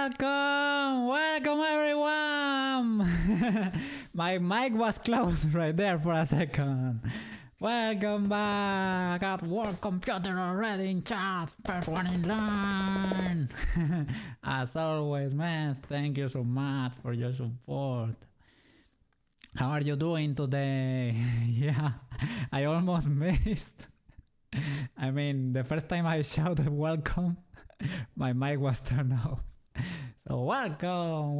Welcome everyone! My mic was closed right there for a second. Welcome back at work computer already in chat. First one in line. As always, man, thank you so much for your support. How are you doing today? Yeah, I almost missed. I mean, the first time I shouted welcome, my mic was turned off. So welcome.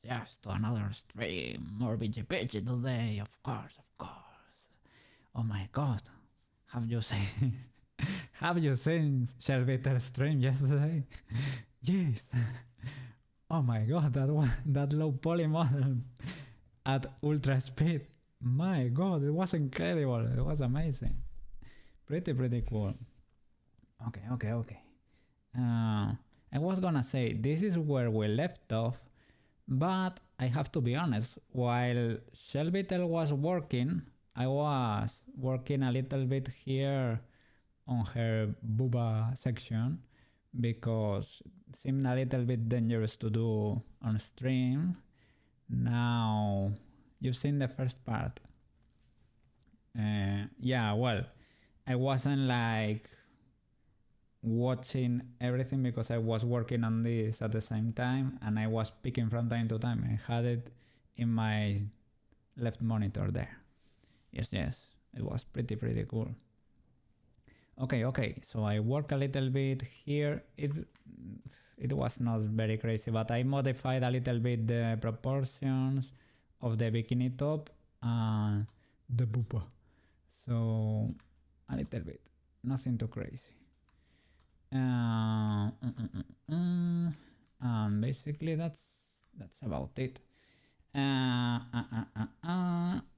Yes, to another stream. More BEACHY today, of course. Oh my god, have you seen shellbeetle stream yesterday? Yes. Oh my god, that low poly model at ultra speed. My god, it was incredible. It was amazing. Pretty cool. Okay. I was gonna say this is where we left off, but I have to be honest. While shellbeetle was working, I was working a little bit here on her booba section because it seemed a little bit dangerous to do on stream. Now you've seen the first part. Yeah, well, I wasn't like watching everything because I was working on this at the same time and I was picking from time to time. I had it in my left monitor there. Yes, it was pretty cool. Okay, so I worked a little bit here. It was not very crazy, but I modified a little bit the proportions of the bikini top and the booba. So a little bit, nothing too crazy. Basically that's about it.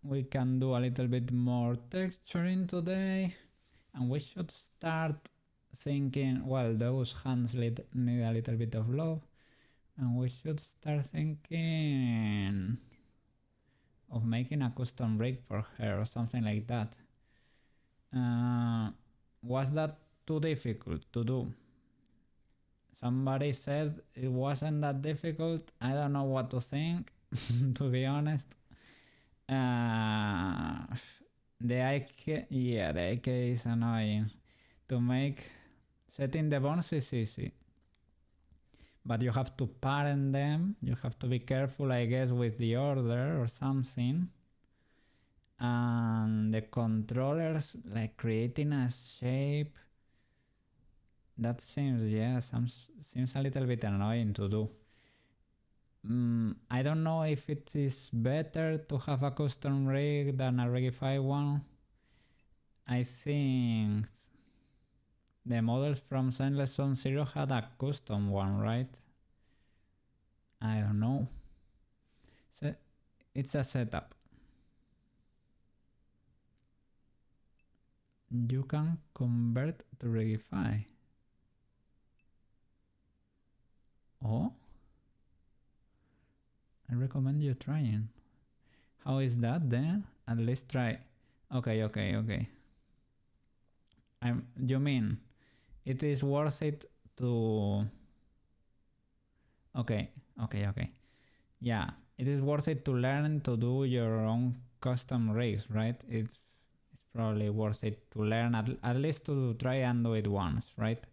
We can do a little bit more texturing today, and we should start thinking, well, those hands need a little bit of love, and we should start thinking of making a custom rig for her or something like that. Was that too difficult to do? Somebody said it wasn't that difficult. I don't know what to think, to be honest. The IK is annoying. To make setting the bones is easy, but you have to parent them. You have to be careful, I guess, with the order or something. And the controllers, like creating a shape, that seems a little bit annoying to do. I don't know if it is better to have a custom rig than a rigified one. I think the models from Zenless Zone Zero had a custom one, right? I don't know. So it's a setup. You can convert to rigify. Oh, I recommend you trying. How is that then? At least try. Okay. You mean it is worth it to... Okay. Yeah, it is worth it to learn to do your own custom rigs, right? It's probably worth it to learn at least to try and do it once, right?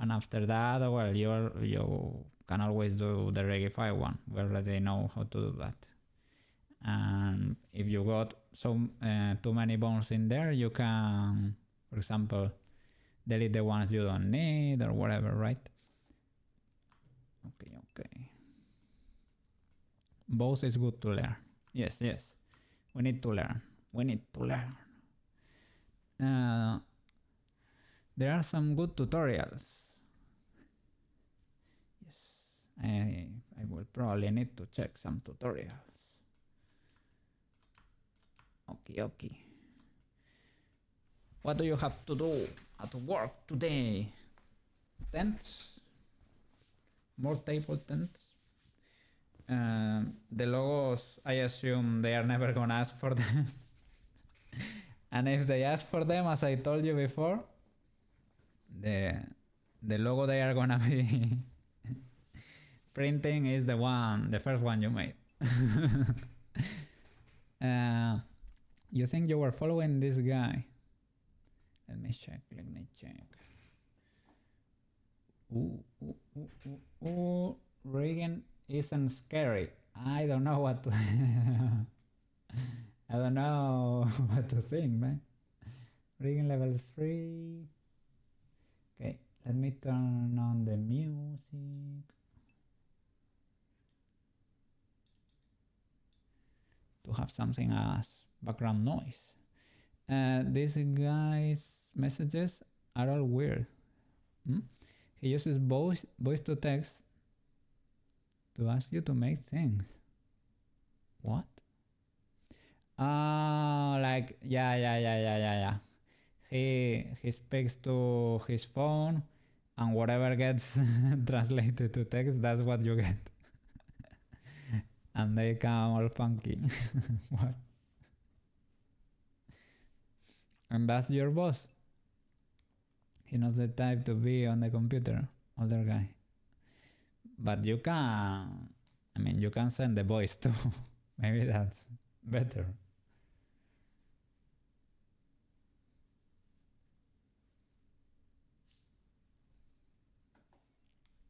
And after that, well, you can always do the rigify one. We already know how to do that. And if you got too many bones in there, you can, for example, delete the ones you don't need or whatever, right? Okay. Both is good to learn. Yes. We need to learn. There are some good tutorials. I will probably need to check some tutorials. Okay. What do you have to do at work today? Tents? More table tents? The logos, I assume they are never gonna ask for them. And if they ask for them, as I told you before, the the logo they are gonna be printing is the first one you made. You think you were following this guy? Let me check. Ooh, Reagan isn't scary. I don't know what to I don't know what to think, man. Reagan level 3. Okay, let me turn on the music. To have something as background noise. This guy's messages are all weird. He uses voice to text to ask you to make things. What? Like yeah. He speaks to his phone, and whatever gets translated to text, that's what you get. And they come all funky. What? And that's your boss. He knows the type to be on the computer, older guy. But you can, you can send the voice too. Maybe that's better.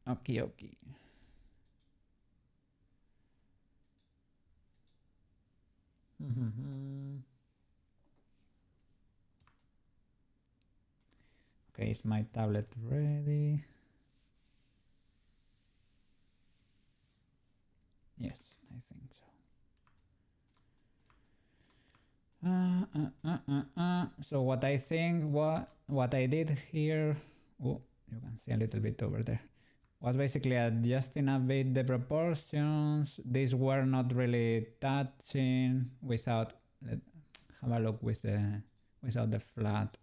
Okay. Okay, is my tablet ready? Yes, I think so. So what I think, what I did here, oh, you can see a little bit over there, was basically adjusting a bit the proportions. These were not really touching without, have a look with without the flat.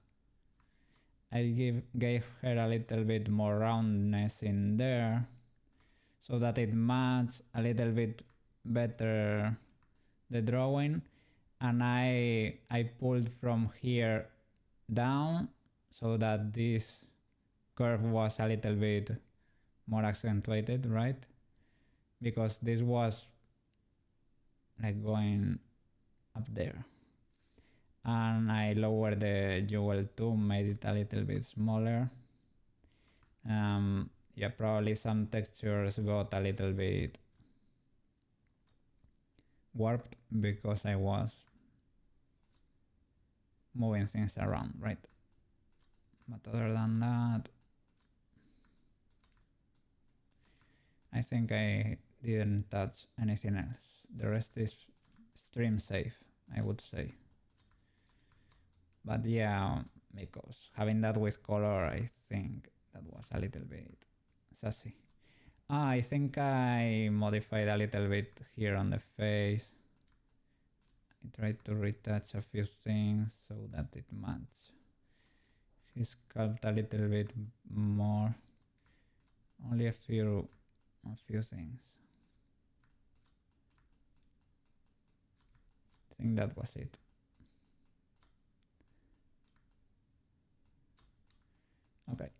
I gave her a little bit more roundness in there so that it matched a little bit better the drawing, and I pulled from here down so that this curve was a little bit more accentuated, right? Because this was like going up there. And I lowered the jewel too, made it a little bit smaller. Yeah, probably some textures got a little bit warped because I was moving things around, right? But other than that, I think I didn't touch anything else. The rest is stream safe, I would say. But yeah, because having that with color, I think that was a little bit sassy. I think I modified a little bit here on the face. I tried to retouch a few things so that it matches his sculpt a little bit more. Only a few things. I think that was it. Okay.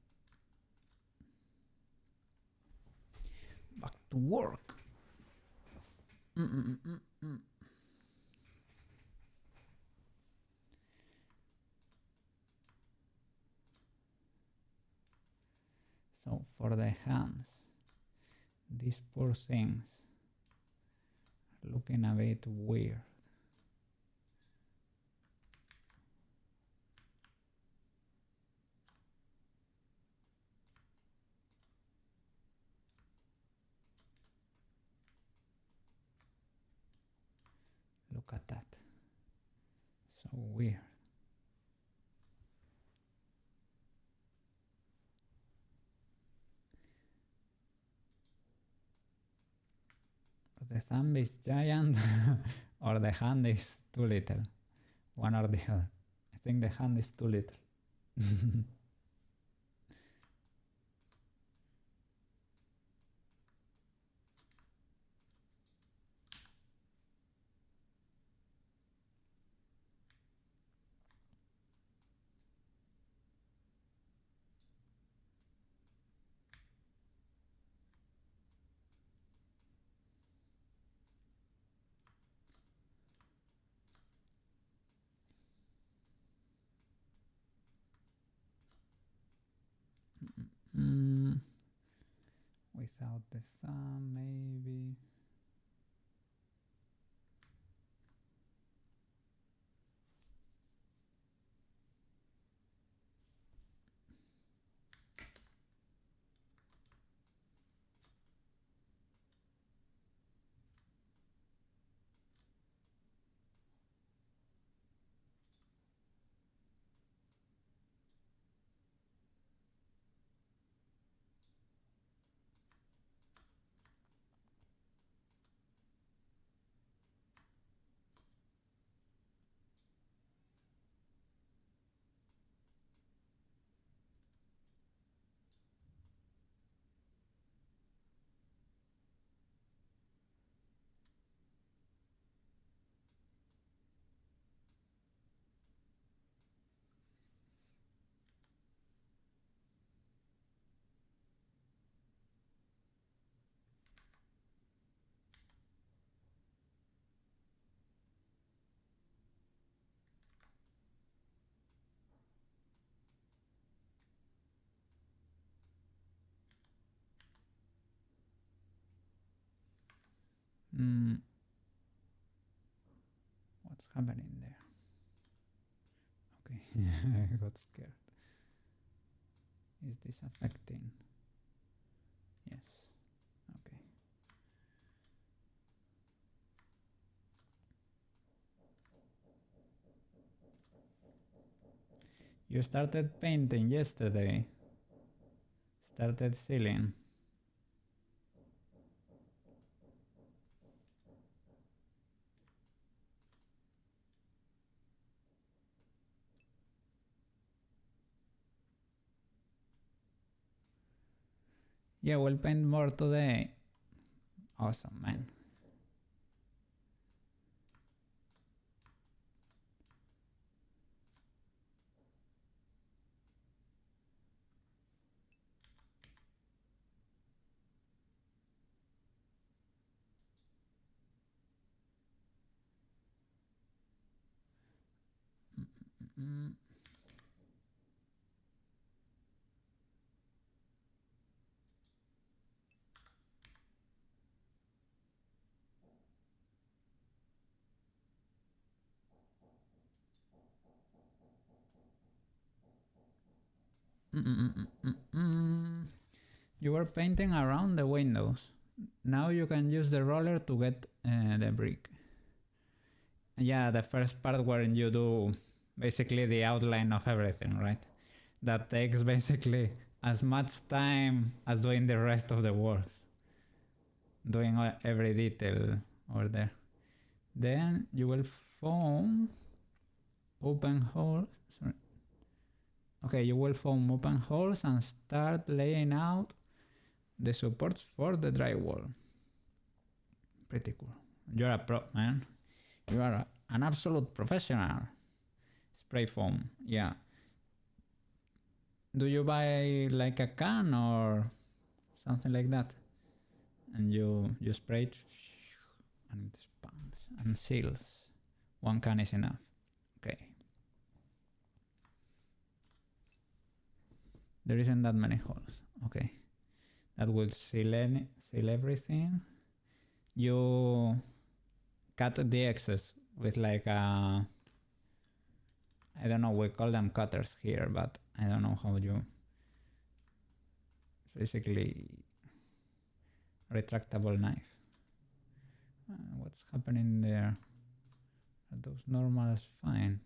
Back to work. So for the hands, these poor things are looking a bit weird. Look at that. So weird. But the thumb is giant or the hand is too little. One or the other. I think the hand is too little. without the sun, maybe. What's happening there? Okay, I got scared. Is this affecting? Yes. Okay. You started painting yesterday. Started sealing. Yeah, we'll paint more today. Awesome, man. You were painting around the windows. Now you can use the roller to get the brick. Yeah, the first part where you do basically the outline of everything, right? That takes basically as much time as doing the rest of the walls. Doing every detail over there. Then you will foam open holes. Sorry. Okay, you will foam open holes and start laying out the supports for the drywall. Pretty cool. You're a pro, man. You are an absolute professional. Spray foam, yeah. Do you buy like a can or something like that? And you spray it and it expands and seals. One can is enough. Okay. There isn't that many holes. Okay. That will seal everything. You cut the excess with like a, I don't know, we call them cutters here, but I don't know how you, basically retractable knife. What's happening there? Are those normals fine?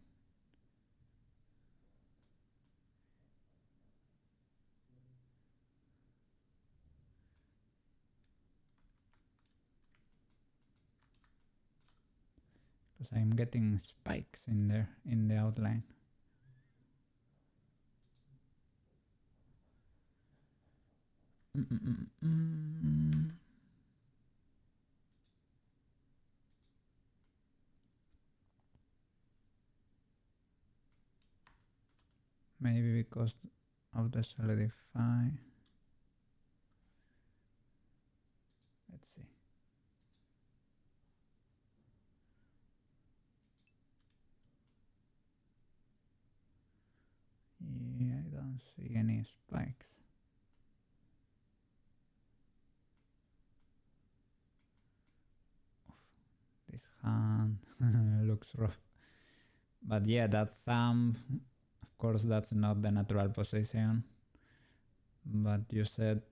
Because I'm getting spikes in there in the outline. Maybe because of the solidify. Let's see. Yeah, I don't see any spikes. looks rough. But yeah, that thumb, of course, that's not the natural position. But you said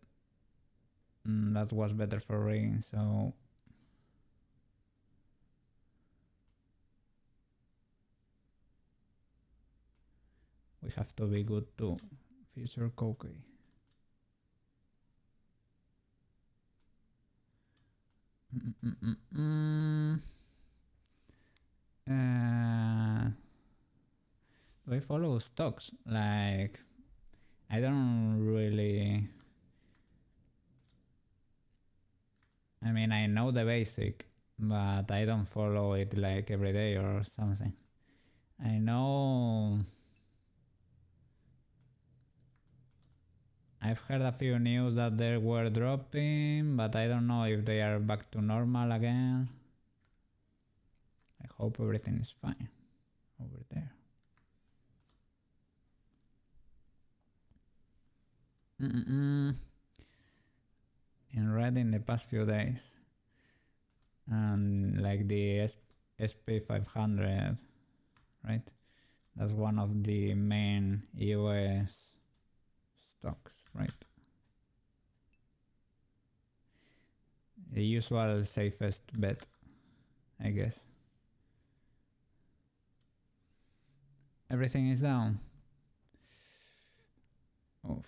that was better for rigging, so we have to be good to future Koki. Do I follow stocks? Like, I don't really. I mean, I know the basic, but I don't follow it like every day or something. I know. I've heard a few news that they were dropping, but I don't know if they are back to normal again. I hope everything is fine over there. In red in the past few days. And like the SP500, right? That's one of the main US stocks, right? The usual safest bet, I guess. Everything is down. Oof.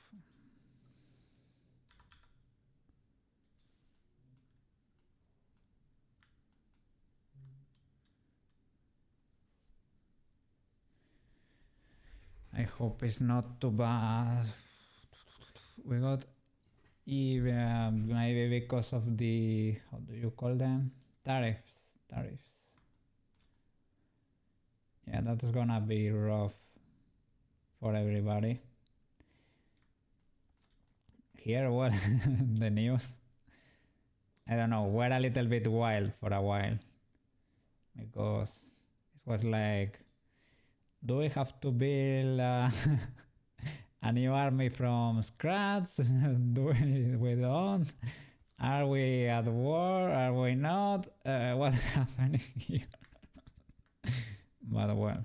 I hope it's not too bad. We got maybe because of the, how do you call them? Tariffs. Yeah, that's gonna be rough for everybody. Here, well, the news, I don't know, we're a little bit wild for a while. Because it was like, do we have to build a new army from scratch? We don't? Are we at war? Are we not? What's happening here? But well.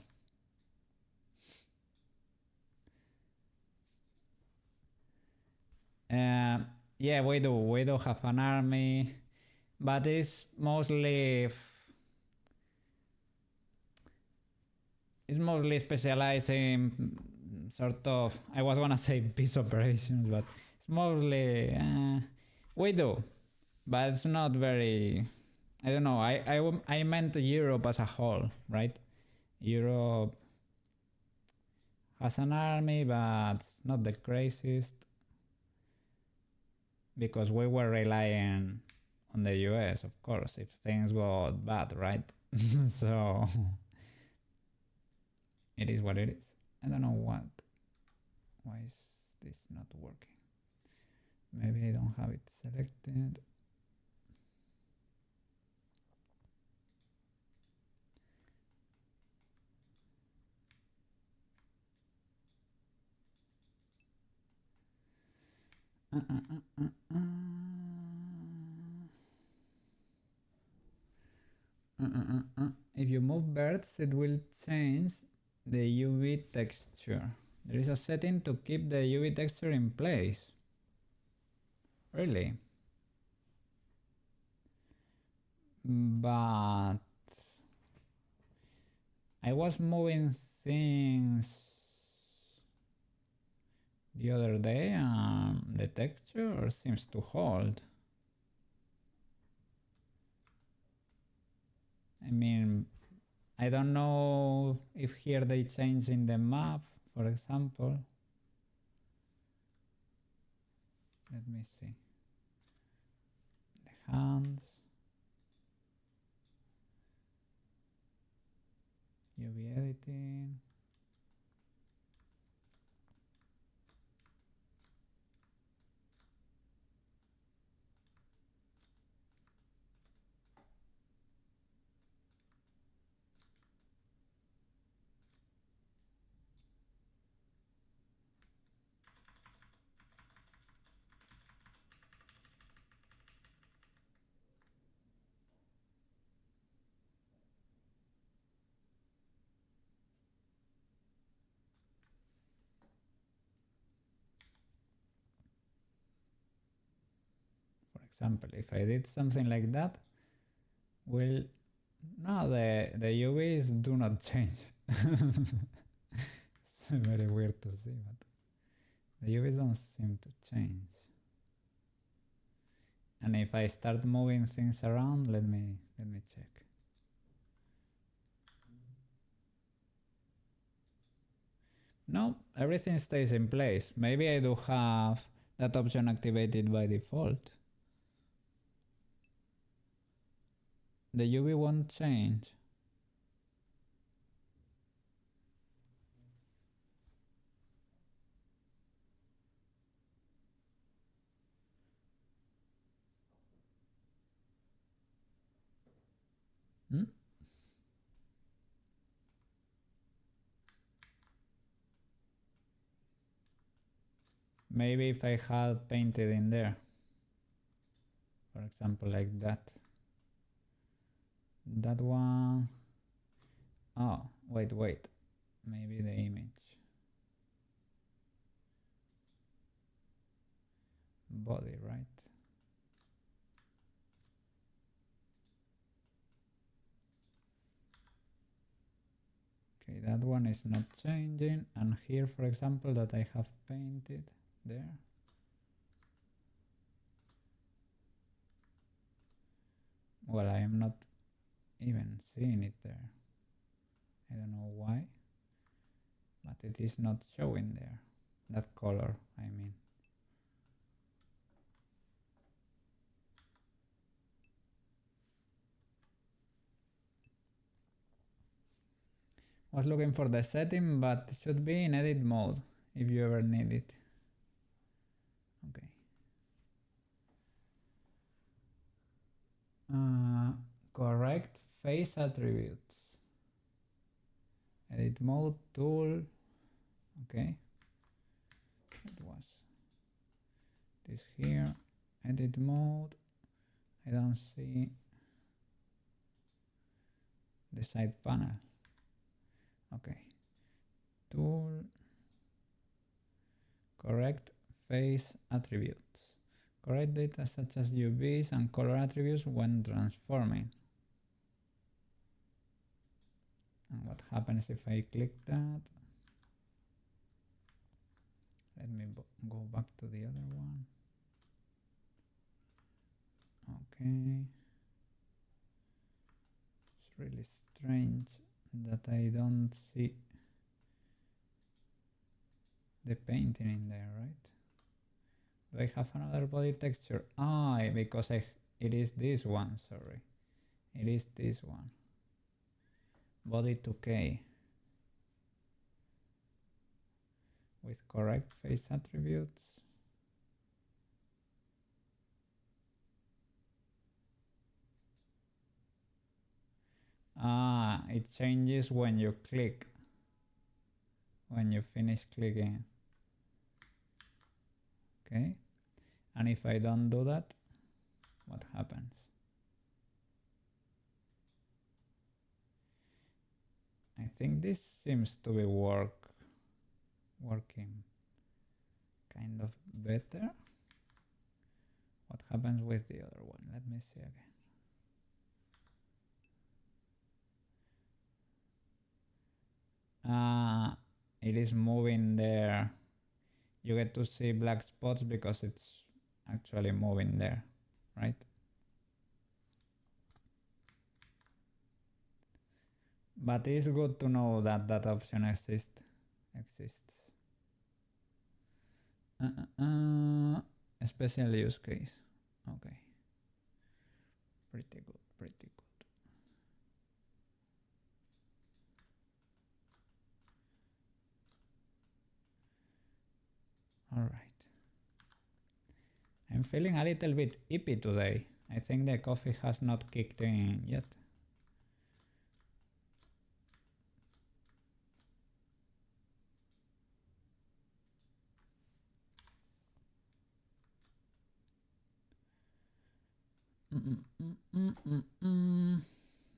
Yeah, we do have an army, but it's mostly specialized in sort of, I was gonna say peace operations, but it's mostly we do, but it's not very, I don't know, I meant Europe as a whole, right? Europe has an army, but not the craziest, because we were relying on the US, of course, if things got bad, right? So it is what it is. I don't know why is this not working. Maybe I don't have it selected. If you move birds, it will change the UV texture. There is a setting to keep the UV texture in place. Really? But I was moving things the other day and the texture seems to hold. I mean, I don't know if here they change in the map, for example. Let me see. The hands. UV editing. example, if I did something like that, will no, the UVs do not change. It's very weird to see, but the UVs don't seem to change. And if I start moving things around, let me check. No, everything stays in place. Maybe I do have that option activated by default. The UV won't change. Maybe if I had painted in there, for example, like that. That one. Oh, wait. Maybe the image. Body, right? Okay, that one is not changing. And here, for example, that I have painted there. Well, I am not even seeing it there. I don't know why, but it is not showing there. That color, I mean. Was looking for the setting, but should be in edit mode if you ever need it. Okay. Correct face attributes. Edit mode, tool. Okay. It was this here. Edit mode. I don't see the side panel. Okay. Tool. Correct face attributes. Correct data such as UVs and color attributes when transforming. And what happens if I click that? Let me go back to the other one. Okay. It's really strange that I don't see the painting in there, right? Do I have another body texture? Ah, because it is this one, sorry. It is this one. Body 2K. With correct face attributes. Ah, it changes when you click. When you finish clicking. Okay. And if I don't do that, what happens? I think this seems to be working kind of better. What happens with the other one? Let me see again. It is moving there. You get to see black spots because it's actually moving there, right? But it's good to know that that option exists. Special use case. Okay. Pretty good. All right. I'm feeling a little bit ippy today. I think the coffee has not kicked in yet.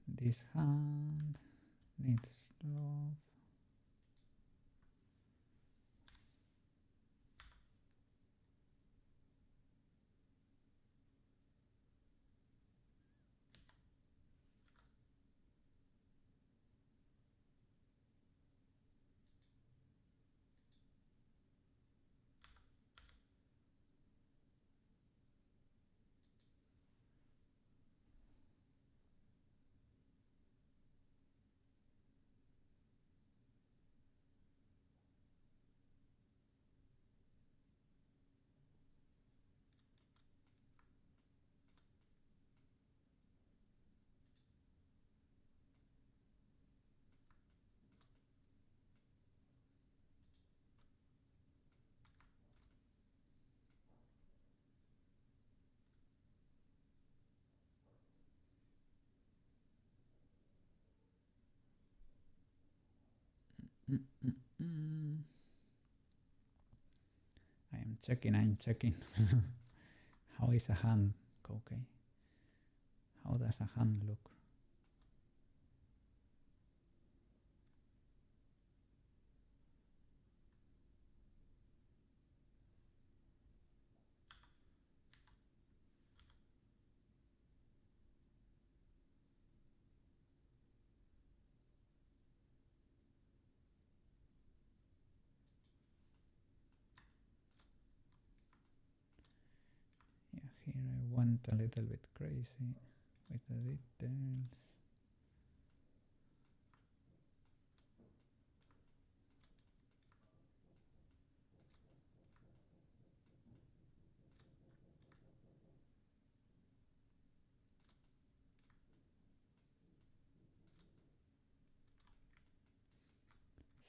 This hand needs love. I'm checking. How is a hand? Okay. How does a hand look? Yeah, here I went a little bit crazy with the details.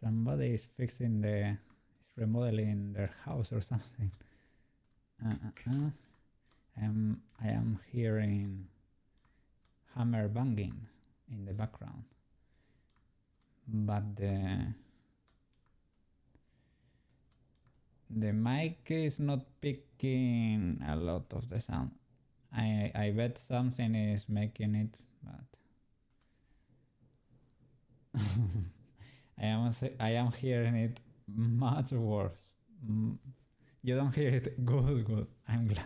Somebody is fixing is remodeling their house or something. I am hearing hammer banging in the background, but the mic is not picking a lot of the sound. I bet something is making it, but I am hearing it much worse. You don't hear it good. I'm glad.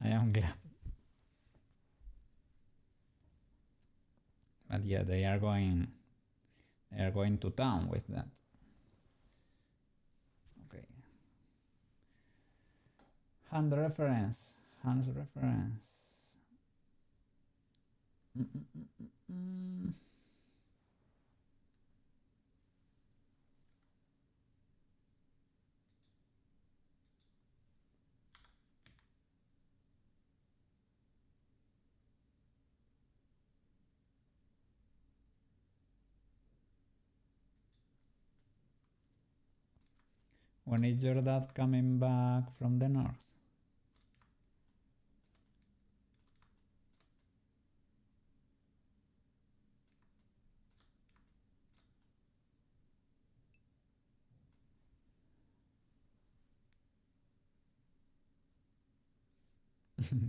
I am glad. But yeah, they are going to town with that. Okay. Hand reference. When is your dad coming back from the north?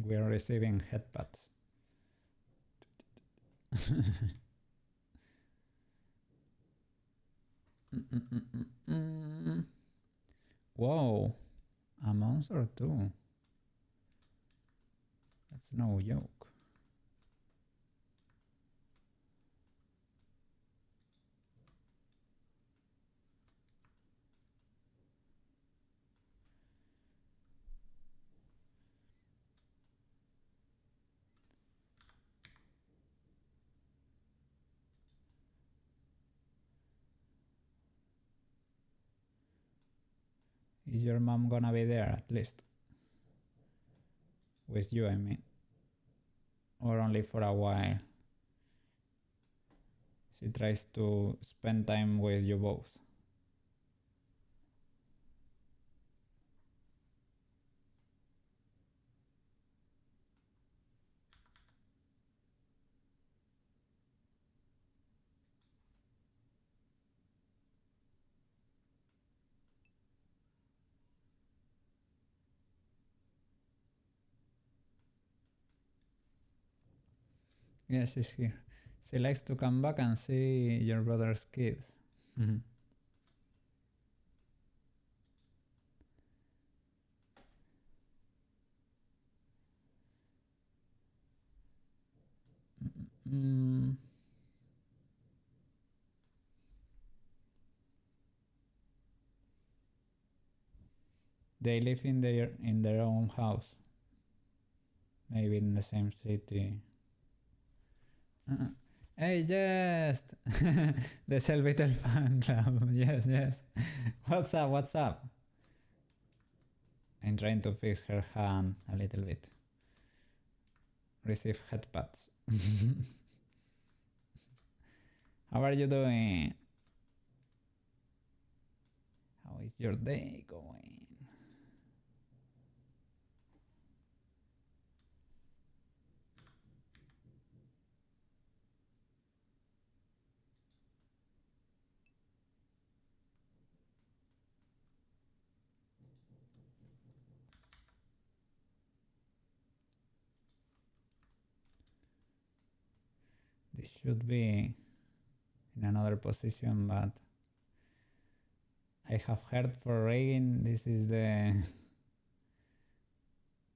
We are receiving headpats. Whoa, a monster or two. That's no joke. Is your mom gonna be there at least? With you, I mean. Or only for a while? She tries to spend time with you both. Yeah, she's here. She likes to come back and see your brother's kids. They live in their own house. Maybe in the same city. Hey, just the shellbeetle fan club. Yes. What's up? I'm trying to fix her hand a little bit. Receive headpats. How are you doing? How is your day going? It should be in another position, but I have heard for rigging this is the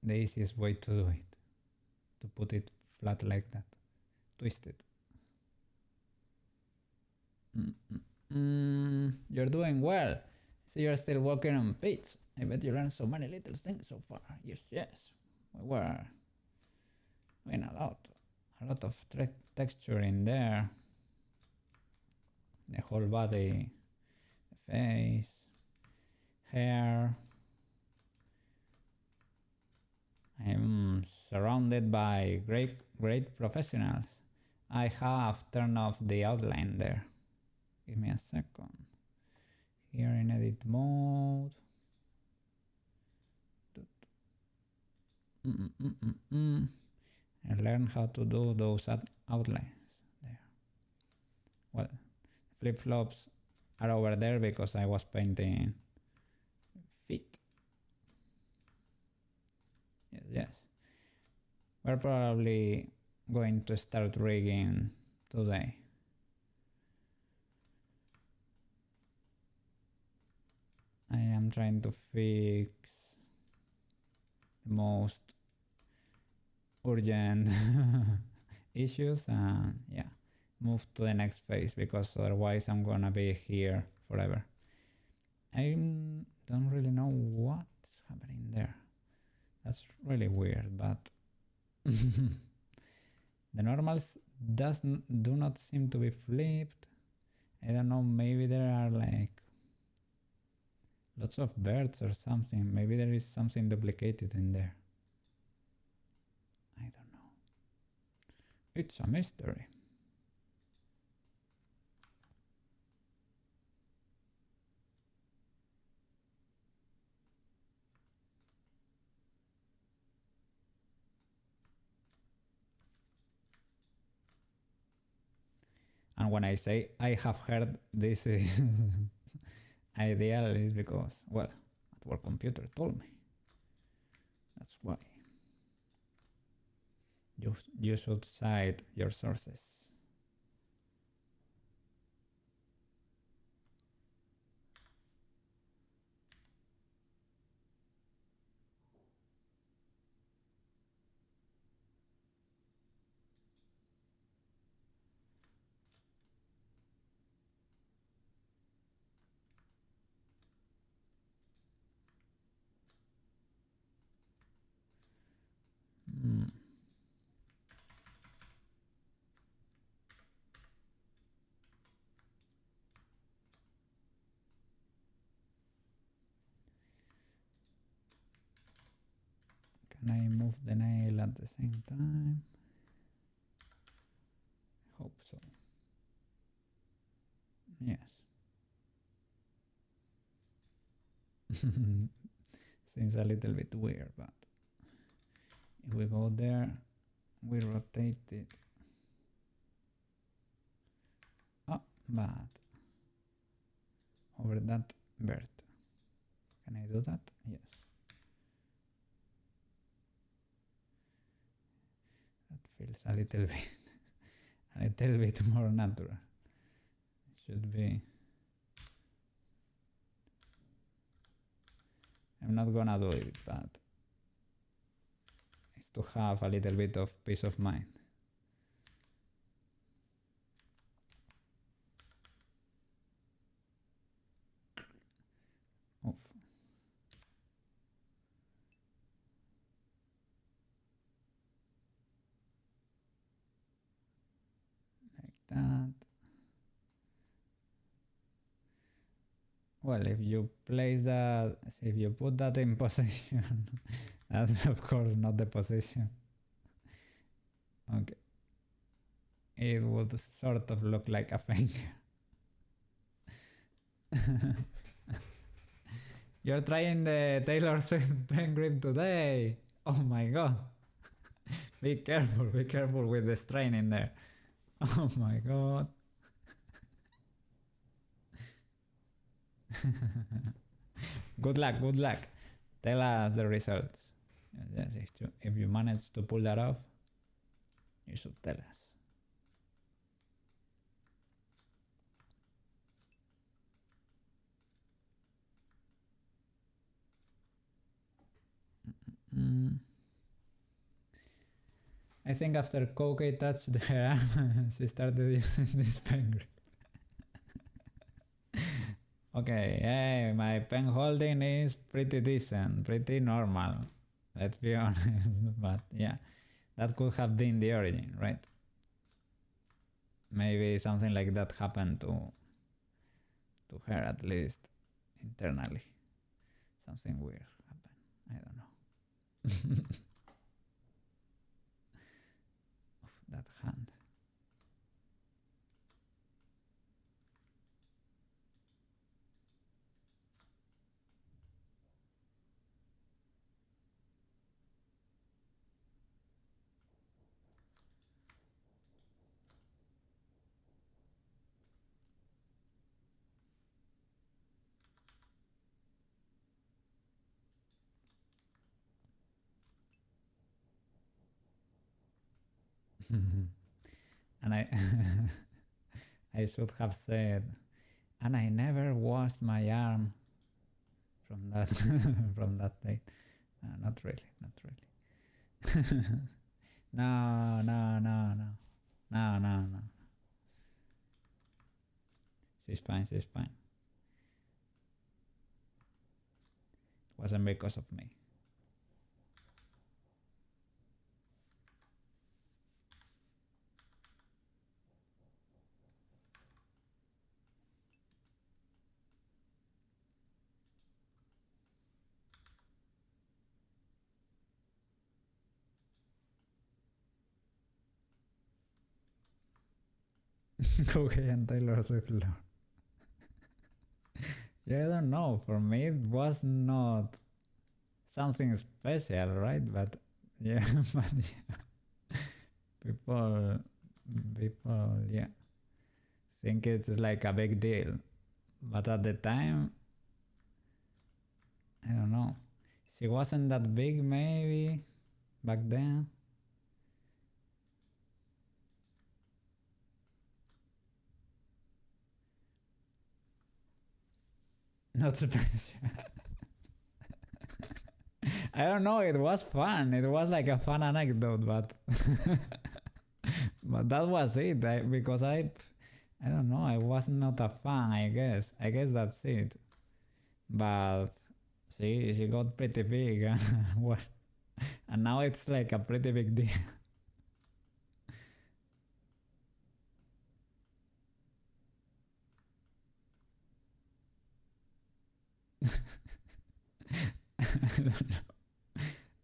easiest way to do it. To put it flat like that. Twist it. You're doing well. So you're still working on pitch. I bet you learned so many little things so far. Yes. We were doing a lot of texture in there. The whole body, the face, hair. I'm surrounded by great professionals. I have turned off the outline there. Give me a second. Here in edit mode. I learned how to do those outlines there. Well, flip-flops are over there because I was painting feet. Yes. We're probably going to start rigging today. I am trying to fix the most urgent issues and yeah, move to the next phase because otherwise I'm gonna be here forever. I don't really know what's happening there. That's really weird, but the normals do not seem to be flipped. I don't know, maybe there are like lots of birds or something. Maybe there is something duplicated in there. I don't know. It's a mystery. And when I say I have heard this is ideal, is because, well, at work computer told me. That's why. You should cite your sources. Can I move the nail at the same time? I hope so. Yes. Seems a little bit weird, but if we go there, we rotate it. Oh, but over that bird. Can I do that? Yes. That feels a little bit more natural. It should be. I'm not gonna do it, but it's to have a little bit of peace of mind. Oof. Like that. Well, if you place that, if you put that in position, that's of course not the position. Okay. It would sort of look like a finger. You're trying the Taylor Swift pen grip today. Oh my god. Be careful with the strain in there. Oh my god. Good luck. Tell us the results. Yes, if you manage to pull that off, you should tell us. I think after Koke touched her arm, she started using this pen grip. Okay, hey, my pen holding is pretty decent, pretty normal. Let's be honest, but yeah, that could have been the origin, right? Maybe something like that happened to her, at least internally. Something weird happened. I don't know. That hand. And I should have said, and I never washed my arm from that from that date. Not really, not really. No, no, no, no, no, no, no. She's fine, she's fine. It wasn't because of me. Cookie and Taylor Swift. Yeah, I don't know. For me, it was not something special, right? But yeah, but yeah. People, yeah, think it's like a big deal. But at the time, I don't know. She wasn't that big, maybe back then. Not special. I don't know. It was fun. It was like a fun anecdote, but but that was it. Because I don't know. I was not a fan. I guess. I guess that's it. But she got pretty big, and what? And now it's like a pretty big deal.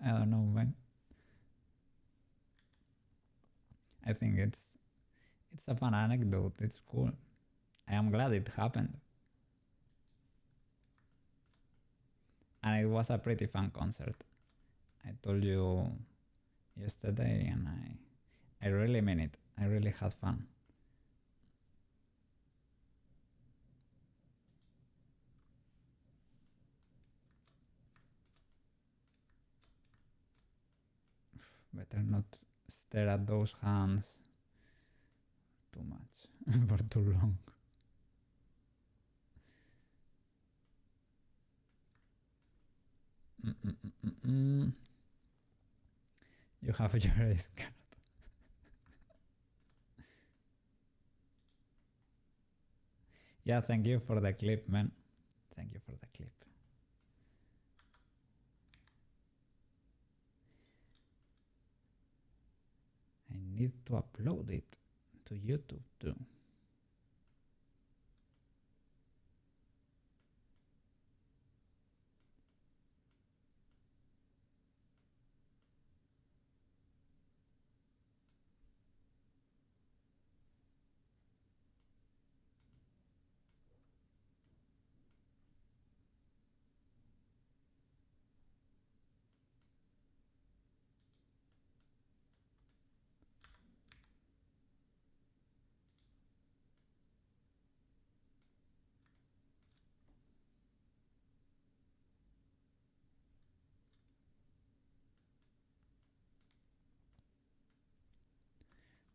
I don't know, man. I think it's a fun anecdote. It's cool. I am glad it happened. And it was a pretty fun concert. I told you yesterday, and I really mean it. I really had fun. Better not stare at those hands too much for too long. You have your ace card. Yeah, thank you for the clip, man. Thank you for the clip. I need to upload it to YouTube too.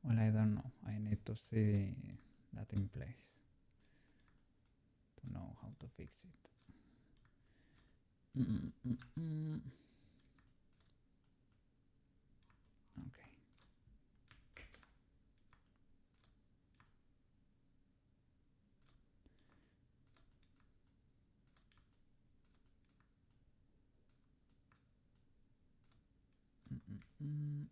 Well, I don't know. I need to see that in place to know how to fix it. Okay. Mm.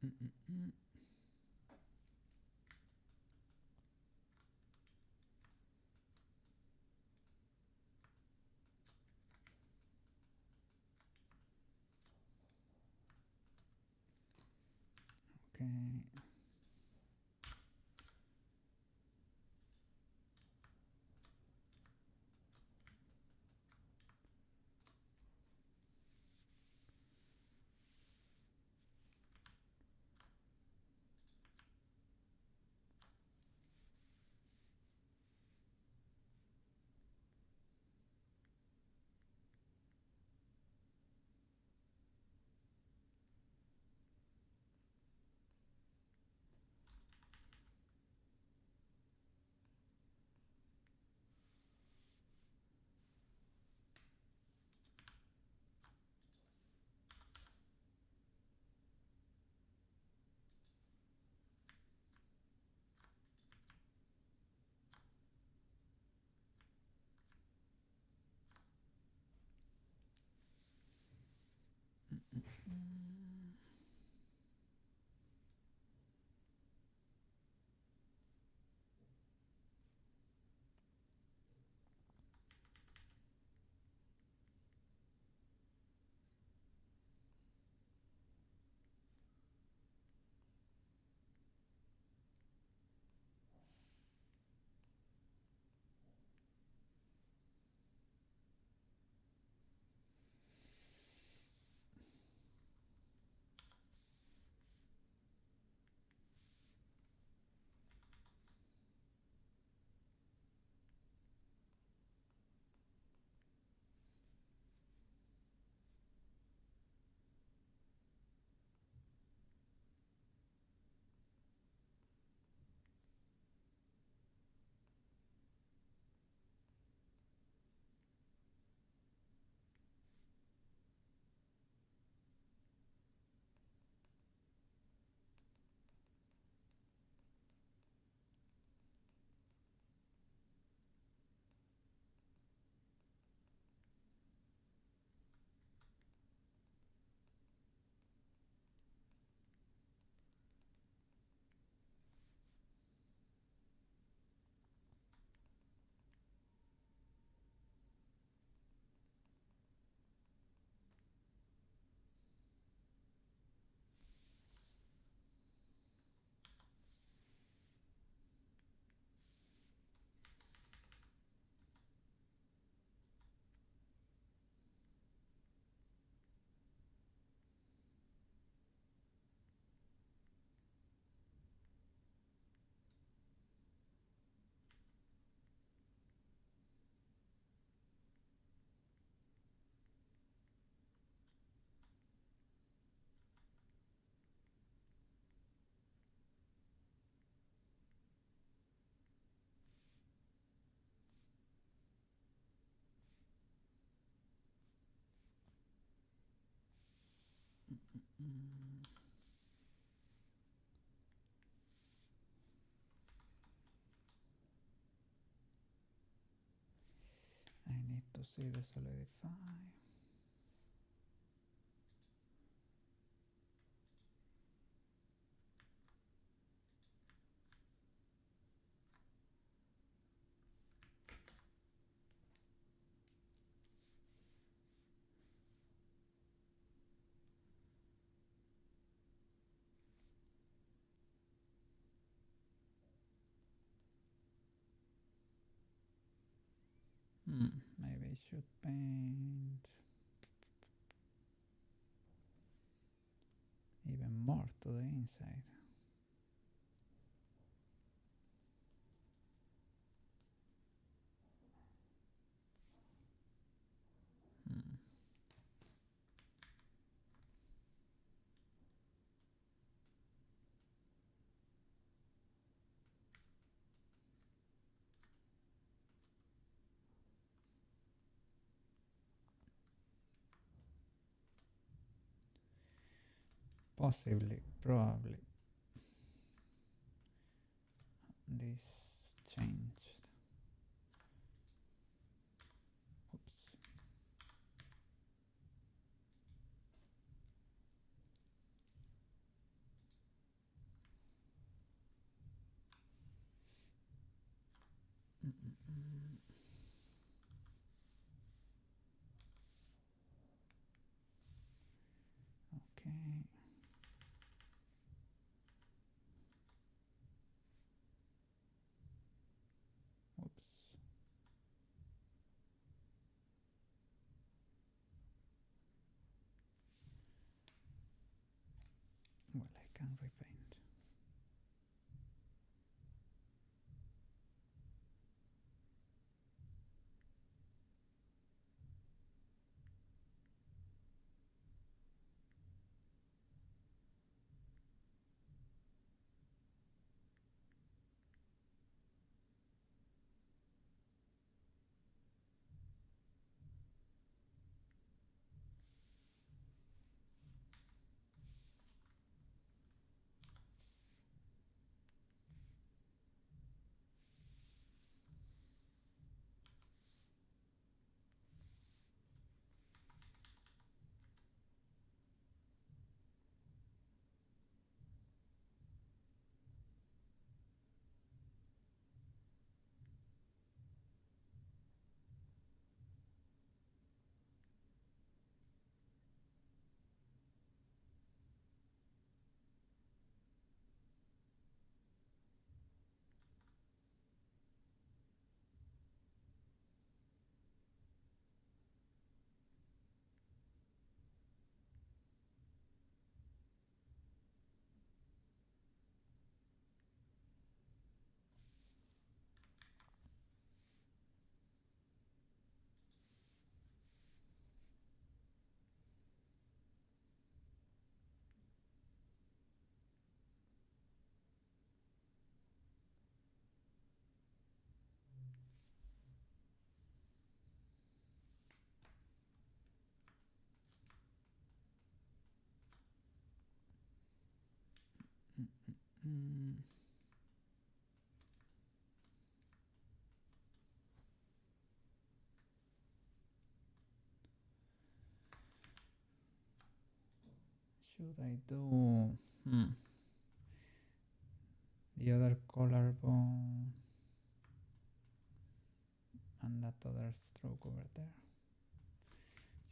Mm-mm-mm. Okay. I need to see the solidify. Maybe I should paint even more to the inside. Possibly, probably. This changed. Oops. Okay. Whoops. Well, I can repaint. Should I do the other collarbone and that other stroke over there?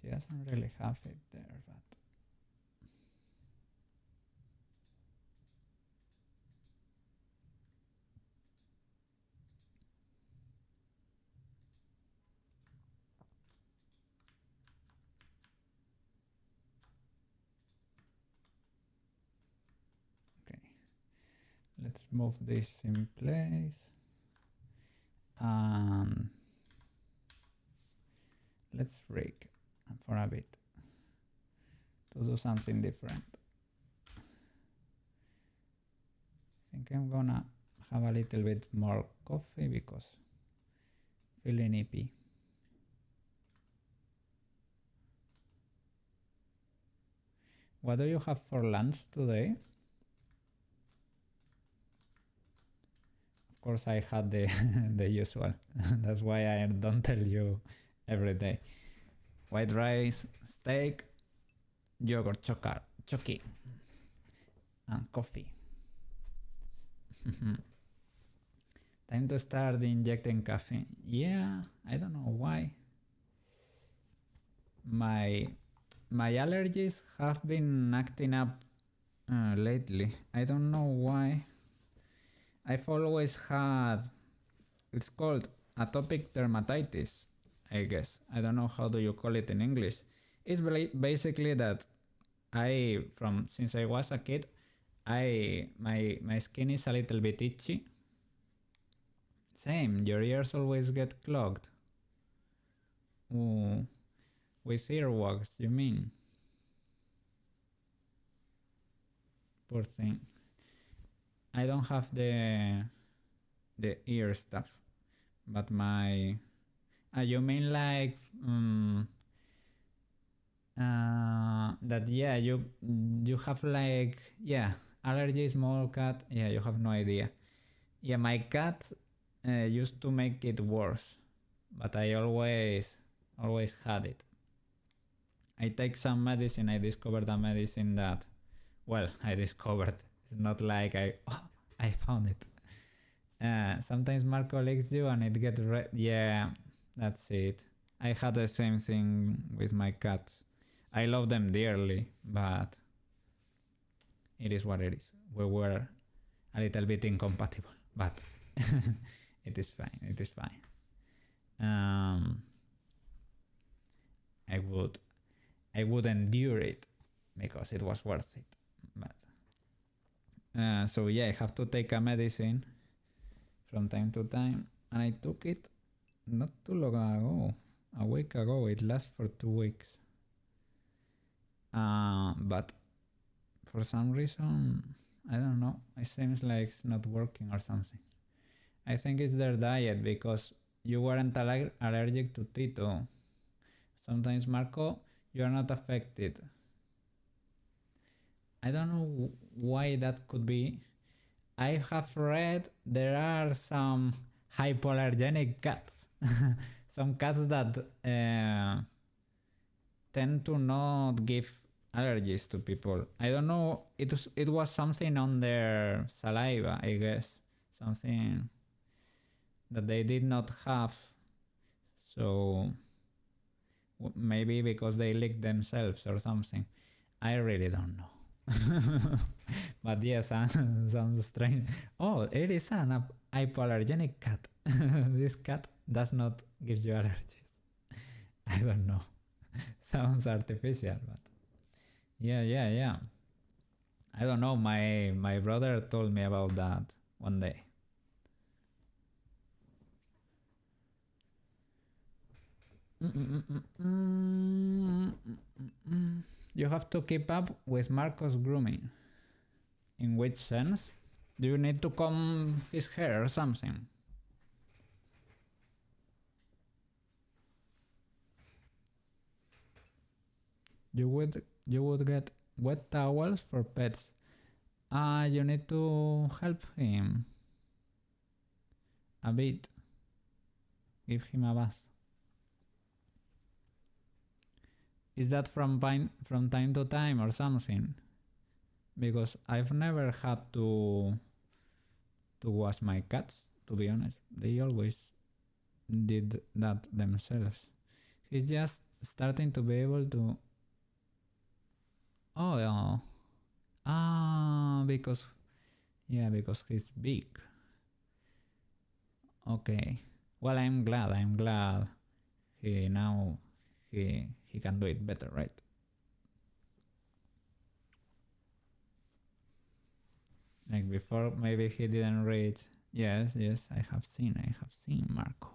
She doesn't really have it there, but okay. Let's move this in place and let's break for a bit to do something different. I think I'm gonna have a little bit more coffee because feeling nippy. What do you have for lunch today? Of course, I had the the usual. That's why I don't tell you every day. White rice, steak, yogurt, choki, and coffee. Time to start injecting caffeine. Yeah, I don't know why. My allergies have been acting up lately. I don't know why. I've always had, it's called atopic dermatitis, I guess. I don't know how do you call it in English. It's basically that since I was a kid, my skin is a little bit itchy. Same, your ears always get clogged. Ooh, with earwax, you mean? Poor thing. I don't have the ear stuff, but my you mean like that? Yeah, you have like, yeah, allergy, small cat. Yeah, you have no idea. Yeah, my cat used to make it worse, but I always had it. I take some medicine. I discovered a medicine that, well, I discovered. It's not like I found it. Sometimes Marco licks you and it gets red. Yeah, that's it. I had the same thing with my cats. I love them dearly, but it is what it is. We were a little bit incompatible, but it is fine. It is fine. I would endure it because it was worth it. But so yeah, I have to take a medicine from time to time, and I took it not too long ago, a week ago. It lasts for 2 weeks. But for some reason, I don't know, it seems like it's not working or something. I think it's their diet, because you weren't allergic to Tito. Sometimes, Marco, you are not affected. I don't know why that could be. I have read there are some hypoallergenic cats. Some cats that tend to not give allergies to people. I don't know. It was something on their saliva, I guess. Something that they did not have. So maybe because they licked themselves or something. I really don't know. But yes, sounds strange. Oh, it is an hypoallergenic cat. This cat does not give you allergies. I don't know. Sounds artificial, but yeah. I don't know. My brother told me about that one day. You have to keep up with Marco's grooming. In which sense? Do you need to comb his hair or something? You would get wet towels for pets. You need to help him a bit. Give him a bath. Is that from time to time or something? Because I've never had to wash my cats, to be honest. They always did that themselves. He's just starting to be able to... Oh, because he's big. Okay. Well, I'm glad he can do it better, right? Like before, maybe he didn't read. Yes, I have seen Marco.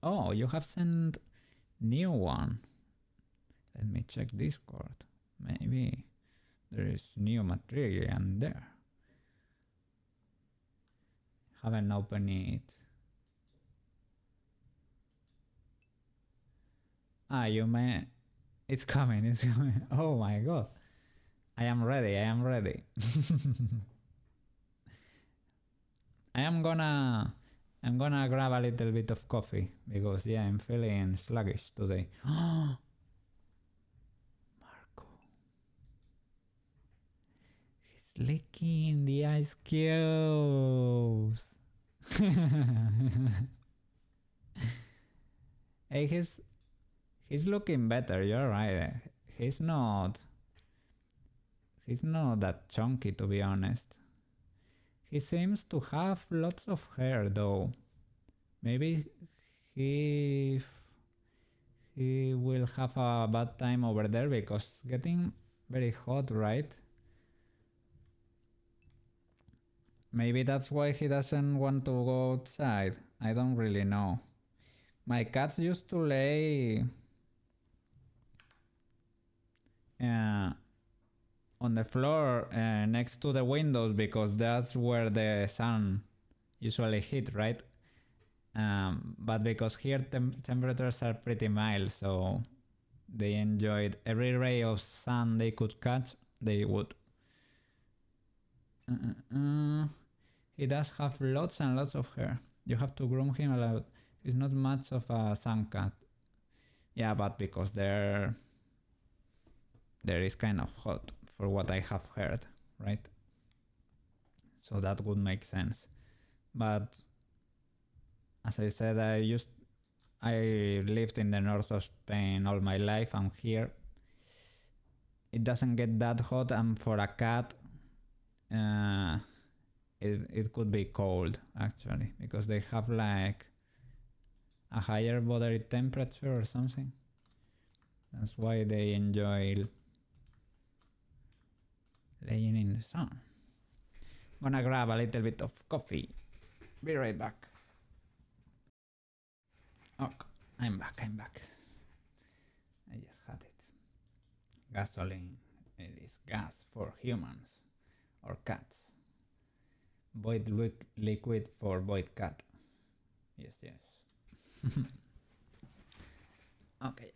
Oh, you have sent new one. Let me check Discord. Maybe there is new material in there. Haven't opened it. Ah, you may. It's coming. It's coming. Oh my god. I am ready. I am ready. I'm gonna grab a little bit of coffee because yeah, I'm feeling sluggish today. Marco. He's licking the ice cubes. Hey, he's looking better, you're right. He's not that chunky, to be honest. He seems to have lots of hair though. Maybe he will have a bad time over there because it's getting very hot, right? Maybe that's why he doesn't want to go outside. I don't really know. My cats used to lay on the floor next to the windows because that's where the sun usually hit, right? But because here temperatures are pretty mild, so they enjoyed every ray of sun they could catch, they would. He does have lots and lots of hair. You have to groom him a lot. He's not much of a sun cat. Yeah, but because there is kind of hot for what I have heard, right? So that would make sense. But as I said, I lived in the north of Spain all my life, and here it doesn't get that hot, and for a cat it could be cold actually because they have like a higher body temperature or something. That's why they enjoy laying in the sun. Gonna grab a little bit of coffee. Be right back. Okay, I'm back. I just had it. Gasoline. It is gas for humans or cats. Void liquid for void cat. Yes. Okay.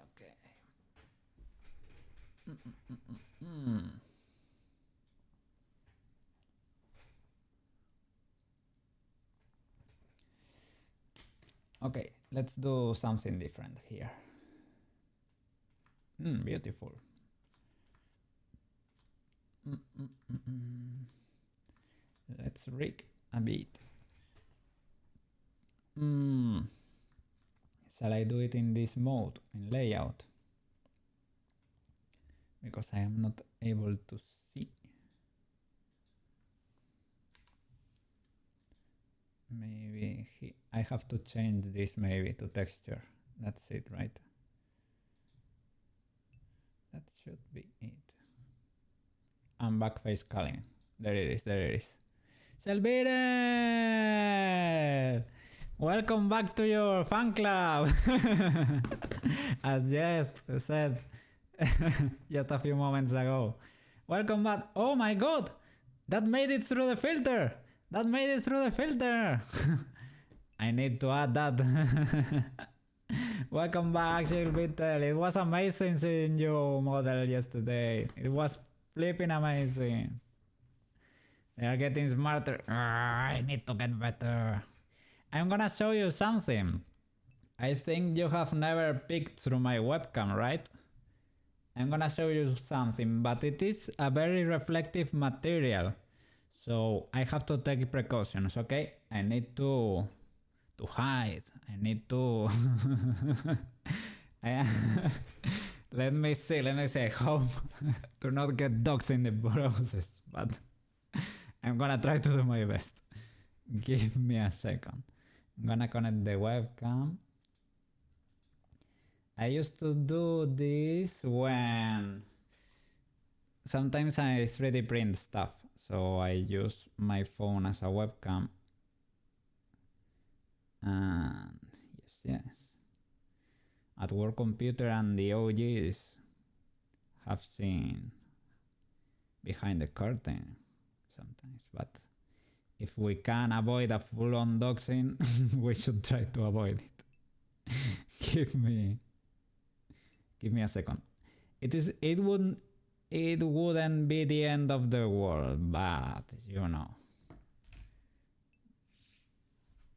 Okay, let's do something different here. Beautiful. Let's rig a bit. Shall I do it in this mode, in layout? Because I am not able to see. Maybe I have to change this maybe to texture. That's it, right? That should be it. And backface culling. There it is. Shellbeetle! Welcome back to your fan club! As just said just a few moments ago. Welcome back. Oh my god! That made it through the filter! I need to add that. Welcome back, shellbeetle. It was amazing seeing you model yesterday. It was flipping amazing. They are getting smarter. I need to get better. I'm gonna show you something. I think you have never peeked through my webcam, right? I'm gonna show you something, but it is a very reflective material. So I have to take precautions, okay? I need to hide. I need to... Let me see. I hope to not get dogs in the process, but I'm gonna try to do my best. Give me a second. I'm gonna connect the webcam. I used to do this when sometimes I 3D print stuff, so I use my phone as a webcam. And yes. At work computer and the OGs have seen behind the curtain sometimes, but if we can avoid a full-on doxing, we should try to avoid it. Give me Give me a second. It wouldn't be the end of the world, but you know.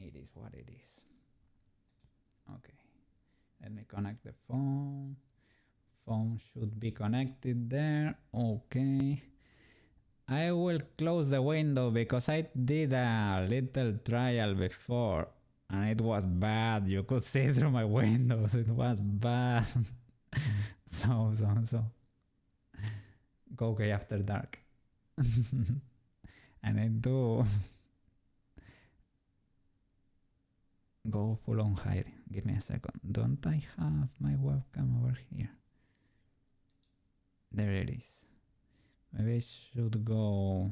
It is what it is. Okay. Let me connect the phone. Phone should be connected there. Okay. I will close the window because I did a little trial before and it was bad. You could see through my windows. It was bad. So. Go okay after dark. And I do go full on hiding. Give me a second. Don't I have my webcam over here? There it is. Maybe I should go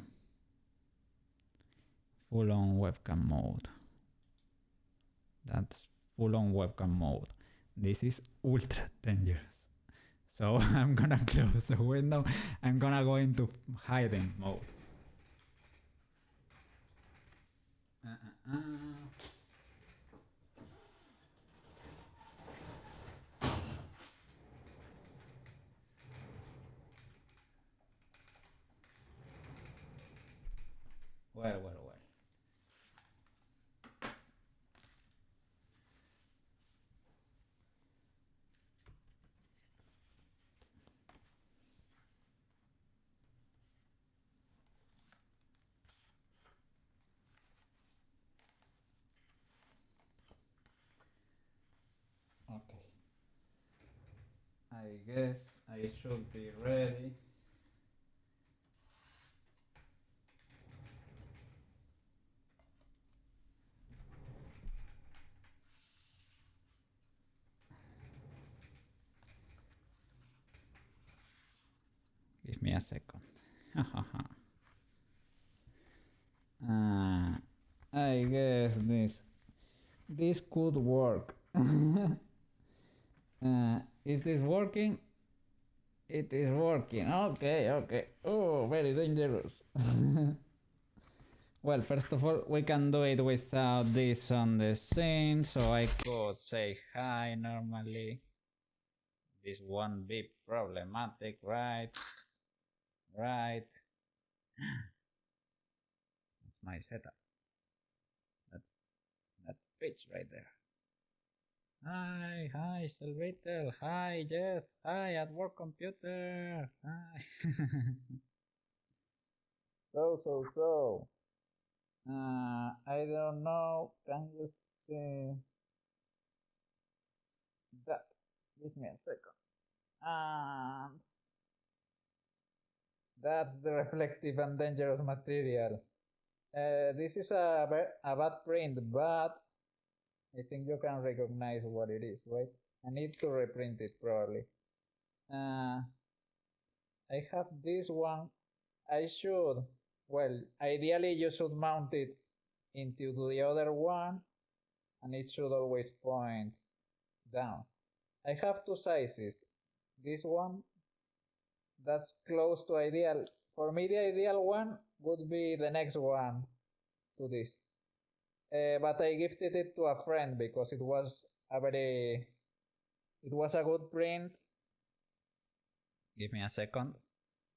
full on webcam mode. That's full on webcam mode. This is ultra dangerous. So I'm gonna close the window. I'm gonna go into hiding mode. Well. Okay. I guess I should be ready. Give me a second. I guess this could work. Is this working? It is working. Okay. Oh, very dangerous. Well, first of all, we can do it without this on the scene, so I could say hi normally. This won't be problematic, right? Right. That's my setup. That's pitch right there. Hi, shellbeetle. Hi, Jess. Hi, at work computer. Hi. So. I don't know. Can you see that? Give me a second. And that's the reflective and dangerous material. This is a bad print, but I think you can recognize what it is, right? I need to reprint it probably. I have this one. Ideally you should mount it into the other one and it should always point down. I have two sizes. This one, that's close to ideal. For me, the ideal one would be the next one to this. But I gifted it to a friend because it was a good print. Give me a second.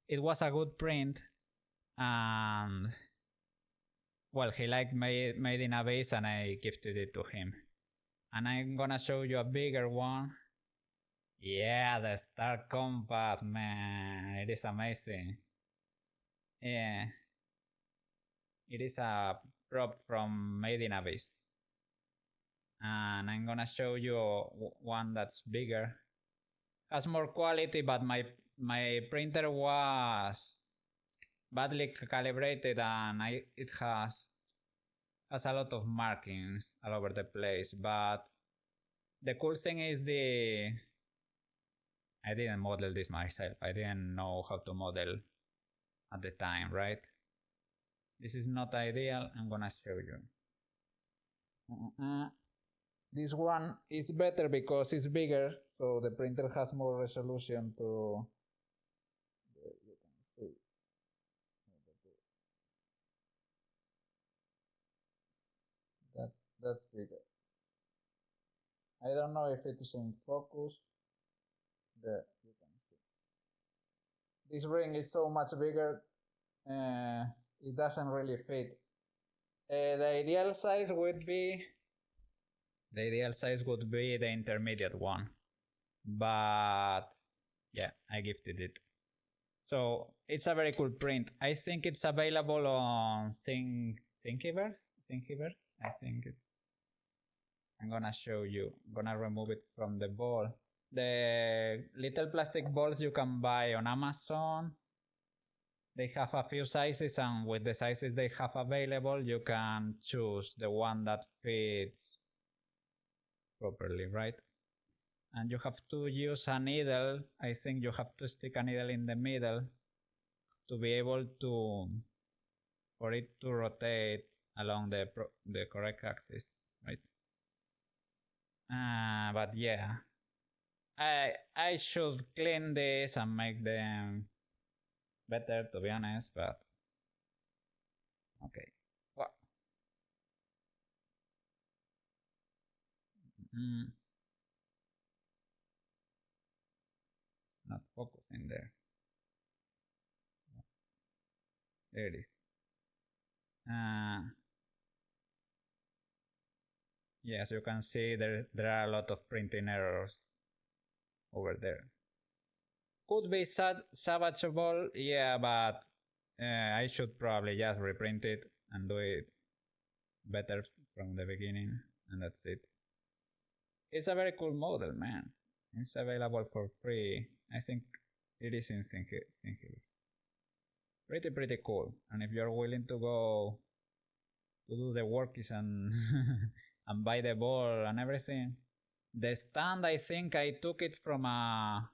It was a good print, and well, he liked made in a vase, and I gifted it to him. And I'm gonna show you a bigger one. Yeah, the star compass, man, it is amazing. Yeah, it is a prop from Made in Abyss. And I'm gonna show you one that's bigger. Has more quality, but my printer was badly calibrated and it has a lot of markings all over the place. But the cool thing is I didn't model this myself. I didn't know how to model at the time, right? This is not ideal. I'm gonna show you. This one is better because it's bigger, so the printer has more resolution to. You can see. That's bigger. I don't know if it is in focus. You can see this ring is so much bigger. It doesn't really fit. The ideal size would be the intermediate one, but yeah, I gifted it. So it's a very cool print. I think it's available on Thingiverse. I think it's. I'm gonna show you. I'm gonna remove it from the ball. The little plastic balls you can buy on Amazon. They have a few sizes, and with the sizes they have available, you can choose the one that fits properly, right? And you have to use a needle. I think you have to stick a needle in the middle to be able to, for it to rotate along the correct axis, right? But yeah, I should clean this and make them better, to be honest, but okay. Well, not focusing there. There it is. Yes, you can see there are a lot of printing errors over there. Could be salvageable, yeah, but I should probably just reprint it and do it better from the beginning, and that's it. It's a very cool model, man. It's available for free. I think it is in Thingiverse. Pretty cool. And if you're willing to go to do the workies and and buy the ball and everything, the stand, I think I took it from a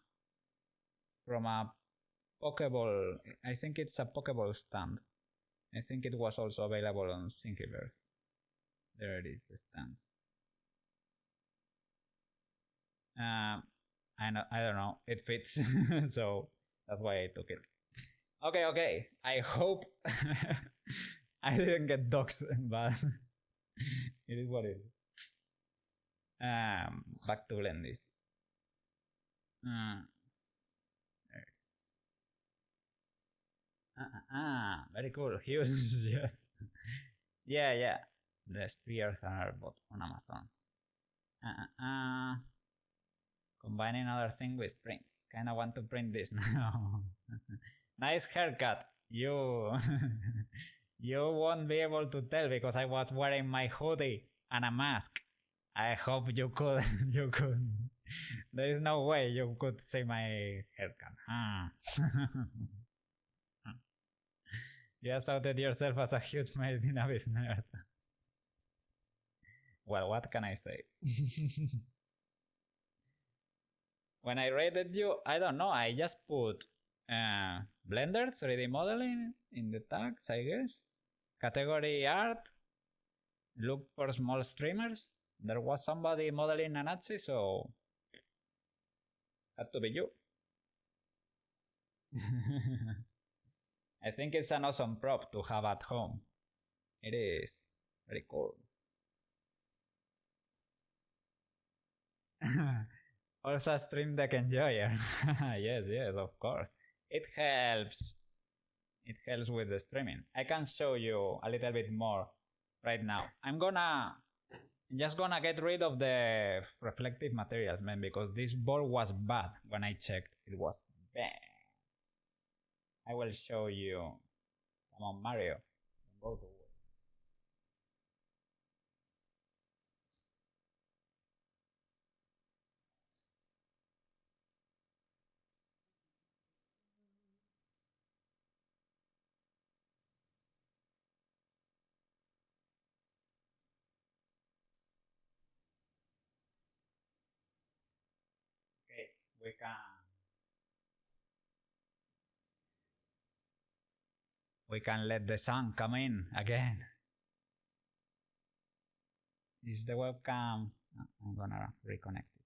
Pokeball. I think it's a Pokeball stand. I think it was also available on Thingiverse. There it is, the stand. I don't know. It fits, so that's why I took it. Okay. I hope I didn't get doxxed, but it is what it is. Back to Blendis. Very cool. Huge, yes. Yeah. The spears are bought on Amazon. Combining other things with prints. Kinda want to print this now. Nice haircut. You you won't be able to tell because I was wearing my hoodie and a mask. I hope you could you could. There is no way you could see my haircut. You assaulted yourself as a huge Made in Abyss nerd. Well, what can I say? When I rated you, I don't know, I just put Blender 3D modeling in the tags, I guess. Category art. Look for small streamers. There was somebody modeling a Nazi, so had to be you. I think it's an awesome prop to have at home. It is very cool. Also a Stream Deck enjoyer. Yes, of course. It helps. It helps with the streaming. I can show you a little bit more right now. I'm just gonna get rid of the reflective materials, man, because this ball was bad when I checked. It was bad. I will show you. Come on, Mario. Go to work. Okay, we can let the sun come in again. Is the webcam? I'm gonna reconnect it.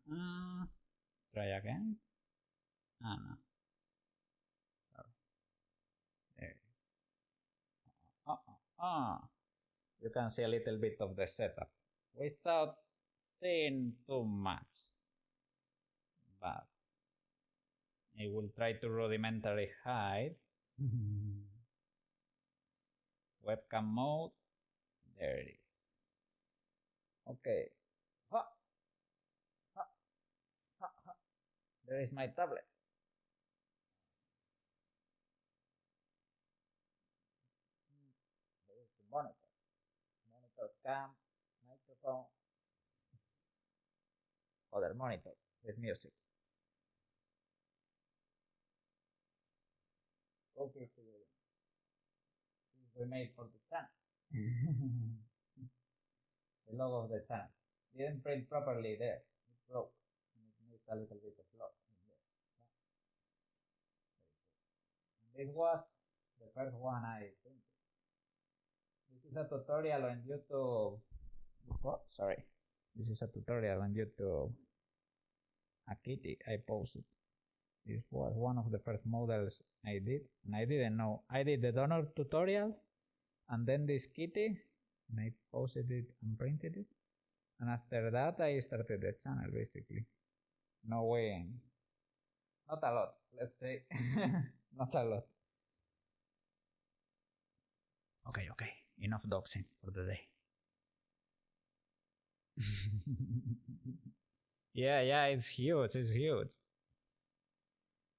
Try again. Ah, no. Sorry. There. You can see a little bit of the setup without seeing too much. But I will try to rudimentary hide. Webcam mode. There it is. Okay. Ha. Ha. Ha. Ha. There is my tablet. There is the monitor. Monitor cam, microphone. Other monitor with music. Okay, for you. We made for the channel. The logo of the channel. Didn't print properly there. It broke. It needs a little bit of love in there. This was the first one I printed. This is a tutorial on YouTube. Oh, sorry. This is a tutorial on YouTube. A kitty I posted. This was one of the first models I did, and I didn't know. I did the donor tutorial, and then this kitty, and I posted it and printed it. And after that, I started the channel basically. No way. Not a lot, let's say. Not a lot. Okay. Enough doxing for the day. Yeah, it's huge.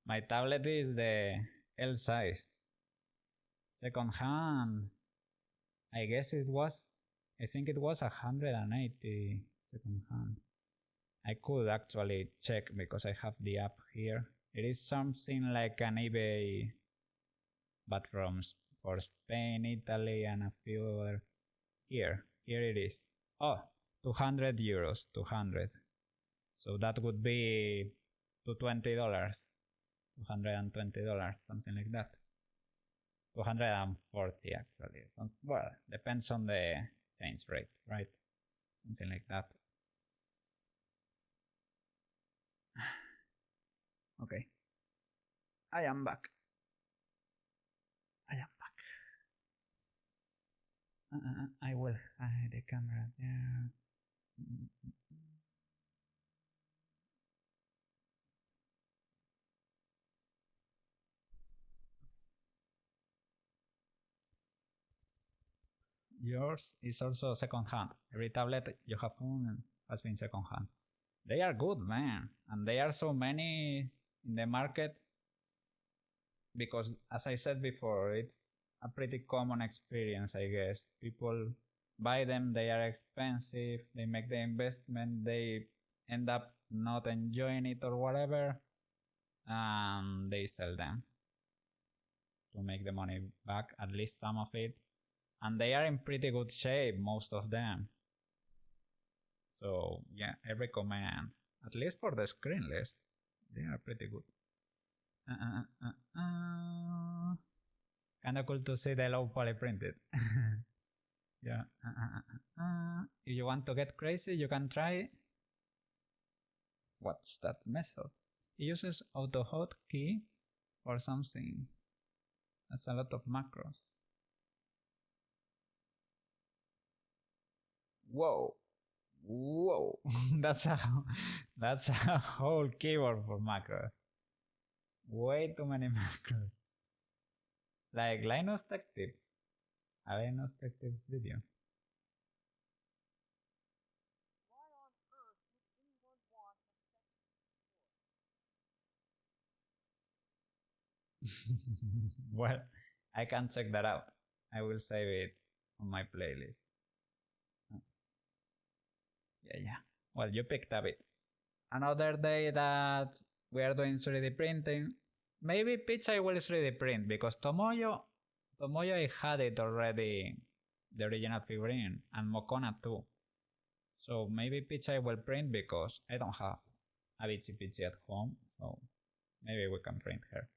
My tablet is the L size. Second hand, I think it was 180 second hand. I could actually check because I have the app here. It is something like an eBay, but for Spain, Italy, and a few other. Here it is. Oh, 200 euros, 200. So that would be $220, $220, something like that. 240 actually. Well, depends on the change rate, right? Something like that. Okay. I am back. I will hide the camera there. Yours is also second hand. Every tablet you have owned has been second hand. They are good, man, and they are so many in the market because, as I said before, it's a pretty common experience, I guess. People buy them, they are expensive, they make the investment, they end up not enjoying it or whatever, and they sell them to make the money back, at least some of it. And they are in pretty good shape, most of them. So yeah, I recommend, at least for the screenless, they are pretty good. Kinda cool to see the low poly printed. Yeah. If you want to get crazy, you can try. What's that method? It uses auto hotkey or something. That's a lot of macros. Whoa. That's a whole keyboard for macros. Way too many macros. Like Linus Tech Tips. A Linus Tech Tips video. Why on earth would anyone want a second keyboard? Well, I can check that out. I will save it on my playlist. Yeah. Well, you picked up it. Another day that we are doing 3D printing. Maybe PEACHY will 3D print because Tomoyo I had it already, the original figurine, and Mokona too. So maybe PEACHY will print because I don't have a BEACHY at home, so maybe we can print her.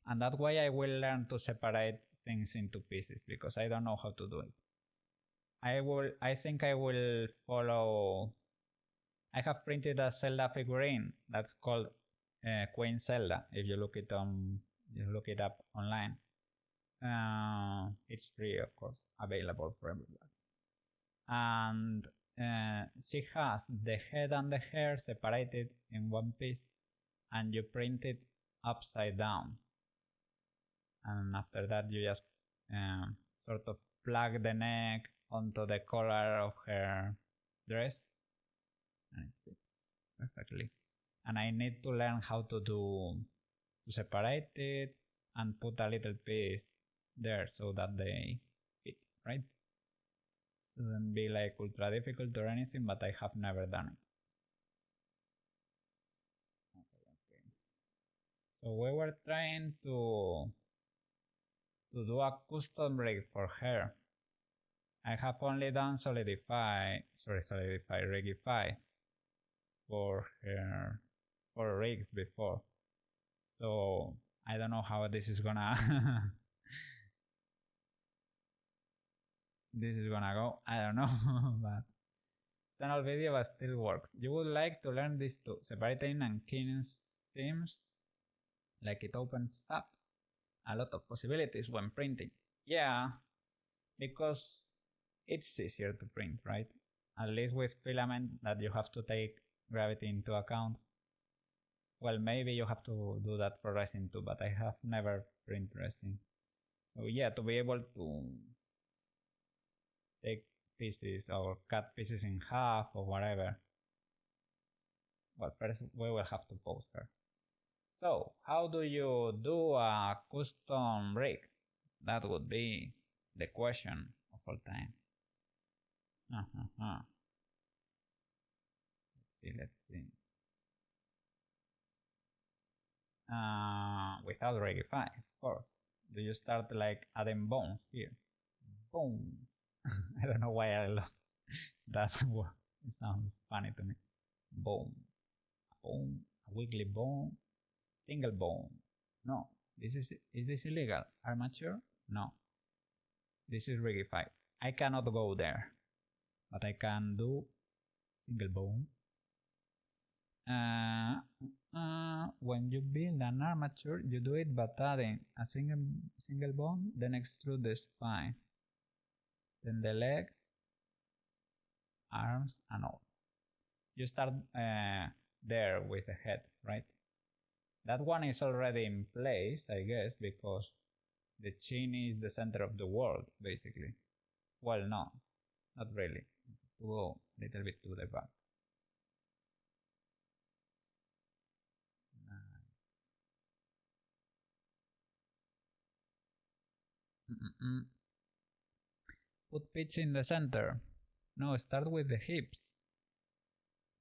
And that way I will learn to separate things into pieces because I don't know how to do it. I think I will follow I have printed a Zelda figurine that's called Queen Zelda. If you look it up online, it's free, of course, available for everybody. And she has the head and the hair separated in one piece, and you print it upside down. And after that, you just sort of plug the neck onto the collar of her dress, and it fits perfectly. And I need to learn how to separate it and put a little piece there so that they fit, right? Shouldn't be like ultra difficult or anything, but I have never done it. Okay. So we were trying to do a custom rig for her. I have only done Rigify for her for rigs before. So I don't know how this is gonna go. I don't know, but channel video but still works. You would like to learn this too. Separating and cleaning seams, like it opens up a lot of possibilities when printing. Yeah, because it's easier to print, right? At least with filament that you have to take gravity into account. Well, maybe you have to do that for resin too, but I have never print resin. So yeah, to be able to take pieces or cut pieces in half or whatever. Well, first we will have to pose her. So, how do you do a custom rig? That would be the question of all time. Let's see. Without Regify, of course. Do you start like adding bones here? Boom. I don't know why I love that word. It sounds funny to me. Bone. A bone, a wiggly bone, single bone. No. Is this illegal? Armature? No. This is Regify. I cannot go there. But I can do single bone. When you build an armature, you do it by adding a single bone, then extrude the spine, then the legs, arms, and all. You start there with the head, right? That one is already in place, I guess, because the chin is the center of the world, basically. Well, no, not really. To go a little bit to the back. Put pitch in the center. No, start with the hips.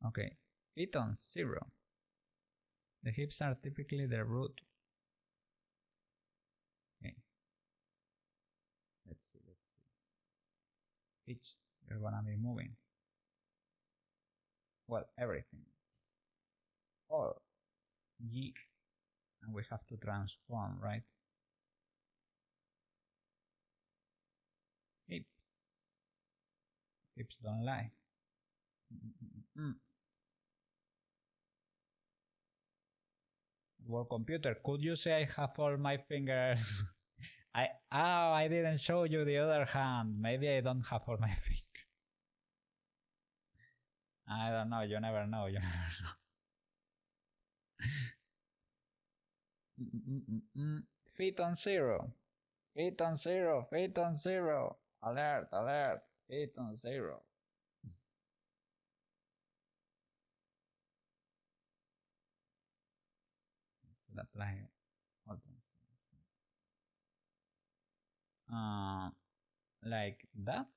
Okay, feet on 0. The hips are typically the root. Okay. Let's see. Pitch, you're gonna be moving. Well, everything. Or G. And we have to transform, right? Hips. Hips don't lie. World computer, could you say I have all my fingers? I didn't show you the other hand. Maybe I don't have all my fingers. I don't know. You never know. You never know. Feet on 0. Feet on 0. Feet on 0. Alert, alert. Feet on 0. Apply. Like that.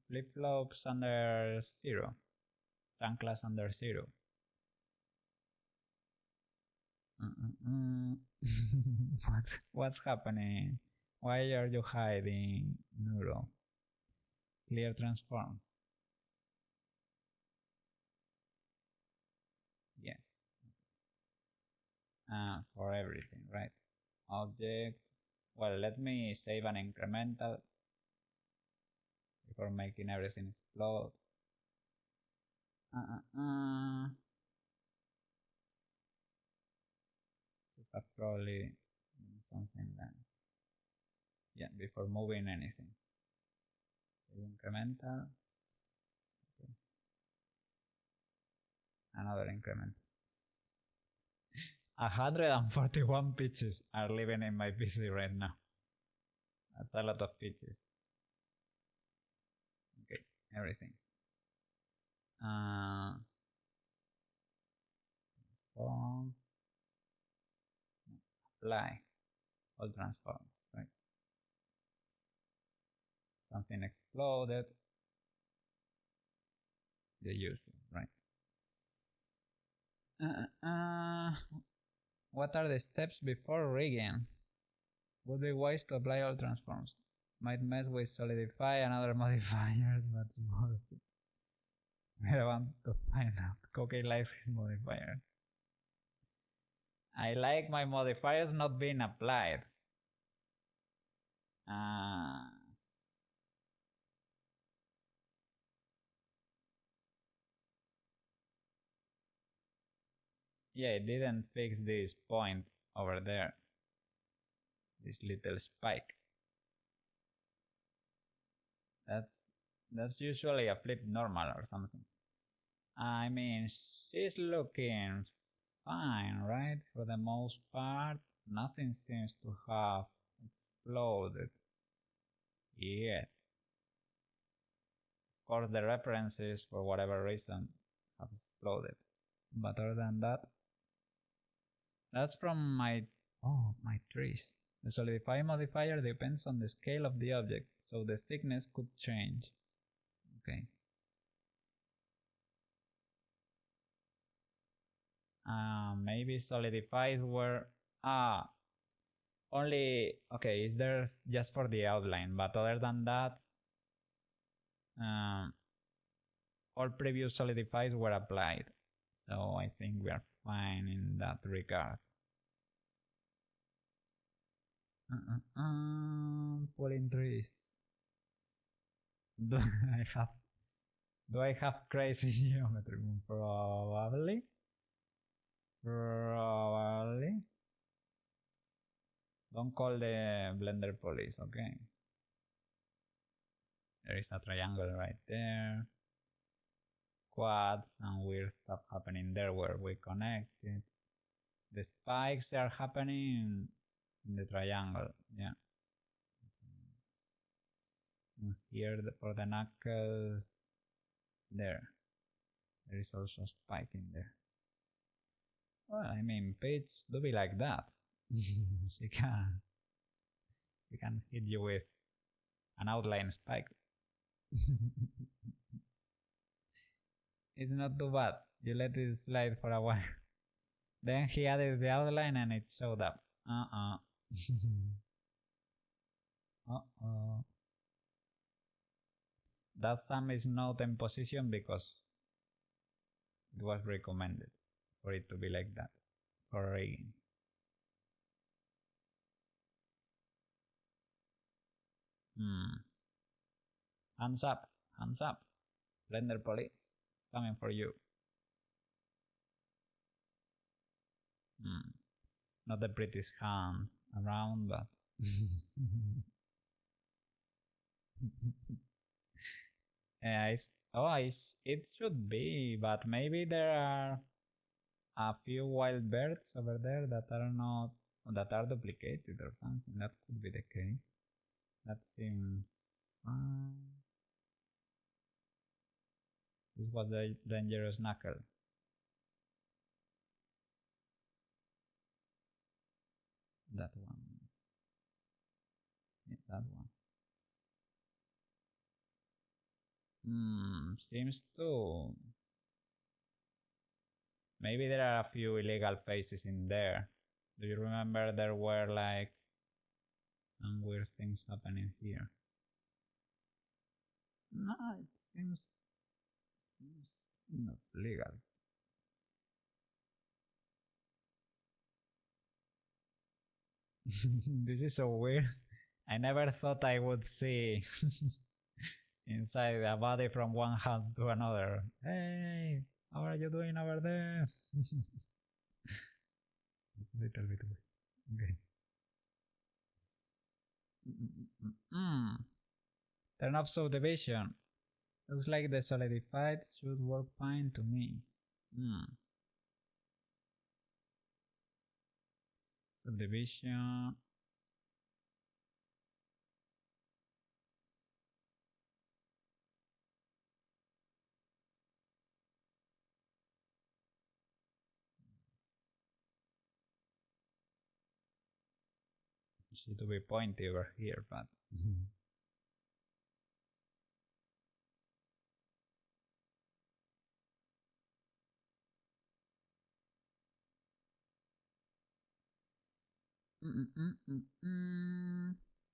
Flip-flops under 0. Chanclas under 0. What's happening? Why are you hiding, Neuro? Clear transform. Yes. For everything, right? Object, Well, let me save an incremental before making everything explode. That's probably something like, yeah, before moving anything. Save incremental. Okay. Another increment. 141 pitches are living in my PC right now. That's a lot of pitches. Okay, everything. Apply all transforms, right? Something exploded. The usual, right? What are the steps before rigging? Would be wise to apply all transforms. Might mess with solidify and other modifiers, but it's worth it. I want to find out. Koke likes his modifiers. I like my modifiers not being applied. Yeah, it didn't fix this point over there. This little spike. That's usually a flip normal or something. I mean, she's looking fine, right? For the most part, nothing seems to have exploded yet. Of course, the references, for whatever reason, have exploded. But other than that, that's from my trees. The solidify modifier depends on the scale of the object, so the thickness could change. Okay. Maybe solidifies were only okay. Is there just for the outline, but other than that, all previous solidifies were applied, so I think we are fine in that regard. Pulling trees. Do I have crazy geometry? Probably. Don't call the Blender police, okay? There is a triangle right there. Quad and weird stuff happening there where we connected. The spikes are happening in the triangle, yeah. And here for the knuckle, there is also a spike in there. Well, I mean, Paige do be like that. she can hit you with an outline spike. It's not too bad. You let it slide for a while. Then he added the outline and it showed up. That thumb is not in position because it was recommended for it to be like that for rigging. Hands up, Blender Poly, coming for you. Not the prettiest hand around, but it should be, but maybe there are a few wild birds over there that are duplicated or something. That could be the case. That seems fine. This was the dangerous knuckle. That one. Yeah, that one. Seems to. Maybe there are a few illegal faces in there. Do you remember there were like some weird things happening here? No, it seems not legal. This is so weird. I never thought I would see inside a body from one hand to another. Hey, how are you doing over there? Little bit weird. Okay. Turn off subdivision. Looks like the solidified should work fine to me. Subdivision. Should be pointy over here, but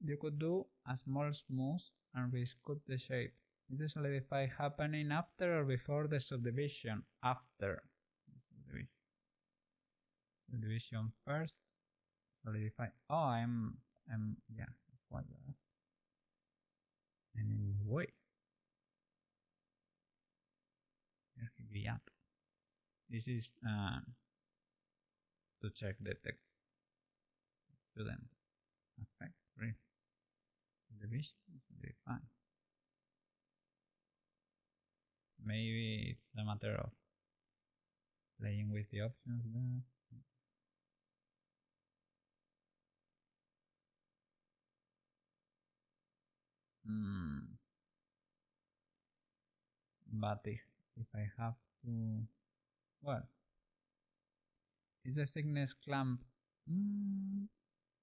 you could do a small smooth and resculpt the shape. Is the solidify happening after or before the subdivision? After. Subdivision first. Solidify. Oh, I'm yeah, that's why you asked. I'm in the way. Here he be at. This is to check the text. Shouldn't affect brief. Subdivision, solidify. Maybe it's a matter of playing with the options there. But if I have to, well, is the thickness clamp?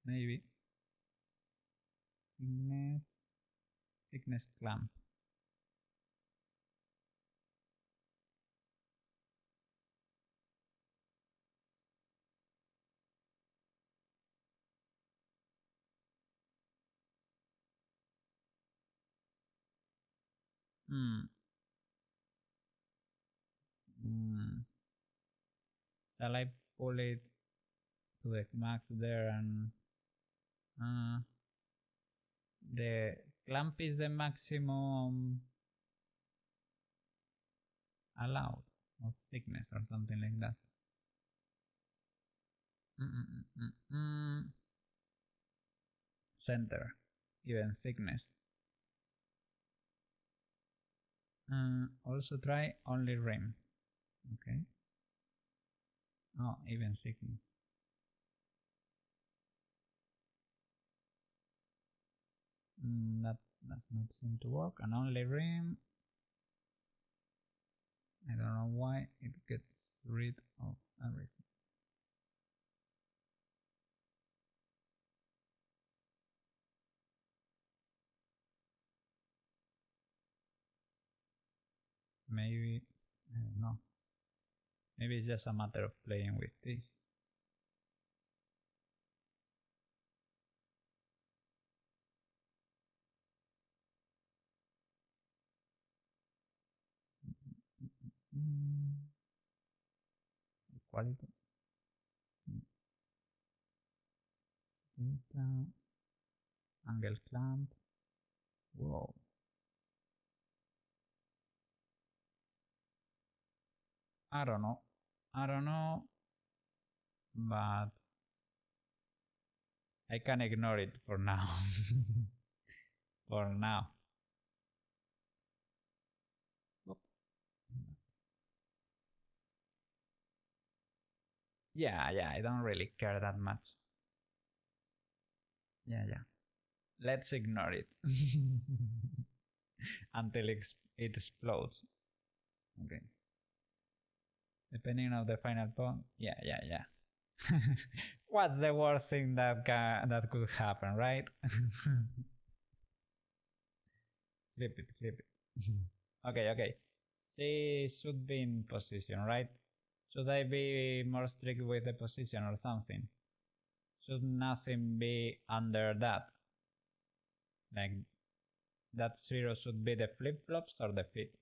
Maybe thickness clamp. Shall I pull it to the max there and the clamp is the maximum allowed of thickness or something like that. Center, even thickness. Also try only rim. Okay. Oh, even thickness. That does not seem to work. And only rim. I don't know why it gets rid of everything. Maybe, I don't know. Maybe it's just a matter of playing with this. Quality. Data. Angle clamp. Whoa. I don't know. But I can ignore it for now. For now. Yeah, I don't really care that much. Yeah. Let's ignore it. Until it explodes. Okay. Depending on the final point. Yeah. What's the worst thing that could happen, right? Clip it. Okay. She should be in position, right? Should I be more strict with the position or something? Should nothing be under that? Like, that 0 should be the flip-flops or the feet?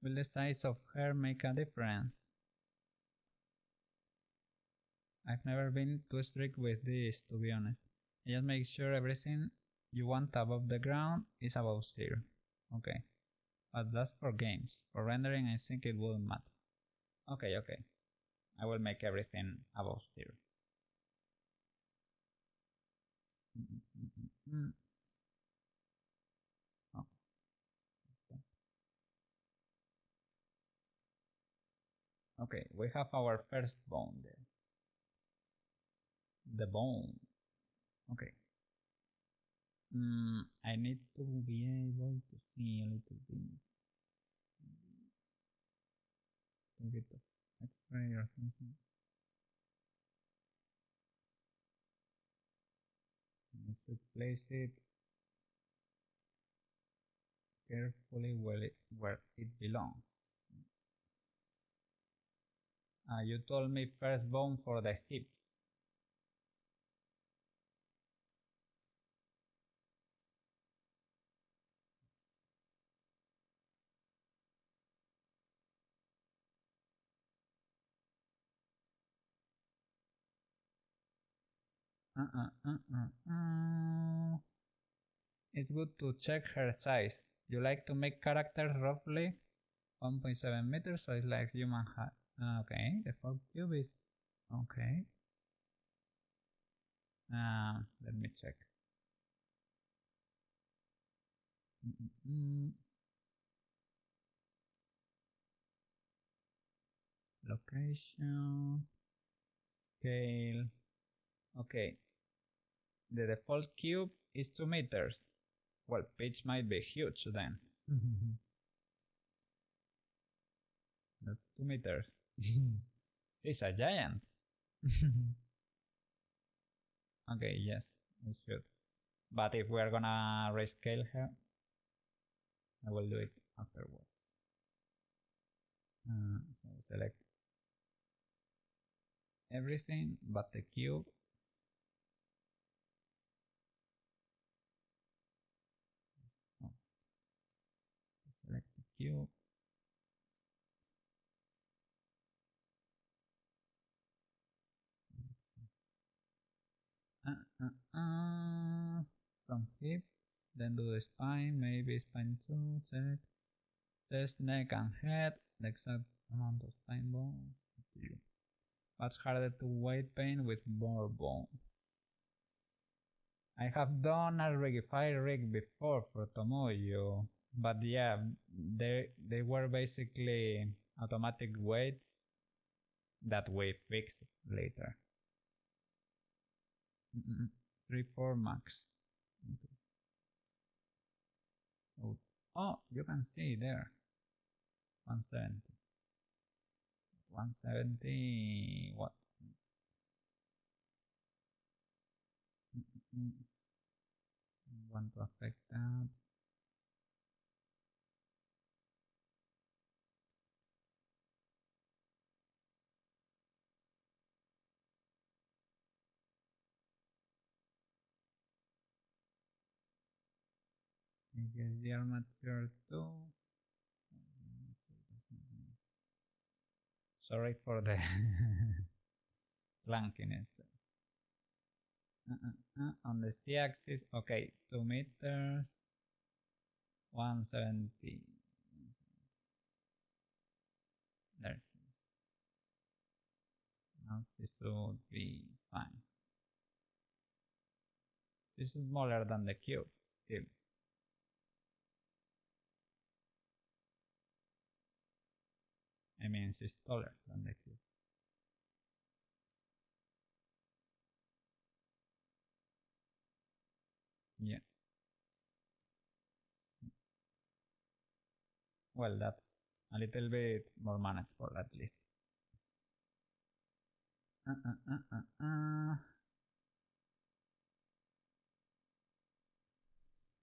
Will the size of hair make a difference? I've never been too strict with this, to be honest. I just make sure everything you want above the ground is above 0. Okay. But that's for games. For rendering, I think it wouldn't matter. Okay, okay. I will make everything above 0. Okay, we have our first bone there. The bone. Okay. I need to be able to see a little bit of X-ray or something. I need to place it carefully where it belongs. You told me first bone for the hip. It's good to check her size. You like to make characters roughly 1.7 meters, so it's like human height. Okay, the 4 cube is okay. Let me check. Location, scale. Okay, the default cube is 2 meters. Well, pitch might be huge then. That's 2 meters. She's a giant. Okay, yes, it should. But if we're gonna rescale her, I will do it afterwards. So select everything but the cube. Oh. Select the cube. From hip, then do the spine, maybe spine 2, check. Chest, neck, and head, the exact amount of spine bone. What's harder to weight paint with more bone? I have done a rigify rig before for Tomoyo, but yeah, they were basically automatic weights that we fixed later. 3-4 max. Okay. So, oh, you can see there. 170. 170 what? Want to affect that. I guess the armature too. Sorry for the clunkiness. On the z-axis, okay, 2 meters, 170. There. Now this should be fine. This is smaller than the cube, still. I mean, it's taller than the cube. Yeah. Well, that's a little bit more manageable at least.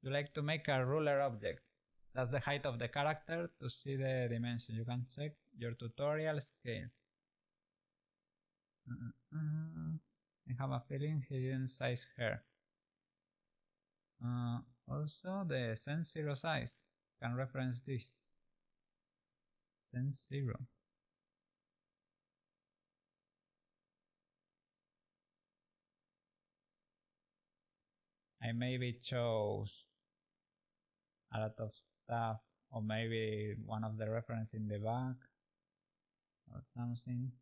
You like to make a ruler object. That's the height of the character. To see the dimension, you can check your tutorial scale. I have a feeling he didn't size her. Also, the sense 0 size can reference this. Sense 0. I maybe chose a lot of stuff, or maybe one of the reference in the back or something.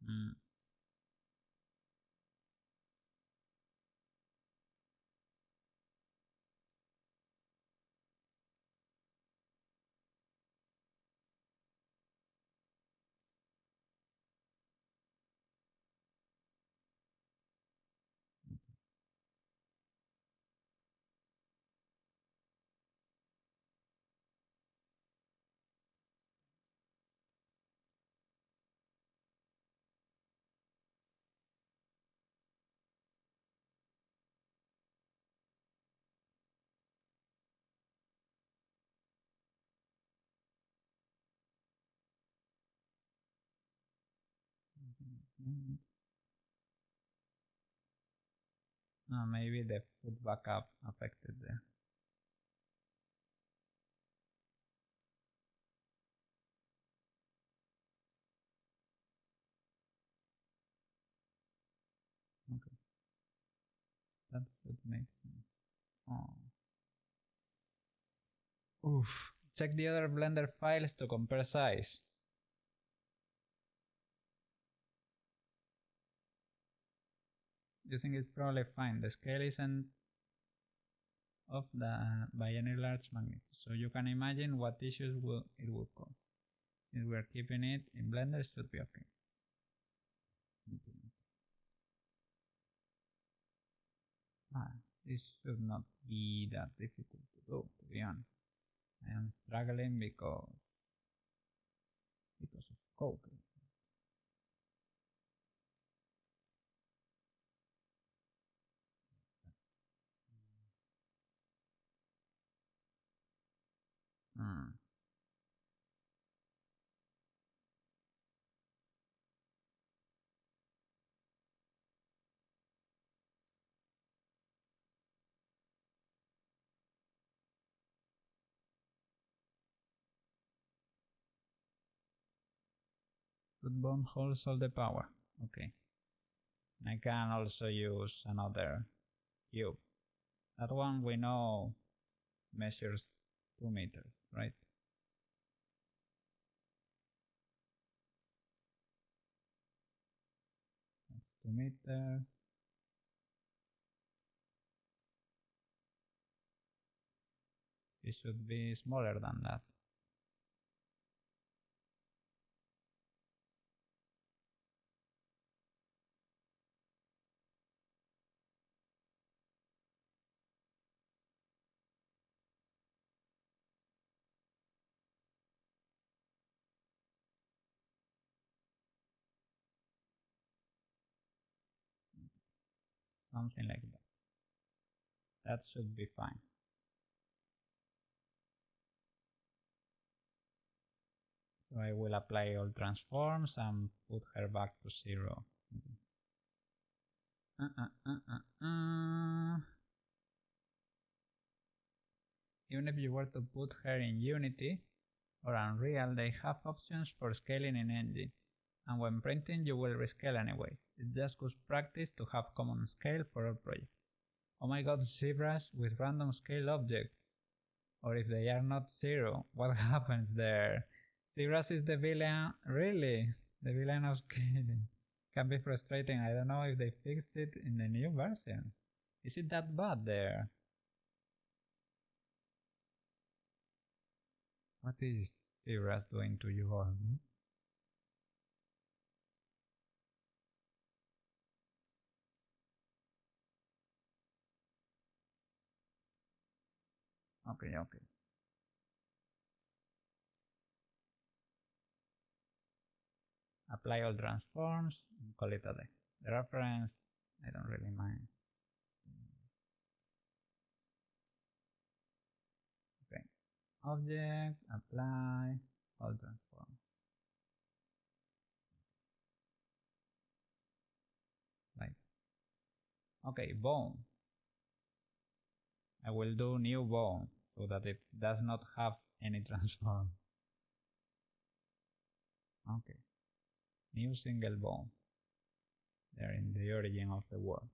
Mm. Maybe the foot backup affected there. Okay, that should make sense. Oh. Oof. Check the other Blender files to compare size. You think it's probably fine. The scale isn't of the by any large magnitude, so you can imagine what issues it will cause. If we're keeping it in Blender, it should be okay. This should not be that difficult to do, to be honest. I am struggling because of code. Hmm. Footbone holds all the power. Okay. I can also use another cube. That one we know measures 2 meters, right? That's 2 meters. It should be smaller than that. Something like that. That should be fine. So I will apply all transforms and put her back to 0. Even if you were to put her in Unity or Unreal, they have options for scaling in Engine, and when printing you will rescale anyway. It's just good practice to have common scale for all projects. Oh my god, zebras with random scale objects. Or if they are not 0, what happens there? Zebras is the villain, really? The villain of scaling. Can be frustrating. I don't know if they fixed it in the new version. Is it that bad there? What is Zebras doing to you all? Okay. Apply all transforms, call it a day. The reference, I don't really mind. Okay. Object, apply, all transforms. Okay, bone. I will do new bone so that it does not have any transform. Okay, new single bone. They're in the origin of the world.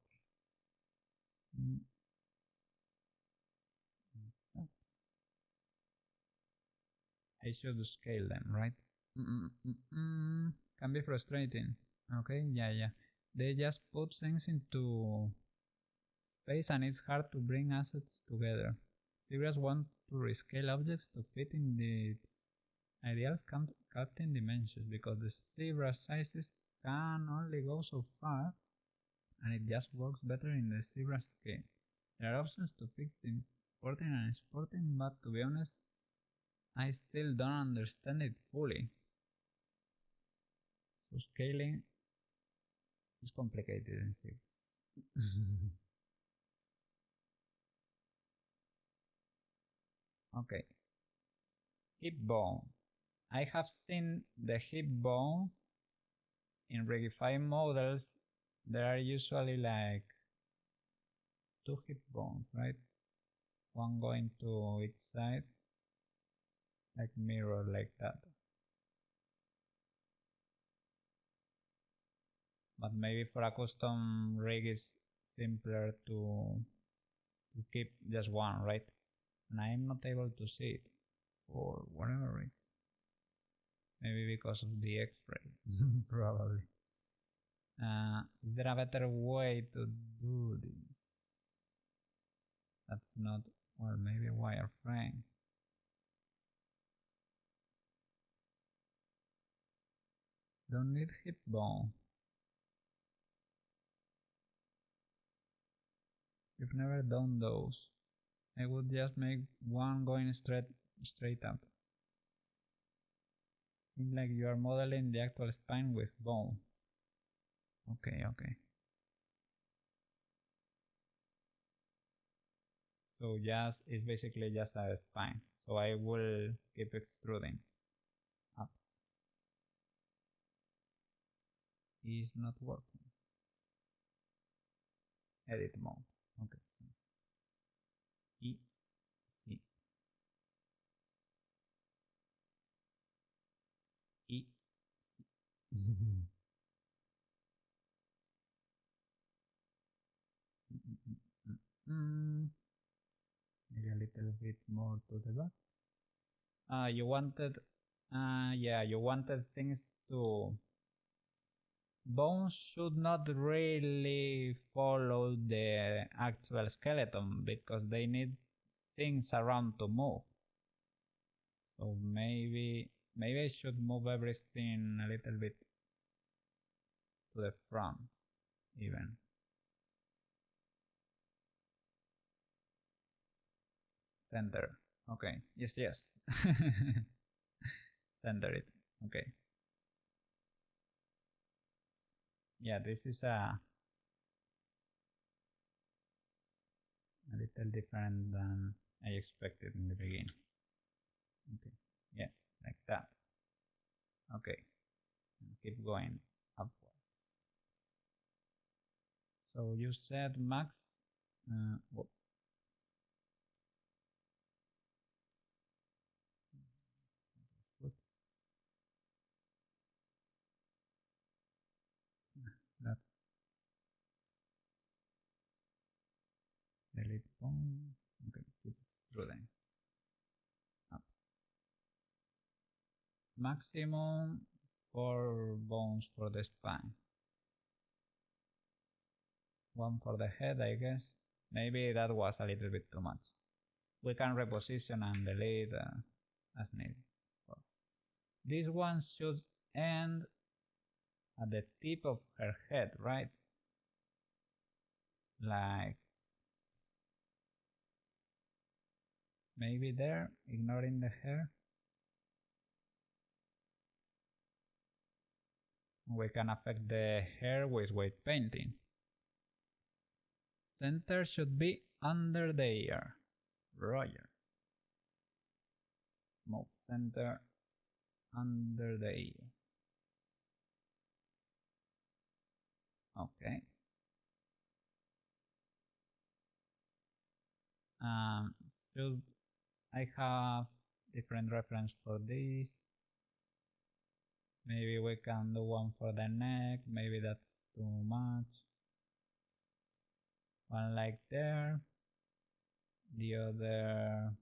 I should scale them, right? Can be frustrating. Okay, yeah. They just put things into space and it's hard to bring assets together. Zebras want to rescale objects to fit in the ideal sculpting dimensions because the zebra sizes can only go so far and it just works better in the zebra scale. There are options to fix the importing and exporting, but to be honest, I still don't understand it fully. So scaling is complicated in zebra. Okay. Hip bone. I have seen the hip bone in Rigify models. There are usually like two hip bones, right? One going to each side, like mirror like that. But maybe for a custom rig it's simpler to keep just one, right? And I am not able to see it for whatever reason. Maybe because of the X-ray, probably. Is there a better way to do this? That's not, or maybe wireframe. Don't need hip bone. You've never done those. I would just make one going straight up. Think like you are modeling the actual spine with bone. Okay. So just it's basically just a spine. So I will keep extruding up. It's not working. Edit mode. Okay. E C E. Maybe a little bit more to the back. You wanted, yeah, you wanted things to. Bones should not really follow the actual skeleton because they need things around to move. So maybe I should move everything a little bit to the front, even. Center. Okay. Yes. Center it. Okay. Yeah, this is a little different than I expected in the beginning. Okay. Yeah, like that. Okay. Keep going upward. So you said max. Whoop. That delete bone. Okay, keep extruding. Up. Maximum 4 bones for the spine. 1 for the head, I guess. Maybe that was a little bit too much. We can reposition and delete as needed. This one should end at the tip of her head, right? Like maybe there, ignoring the hair. We can affect the hair with weight painting. Center should be under the ear. Roger. Move center under the ear. Okay. should I have different reference for this? Maybe we can do one for the neck, maybe that's too much. One like there, the other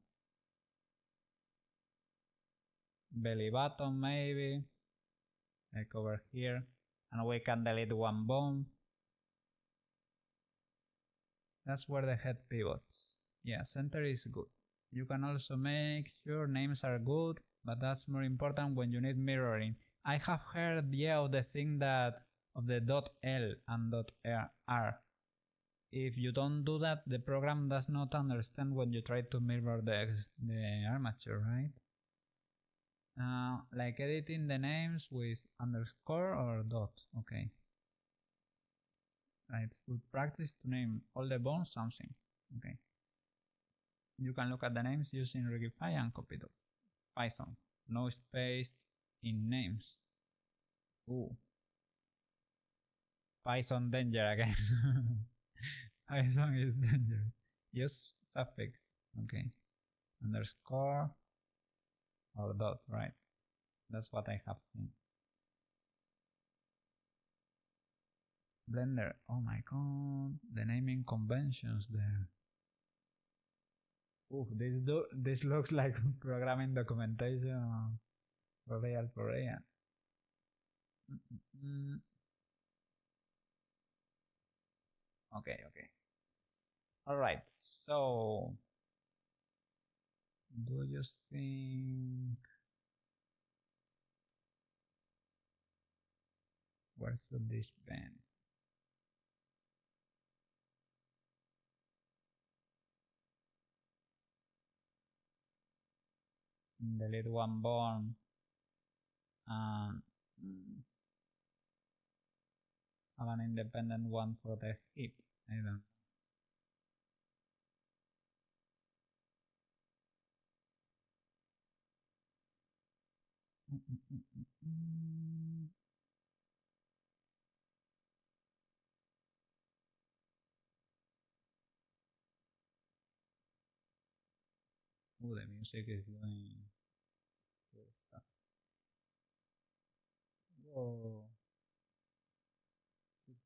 belly button maybe, like over here, and we can delete one bone. That's where the head pivots. Yeah, center is good. You can also make sure names are good, but that's more important when you need mirroring. I have heard, yeah, of the thing that of the .l and .r. If you don't do that, the program does not understand when you try to mirror the armature, right? Like editing the names with underscore or dot, okay. Right, good practice to name all the bones something, okay. You can look at the names using Rigify and copy to Python. No space in names. Ooh. Python danger again. Python is dangerous. Use suffix, okay. Underscore or dot, right? That's what I have seen. Blender, oh my god, the naming conventions there. Oof, this looks like programming documentation for real, for real. Okay, okay. Alright, so do you think where should this bend? Delete one bone and have an independent one for the hip. I don't know. Oh, the music is doing good stuff. Whoa.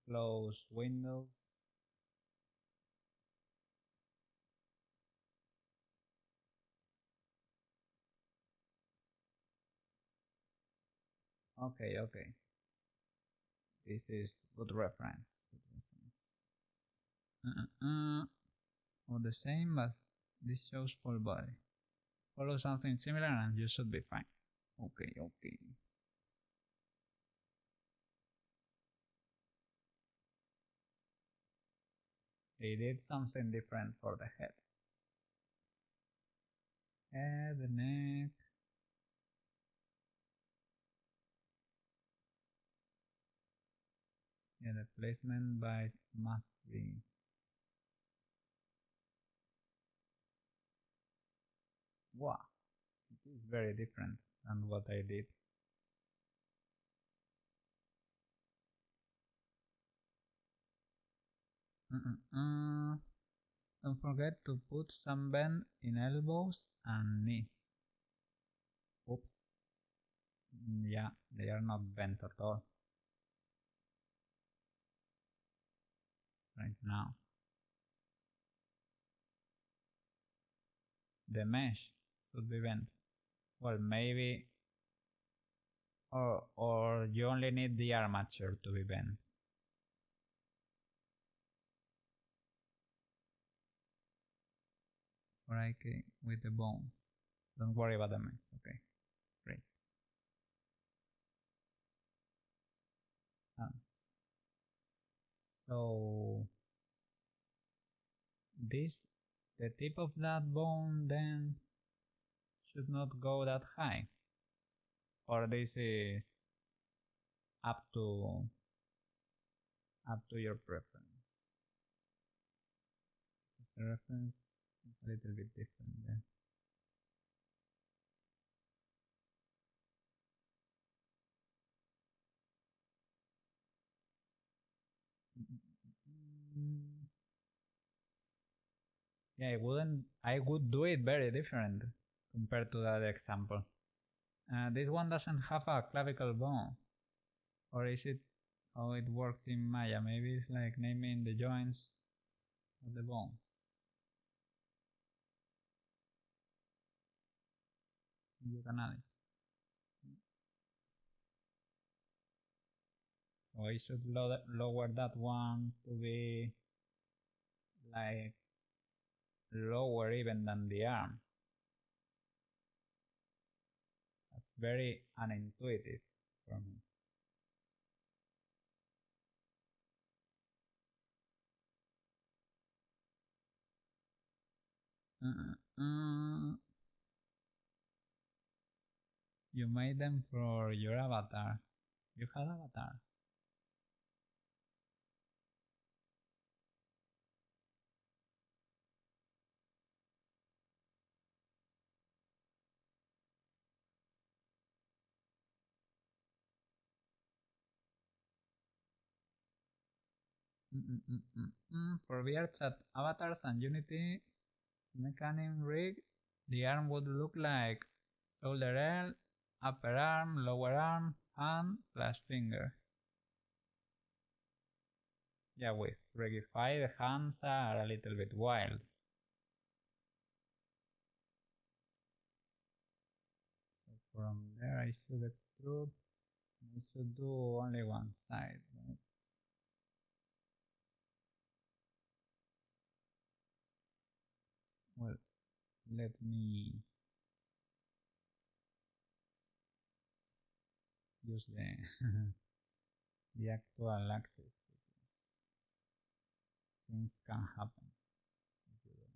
Close windows. Okay, okay. This is good reference. All the same, but this shows full body. Follow something similar and you should be fine. Okay, okay. They did something different for the head. Head, the neck. Yeah, the placement by must be. Wow, it is very different than what I did. Don't forget to put some bend in elbows and knees. Oops. Yeah, they are not bent at all right now. The mesh should be bent. Well, maybe, or you only need the armature to be bent. Or I can with the bone. Don't worry about the mesh. Okay, great. So this, the tip of that bone then should not go that high. Or this is up to your preference. The reference is a little bit different there. Yeah, I would do it very different compared to that example. This one doesn't have a clavicle bone. Or is it how it works in Maya? Maybe it's like naming the joints of the bone. You can add it. So I should lower that one to be like lower even than the arm. That's very unintuitive for me. You made them for your avatar. You had avatar. For VR chat avatars and Unity mechanism rig, the arm would look like shoulder L, upper arm, lower arm, hand, plus finger. Yeah, with Regify the hands are a little bit wild. So from there I should extrude. I should do only one side, right? Well, let me use the actual axis. Things can happen if you don't.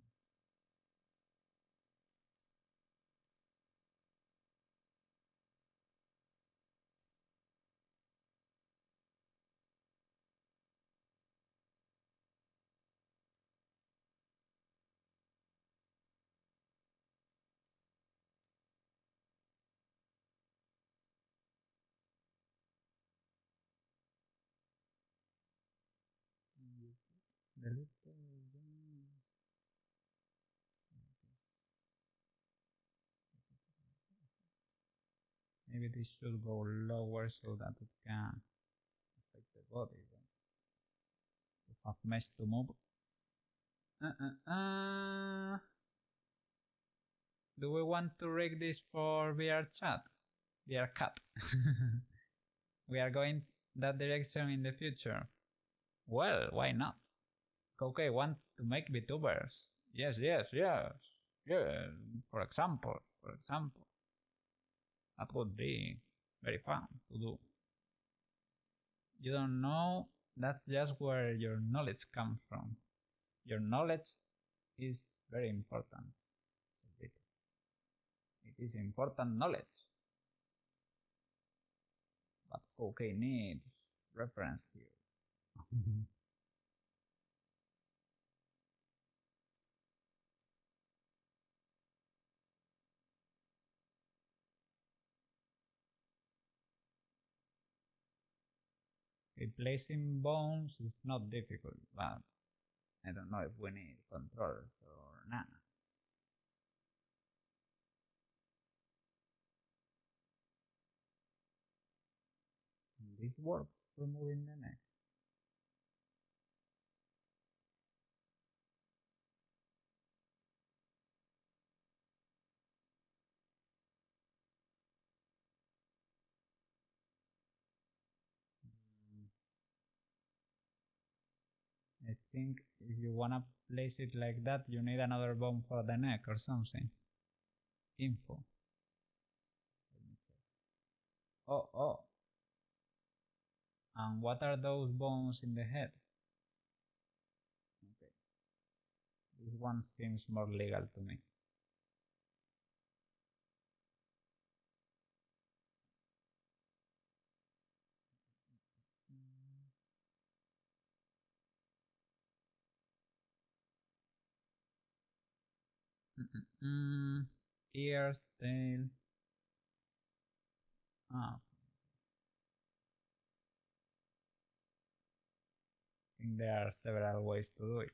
Delete maybe this should go lower so that it can affect the body. Right? To have mesh to move. Do we want to rig this for VR chat? VR cat. We are going that direction in the future. Well, why not? Okay, want to make VTubers. Yes. Yeah. For example. That would be very fun to do. You don't know, that's just where your knowledge comes from. Your knowledge is very important. It is important knowledge. But okay, needs reference here. Replacing bones is not difficult, but I don't know if we need controllers or not. This works for moving the neck. I think if you wanna place it like that, you need another bone for the neck or something. Info. Let me check. Oh. And what are those bones in the head? Okay. This one seems more legal to me. Ears, tail. I think there are several ways to do it.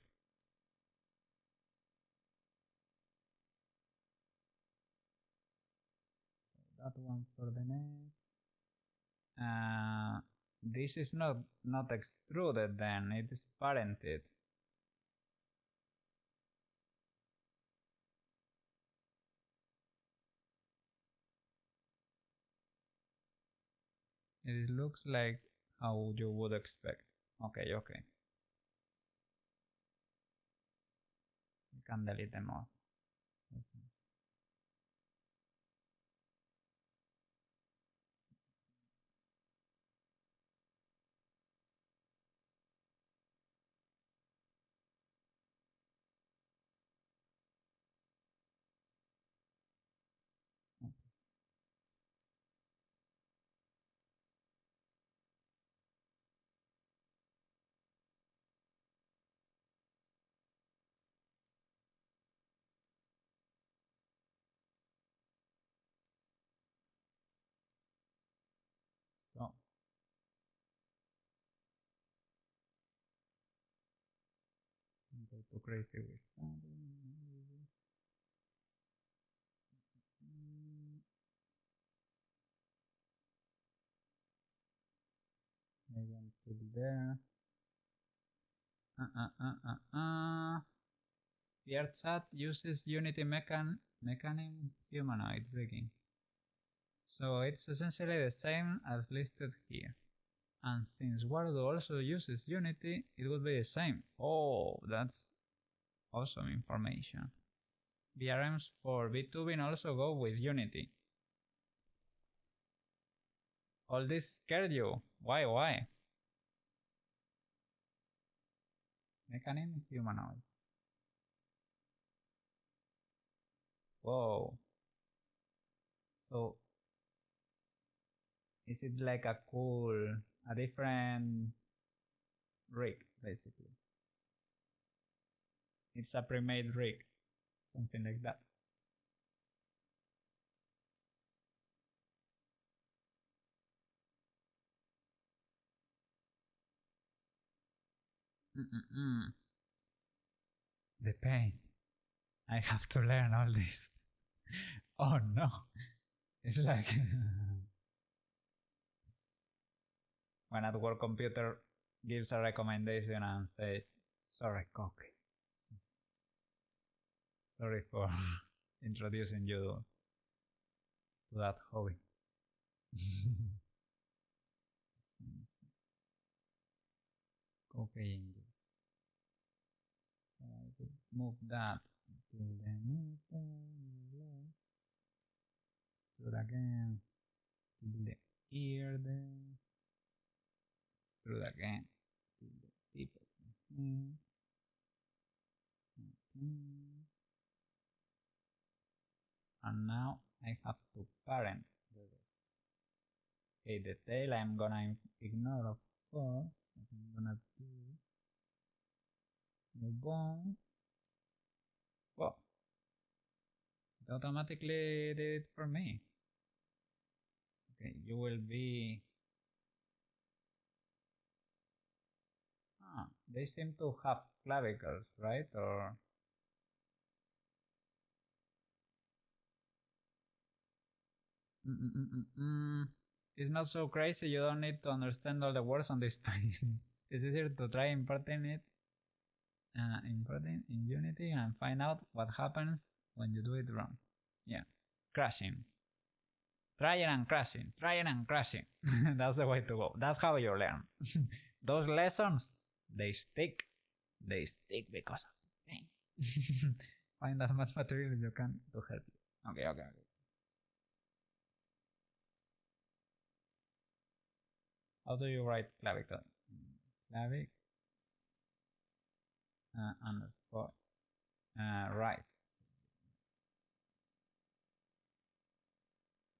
That one for the neck. This is not extruded then, it is parented. It looks like how you would expect. Okay, okay. You can delete them all. So go too crazy with that. Maybe until there. Your chat uses Unity mechanism humanoid rigging. So it's essentially the same as listed here. And since Wardo also uses Unity, it would be the same. Oh, that's awesome information. VRMs for VTubing also go with Unity. All this scared you. Why? Mechanism humanoid. Whoa. So is it like a different rig, basically? It's a pre-made rig, something like that. The pain. I have to learn all this. Oh no. It's like when at work computer gives a recommendation and says, sorry, cocky. Sorry for introducing you to that hobby. Cocaine. So I could move that until the middle. Do it again till the ear there. Do it again till the tip of the head. And now I have to parent the rest. Okay, the tail I'm gonna ignore, of course. What I'm gonna do, new bone. Whoa, it automatically did it for me. Okay, you will be. They seem to have clavicles, right? Or it's not so crazy. You don't need to understand all the words on this page. It's easier to try importing it, importing in Unity and find out what happens when you do it wrong. Yeah, crashing. Trying and crashing. That's the way to go. That's how you learn. Those lessons, they stick. They stick because of pain. Find as much material as you can to help you. Okay. How do you write clavicle? Clavic underscore right.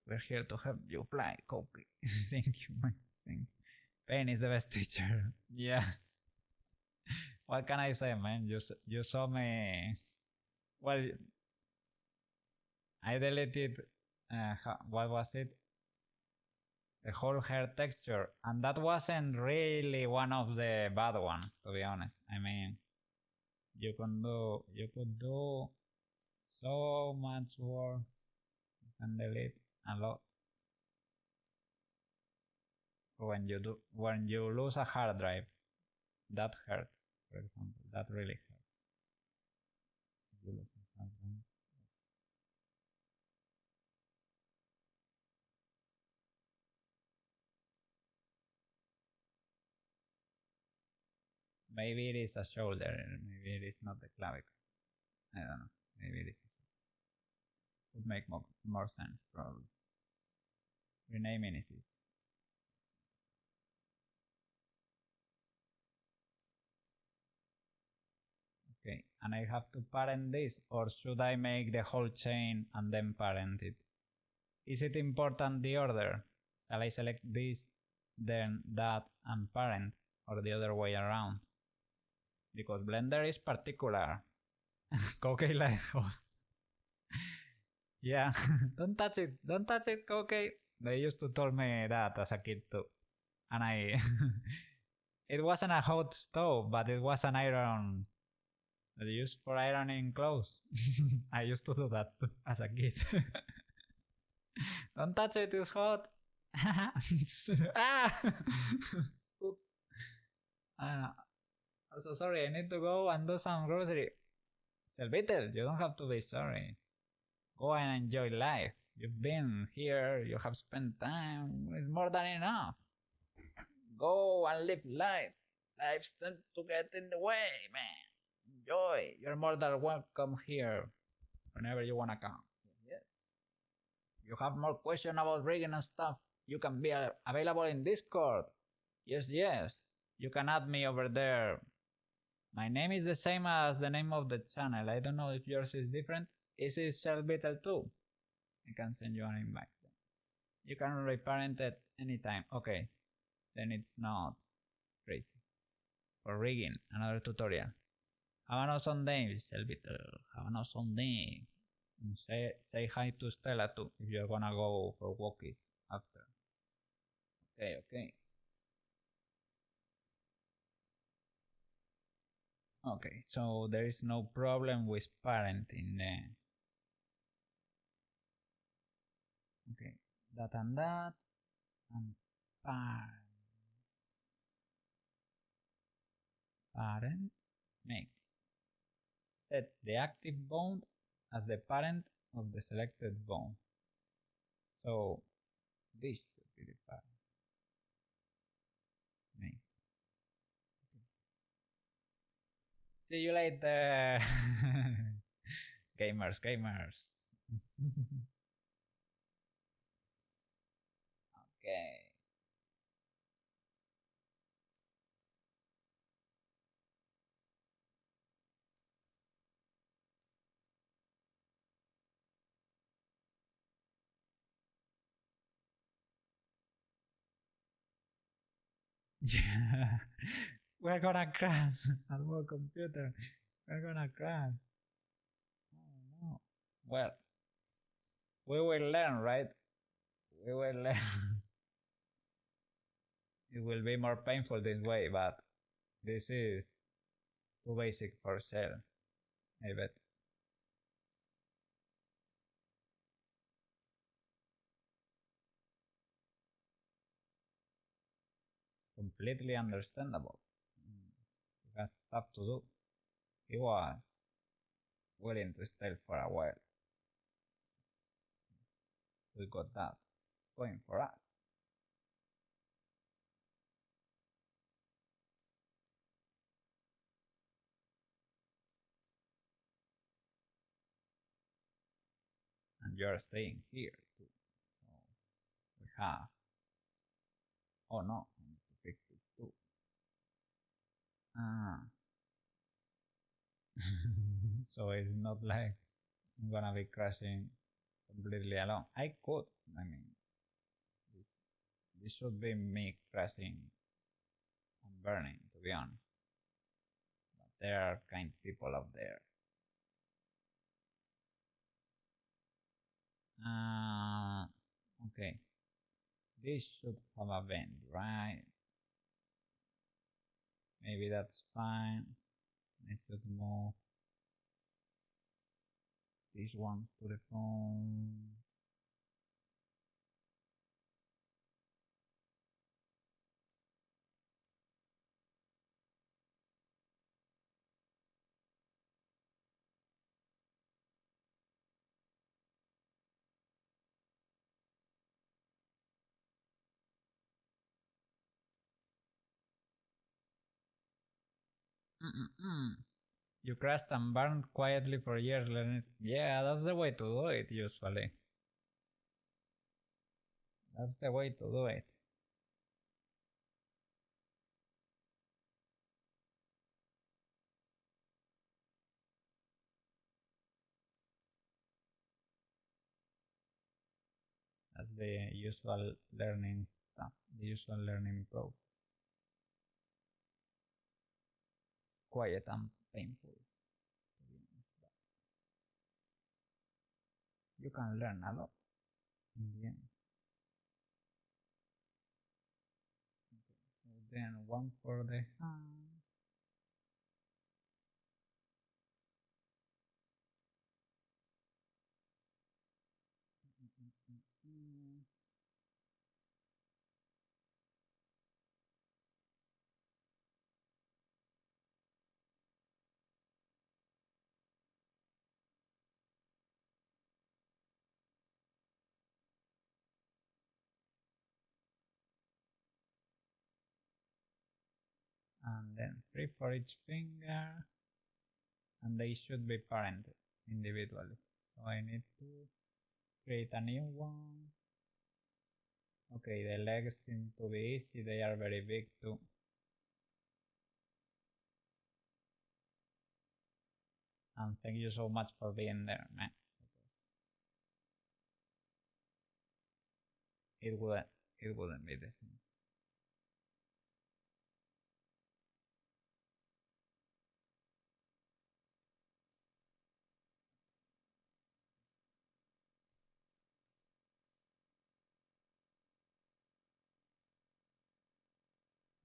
We're here to help you fly, Cokie. Thank you, man. Thank you. Pain is the best teacher. Yes. What can I say, man? You saw me. Well, I deleted. What was it? The whole hair texture, and that wasn't really one of the bad ones, to be honest. I mean, you could do so much work. You can delete a lot when you lose a hard drive, that hurts. For example, that really hurts. If you lose a hard drive. Maybe it is a shoulder, maybe it is not the clavicle. I don't know. Maybe it is. Would make more sense, probably. Renaming is easy. Okay, and I have to parent this, or should I make the whole chain and then parent it? Is it important the order? Shall I select this, then that, and parent, or the other way around? Because Blender is particular. Cockey like host. Yeah, don't touch it, Cockey. They used to tell me that as a kid too. And I... it wasn't a hot stove, but it was an iron used for ironing clothes. I used to do that too as a kid. Don't touch it, it's hot. Ah! Oops. I'm so sorry, I need to go and do some grocery. Shellbeetle, you don't have to be sorry. Go and enjoy life. You've been here, you have spent time, it's more than enough. Go and live life. Life's tend to get in the way, man. Enjoy. You're more than welcome here whenever you wanna come. Yes. You have more questions about rigging and stuff, you can be available in Discord. Yes, yes. You can add me over there. My name is the same as the name of the channel. I don't know if yours is different. This is shellbeetle too. I can send you an invite. You can reparent it anytime. Okay. Then it's not crazy. For rigging, another tutorial. Have an awesome day, shellbeetle. Have an awesome day. And say hi to Stella too if you're gonna go for walkies after. Okay, okay. Okay, so there is no problem with parenting there. Okay, that and that, and parent, make. Set the active bone as the parent of the selected bone. So this should be the parent. Make. Okay. See you later, gamers. Okay. Yeah. We're gonna crash at work computer. We're gonna crash. Oh no. Well, we will learn, right? We will learn. It will be more painful this way, but this is too basic for shell, I bet. Completely understandable. He has stuff to do. He was willing to stay for a while. We got that going for us. And you're staying here too. So we have. Oh no, I need to fix this too. Ah. So it's not like I'm gonna be crashing completely alone. I could, I mean, this should be me crashing and burning, to be honest. But there are kind people out there. Okay. This should have a vent, right? Maybe that's fine. I should move this one to the phone. Mm-mm-mm. You crashed and burned quietly for years, learning. Yeah, that's the way to do it, usually. That's the way to do it. That's the usual learning stuff, the usual learning process. Quiet and painful, to be honest, but you can learn a lot in the end. Okay, so then one for the hand. And then 3 for each finger, and they should be parented individually. So I need to create a new one. Okay, the legs seem to be easy, they are very big too. And thank you so much for being there, man. It wouldn't, it wouldn't be the same.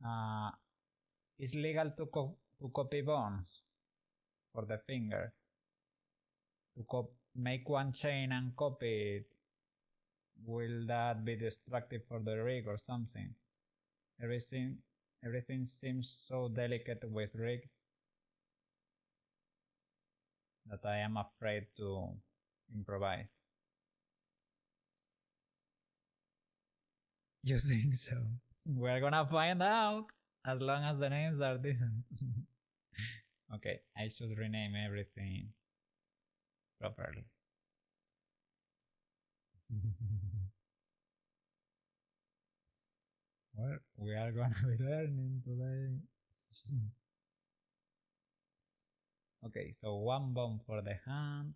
Uh, it's legal to copy bones for the finger. To make one chain and copy it. Will that be destructive for the rig or something? Everything, everything seems so delicate with rigs that I am afraid to improvise. You think so? We're gonna find out, as long as the names are decent. Okay, I should rename everything properly. Well, we are gonna be learning today. Okay, so one bone for the hand.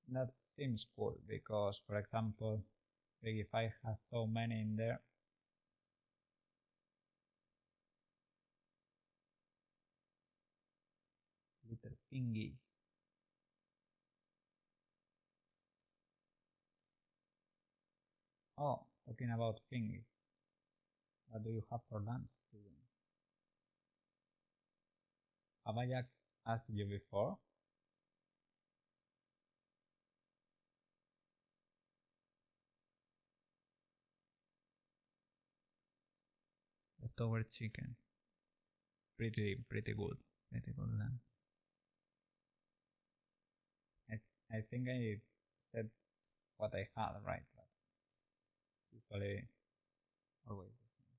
That seems cool because, for example, Biggie 5 has so many in there. Little thingy. Oh, talking about thingies. What do you have for lunch today? Have I asked you before? Leftover chicken. Pretty good. Pretty good lunch. I think I said what I had, right? But usually always the same.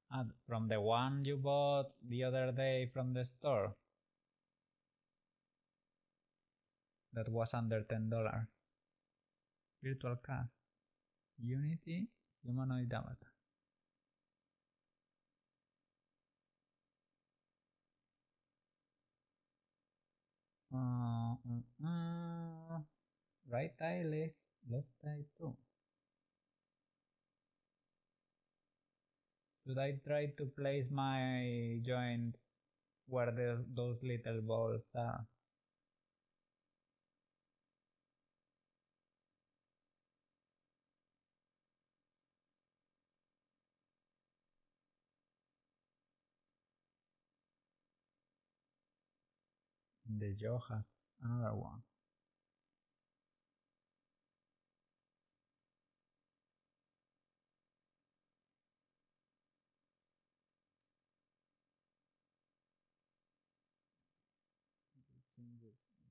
And from the one you bought the other day from the store, that was under $10. Virtual cast. Unity humanoid avatar. Right eye, left eye too. Should I try to place my joint where those little balls are? The jaw has another one.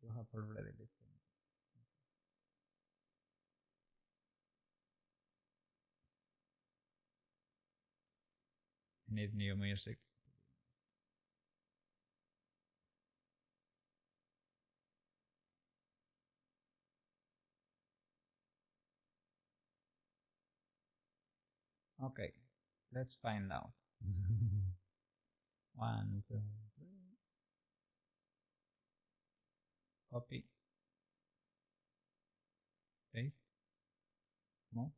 you have already listened. I need new music. Okay, let's find out. 1, 2, 3. Copy. Paste. Move.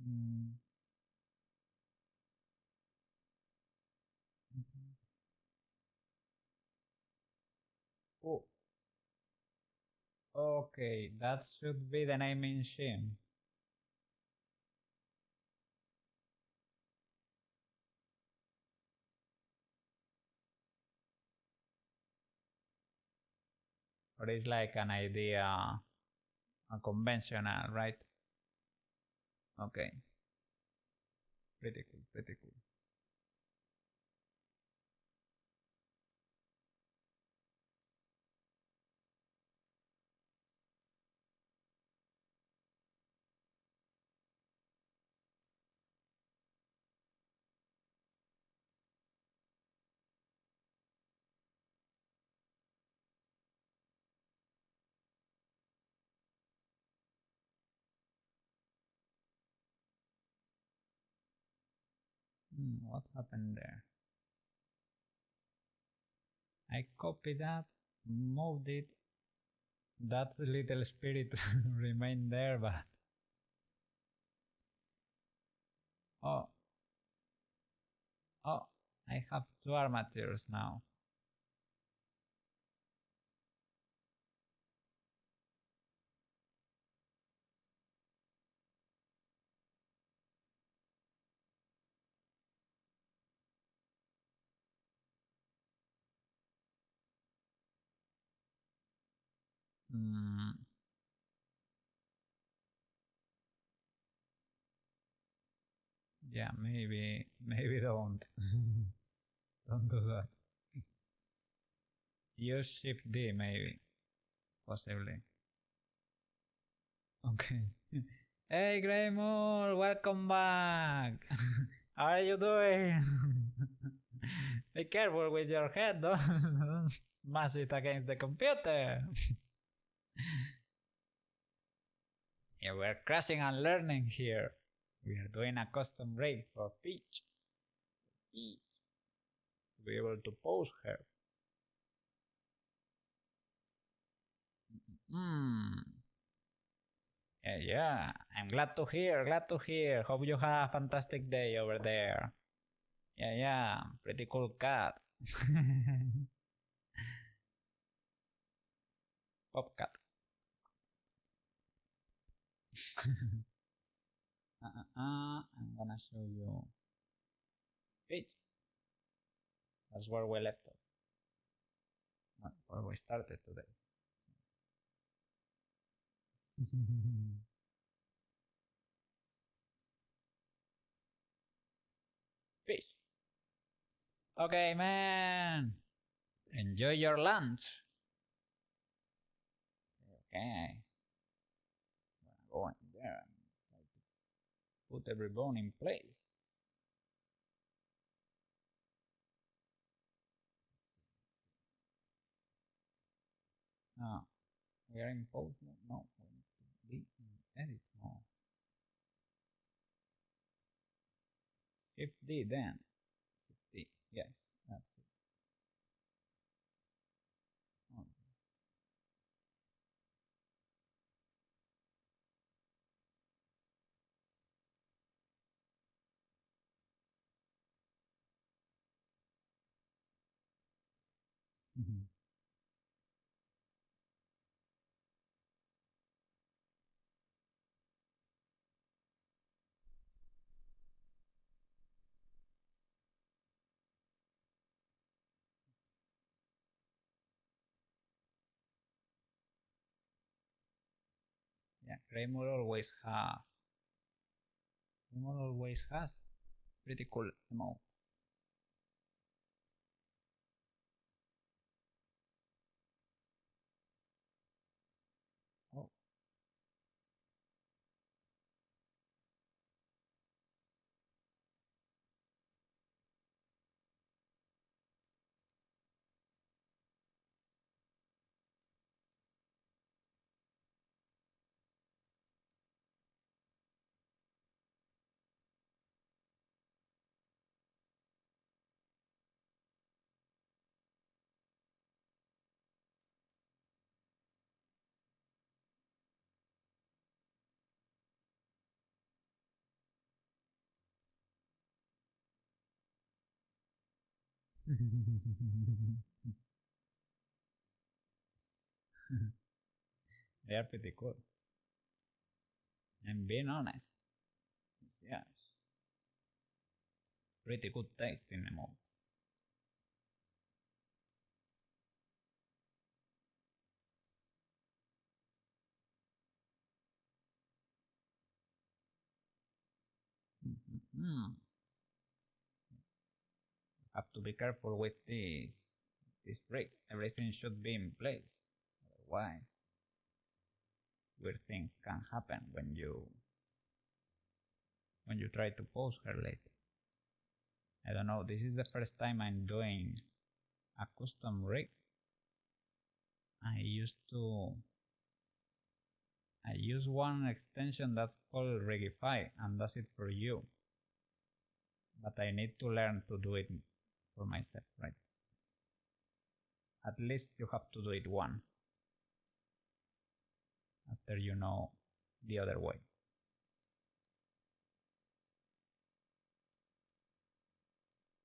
Mm. Oh, okay, that should be the naming scheme. Or it's like an idea, a conventional, right? Okay, pretty cool, pretty cool. What happened there? I copied that, moved it. That little spirit remained there, but oh, oh, I have 2 armatures now. Mm, yeah, maybe don't. Don't do that. Use Shift D, maybe, possibly. Okay. Hey, Greymore, welcome back. How are you doing? Be careful with your head, don't smash it against the computer. Yeah, we're crashing and learning here. We are doing a custom raid for Peach. Peach. To be able to pose her. Hmm. Yeah, I'm glad to hear, glad to hear. Hope you have a fantastic day over there. Yeah, pretty cool cat. Pop cat. I'm gonna show you Peach. That's where we left off. Where we started today. Fish. Okay, man. Enjoy your lunch. Okay. Go in there and try to put every bone in place. No, we are in pose mode. No, we need to be in edit mode. Shift D then. Shift D. Yes, that's it. Oh. Kramer always has pretty cool emotes. Oh. They are pretty cool. I'm being honest. Yes. Pretty good taste in emotes. Mm-hmm. Have to be careful with this brick. Everything should be in place. Otherwise, weird things can happen when you try to pose her later. I don't know, this is the first time I'm doing a custom rig. I use one extension that's called Rigify and does it for you. But I need to learn to do it for myself, right? At least you have to do it once after you know the other way.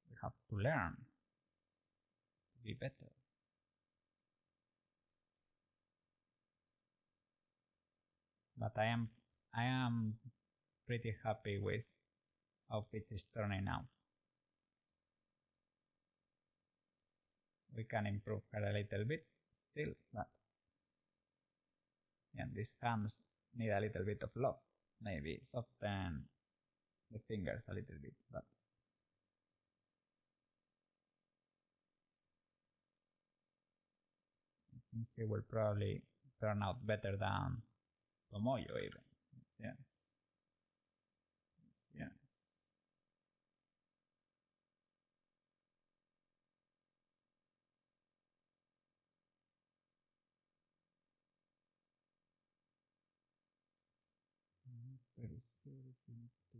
We have to learn to be better. But I am pretty happy with how it is turning out. We can improve her a little bit still, but yeah, these hands need a little bit of love. Maybe soften the fingers a little bit, but I think she will probably turn out better than Tomoyo even. Yeah. Yeah. Pretty sure it's into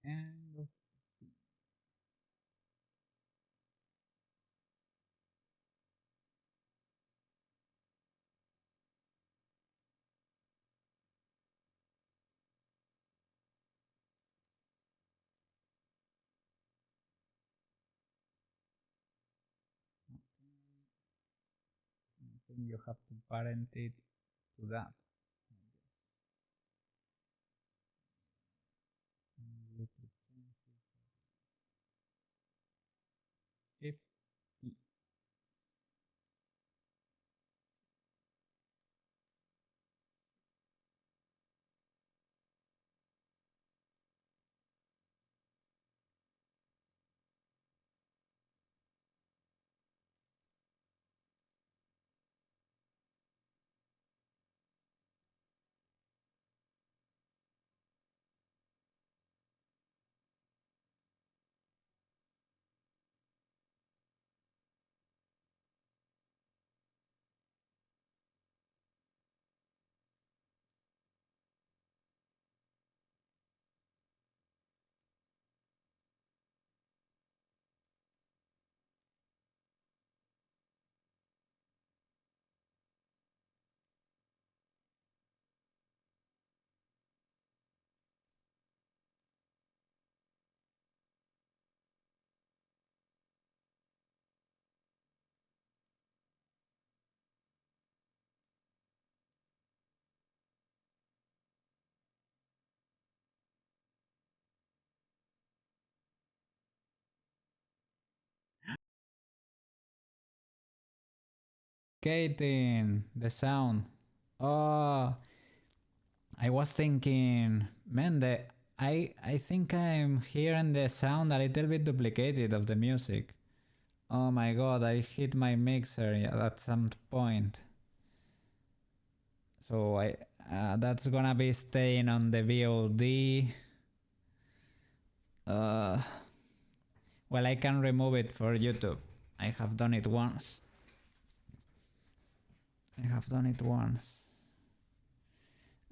end of I think you have to parent it to that. Shift E. Duplicating the sound. Oh, I was thinking, man, I think I'm hearing the sound a little bit duplicated of the music. Oh my god, I hit my mixer at some point. So that's gonna be staying on the VOD. Well, I can remove it for YouTube. I have done it once.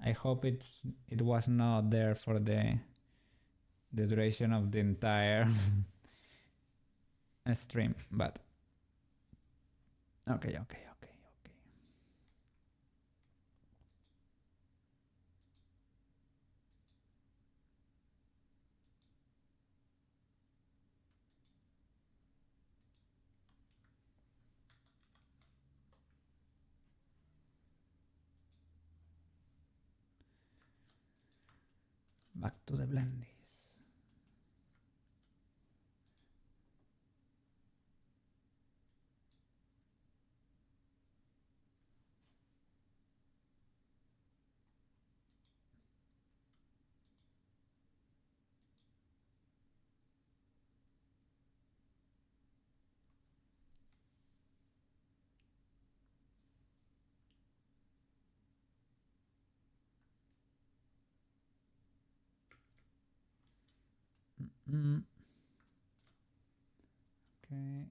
I hope it was not there for the duration of the entire stream, but okay. Back to the blendies. Okay,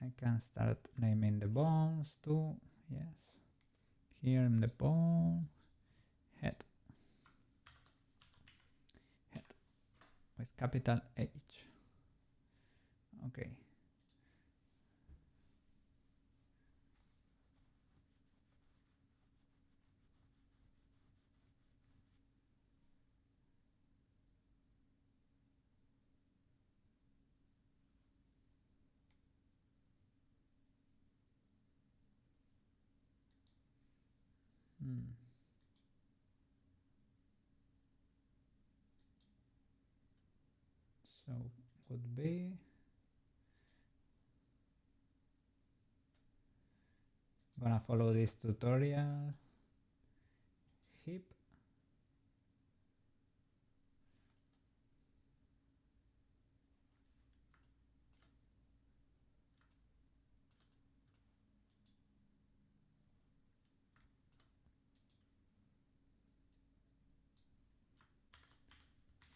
I can start naming the bones too. Yes, here in the bone, head with capital H. Okay. So would be gonna follow this tutorial. Hip.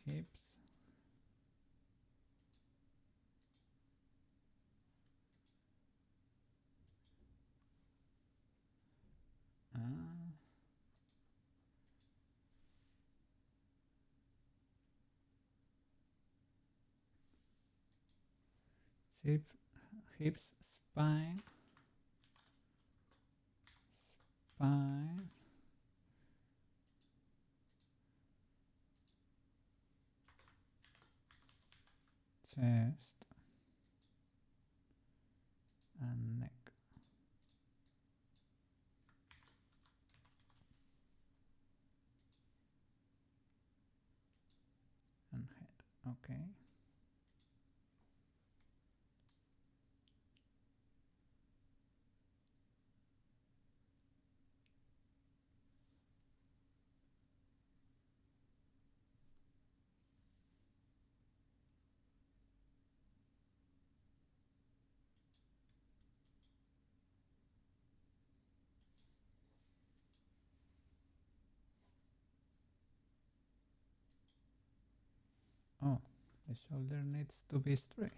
Hips. Hips, spine, chest, and neck. And head. Okay. Oh, the shoulder needs to be straight.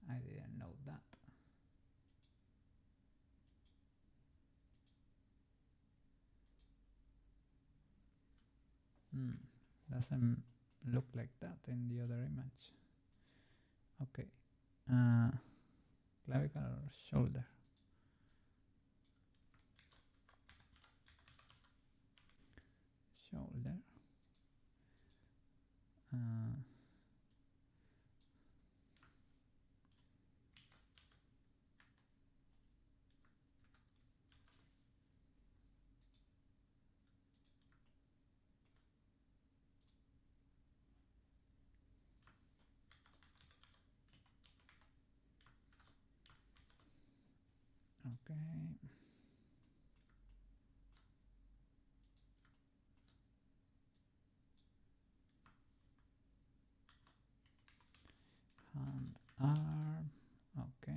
I didn't know that. Doesn't look like that in the other image. Okay. Clavicle or shoulder? Shoulder. Okay. Hand, arm. Okay.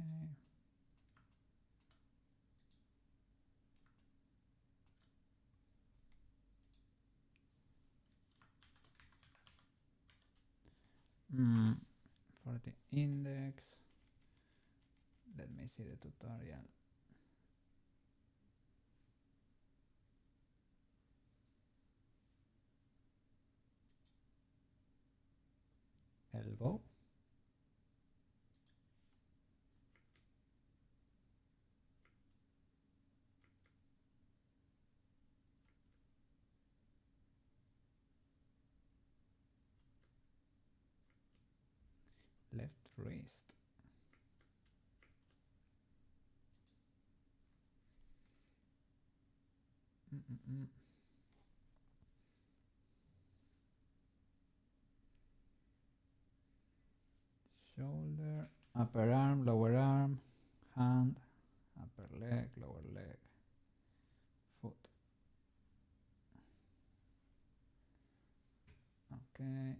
For the index, let me see the tutorial. Elbow. Left wrist. Shoulder, upper arm, lower arm, hand, upper leg, lower leg, foot. Okay.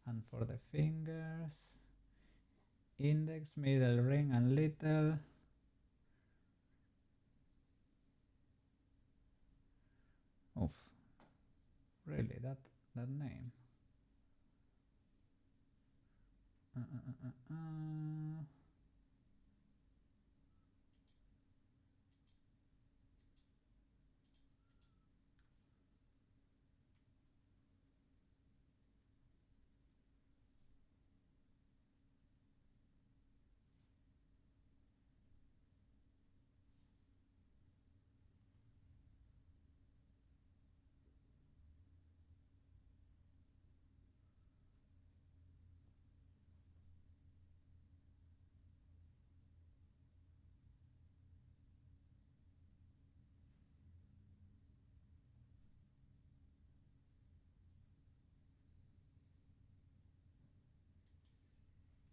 And for the fingers, index, middle, ring, and little. Oof. Really, that name.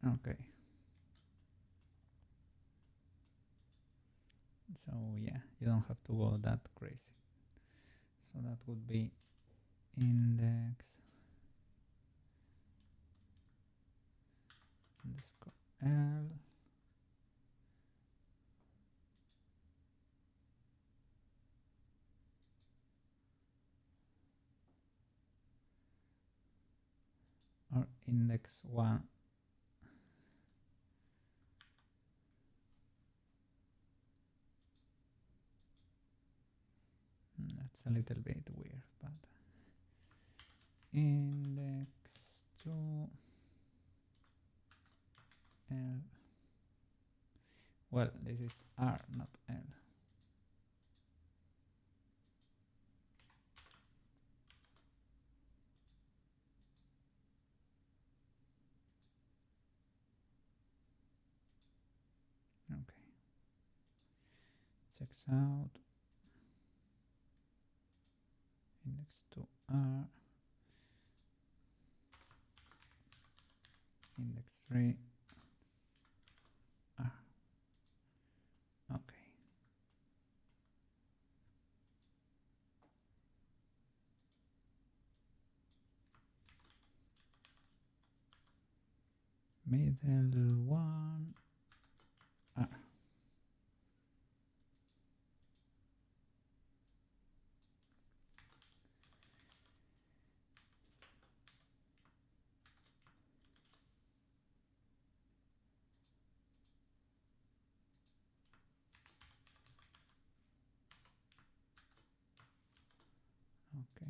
Okay. So yeah, you don't have to go that crazy. So that would be index underscore L. Or index 1. That's a little bit weird, but index 2 L. Well, this is R, not L. Okay. Checks out. Index 2 R. Index 3 R. Okay. Middle 1 R. Okay.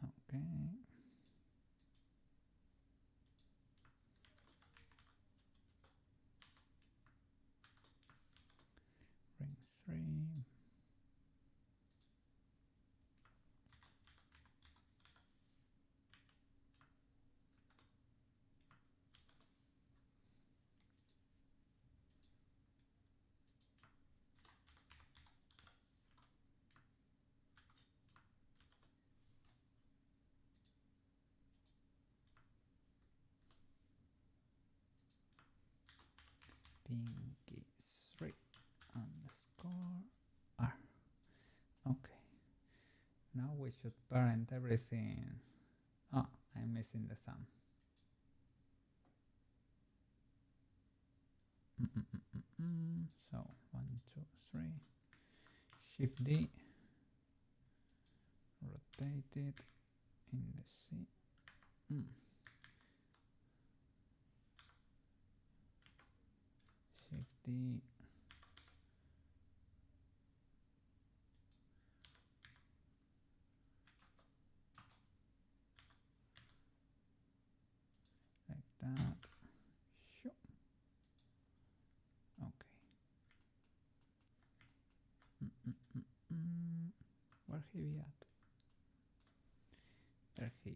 Okay. 3. Pinky 3 underscore R. Okay. Now we should parent everything. Oh, I'm missing the sum. So 1, 2, 3. Shift D. Rotate it in the C. Shift D. Like that. Sure. Okay. Where he be at? There he is.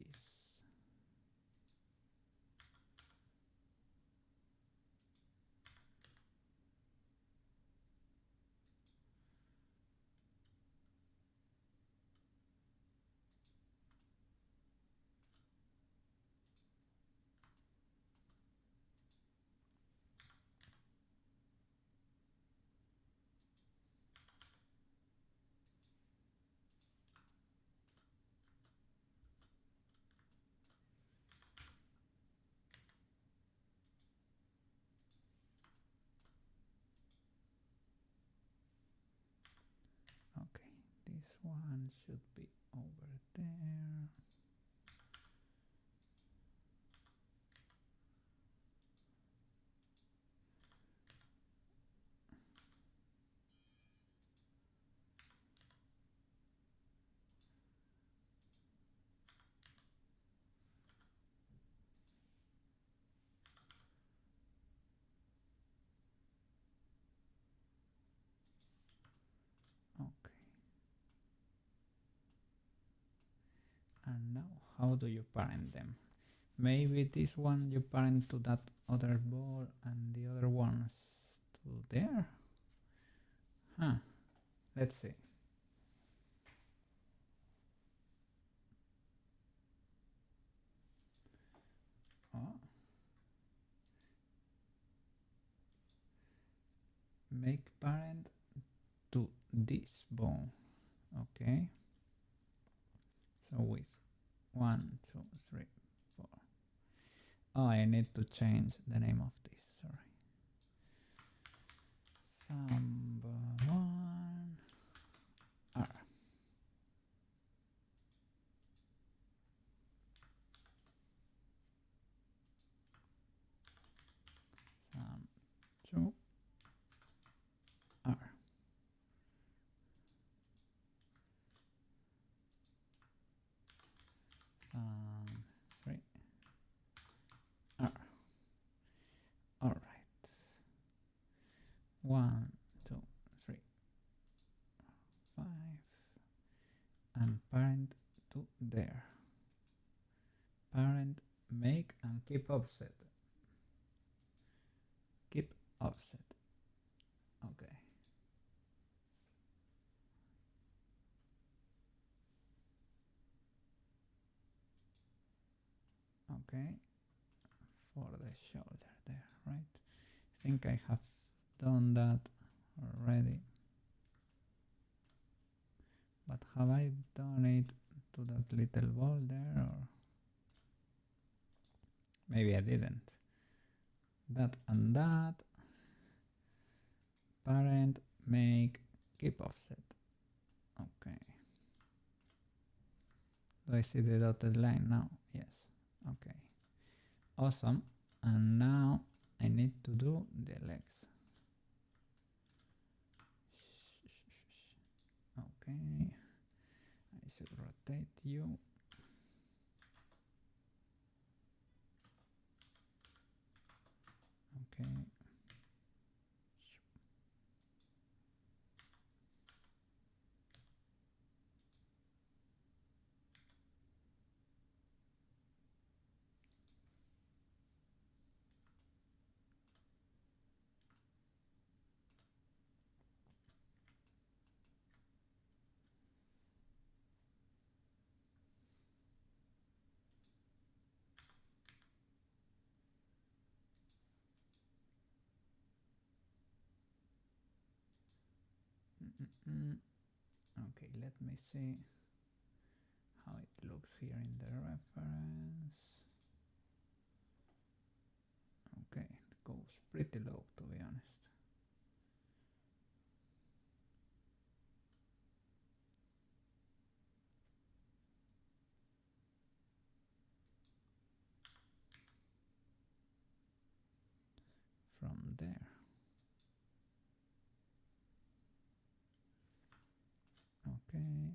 Okay, this one should be over there. Okay. And now, how do you parent them? Maybe this one you parent to that other ball and the other ones to there? Huh. Let's see. Oh. Make parent to this ball. Okay. So with 1, 2, 3, 4. Oh, I need to change the name of this. Sorry. Samba 1 R. Sam 2 R. Sam 3 R. All right. 1, 2, 3, 5, and parent to there. Parent, make and keep offset. Keep offset. Okay. Okay. For the shoulder there, right? I think I have done that already. But have I done it to that little ball there, or maybe I didn't? That and that. Parent, make, keep offset. Okay. Do I see the dotted line now? Yes. Okay. Awesome. And now I need to do the legs. Okay. I should rotate you. Okay. Okay, let me see how it looks here in the reference. Okay, it goes pretty low, to be honest. From there. Okay.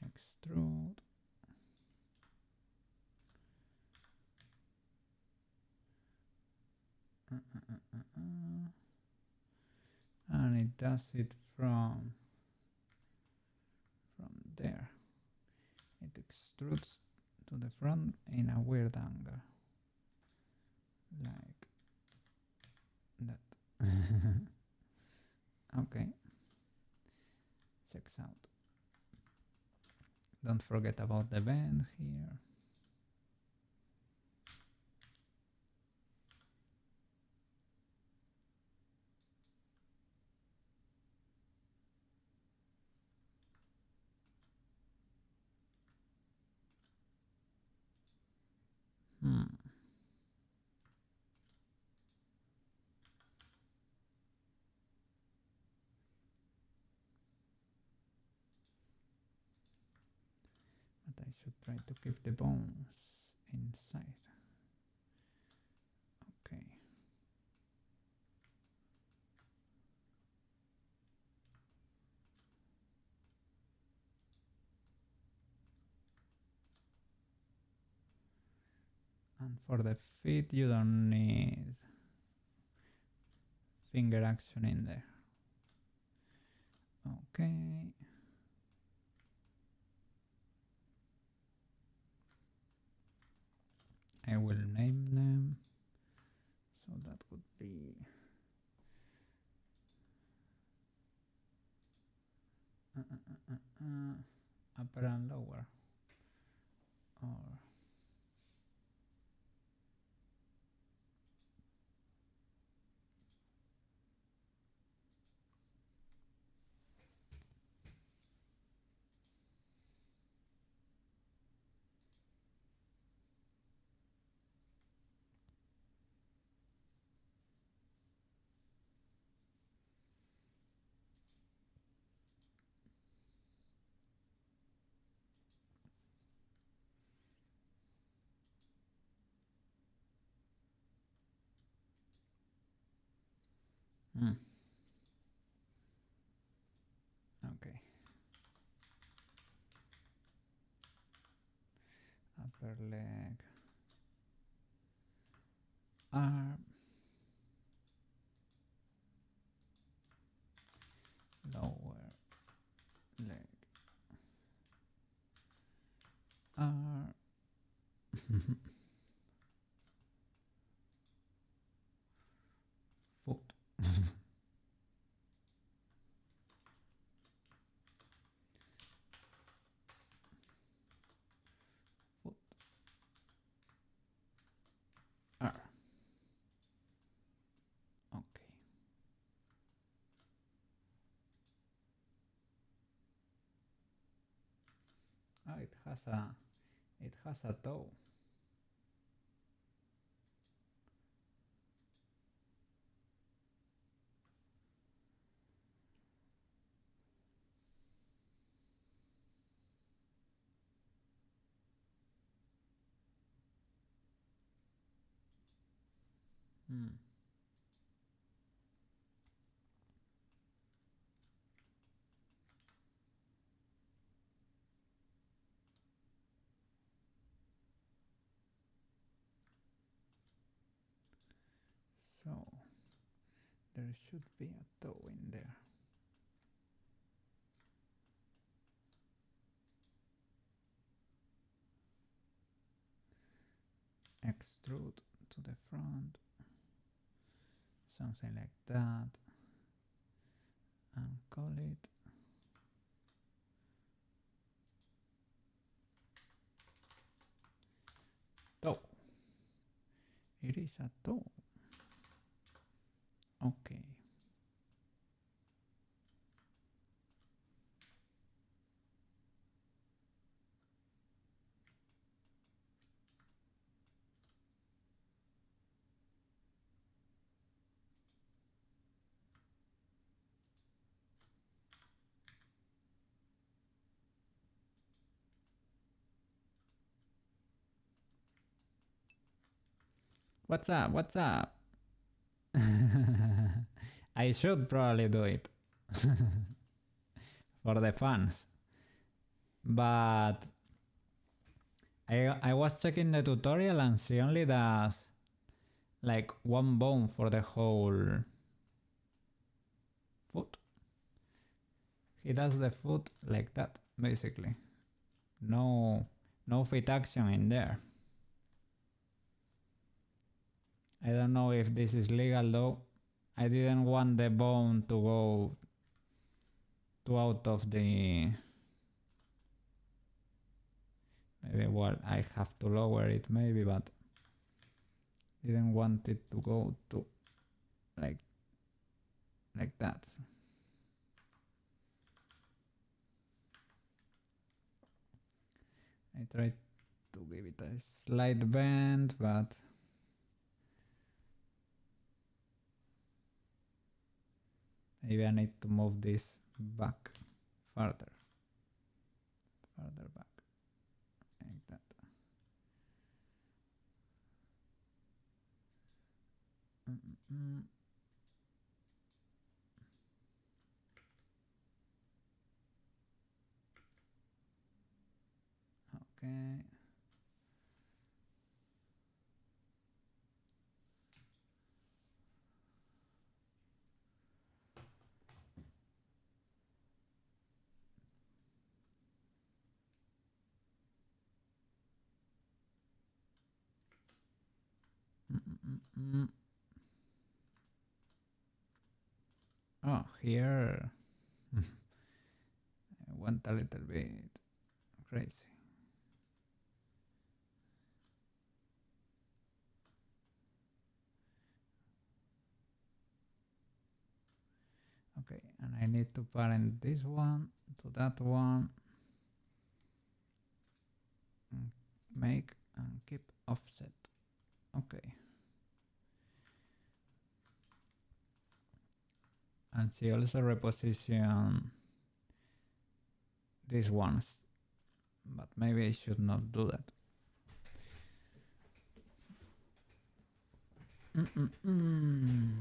Extrude. And it does it from there. It extrudes to the front in a weird angle, like that. Okay, checks out. Don't forget about the bend here. But I should try to keep the bones inside. Okay. And for the feet, you don't need finger action in there. Okay. I will name them. So that would be upper and lower. Or okay. Upper leg, arm, lower leg, arm, foot. Foot, arm. Okay. Ah, it has a toe. So there should be a toe in there. Extrude to the front, something like that, and call it toe. It is a toe. Okay. What's up? What's up? I should probably do it for the fans. But I was checking the tutorial and she only does like one bone for the whole foot. He does the foot like that, basically. No feet action in there. I don't know if this is legal though. I didn't want the bone to go too out of the... Maybe, well, I have to lower it maybe, but didn't want it to go to like that. I tried to give it a slight bend, but maybe I need to move this back further back, like that. Okay. Oh, here I went a little bit crazy. Okay, and I need to parent this one to that one. Make and keep offset. Okay. And she also reposition these ones, but maybe I should not do that. And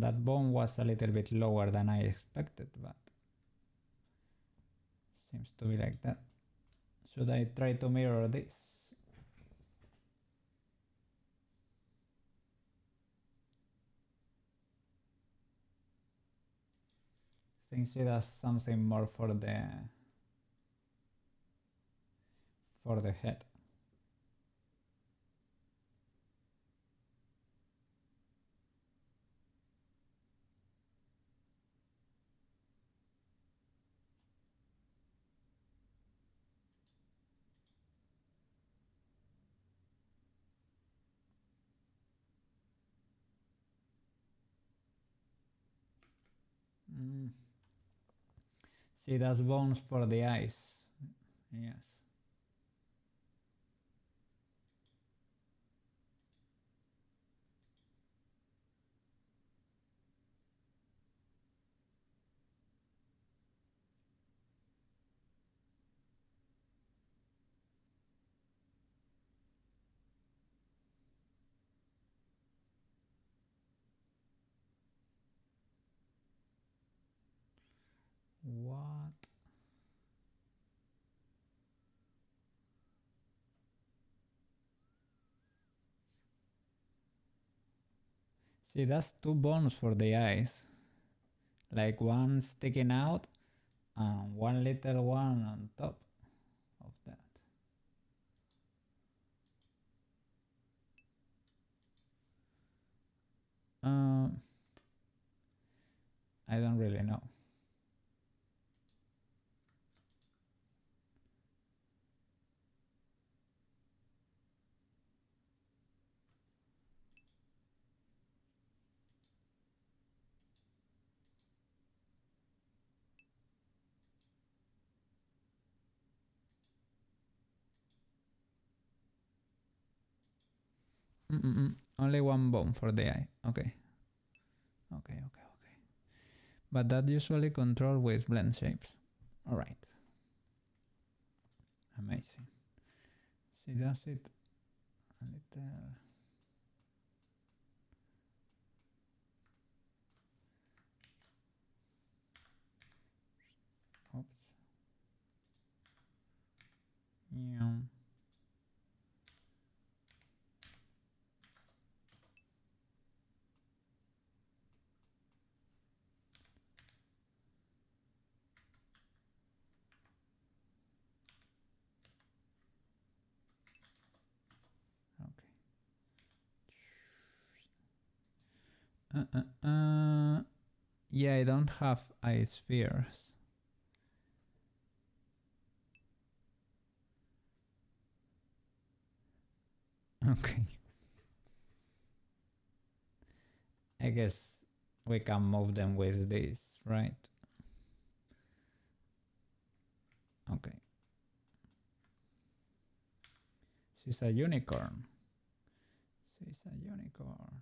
that bone was a little bit lower than I expected, but seems to be like that. Should I try to mirror this? I think she does something more for the head. She does bones for the eyes. Yes. What? She does two bones for the eyes. Like one sticking out and one little one on top of that. I don't really know. Only one bone for the eye. Okay. Okay. But that usually controlled with blend shapes. Alright. Amazing. She does it a little. Oops. Yeah. Okay. Yeah, I don't have eye spheres. Okay. I guess we can move them with this, right? Okay. She's a unicorn. She's a unicorn.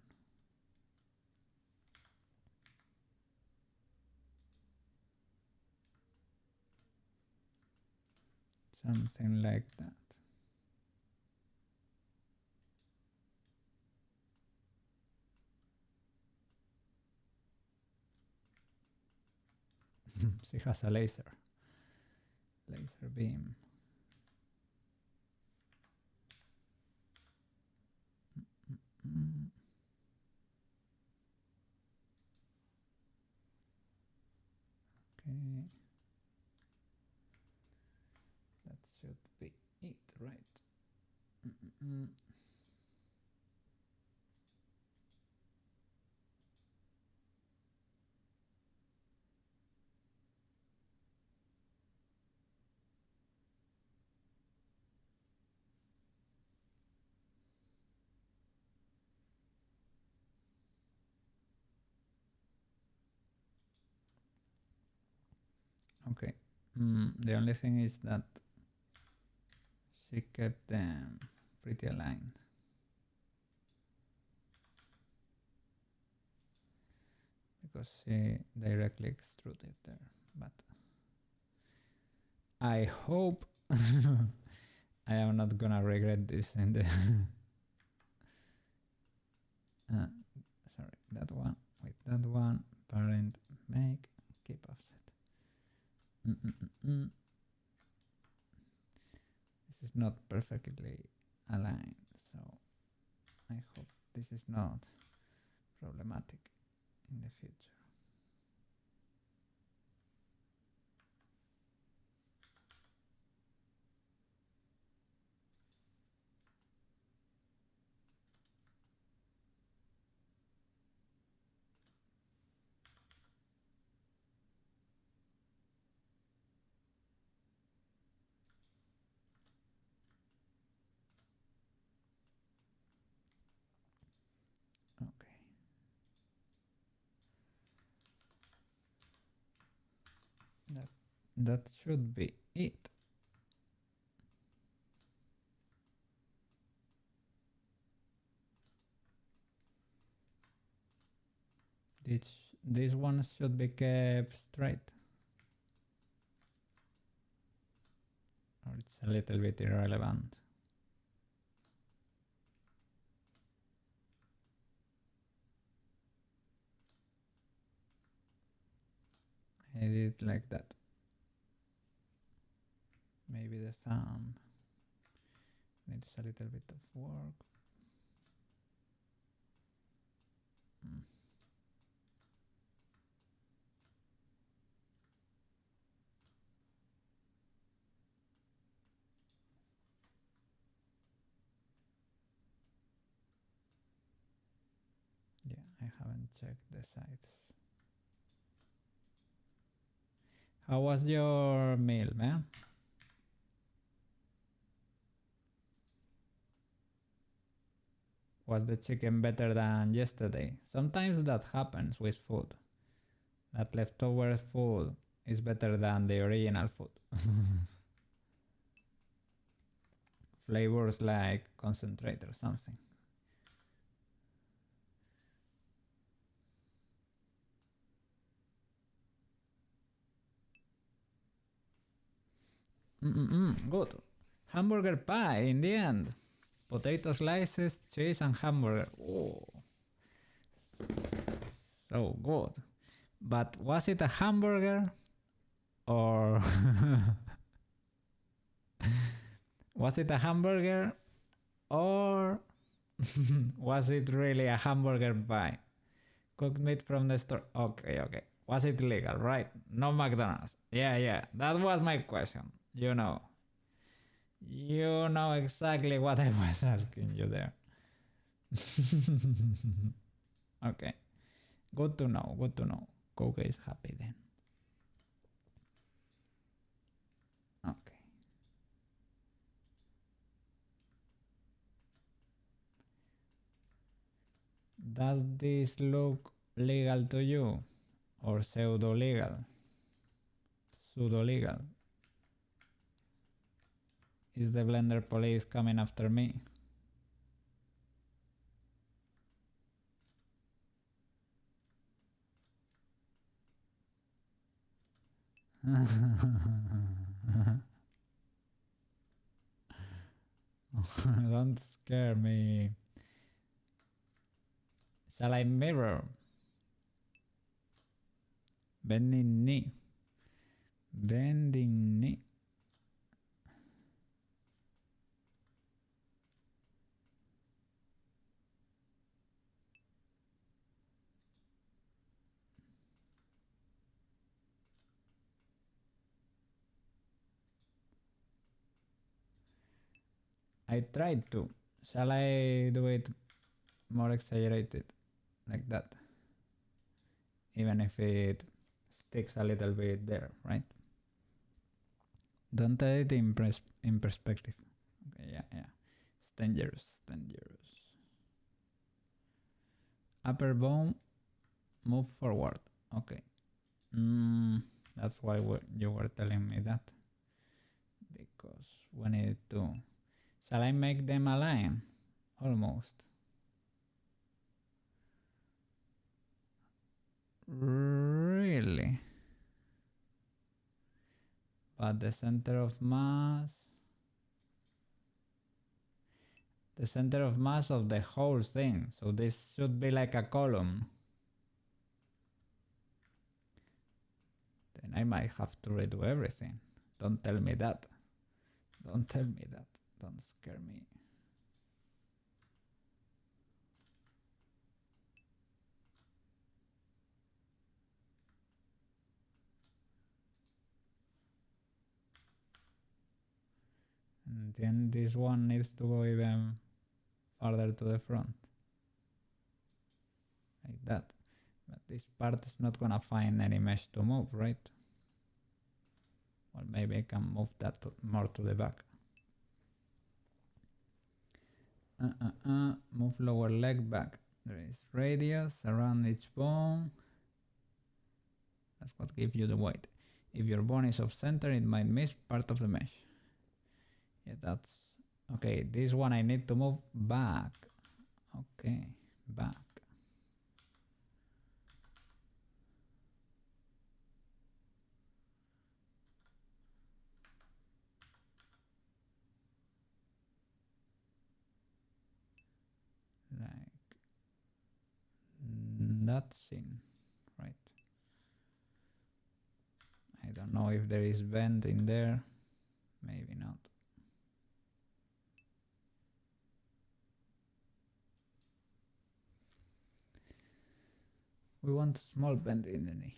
Something like that. She has a laser. Laser beam. Okay. That should be it, right? Okay. The only thing is that she kept them pretty aligned. Because she directly extruded there, but I hope I am not gonna regret this in the sorry, that one with that one, parent, make, keep offset. This is not perfectly aligned, so I hope this is not problematic in the future. Okay. That should be it. This one should be kept straight. Or it's a little bit irrelevant. I did it like that. Maybe the thumb needs a little bit of work. Yeah, I haven't checked the sides. How was your meal, man? Was the chicken better than yesterday? Sometimes that happens with food. That leftover food is better than the original food. Flavors like concentrate or something. Good. Hamburger pie in the end. Potato slices, cheese, and hamburger. Oh, so good. But was it a hamburger or was it a hamburger or was it really a hamburger pie? Cooked meat from the store. Okay, okay. Was it legal, right? No McDonald's. Yeah. That was my question. You know. You know exactly what I was asking you there. Okay. Good to know. Good to know. Coke is happy then. Okay. Does this look legal to you? Or pseudo legal? Pseudo legal? Is the blender police coming after me? Don't scare me. Shall I mirror? Bending knee. Bending knee. I tried to. Shall I do it more exaggerated? Like that. Even if it sticks a little bit there, right? Don't edit in perspective. Okay, yeah. It's dangerous. Upper bone, move forward. Okay. That's why you were telling me that. Because we need to. Shall I make them align? Almost. Really? But the center of mass. The center of mass of the whole thing. So this should be like a column. Then I might have to redo everything. Don't tell me that. Don't tell me that. Don't scare me. And then this one needs to go even farther to the front. Like that. But this part is not gonna find any mesh to move, right? Well, maybe I can move that more to the back. Move lower leg back. There is radius around each bone. That's what gives you the weight. If your bone is off center, it might miss part of the mesh. Yeah, that's okay. This one I need to move back. Okay, back. Like that's in, right? I don't know if there is bend in there. Maybe not. We want a small bend in the knee,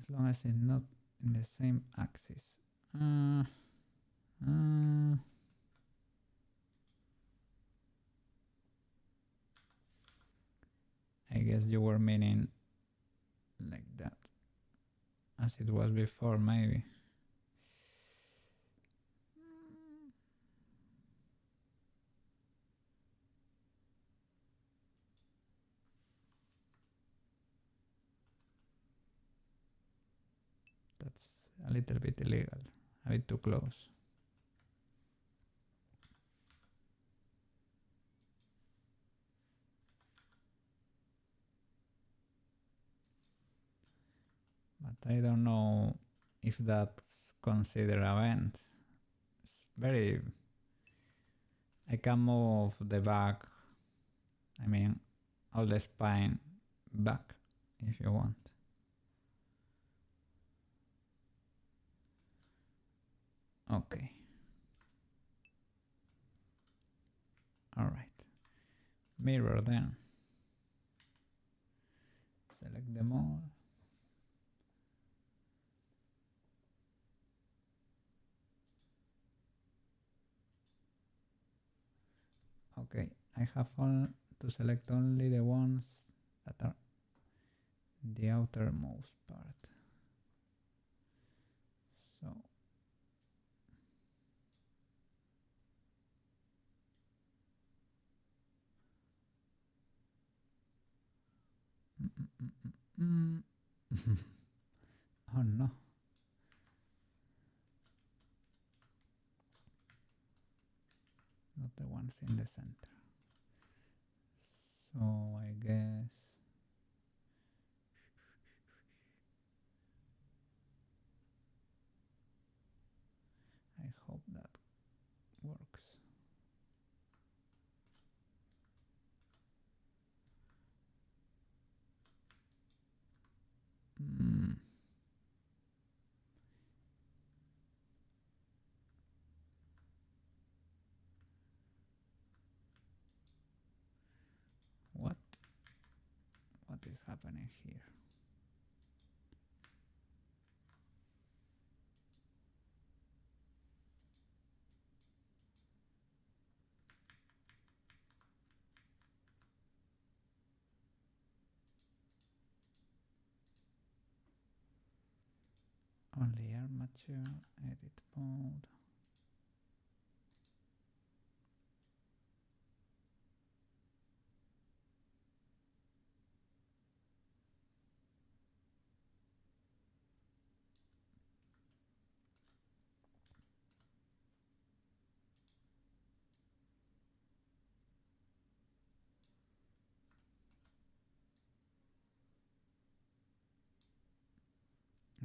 as long as it's not in the same axis. I guess you were meaning like that, as it was before, maybe. That's a little bit illegal, a bit too close. But I don't know if that's considered a bend. very... I can move the back, I mean all the spine back if you want. Okay. Alright. Mirror then. Select them all. Okay, I have to select only the ones that are the outermost part. So oh no. Not the ones in the center. So I guess I hope that works. What is happening here? Only armature, edit mode.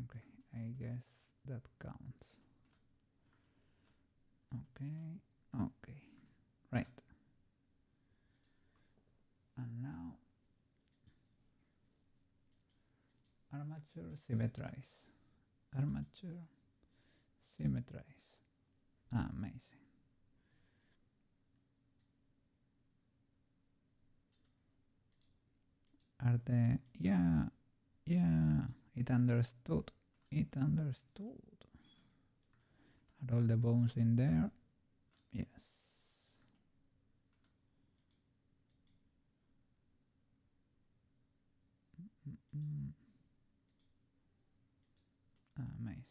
Okay, I guess that counts. Okay, okay, right. And now armature symmetrize. Armature symmetrize. Amazing. Are the... yeah, it understood. It understood. Are all the bones in there? Yes. Amazing.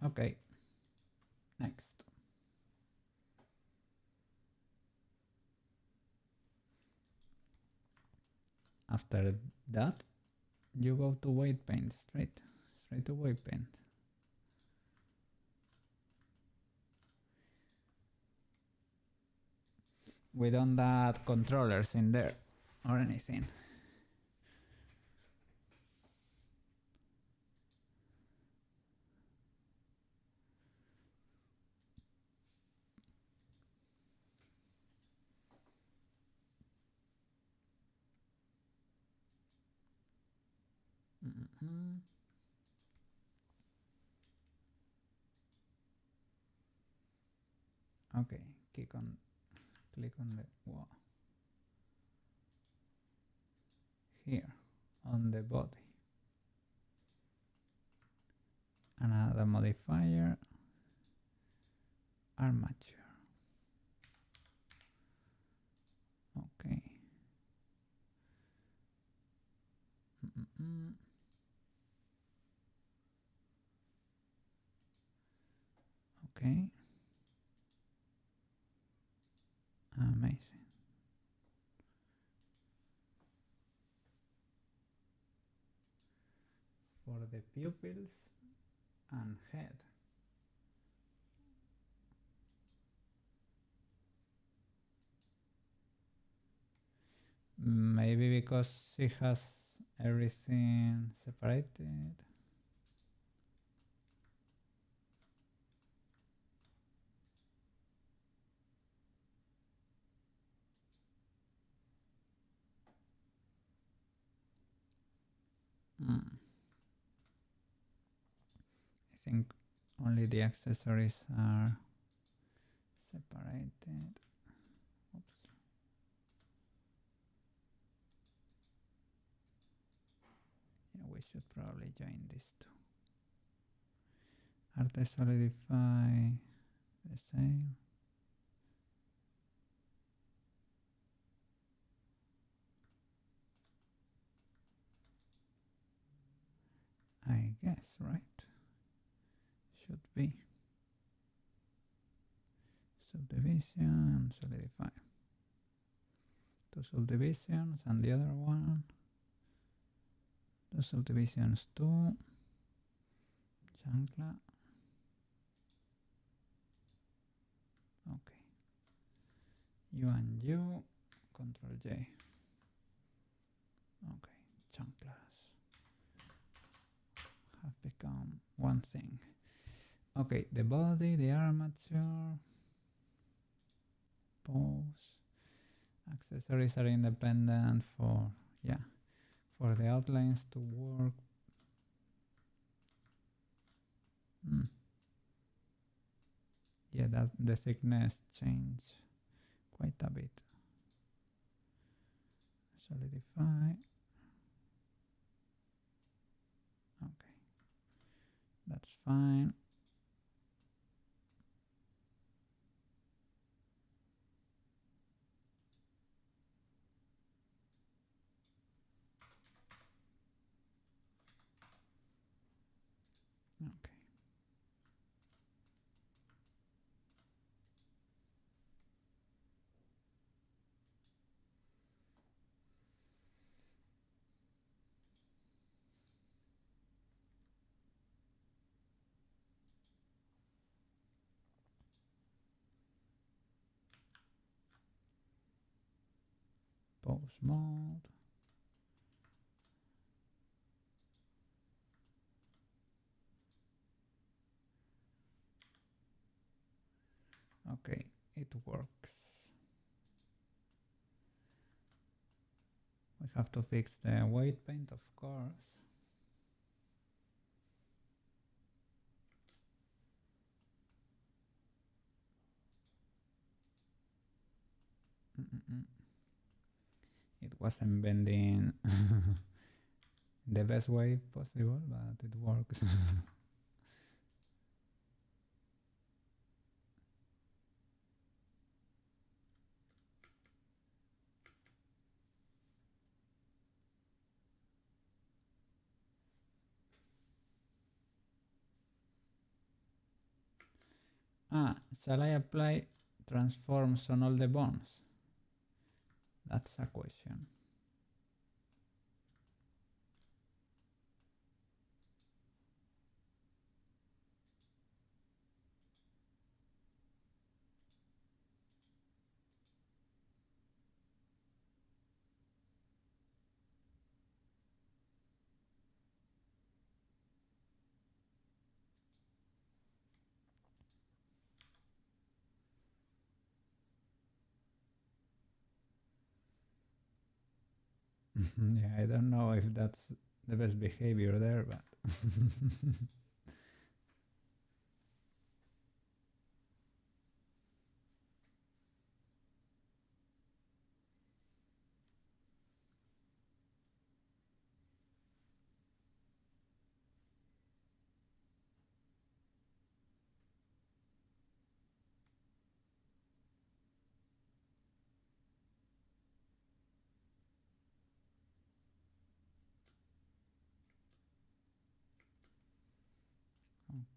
Okay. Next. After that, you go to white paint, straight to white paint. We don't add controllers in there or anything. Okay, click on the wall. Here on the body. Another modifier, armature. Okay. Okay. Amazing. For the pupils and head. Maybe because she has everything separated. I think only the accessories are separated. Oops. Yeah, we should probably join these two. Are they solidify the same? I guess, right? Should be. Subdivision, solidify. Two subdivisions and the other one. Two subdivisions, two. Chancla. Okay. You and you. Control J. Okay. Chanclas have become one thing. Okay, the body, the armature, pose, accessories are independent for the outlines to work. Yeah, that the thickness change quite a bit. Solidify. Okay, that's fine. Okay. Pose mode. Okay, it works. We have to fix the weight paint, of course. It wasn't bending the best way possible, but it works. Shall I apply transforms on all the bones? That's a question. Yeah, I don't know if that's the best behavior there, but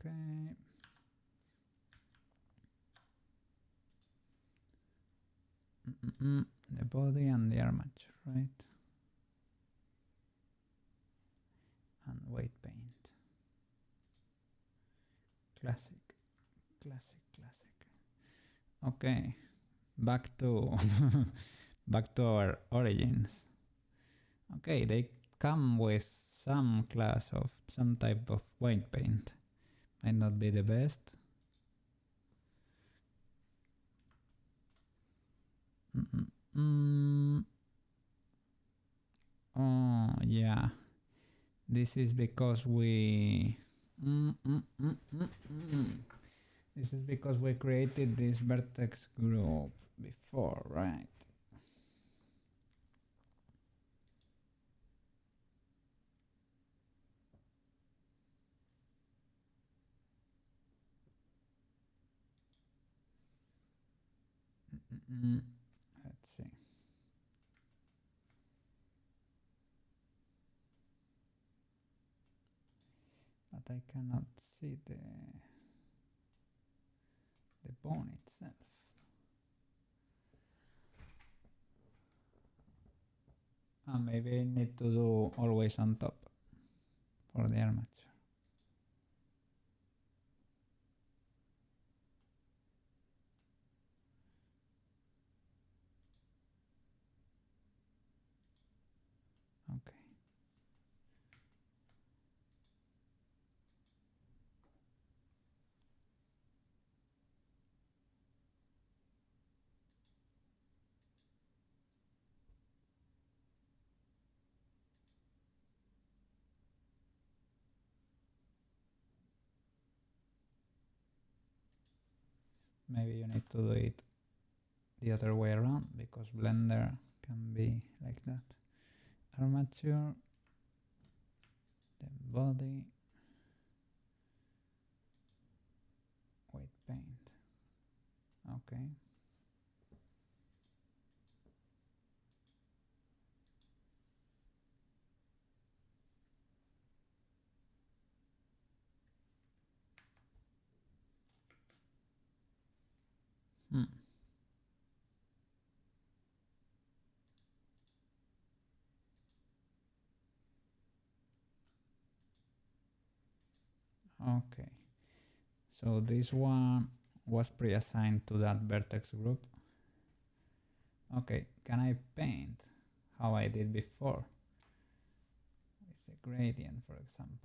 okay. The body and the armature, right? And weight paint. Classic, classic, classic. Okay, back to back to our origins. Okay, they come with some class of some type of white paint. Might not be the best. Oh yeah, this is because we this is because we created this vertex group before, right? Let's see. But I cannot see the bone itself. Maybe I need to do always on top for the armature. Okay. Maybe you need to do it the other way around because Blender can be like that. Armature, then body, white paint. Okay. Okay, so this one was pre-assigned to that vertex group. Okay, can I paint how I did before with the gradient, for example?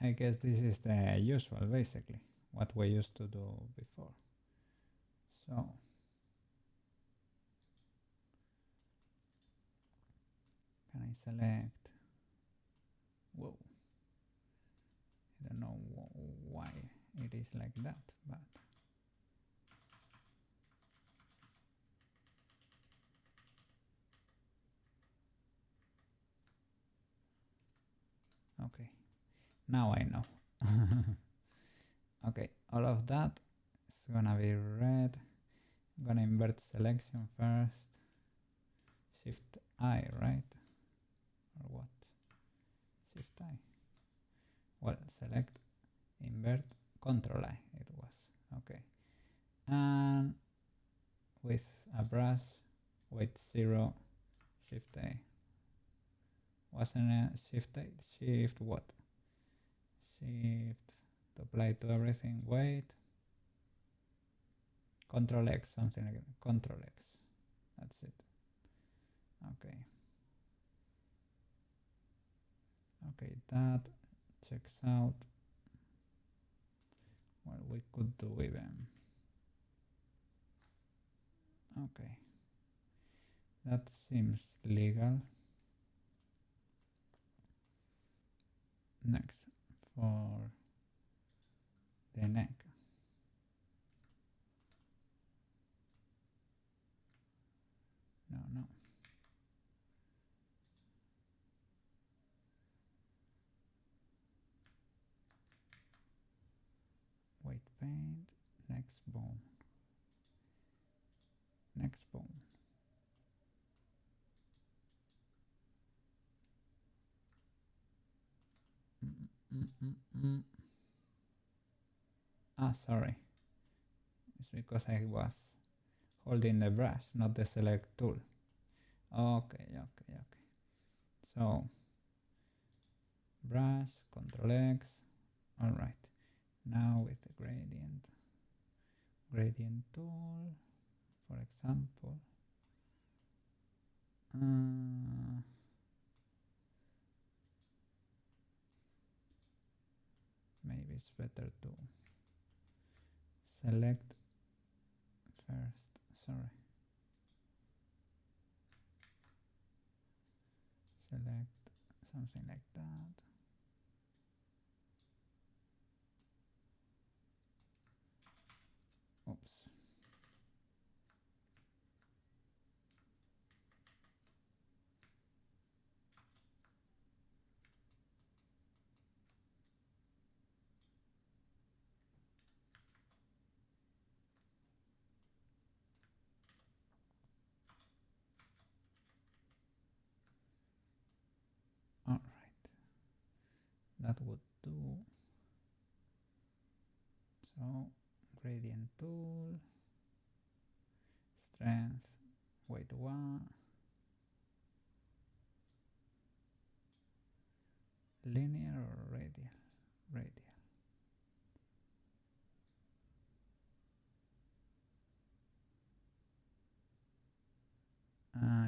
I guess this is the usual, basically, what we used to do before. So, can I select? Whoa. I don't know why it is like that, but okay, now I know. Okay, all of that is gonna be red. I'm gonna invert selection first. Shift I, right? Or what? Shift I. Well, select, invert, Control I it was. Okay. And with a brush, weight 0, Shift A. Wasn't a Shift A? Shift what? Shift to apply to everything. Weight. Control X, something like that. Control X. That's it. Okay. Okay, that checks out. Well, we could do even. Okay. That seems legal. Next, for the neck. No. paint. Next bone. Next bone. Ah, sorry. It's because I was holding the brush, not the select tool. Okay. So, brush, Control X. All right. Now with the gradient tool, for example. Maybe it's better to select first. Sorry. Select something like that. Oops. All right. That would do. So, gradient tool, strength, weight 1, linear or radial? Radial.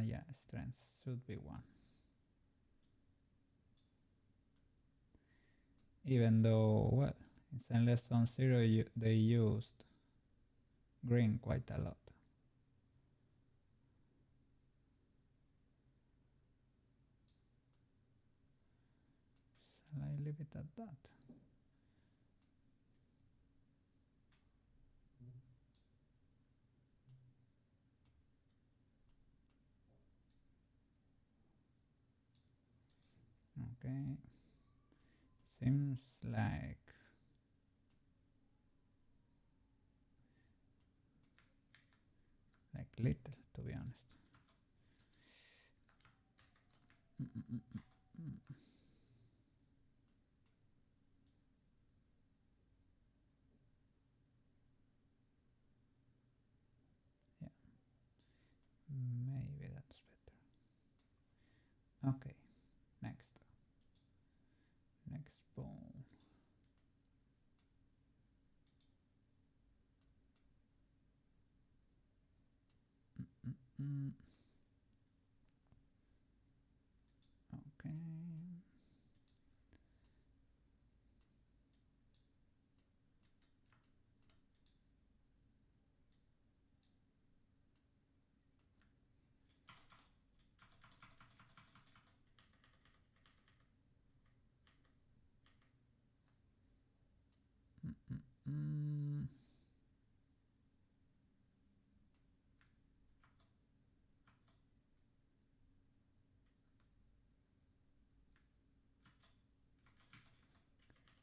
Yeah, strength should be 1. Even though, well, in Stainless Stone Zero they used green quite a lot. Shall I leave it at that? Okay. Seems like little, to be honest. Yeah, maybe that's better. Okay, next bone. Okay.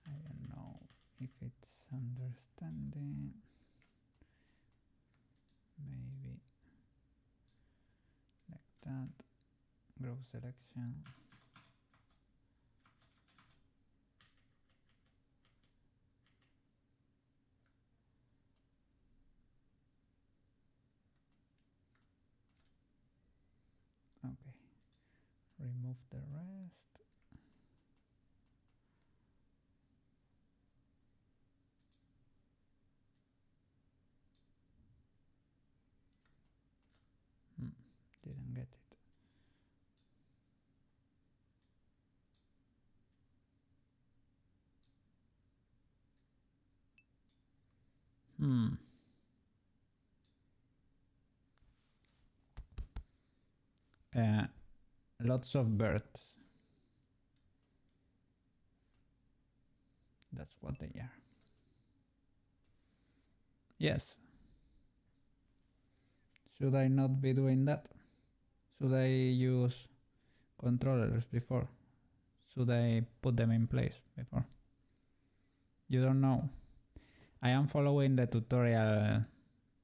I don't know if it's understanding. Maybe like that. Grow selection. Okay. Remove the rest. Didn't get it. Lots of birds. That's what they are. Yes. Should I not be doing that? Should I use controllers before? Should I put them in place before? You don't know. I am following the tutorial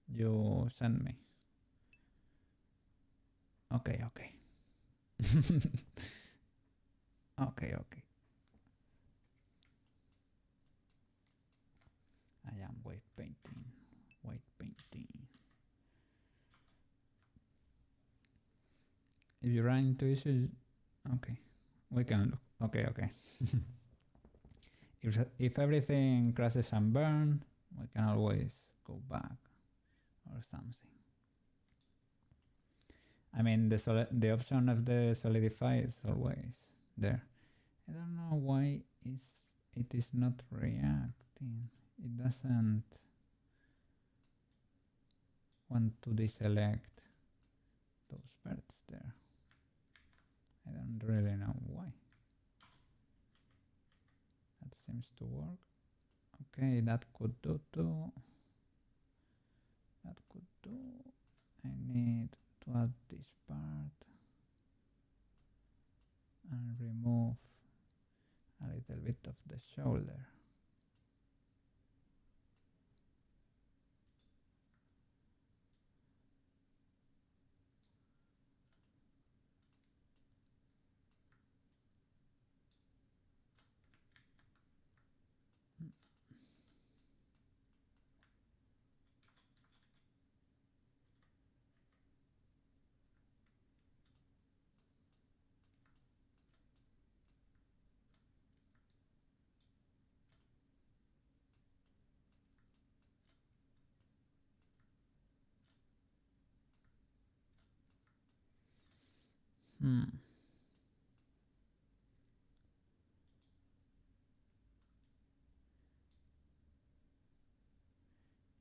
you sent me. Okay. Okay. I am wave painting. If you run into issues, okay, we can look. Okay. if everything crashes and burns, we can always go back or something. I mean, the option of the solidify is always there. I don't know why it is not reacting. It doesn't want to deselect those birds there. I don't really know why. That seems to work. Okay, that could do too. I need to add this part and remove a little bit of the shoulder.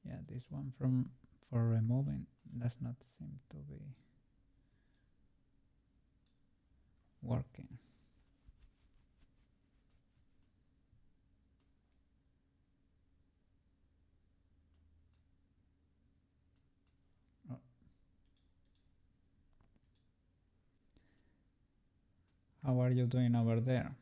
Yeah, this one for removing does not seem to be working. Oh. How are you doing over there?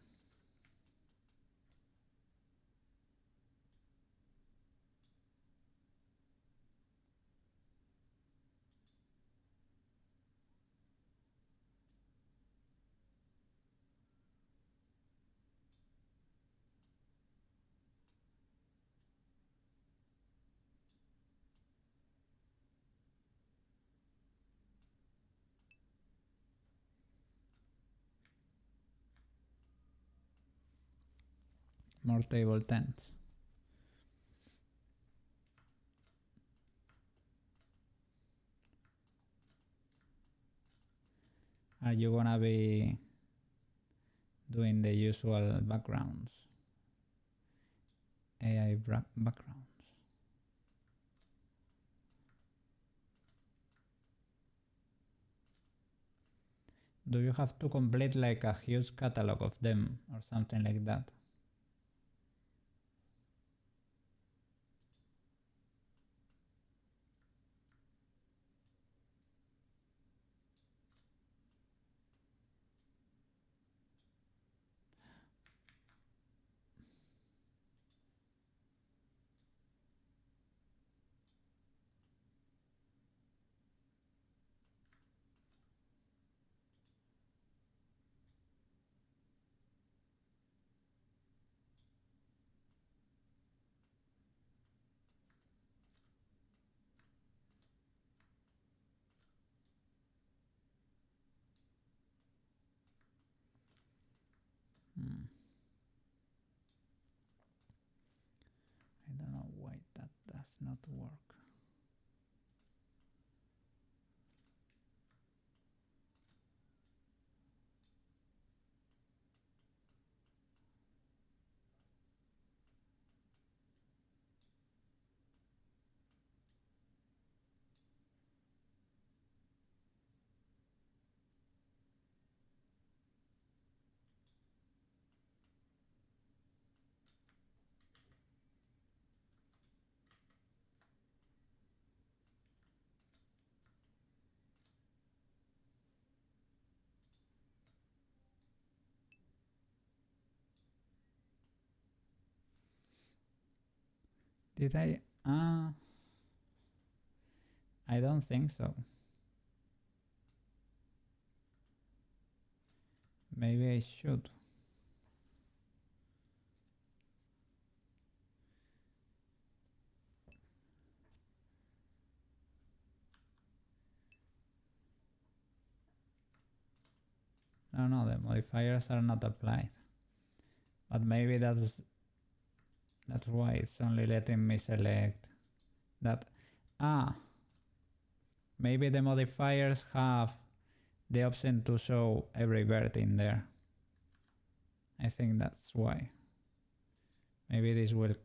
More table tents. Are you gonna be doing the usual backgrounds? AI backgrounds. Do you have to complete like a huge catalog of them or something like that? Did I? I don't think so. Maybe I should. No, the modifiers are not applied. But maybe that's why it's only letting me select that. Maybe the modifiers have the option to show every bird in there. I think that's why. Maybe this will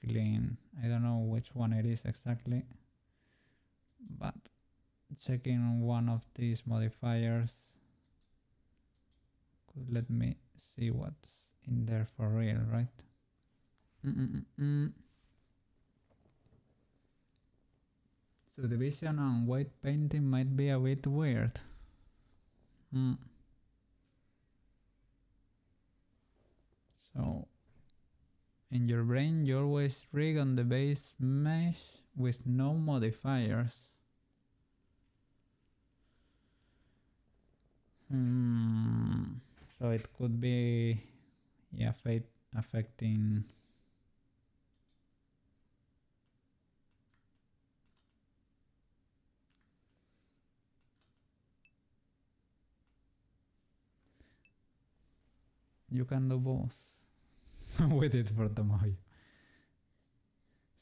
clean. I don't know which one it is exactly, but checking one of these modifiers could let me see what's in there for real, right? Subdivision on white painting might be a bit weird. So in your brain you always rig on the base mesh with no modifiers. So it could be affecting you can do both. With it for Tomoyo.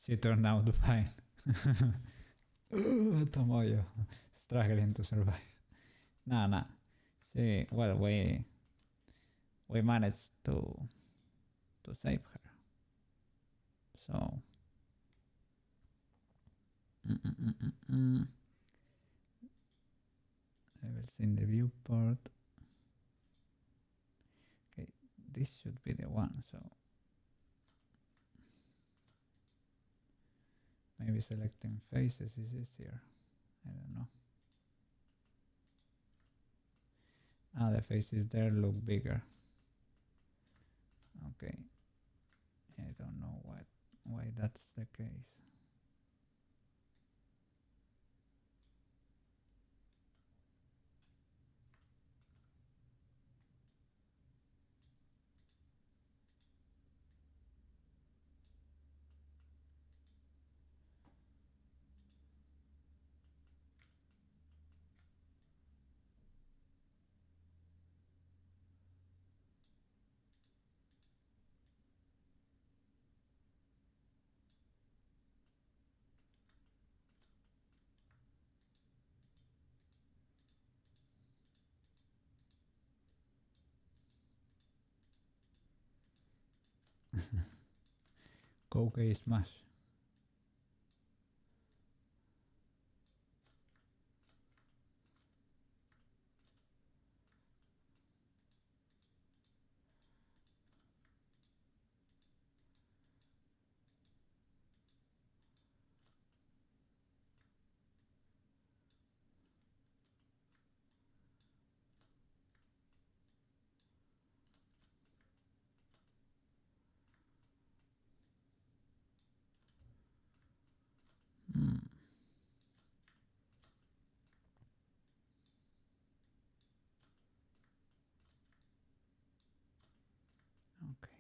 She turned out fine. Tomoyo struggling to survive. Nah. She, well, we managed to save her. So levels in the viewport. Okay, this should be the one. So maybe selecting faces is easier. I don't know. The faces there look bigger. Okay. I don't know why that's the case. Koke smash. Okay.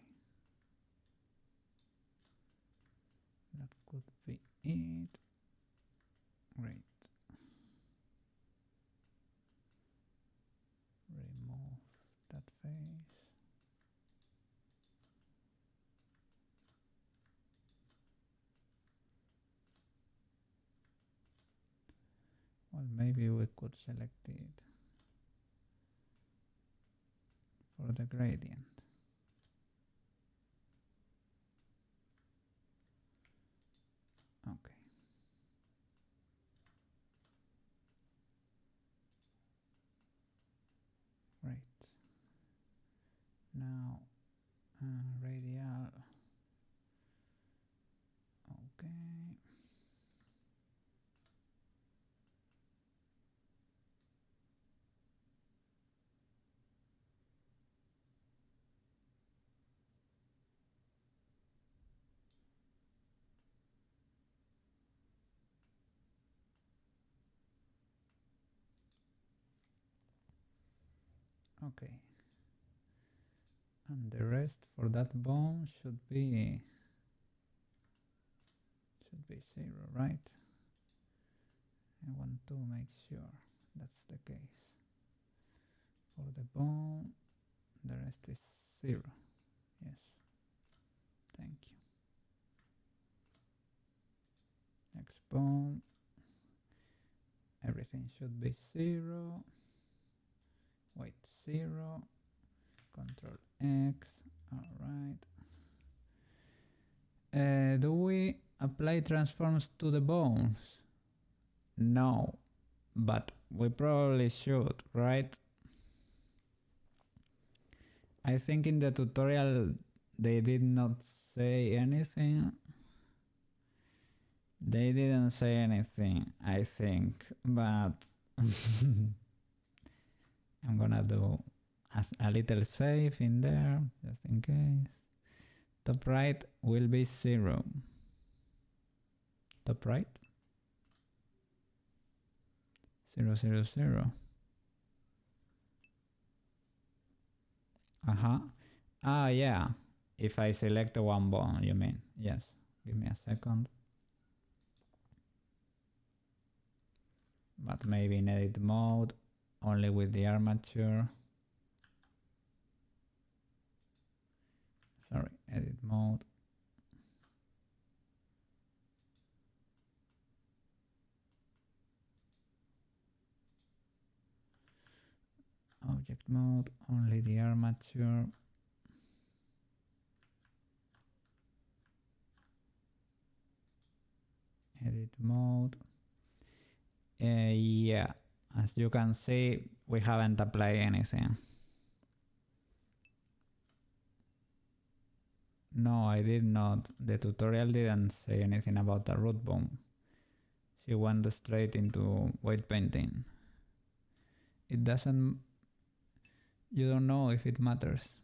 That could be it. Great. Remove that face. Well, maybe we could select it for the gradient. Okay. Great. Now radial. Okay. Okay. And the rest for that bone should be 0, right? I want to make sure that's the case. For the bone, the rest is 0. Yes. Thank you. Next bone. Everything should be 0. Wait, 0. Control X. Alright. Do we apply transforms to the bones? No, but we probably should, right? I think in the tutorial they did not say anything. They didn't say anything, I think, but I'm gonna do a little save in there, just in case. Top right will be 0. Top right? 0, 0, 0. Ah, yeah. If I select one bone, you mean? Yes. Give me a second. But maybe in edit mode, only with the armature. Sorry, edit mode. Object mode, only the armature. Edit mode. Yeah, as you can see, we haven't applied anything. No, I did not. The tutorial didn't say anything about the root bone. She went straight into white painting. It doesn't... You don't know if it matters.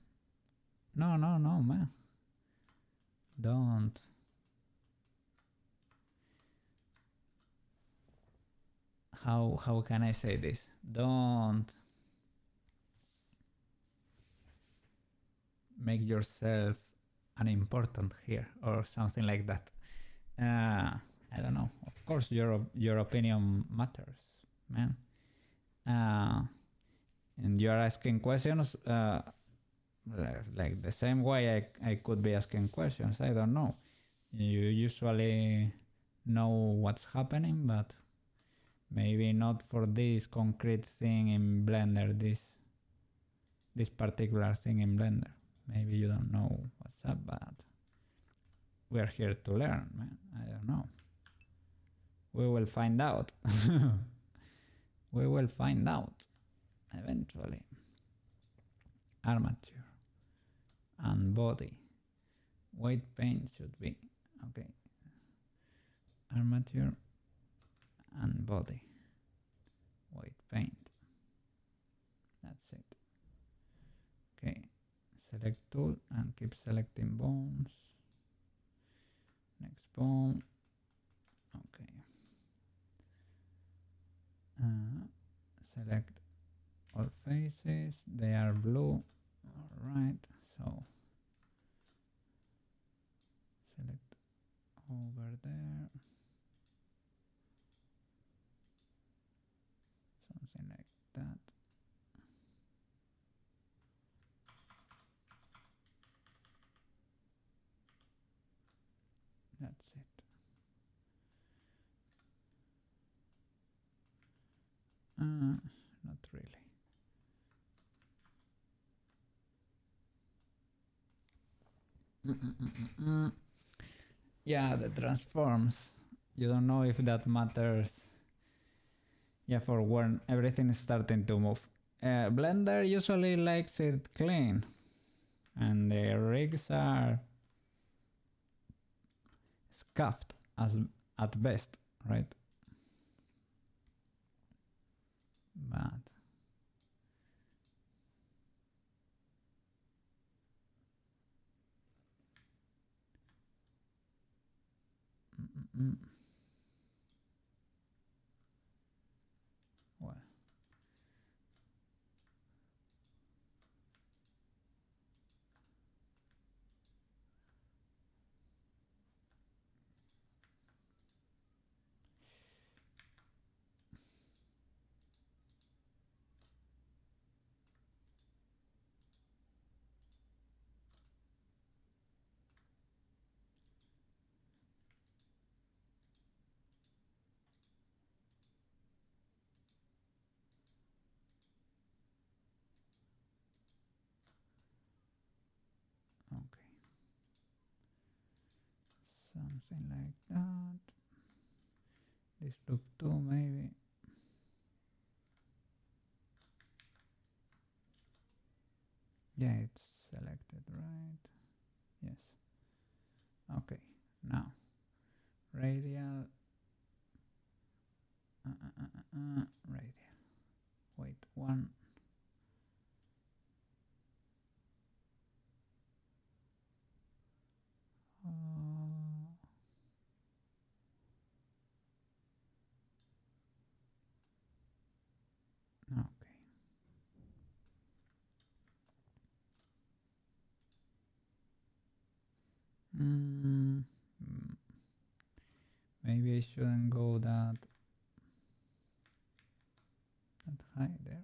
No, man. Don't. How can I say this? Don't make yourself unimportant here or something like that. I don't know. Of course, your opinion matters, man. And you are asking questions like the same way I could be asking questions. I don't know. You usually know what's happening, but maybe not for this concrete thing in Blender, this particular thing in Blender. Maybe you don't know what's up, but we're here to learn, man. I don't know. We will find out. We will find out eventually. Armature and body. White paint should be okay. Armature and body. White paint. That's it. Okay. Select tool and keep selecting bones. Next bone. Okay. Select all faces. They are blue. Alright. So select over there. Something like that. That's it. Not really. Yeah, the transforms. You don't know if that matters. Yeah, for when everything is starting to move. Blender usually likes it clean. And the rigs are scuffed at best, right? But well, something like that. This loop too, maybe. Yeah, it's selected, right? Yes. Okay, now radial. Radial. Wait, one. Okay. Maybe I shouldn't go that high there.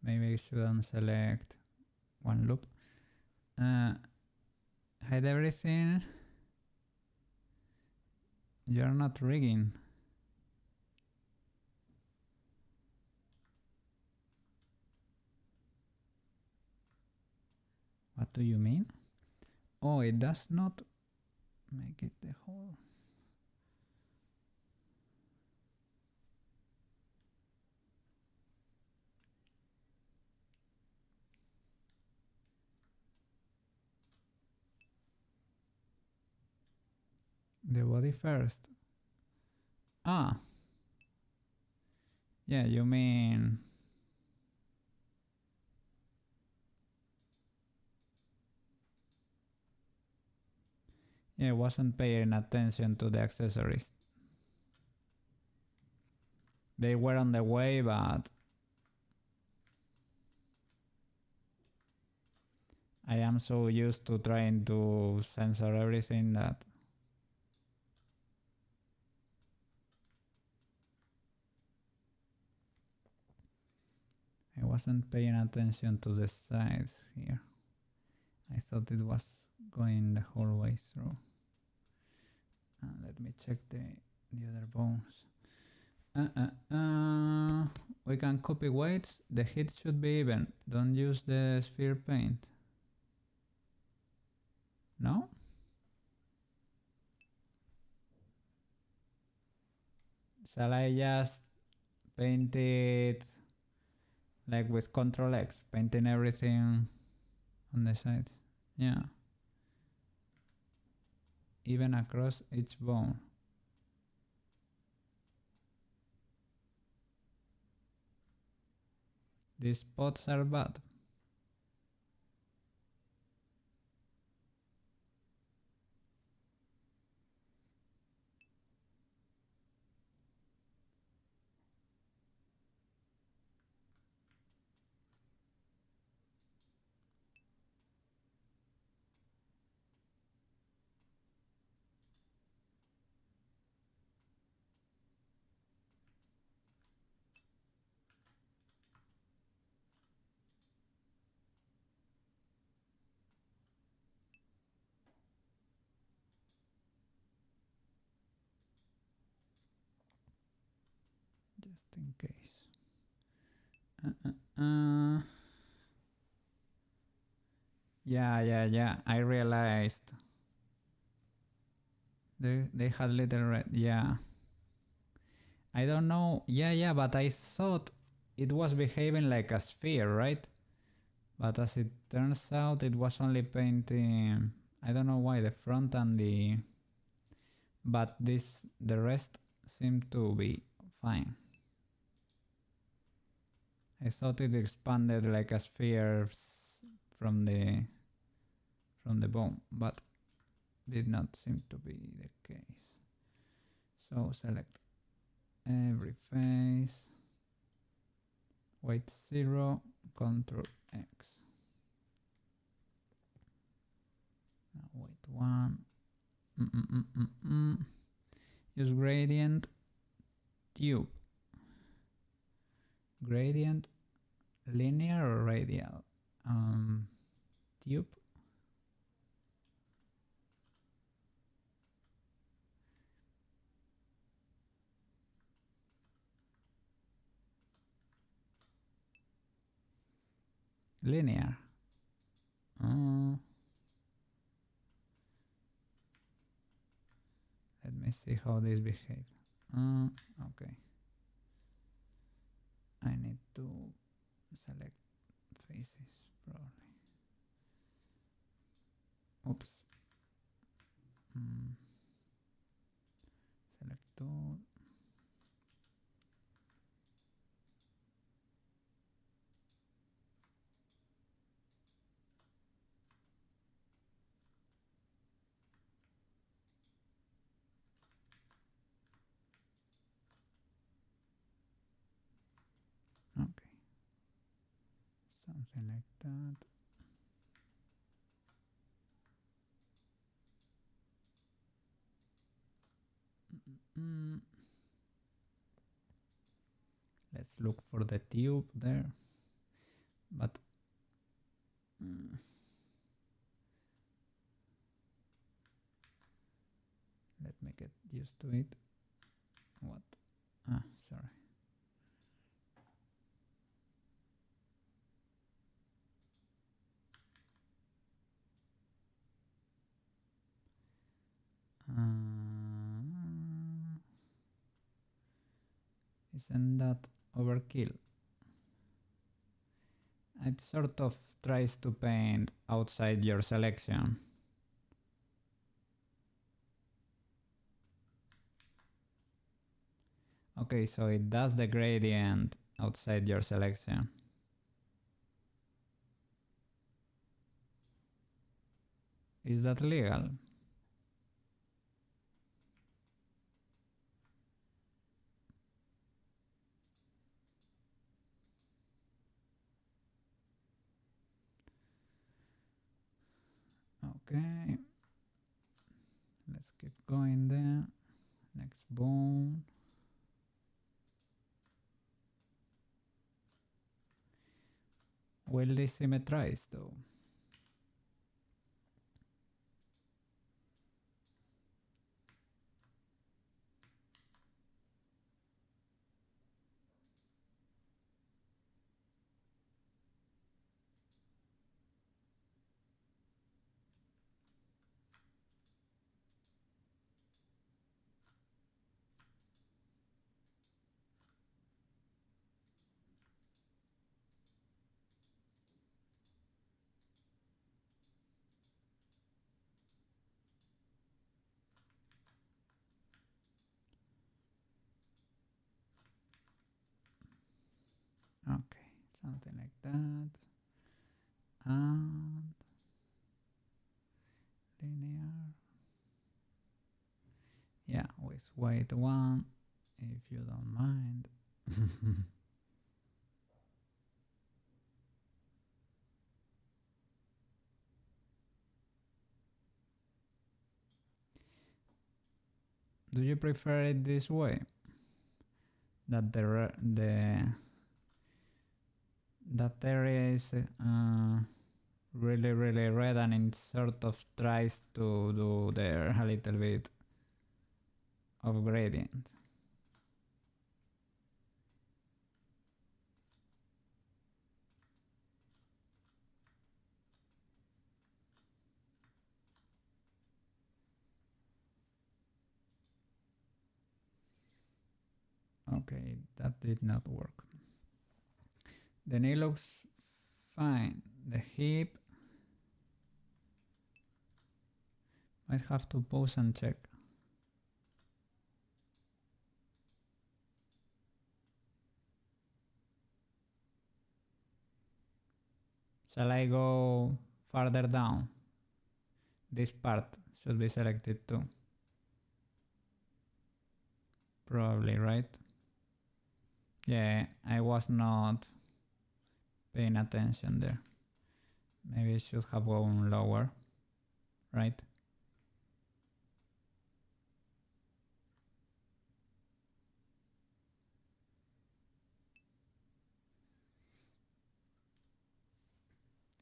Maybe I shouldn't select one loop. Hide everything. You're not rigging. What do you mean? Oh, it does not make it the whole. The body first. Ah. Yeah, you mean. Yeah, I wasn't paying attention to the accessories. They were on the way, but I am so used to trying to censor everything that I wasn't paying attention to the sides here. I thought it was going the whole way through. Let me check the other bones. We can copy weights. The heat should be even. Don't use the sphere paint. No? Shall I just paint it like with Control X, painting everything on the side? Yeah. Even across each bone. These spots are bad. Just in case. Yeah. I realized they had little red. Yeah. I don't know. Yeah, but I thought it was behaving like a sphere, right? But as it turns out, it was only painting. I don't know why the front and the. But the rest seemed to be fine. I thought it expanded like a sphere from the bone, but did not seem to be the case. So select every face, weight 0, Ctrl X. Now weight 1. Use gradient tube. Gradient linear or radial? Tube. Linear. Let me see how this behaves. Okay. I need to select faces, probably. Oops. Select all. Okay. Something like that. Let's look for the tube there. But let me get used to it. What? Sorry. Isn't that overkill? It sort of tries to paint outside your selection. Okay, so it does the gradient outside your selection. Is that legal? Okay. Let's keep going there. Next bone. Will this symmetrize though? Okay, something like that. And linear. Yeah, with white one, if you don't mind. Do you prefer it this way? That that area is really red and it sort of tries to do there a little bit of gradient. Okay, that did not work. The knee looks fine. The hip, might have to pause and check. Shall I go farther down? This part should be selected too. Probably, right? Yeah, I was not paying attention there. Maybe I should have gone lower, right?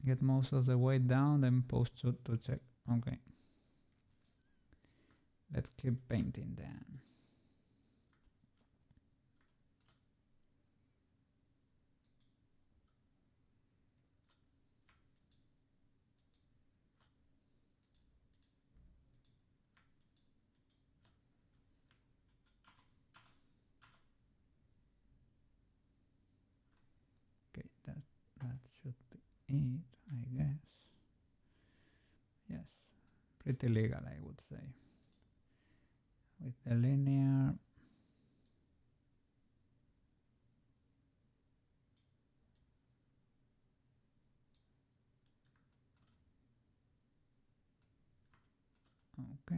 Get most of the way down, then post to check. Okay. Let's keep painting then. it, I guess. Yes, pretty legal, I would say. With the linear. Okay.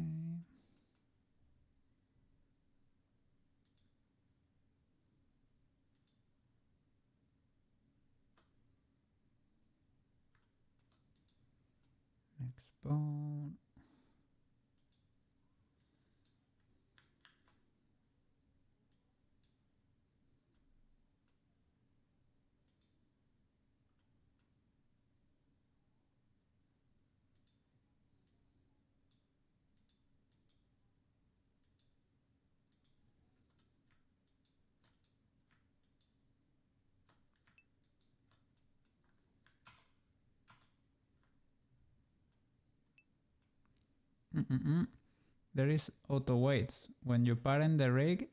Next bone. There is auto weights. When you parent the rig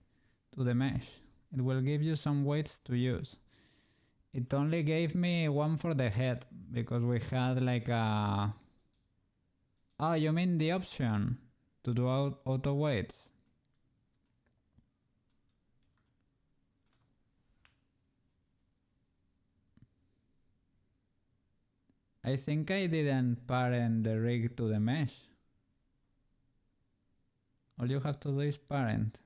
to the mesh, it will give you some weights to use. It only gave me one for the head because we had like a... Oh, you mean the option to do auto weights? I think I didn't parent the rig to the mesh. All you have to do is parent.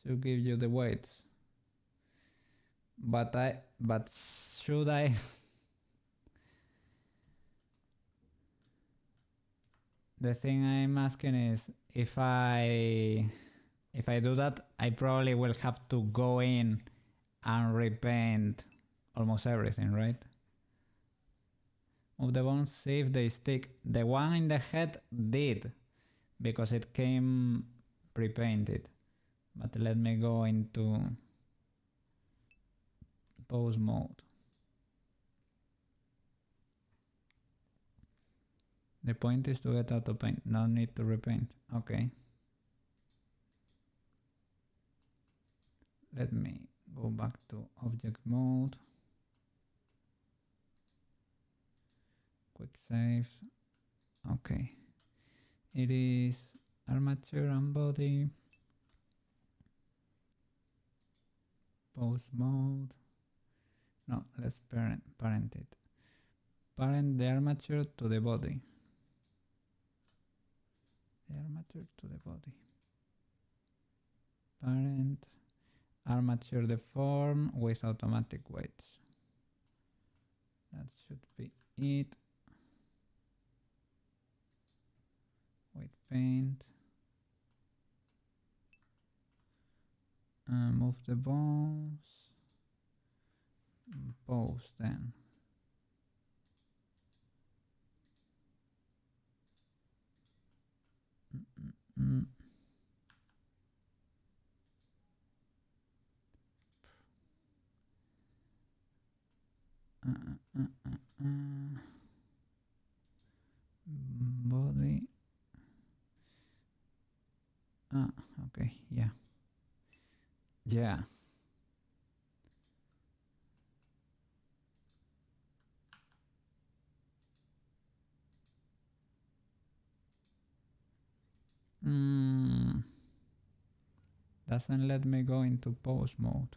Should give you the weights. But should I? The thing I'm asking is if I do that, I probably will have to go in and repaint almost everything, right? Move the bones, see if they stick. The one in the head did, because it came pre-painted. But let me go into pose mode. The point is to get auto paint, no need to repaint. Okay. Let me go back to object mode. Quick save. Okay. It is armature and body. Pose mode. No, let's parent it. Parent the armature to the body. The armature to the body. Parent armature the form with automatic weights. That should be it. Weight paint. Move the bones. Pose then. Body. Okay, yeah. Yeah. Doesn't let me go into pose mode.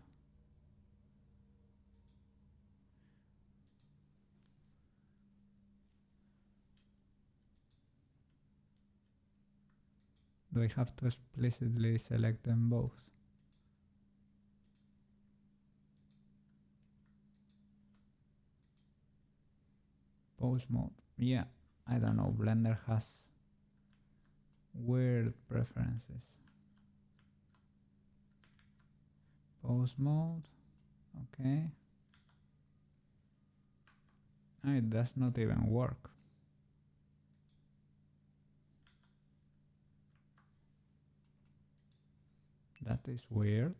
Do I have to explicitly select them both? Pose mode. Yeah, I don't know. Blender has weird preferences. Pose mode. Okay. It does not even work. That is weird.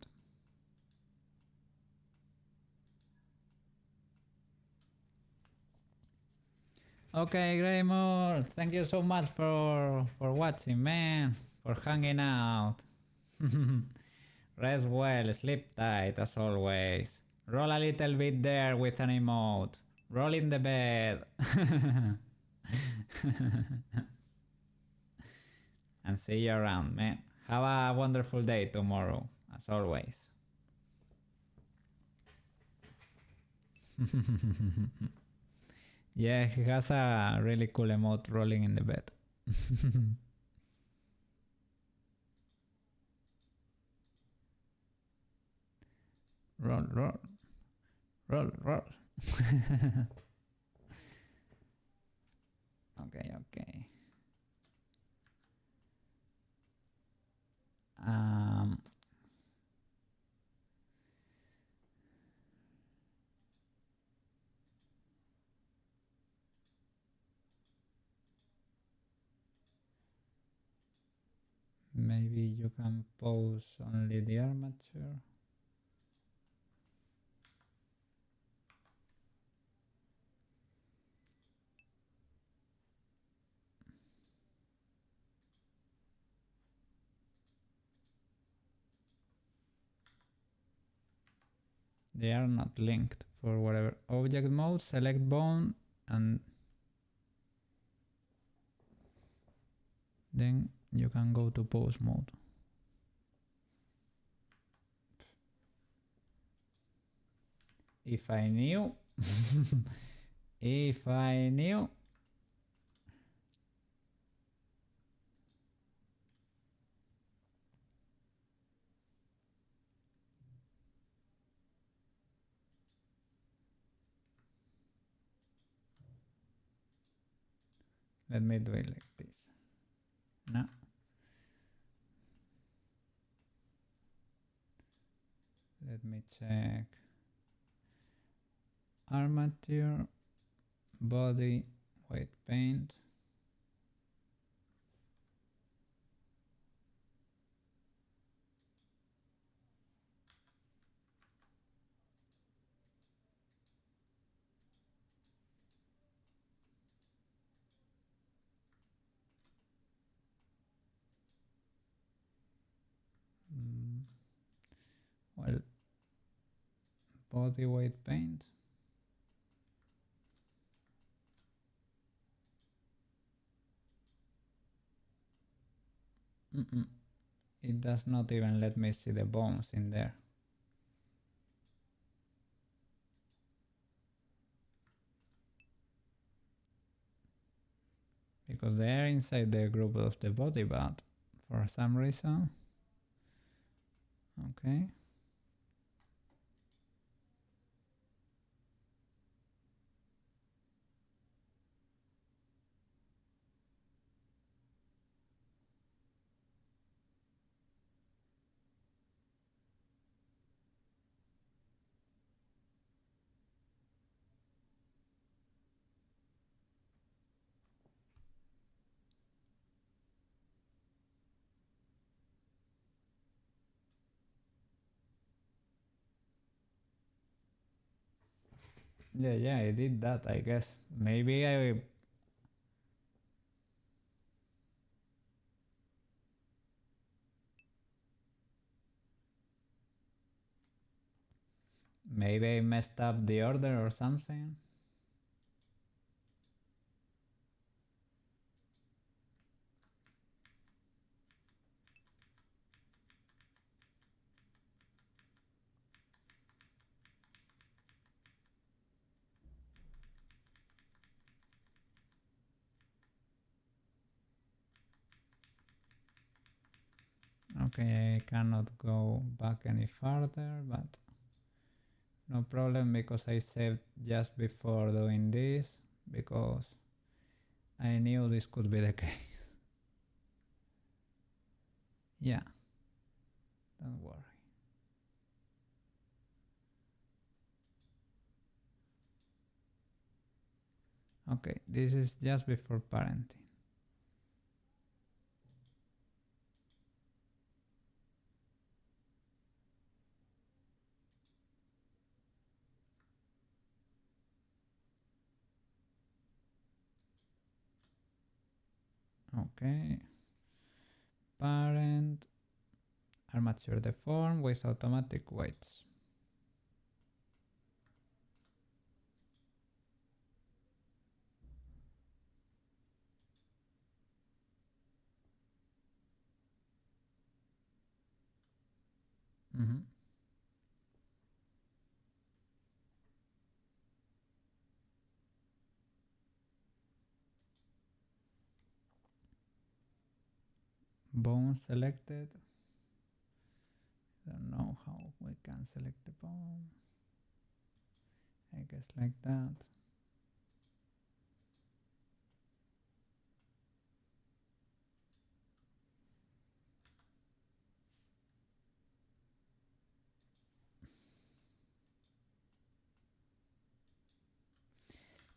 Okay, Greymore, thank you so much for watching, man, for hanging out. Rest well, sleep tight as always. Roll a little bit there with an emote. Roll in the bed. And see you around, man. Have a wonderful day tomorrow, as always. Yeah, he has a really cool emote rolling in the bed. Roll, roll, roll, roll. Okay. Maybe you can pose only the armature. They are not linked for whatever. Object mode, select bone, and then you can go to pose mode. If I knew. If I knew. Let me do it like this. No. Let me check. Armature, body, white paint. Well, body white paint. It does not even let me see the bones in there. Because they are inside the group of the body, but for some reason. Okay. Yeah, I did that, I guess. Maybe I messed up the order or something. Okay, I cannot go back any further, but no problem because I saved just before doing this because I knew this could be the case. Yeah, don't worry. Okay, this is just before parenting. Okay, parent, armature deform with automatic weights. Bone selected. Don't know how we can select the bone. I guess like that.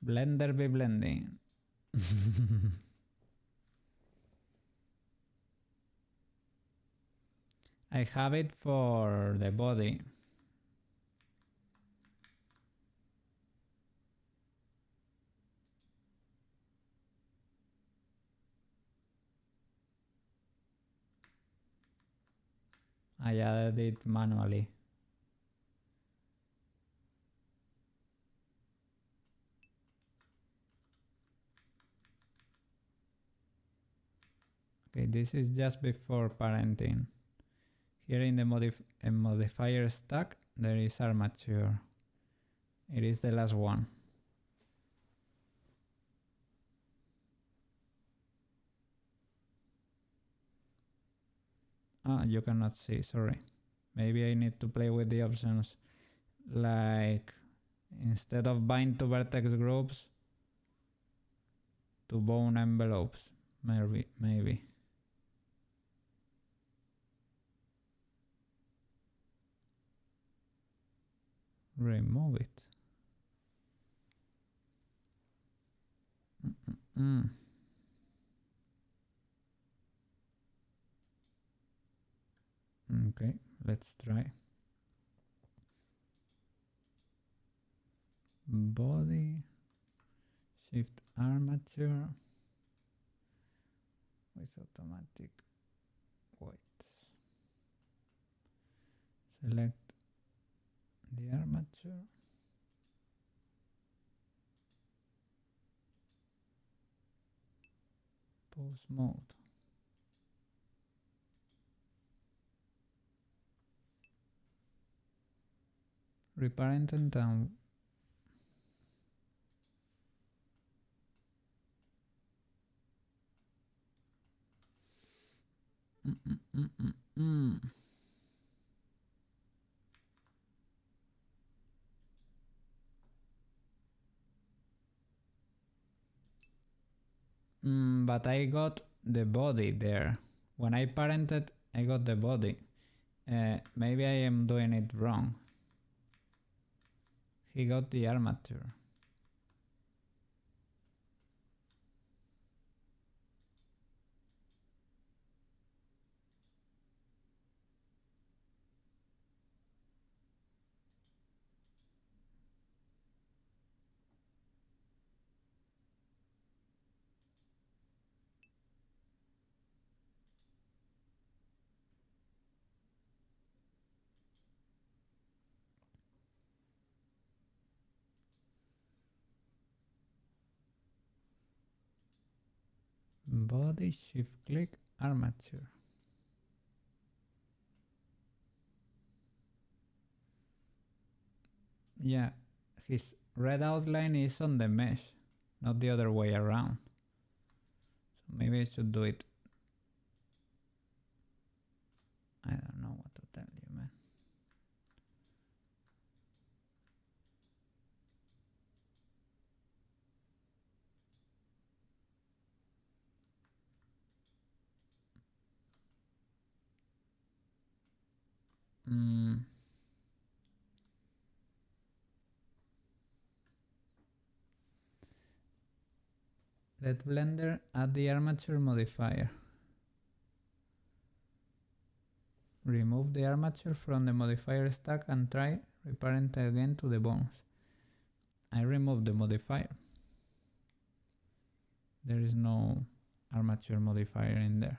Blender be blending. I have it for the body. I added it manually. Okay, this is just before parenting. Here in the modifier stack, there is armature. It is the last one. Ah, you cannot see, sorry. Maybe I need to play with the options. Like, instead of bind to vertex groups, to bone envelopes. Maybe. Remove it. Okay, let's try. Body, shift armature with automatic weights. Select the armature. Pose mode. Reparent and down. But I got the body there. When I parented, I got the body. Maybe I am doing it wrong. He got the armature. Body, shift click, armature. Yeah, his red outline is on the mesh, not the other way around. So maybe I should do it. I don't know what to tell you, man. Let Blender add the armature modifier. Remove the armature from the modifier stack and try reparent again to the bones. I removed the modifier. There is no armature modifier in there.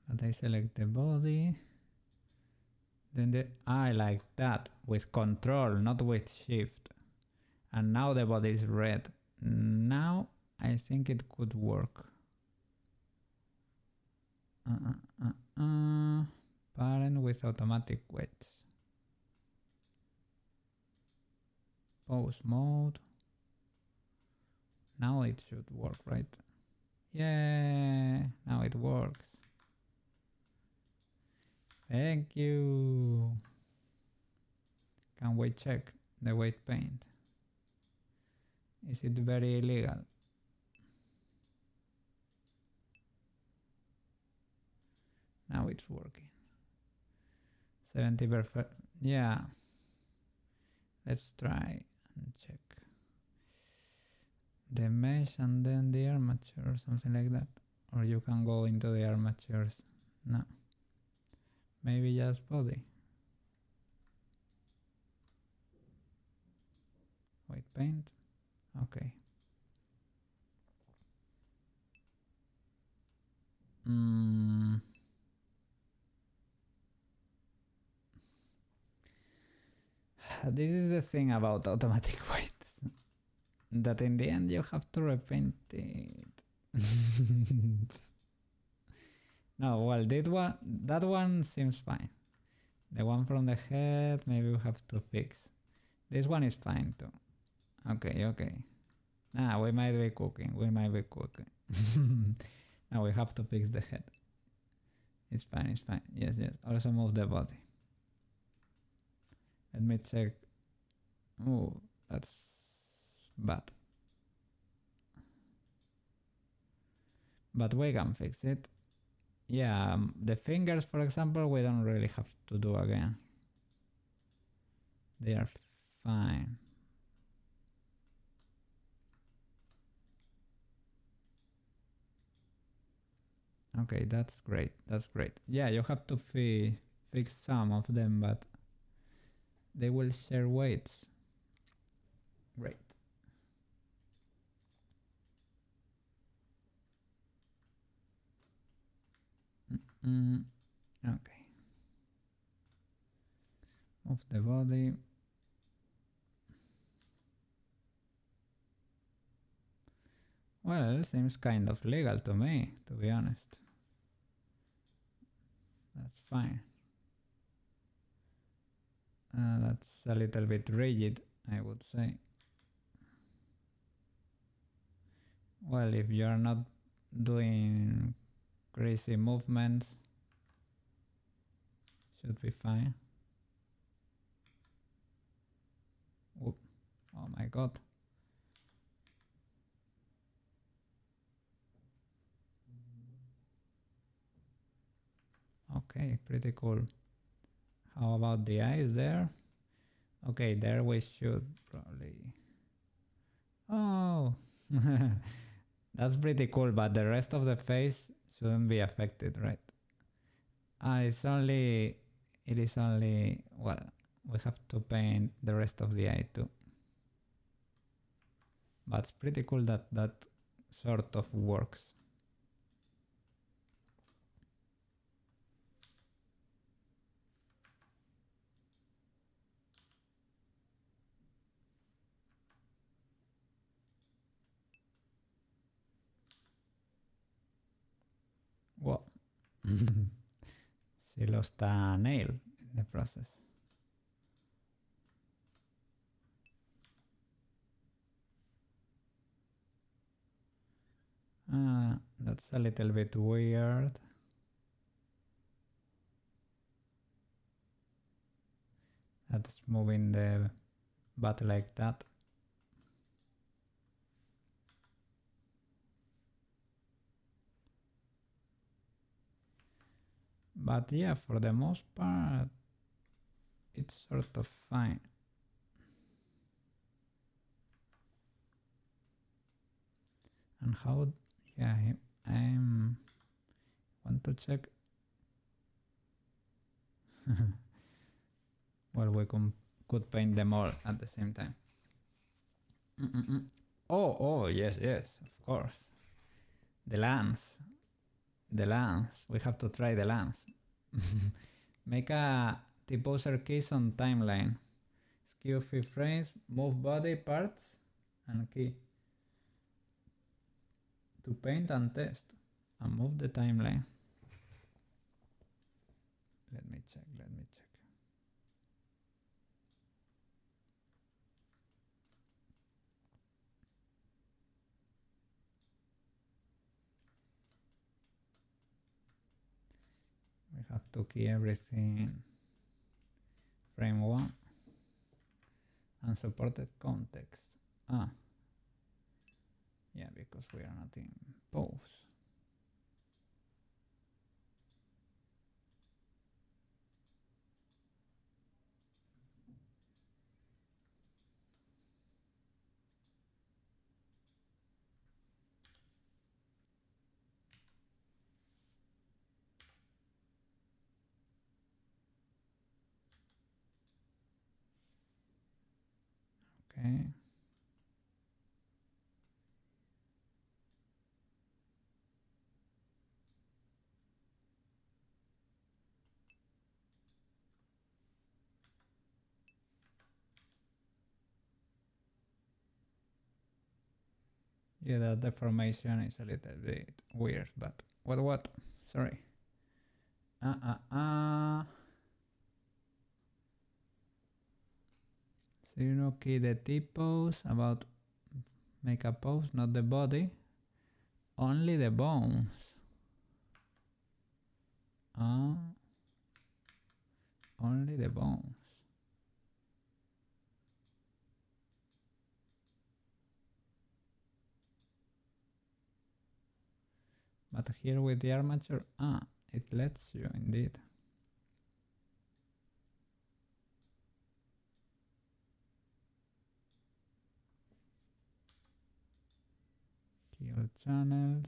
But I select the body. Then I like that, with control, not with shift. And now the body is red. Now I think it could work. Parent with automatic weights. Pose mode. Now it should work, right? Yeah, now it works. Thank you. Can we check the weight paint? Is it very illegal? Now it's working. 70%. Yeah. Let's try and check the mesh and then the armature or something like that. Or you can go into the armatures. No. Maybe just body. White paint. Okay. This is the thing about automatic weights. That in the end you have to repaint it. No, well, that one seems fine. The one from the head, maybe we have to fix. This one is fine too. Okay. Nah, we might be cooking. Now we have to fix the head. It's fine. Yes. Also move the body. Let me check. Oh, that's bad. But we can fix it. Yeah, the fingers, for example, we don't really have to do again. They are fine. Okay, that's great. Yeah, you have to fix some of them, but they will share weights. Great. Okay. Move the body. Well, seems kind of legal to me, to be honest. That's fine. That's a little bit rigid, I would say. Well, if you're not doing crazy movements, should be fine. Whoop. Oh my god. Okay, pretty cool. How about the eyes there? Okay, there we should probably... Oh! That's pretty cool, but the rest of the face shouldn't be affected, right? It is only, well, we have to paint the rest of the eye too. But it's pretty cool that that sort of works. Whoa. She lost a nail in the process. That's a little bit weird. That's moving the butt like that. But yeah, for the most part, it's sort of fine. And how, yeah, I want to check. Well, we could paint them all at the same time. Oh, yes, of course. The lens. We have to try the lens. Make a T-poser keys on timeline. Skew few frames, move body parts, and key. To paint and test. And move the timeline. check. We have to key everything frame 1 unsupported context. Yeah, because we are not in pose. Okay. Yeah, the deformation is a little bit weird, but what? Sorry. Zero key the T pose, about make a pose, not the body. Only the bones. Only the bones. But here with the armature, it lets you indeed. Kill channels.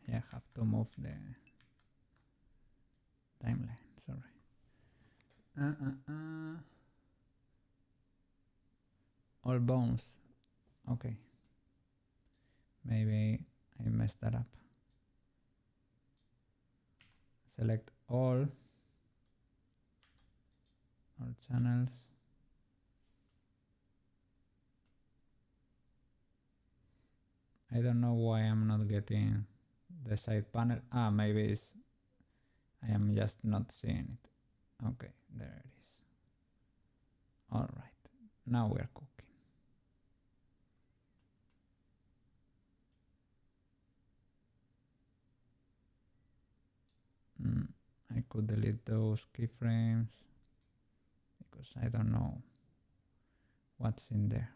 Yeah, have to move the timeline. Sorry. All bones. Okay. Maybe I messed that up. Select all channels. I don't know why I'm not getting the side panel. Maybe it's, I am just not seeing it. Okay, there it is. All right, now we're cooking. I could delete those keyframes because I don't know what's in there.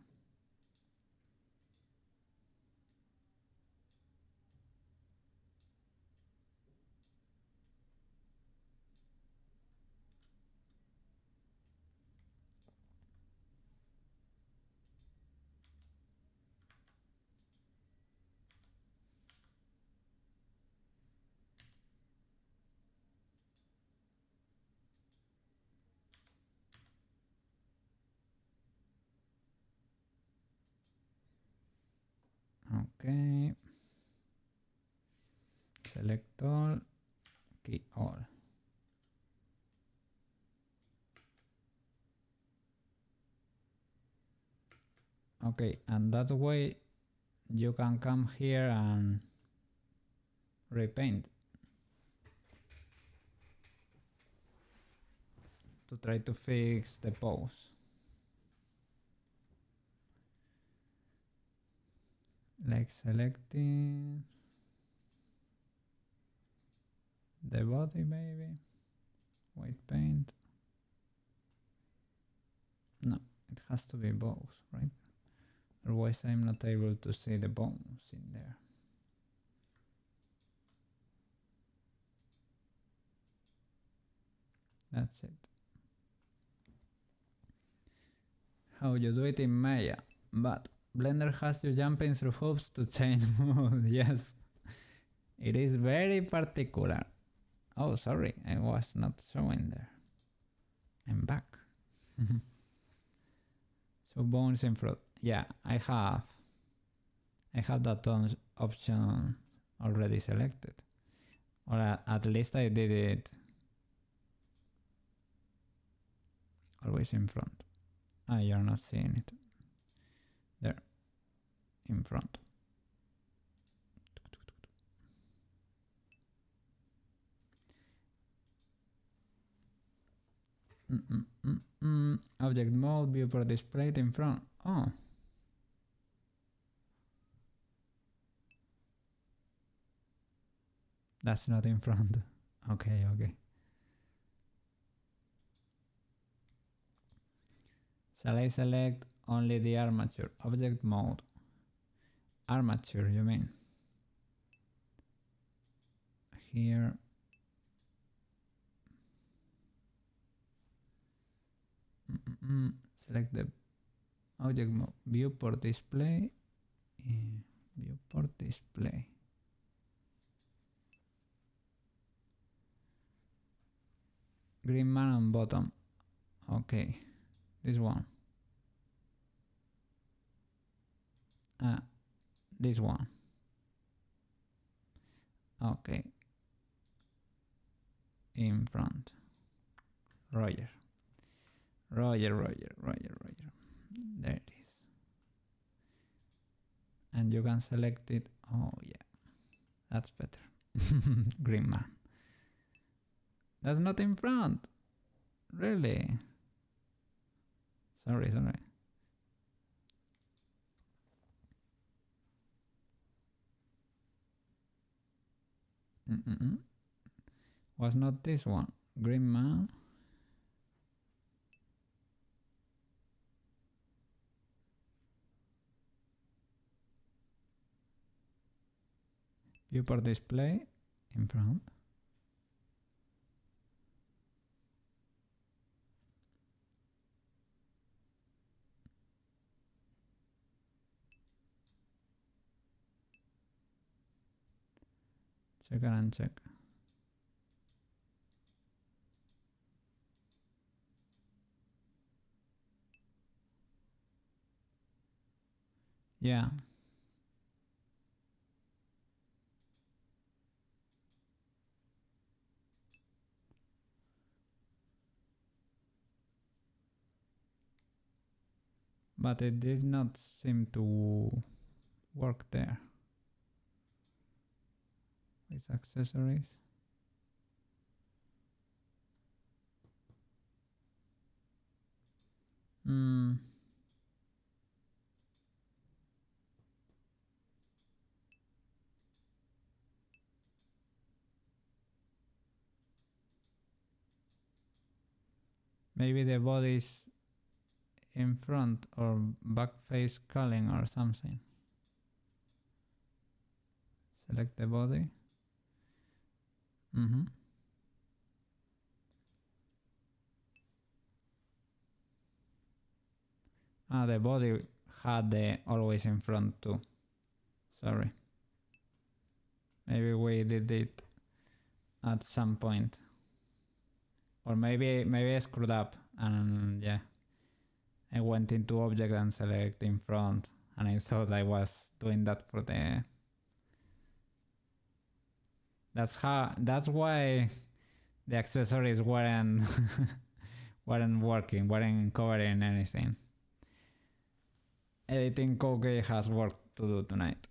Okay. Select all, key all. Okay, and that way you can come here and repaint to try to fix the pose. Like selecting the body maybe, white paint. No, it has to be both, right? Otherwise I'm not able to see the bones in there. That's it. How you do it in Maya, but Blender has you jumping through hoops to change mood. Yes, it is very particular. Oh, sorry, I was not showing there. I'm back. So bones in front. Yeah, I have that option already selected. Or at least I did it always in front. Ah, you're not seeing it. There, in front. Object mode, viewport displayed in front. Oh. That's not in front. Okay, okay. Shall I select only the armature? Object mode. Armature, you mean? Here. Select the object mode. Viewport display. Viewport display. Green man on bottom. Okay. This one. This one. Okay. In front. Roger. Roger. There it is. And you can select it. Oh yeah. That's better. Green man. That's not in front. Really? Sorry. Was not this one. Green man. Viewport display in front. Check and uncheck. Yeah. But it did not seem to work there. With accessories. Maybe the body is in front or back face culling or something. Select the body. The body had the always in front too. Sorry. Maybe we did it at some point. Or maybe I screwed up and yeah. I went into object and select in front and I thought I was doing that for the... That's why the accessories weren't working, weren't covering anything. Editing code has work to do tonight.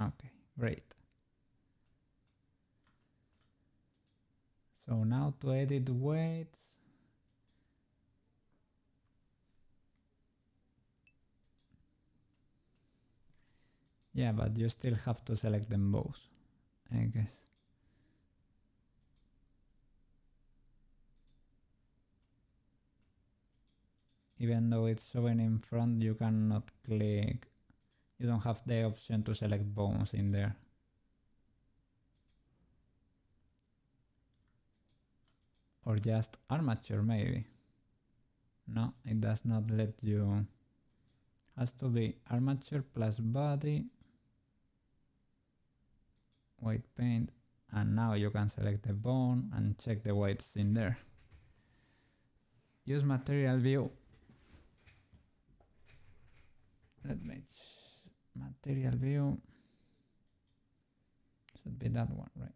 Okay, great. So now to edit weights. Yeah, but you still have to select them both, I guess. Even though it's showing in front, you cannot click. You don't have the option to select bones in there. Or just armature maybe. No, it does not let you. Has to be armature plus body. weight paint, and now you can select the bone and check the weights in there. Use material view. Let me material view. Should be that one, right?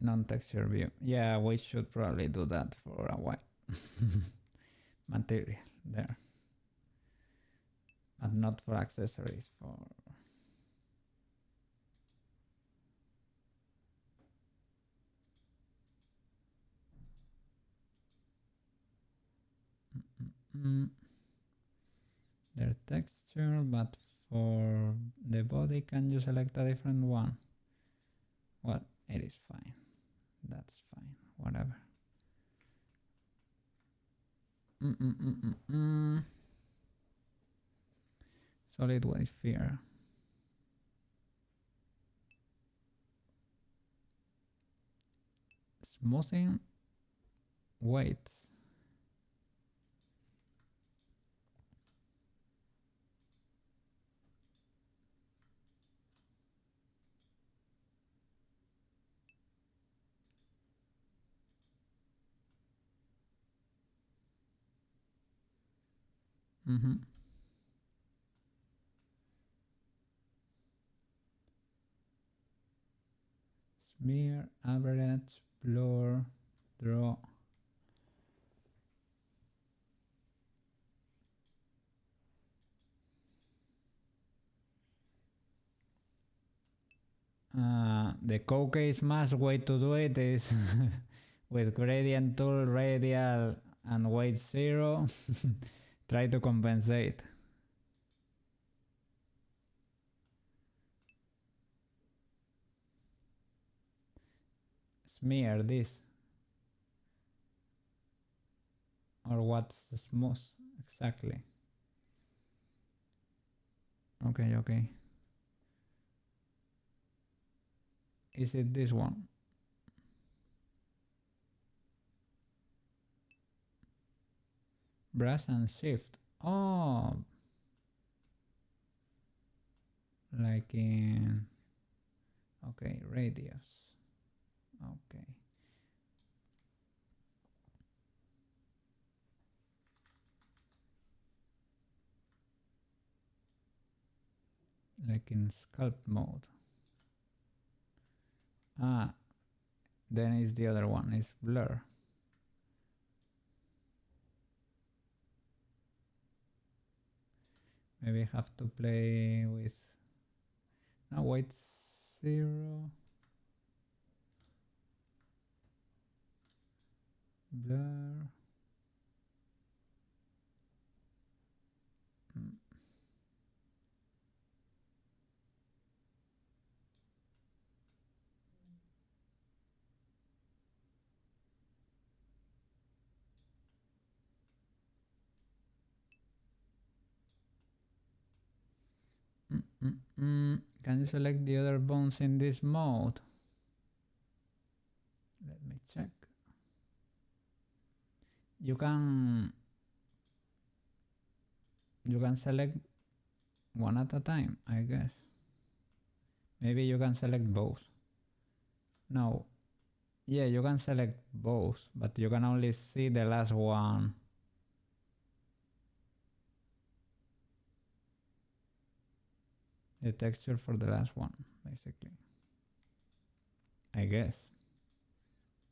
Non-texture view. Yeah, we should probably do that for a while. Material there, but not for accessories. For their texture, but for the body, can you select a different one? Well, it is fine. That's fine. Whatever. Solid weight sphere. Smoothing weights. Smear, average, blur, draw. The cookie smash way to do it is with gradient tool, radial, and weight 0. Try to compensate. Smear this. Or what's smooth exactly? Okay. Is it this one? Brush and shift. Oh, like in, okay, radius. Okay. Like in sculpt mode. Then is the other one, is blur. Maybe I have to play with, now weight 0. Blur. Can you select the other bones in this mode? Let me check. You can select one at a time, I guess. Maybe you can select both. No. Yeah, you can select both, but you can only see the last one. The texture for the last one, basically. I guess.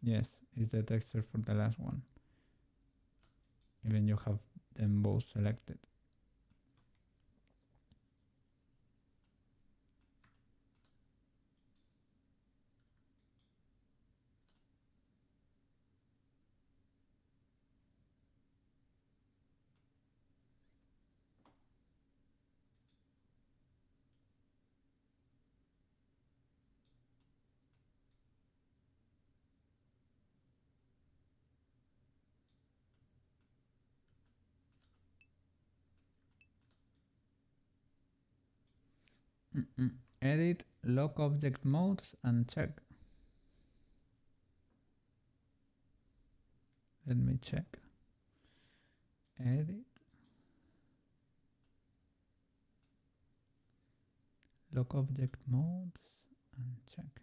Yes, it's the texture for the last one. Even you have them both selected. Edit, lock object modes and check. Let me check. Edit. Lock object modes and check.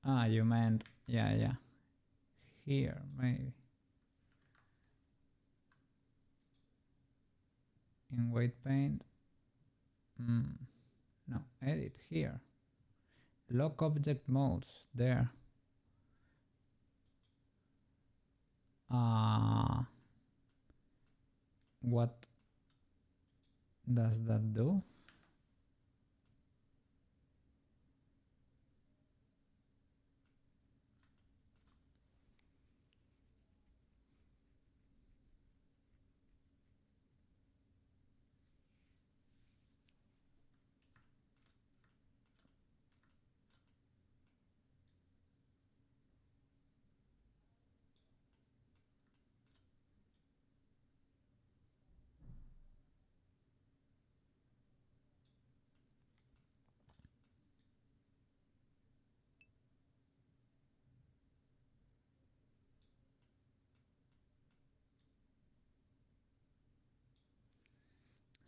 Ah, you meant, yeah. Here, maybe. In weight paint. No, edit here. Lock object modes, there. What does that do?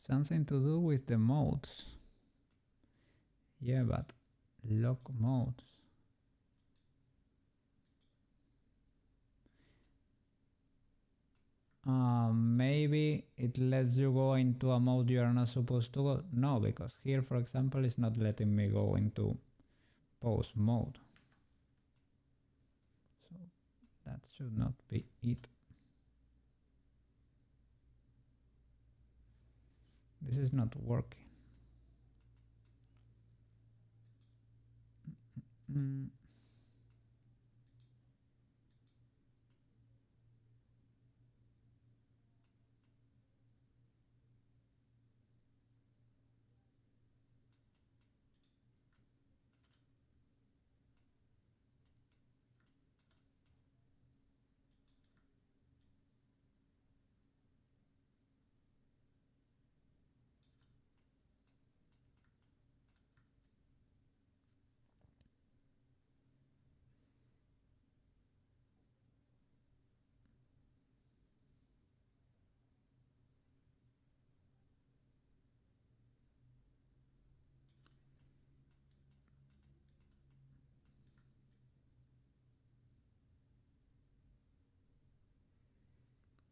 Something to do with the modes. Yeah, but lock modes. Maybe it lets you go into a mode you are not supposed to go. No, because here, for example, it's not letting me go into pose mode. So that should not be it. This is not working.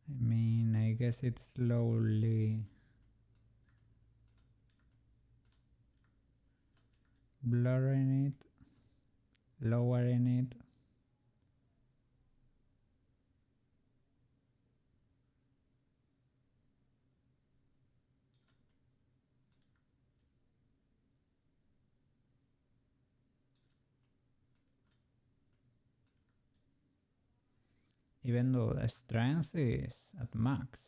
I mean, I guess it's slowly blurring it, lowering it. Even though the strength is at max.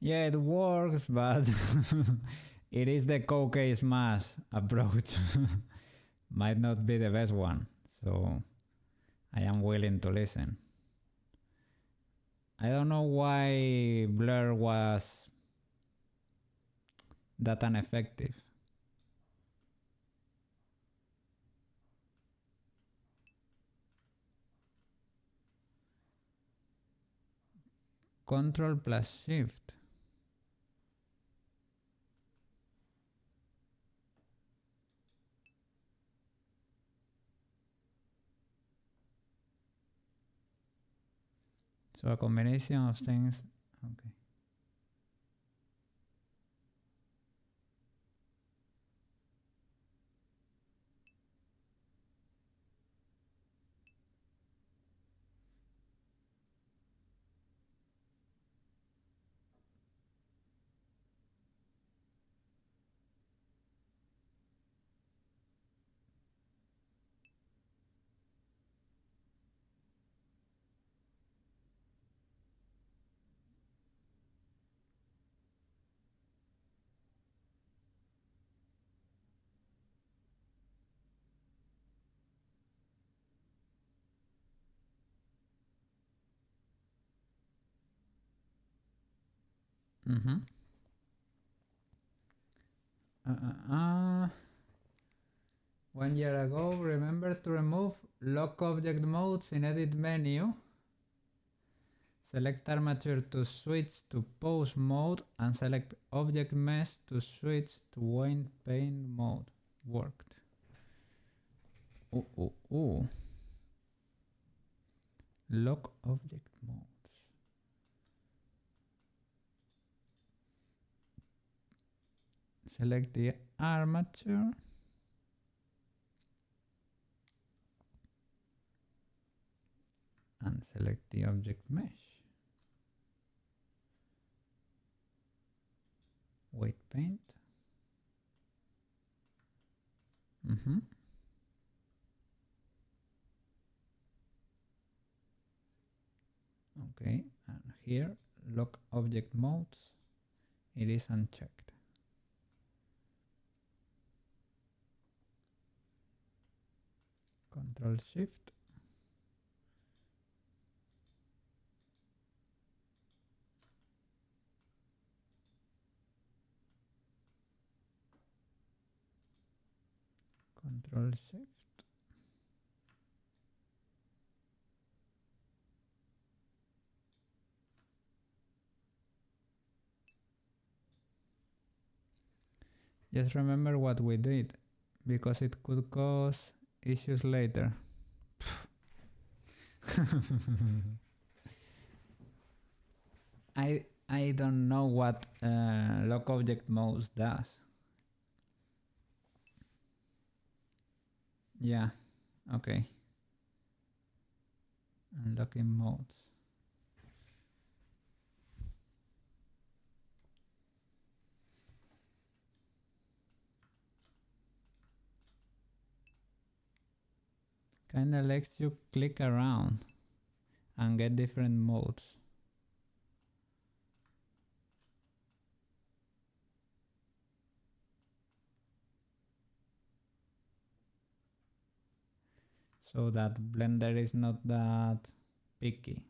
Yeah, it works, but it is the cookie smash approach. Might not be the best one, so I am willing to listen. I don't know why blur was that ineffective. Control plus Shift. So a combination of things. Okay. Mm-hmm. 1 year ago, remember to remove lock object modes in edit menu. Select armature to switch to pose mode and select object mesh to switch to wind paint mode. Worked. Lock object modes. Select the armature. And select the object mesh. White paint. Okay, and here lock object modes, it is unchecked. Control Shift. Control Shift. Just remember what we did, because it could cause issues later. I don't know what lock object modes does. Yeah, okay. Unlocking modes. Kinda lets you click around and get different modes. So that Blender is not that picky.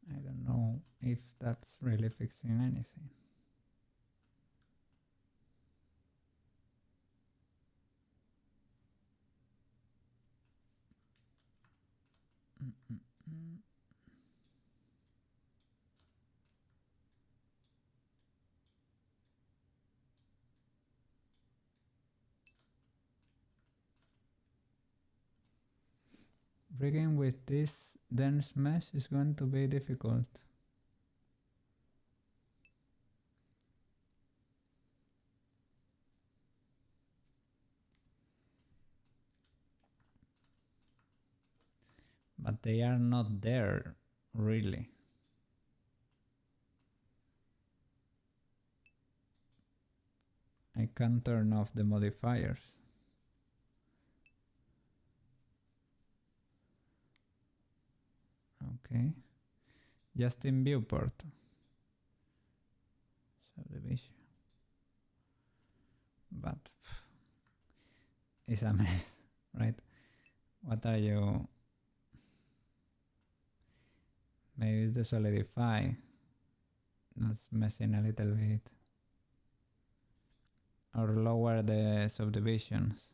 I don't know if that's really fixing anything. Rigging with this dense mesh is going to be difficult. But they are not there, really. I can turn off the modifiers. Okay. Just in viewport. Subdivision. But it's a mess, right? What are you? Maybe it's the solidify that's messing a little bit. Or lower the subdivisions.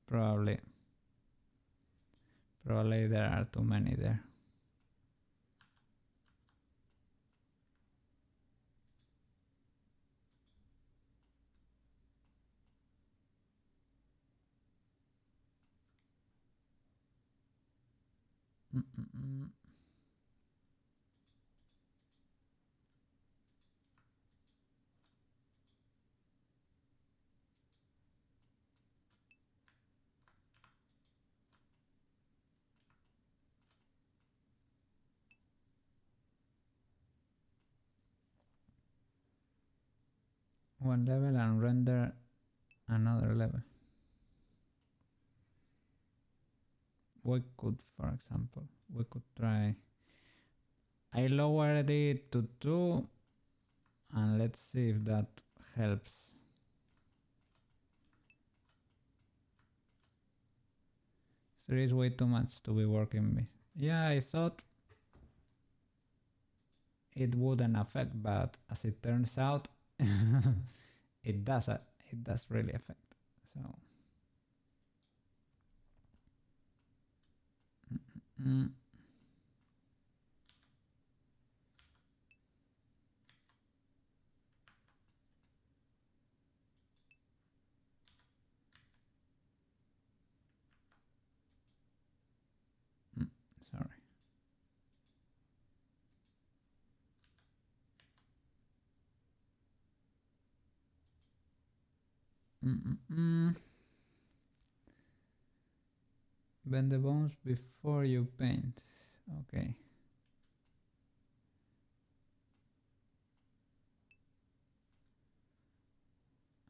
Probably there are too many there. One level and render another level. We could, for example, we could try. I lowered it to 2 and let's see if that helps. There is way too much to be working with. Yeah, I thought it wouldn't affect, but as it turns out, it does really affect. So sorry. Bend the bones before you paint. Okay.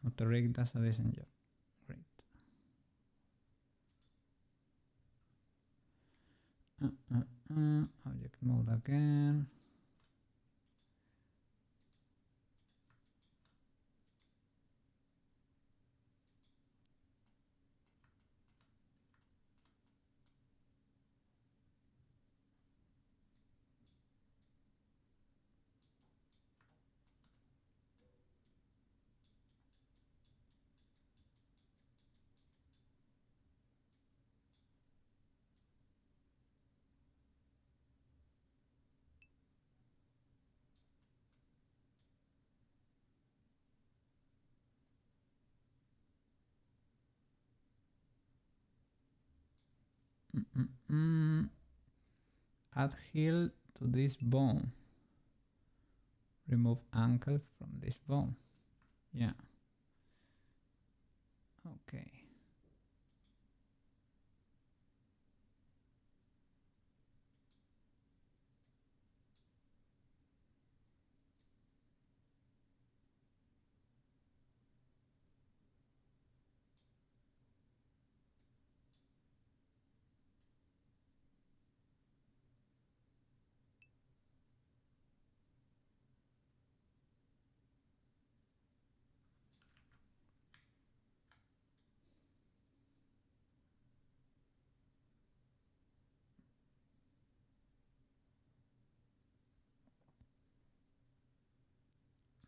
Auto rig does a decent job. Great. Object mode again. Add heel to this bone. Remove ankle from this bone. Yeah. Okay.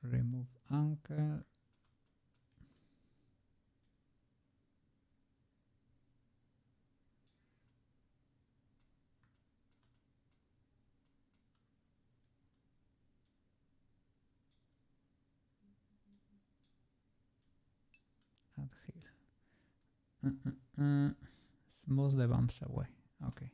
Remove ankle. Add Smooth the bumps away. Okay.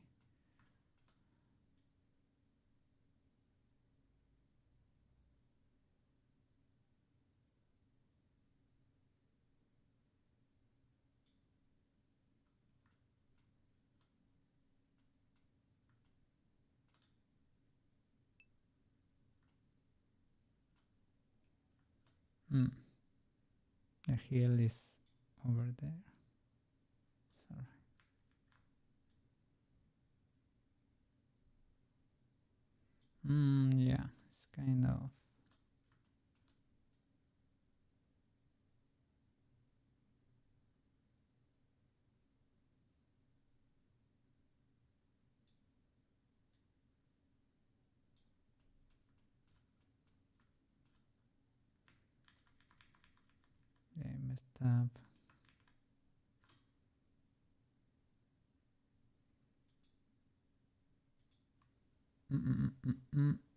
The heel is over there. Sorry. Yeah, it's kind of. They messed up.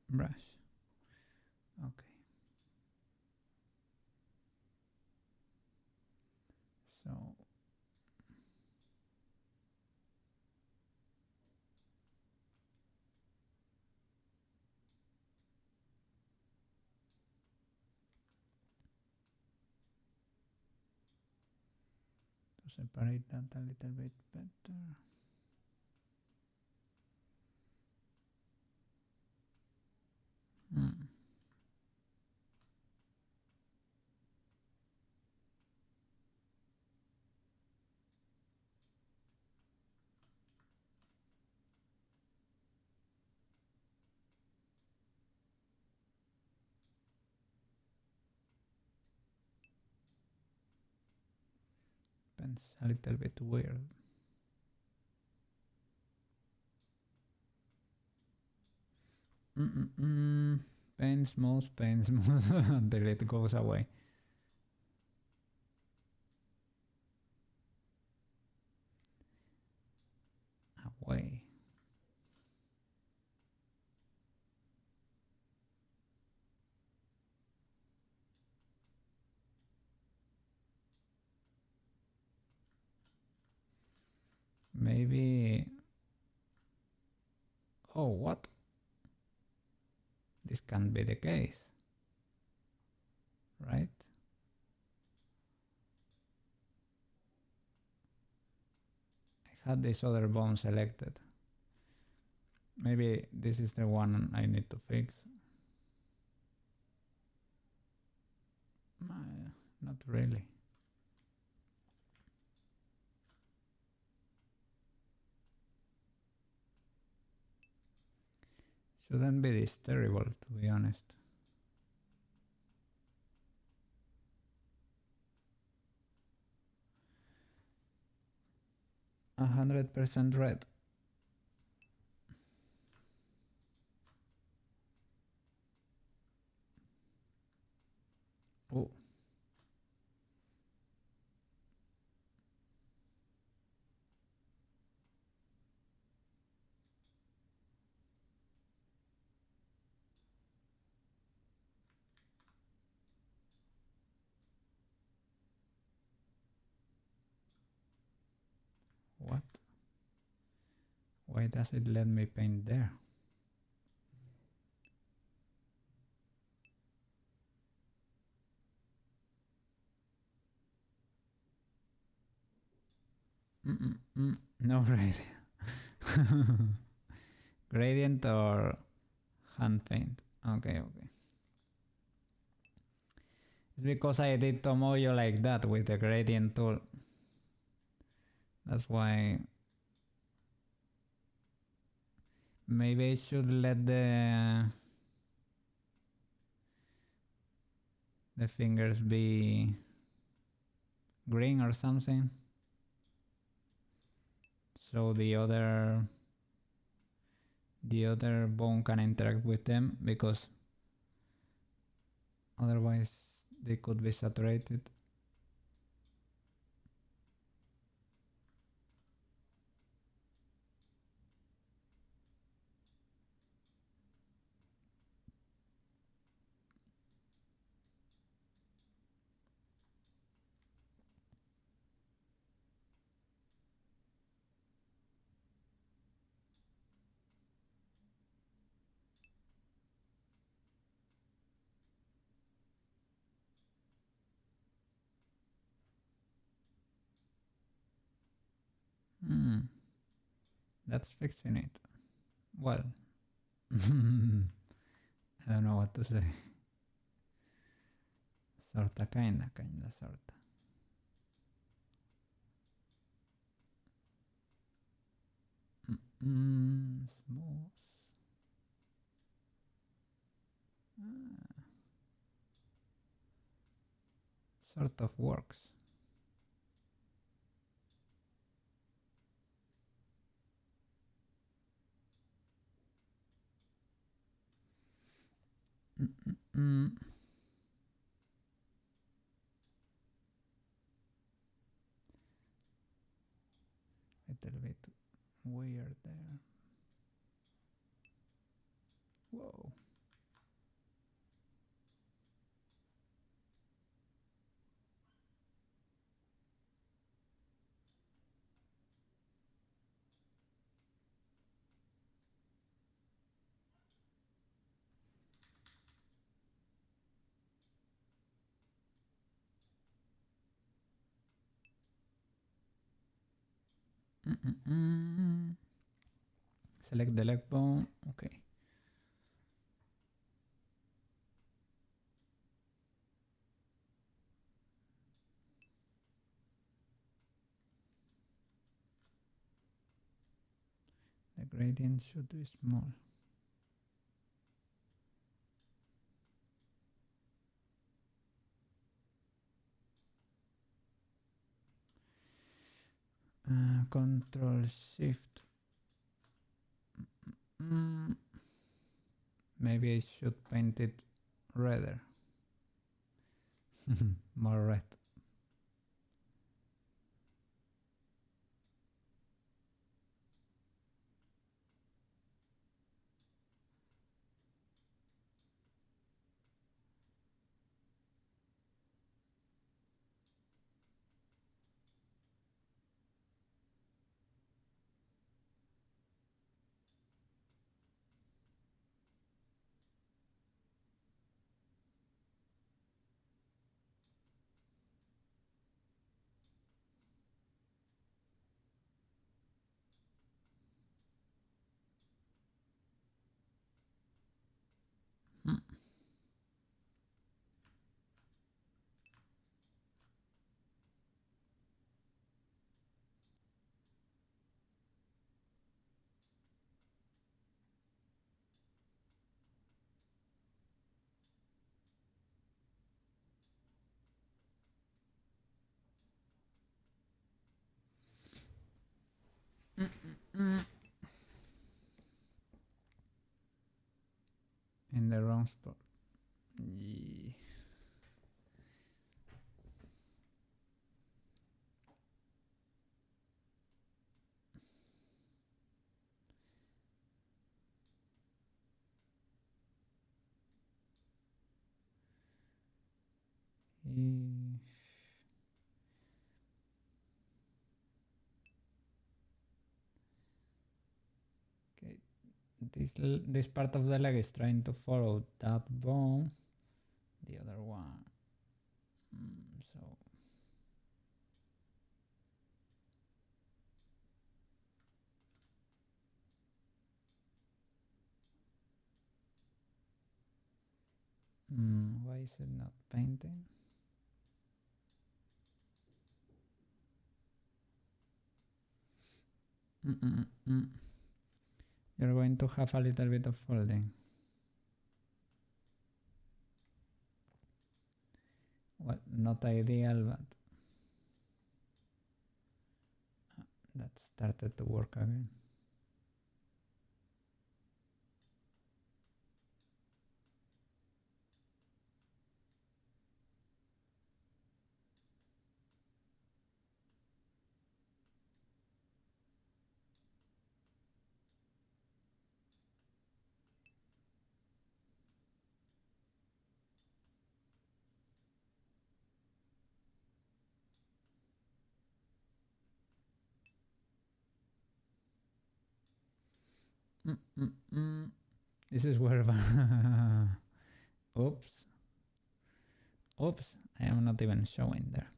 Brush. Okay. So to separate that a little bit better. Pen's a little bit weird. Pen smooth until it goes away. Away. Maybe. Oh, what? This can't be the case, right? I had this other bone selected. Maybe this is the one I need to fix. Not really. Shouldn't be this terrible, to be honest. A 100% red. Oh. What? Why does it let me paint there? No gradient. Gradient or hand paint. Okay. It's because I did Tomoyo like that with the gradient tool. That's why. Maybe I should let the fingers be green or something, so the other bone can interact with them, because otherwise they could be saturated. That's fixing it. Well, I don't know what to say. Sorta, kinda, sorta. Smooth. Sort of works. Little bit weird there. Whoa. Select the leg bone. Okay. The gradient should be small. Control Shift. Maybe I should paint it redder. More red. In the wrong spot. Yeah. Okay, this part of the leg is trying to follow that bone. The other one. So why is it not painting? You're going to have a little bit of folding. Well, not ideal, but that started to work again. This is where oops, I am not even showing there.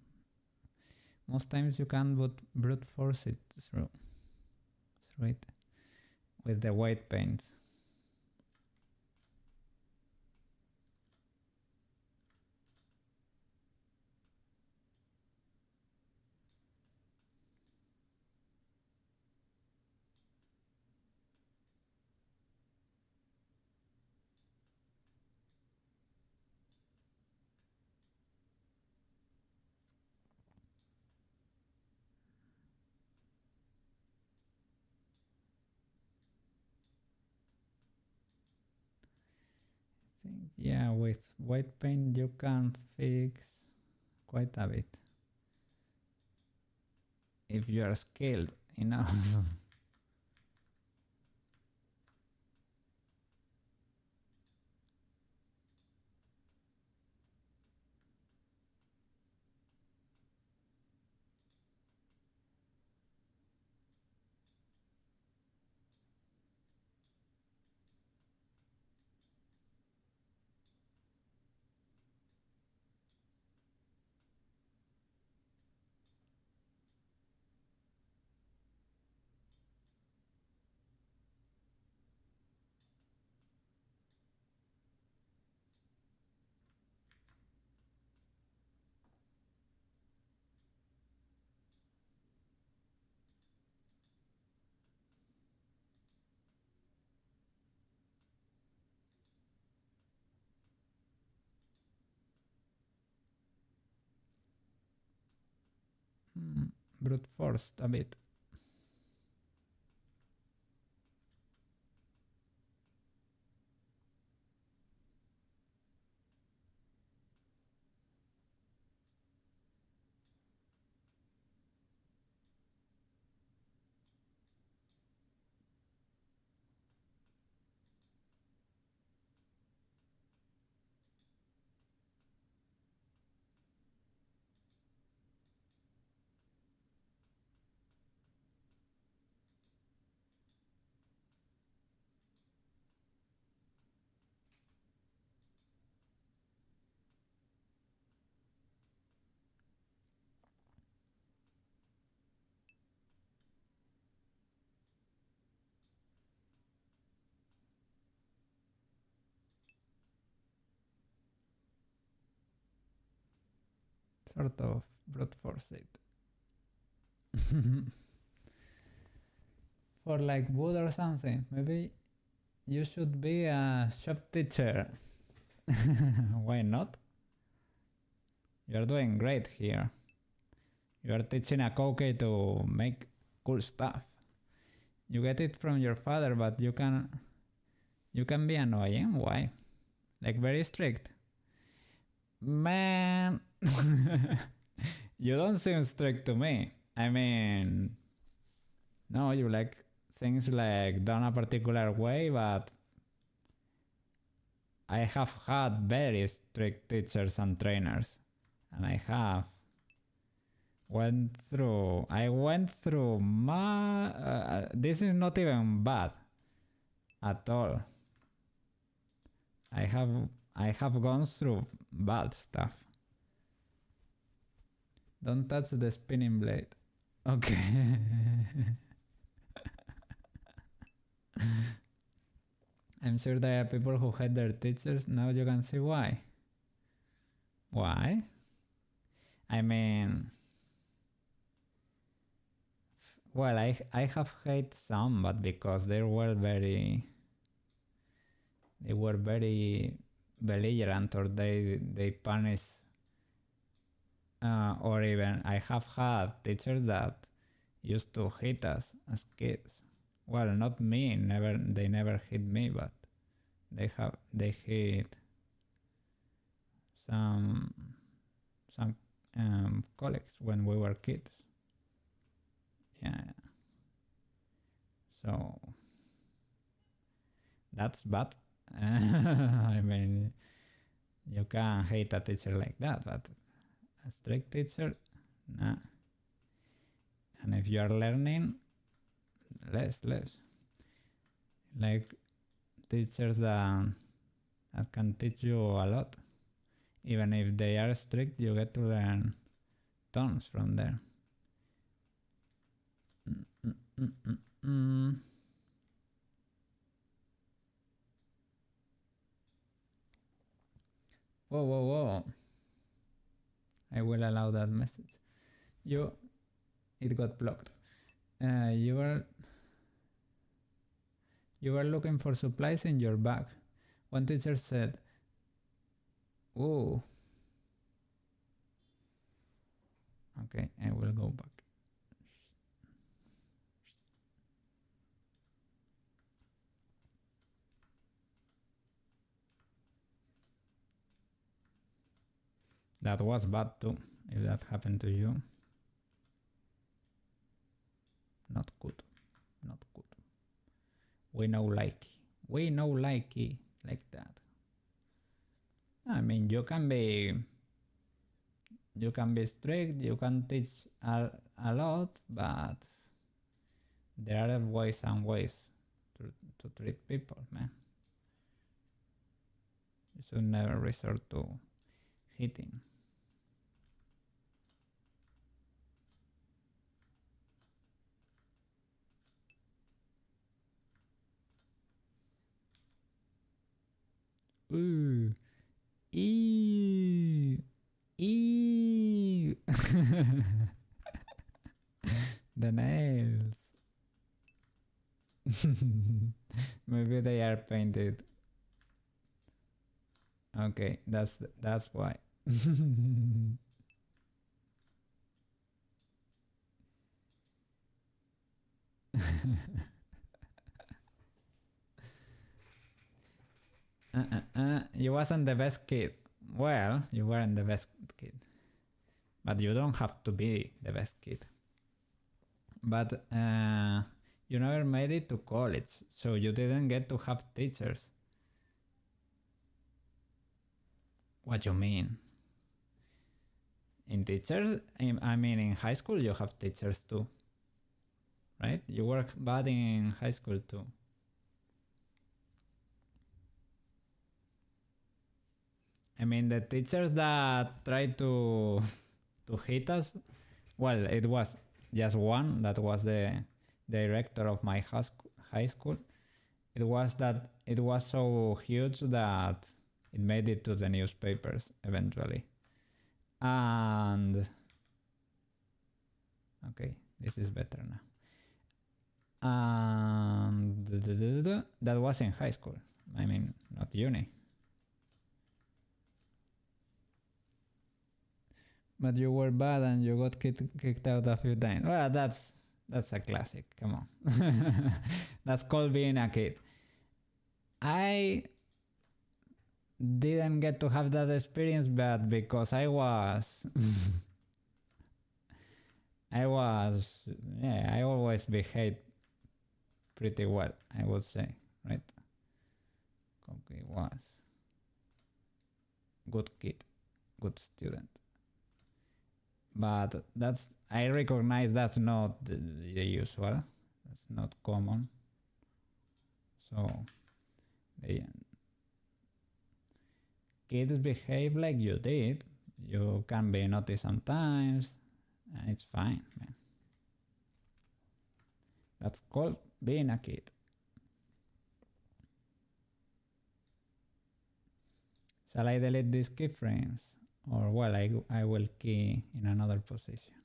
Most times you can brute force it through it. with the white paint. Yeah, with white paint you can fix quite a bit if you are skilled enough. Brute forced a bit. Sort of brute force it. For like wood or something. Maybe you should be a shop teacher. Why not? You're doing great here. You're teaching a Koke to make cool stuff. You get it from your father, but you can be annoying. Why? Like very strict. Man, you don't seem strict to me. I mean, no, you like things like done a particular way, but I have had very strict teachers and trainers, and I went through my. This is not even bad at all. I have gone through bad stuff. Don't touch the spinning blade. Okay. I'm sure there are people who hate their teachers. Now you can see why. Why? I mean, well, I have hate some, but because they were very belligerent, or they punish, or even I have had teachers that used to hit us as kids. Well, not me. They never hit me, but they hit some colleagues when we were kids. Yeah. So that's bad. I mean, you can hate a teacher like that, but a strict teacher, nah. And if you are learning, less. Like teachers that can teach you a lot. Even if they are strict, you get to learn tons from there. Whoa, whoa, whoa. I will allow that message. It got blocked. You were looking for supplies in your bag. One teacher said, "Oh." Okay, I will go back. That was bad too, if that happened to you. Not good. Not good. We know likey. We know likey like that. I mean, you can be strict, you can teach a lot, but there are ways and ways to treat people, man. You should never resort to hitting. Ooh. Ew. Ew. The nails. Maybe they are painted. Okay, that's why. You wasn't the best kid. Well, you weren't the best kid. But you don't have to be the best kid. But you never made it to college, so you didn't get to have teachers. What you mean? In teachers, I mean in high school you have teachers too. Right? You were bad in high school too. I mean, the teachers that tried to hit us, well, it was just one that was the director of my high school. It was so huge that it made it to the newspapers eventually. And okay, this is better now. And that was in high school. I mean, not uni. But you were bad and you got kicked out a few times. Well, that's a classic. Come on. That's called being a kid. I didn't get to have that experience, but because I always behaved pretty well, I would say, right? Cocky was good kid, good student. But I recognize that's not the usual. That's not common. So kids behave like you did. You can be naughty sometimes, and it's fine, man. That's called being a kid. Shall I delete these keyframes? Or, well, I will key in another position.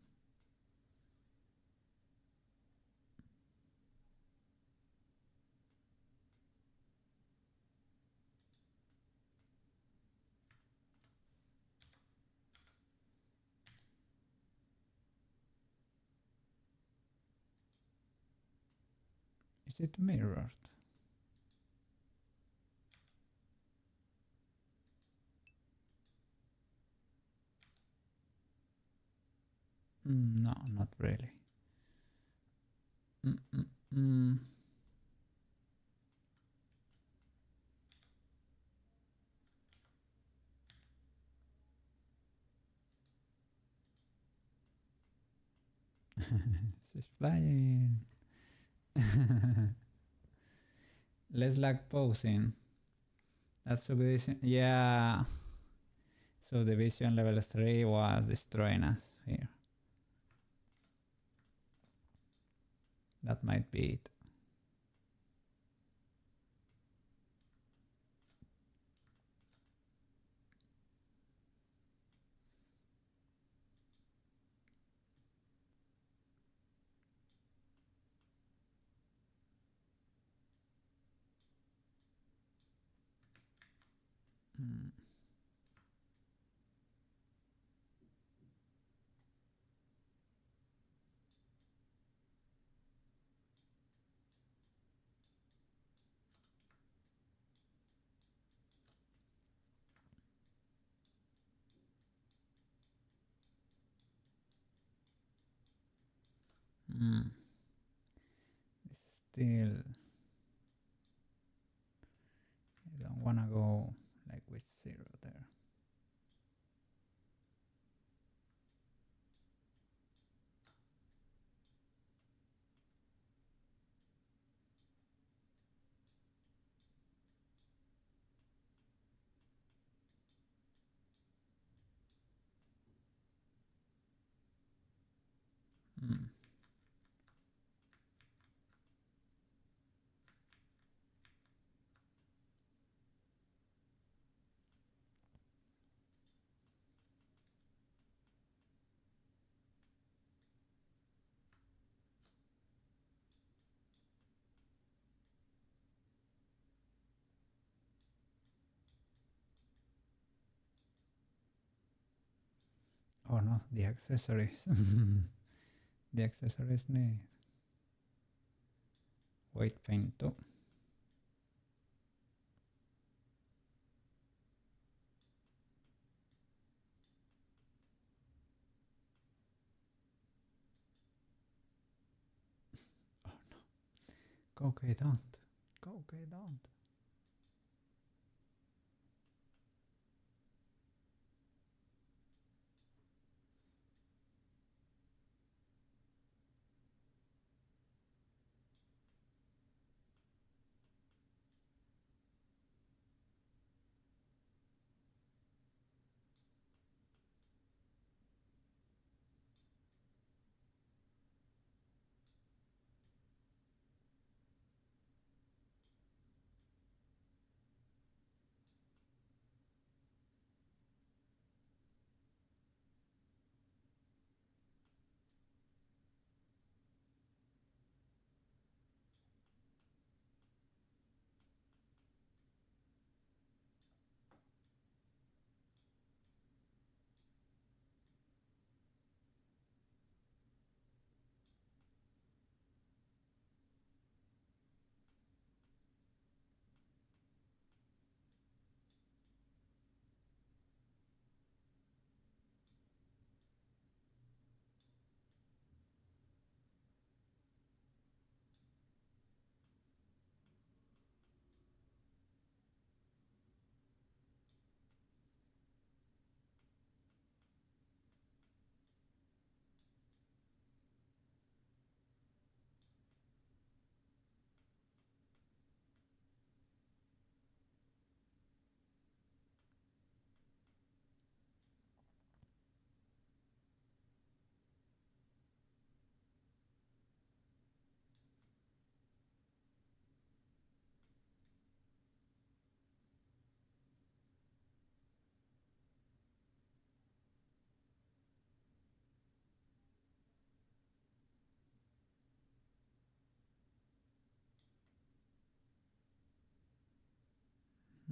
Is it mirrored? No, not really. She's flying. Less lag posing. That's subdivision. Yeah. Subdivision level 3 was destroying us here. That might be it. Mm. Mm. This is still. I don't wanna go like with 0 there. Mm. Oh no, the accessories. The accessories need weight paint too. Oh no. Okay, don't. Okay, don't.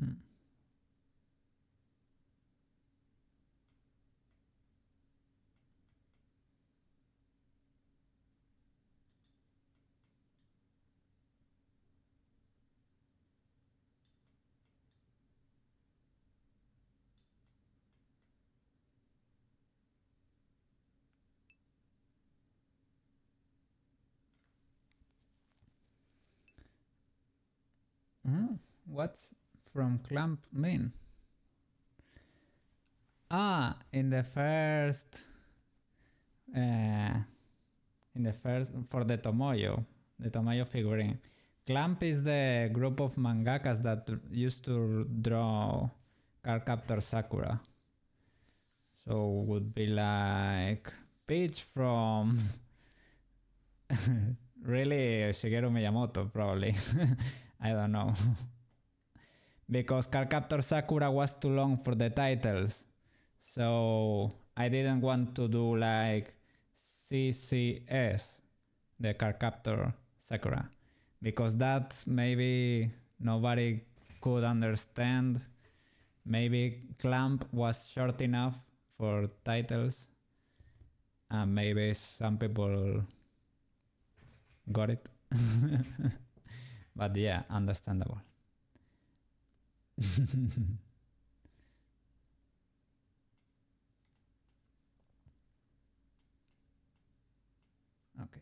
Mm. Mm. What's from clamp main? Ah, uh, in the first for the Tomoyo figurine. Clamp is the group of mangakas that used to draw Cardcaptor Sakura. So would be like Peach from really Shigeru Miyamoto probably. I don't know. Because Cardcaptor Sakura was too long for the titles. So I didn't want to do like CCS, the Cardcaptor Sakura, because that's maybe nobody could understand Maybe clamp was short enough for titles, and maybe some people got it. But yeah, understandable. Okay.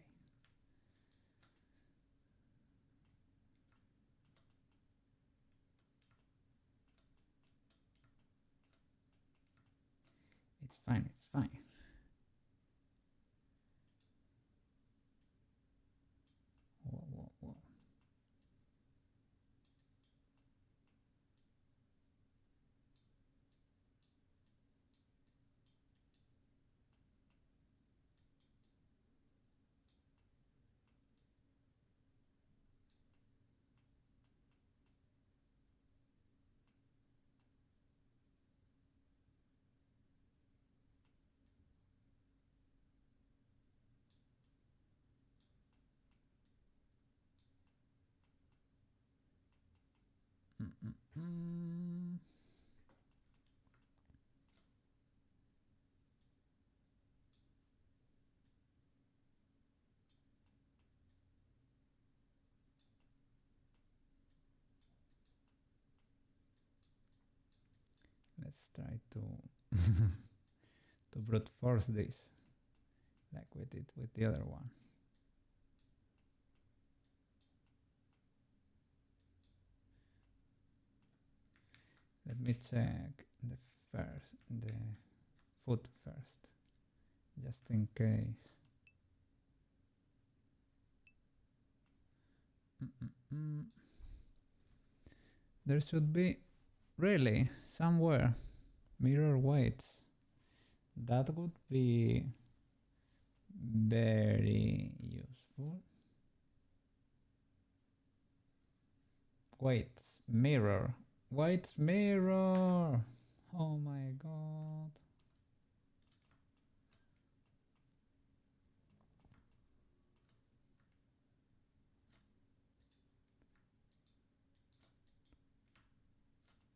It's fine, it's fine. Whoa, whoa, whoa. Mm-mm-mm. Let's try to to brute force this like we did with the other one. Let me check the foot first, just in case. Mm-mm-mm. There should be really somewhere mirror weights. That would be very useful. Weights mirror. Oh my god.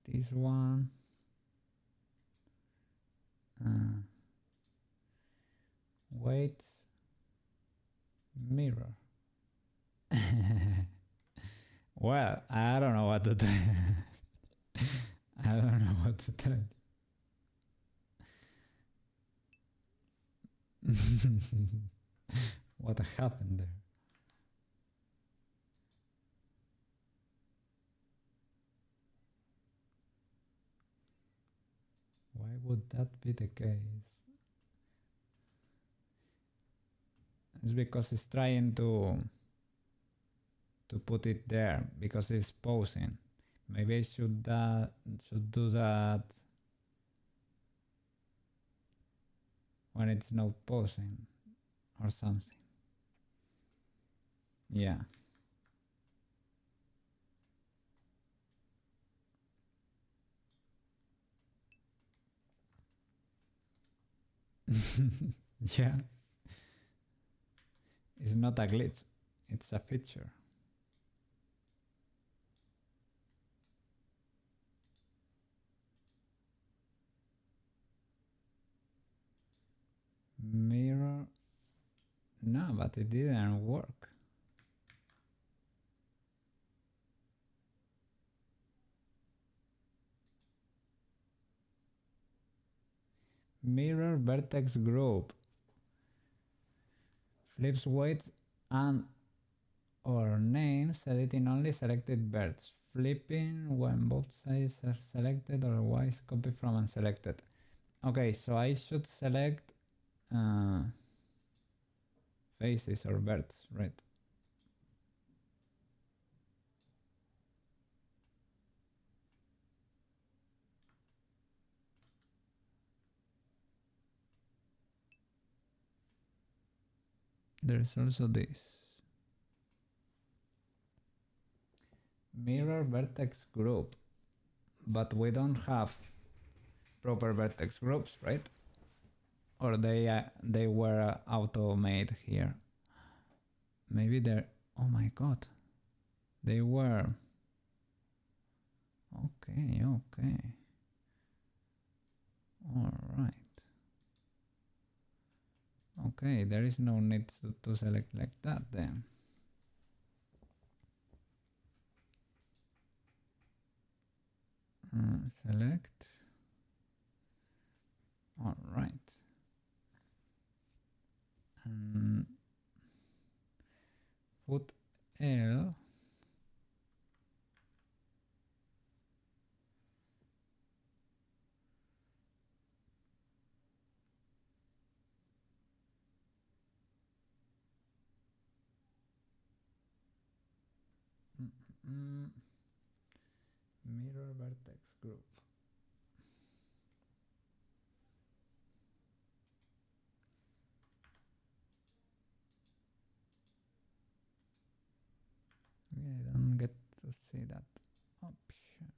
This one. Weights mirror. Well, I don't know what to tell. I don't know what to tell. What happened there? Why would that be the case? It's because it's trying to put it there because it's posing. Maybe I should do that when it's not posing or something. Yeah. Yeah. It's not a glitch, it's a feature. Mirror. No, but it didn't work. Mirror vertex group. Flips weight and or names editing only selected birds. Flipping when both sides are selected, otherwise copy from unselected. Okay, so I should select faces or birds, right? There's also this. Mirror vertex group, but we don't have proper vertex groups, right? Or they were auto-made here. Maybe they're, oh my god, they were. Okay. All right. Okay, there is no need to select like that then. Select. All right. And foot L. Mirror vertex group. Yeah, I don't get to see that option.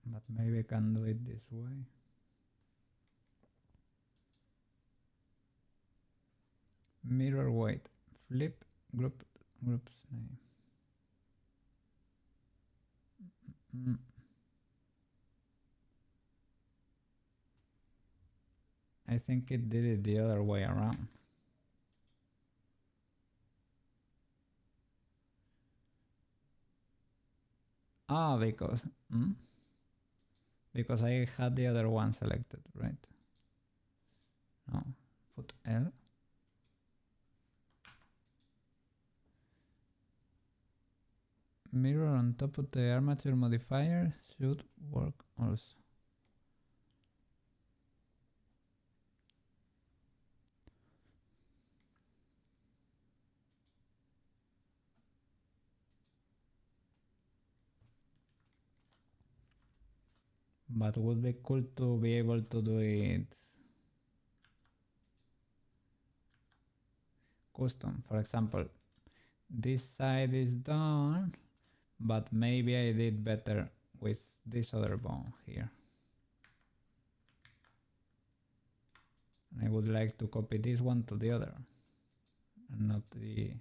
But maybe I can do it this way. Mirror weight. Flip group's name. I think it did it the other way around. Ah, because I had the other one selected, right? No, put L. Mirror on top of the armature modifier should work also. But would be cool to be able to do it custom. For example, this side is done, but maybe I did better with this other bone here. And I would like to copy this one to the other and not the...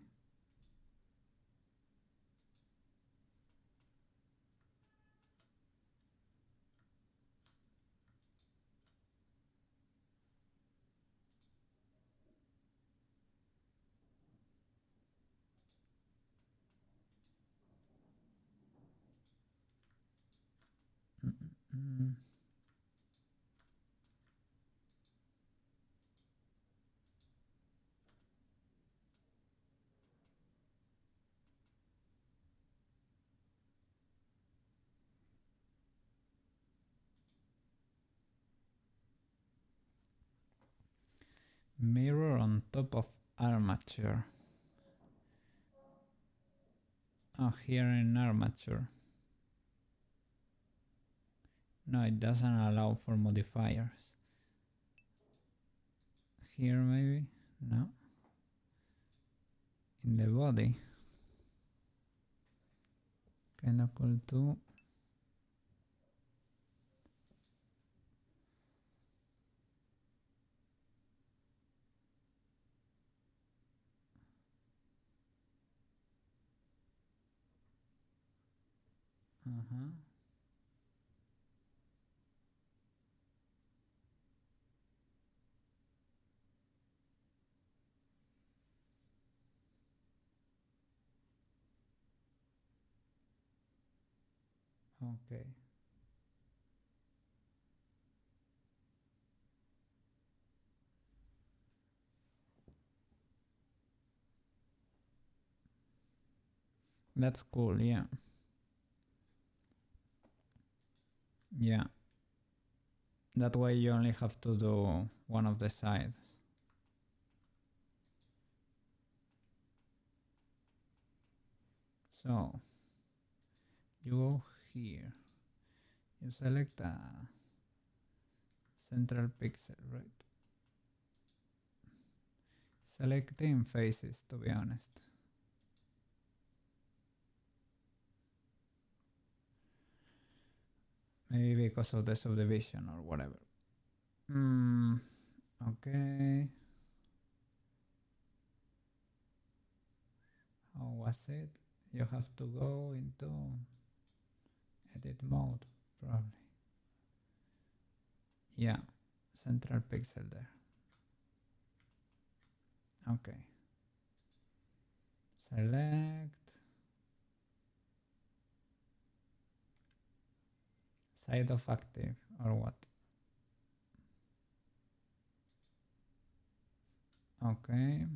Mirror on top of armature. Oh, here in armature. No, it doesn't allow for modifiers. Here maybe? No. In the body. Kinda cool too. Okay. That's cool, yeah. Yeah. That way you only have to do one of the sides. So, you go here. You select a central pixel, right? Selecting faces, to be honest. Maybe because of the subdivision or whatever. Okay. How was it? you have to go into edit mode, probably. Yeah, central pixel there. Okay. Select side of active or what? Okay.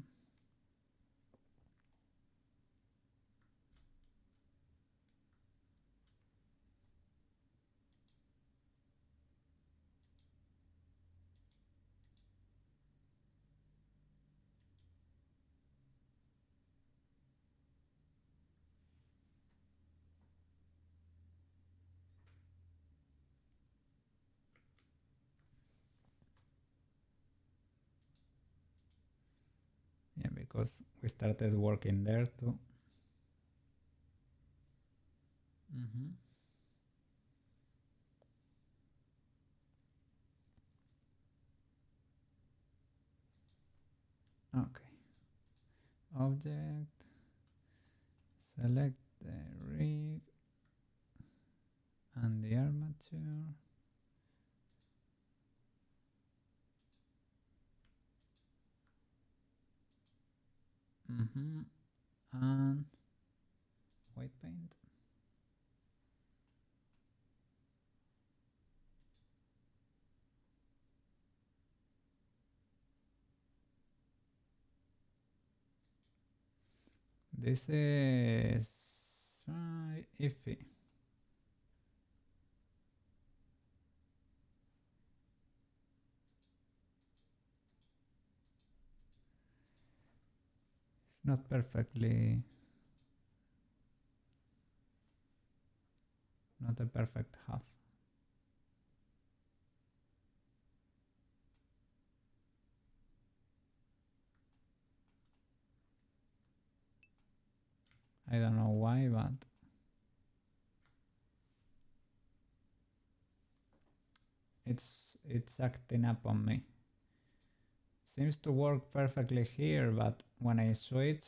Yeah, because we started working there too. Okay. Object. Select the rig and the armature. And white paint. This is iffy. It's not perfectly, not a perfect half. I don't know why, but it's acting up on me. Seems to work perfectly here, but when I switch,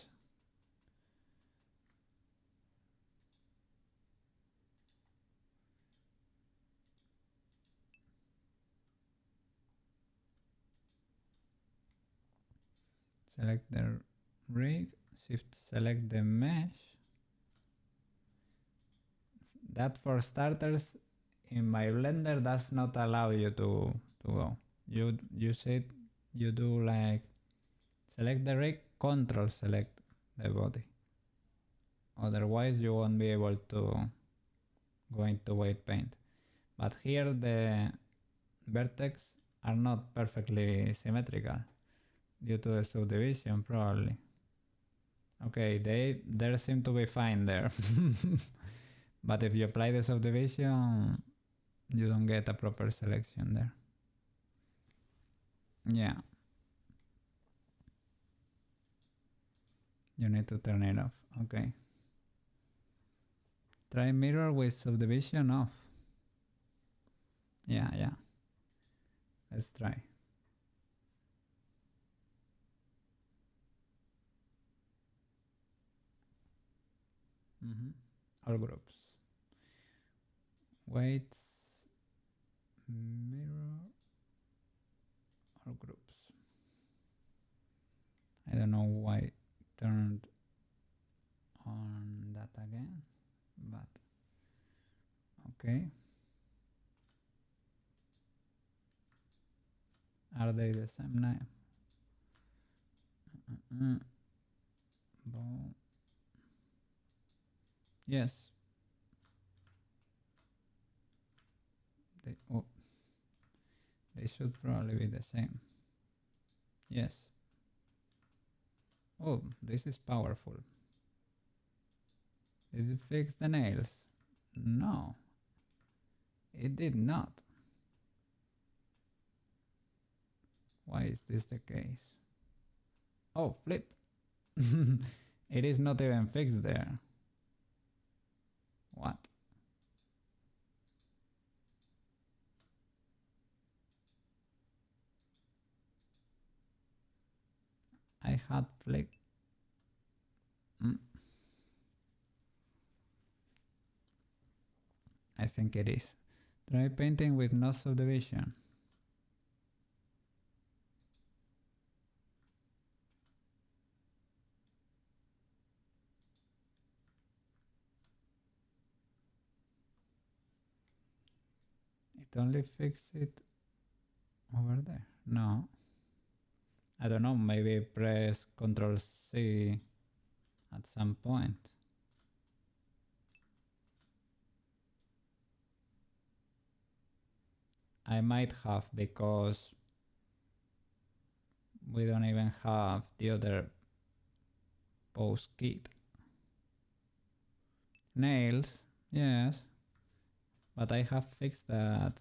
select the rig, shift select the mesh. That for starters, in my Blender does not allow you to go. You said you do like select the rig, control select the body. Otherwise you won't be able to go into white paint. But here the vertex are not perfectly symmetrical due to the subdivision probably. Okay, they seem to be fine there. But if you apply the subdivision, you don't get a proper selection there. Yeah. You need to turn it off. Okay. Try mirror with subdivision off. Yeah. Let's try. All groups. Weights, mirror, all groups. I don't know why it turned on that again, but okay. Are they the same name? Yes. They should probably be the same. Yes. Oh, this is powerful. Did it fix the nails? No. It did not. Why is this the case? Oh, flip. It is not even fixed there. What? I had flick. I think it is. Try painting with no subdivision. It only fixed it over there. No. I don't know, maybe press Ctrl C at some point. I might have, because we don't even have the other post kit. Nails, yes, but I have fixed that.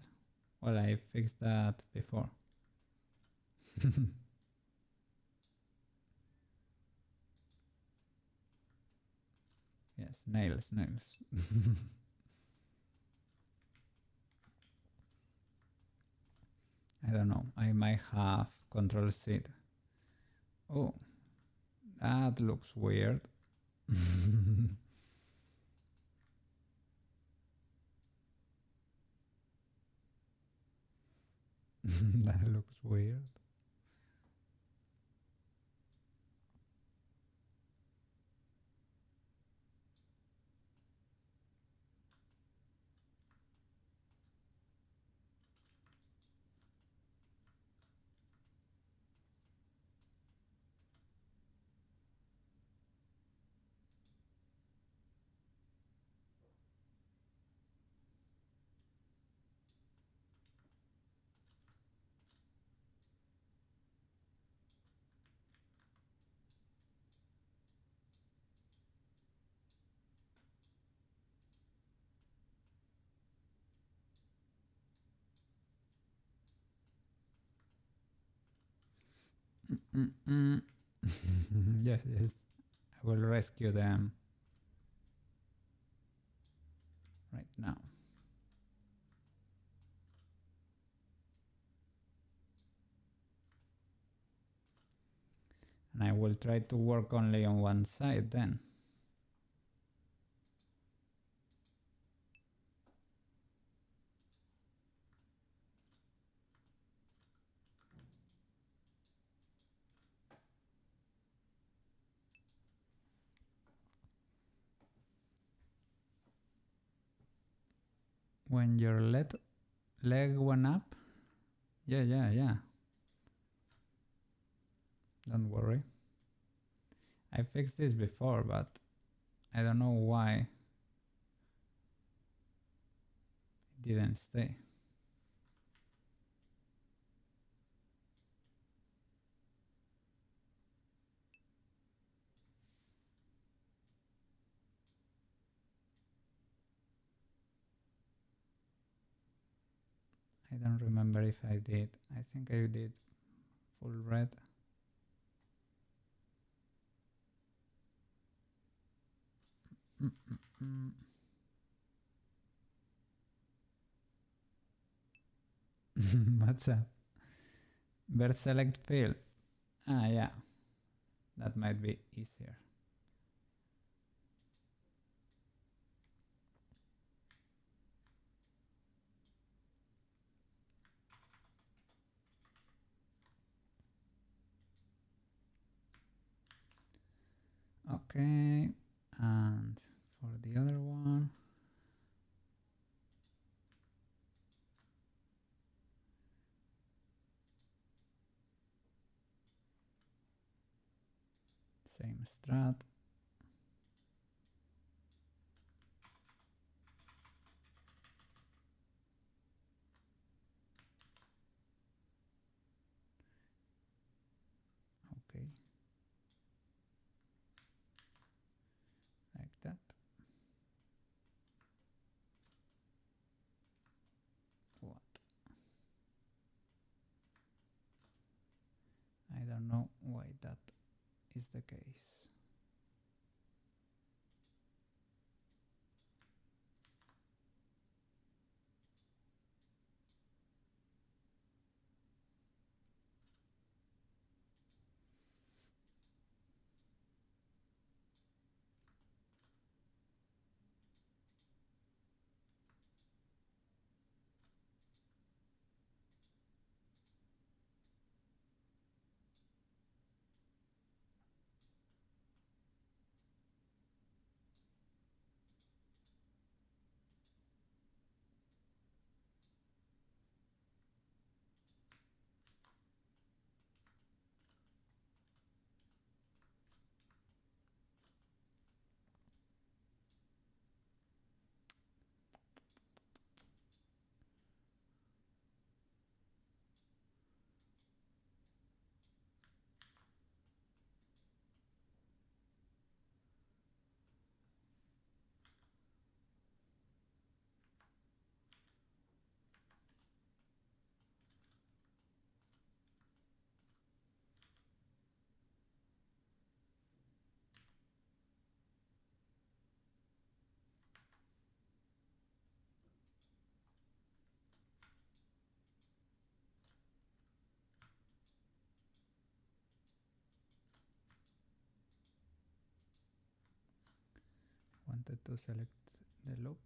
Well, I fixed that before. Yes, nails. I don't know, I might have Control C. Oh, that looks weird. That looks weird. Yes, I will rescue them right now. And I will try to work only on one side then. When your leg went up, yeah. Don't worry. I fixed this before, but I don't know why it didn't stay. I don't remember if I did. I think I did full red. What's that? Bird select field. Ah, yeah. That might be easier. Okay, and for the other one, same strat. Okay, like that. What? I don't know why that is the case. wanted to select the loop,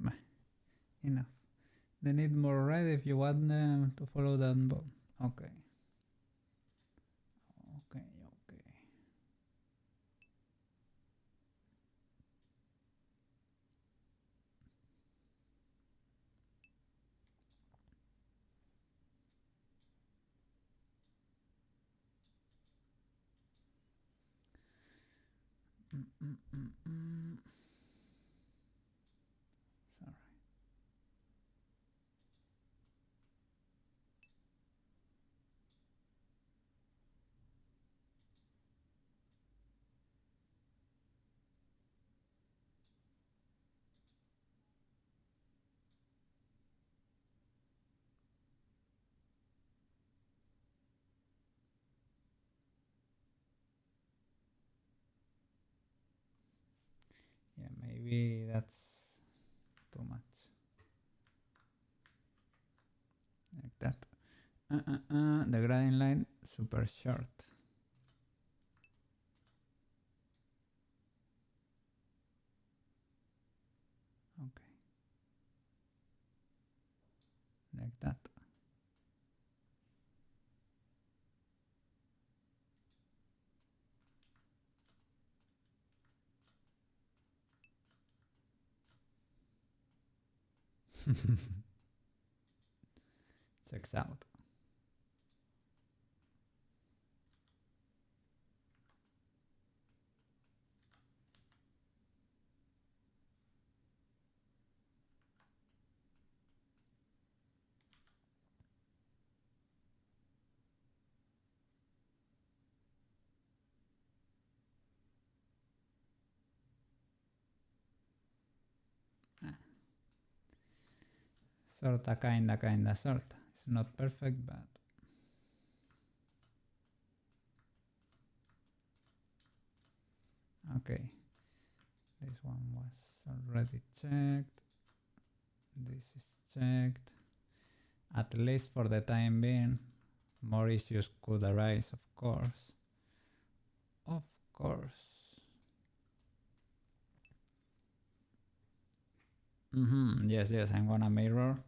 but enough. They need more red if you want them to follow that bomb. Okay. Okay. Sorry. Yeah, maybe that's too much. Like that. The grading line super short. Okay. Like that. Checks out. Sorta, kinda, sorta. It's not perfect, but okay. This one was already checked. This is checked. At least for the time being. More issues could arise, of course. Of course. Yes, I'm gonna mirror.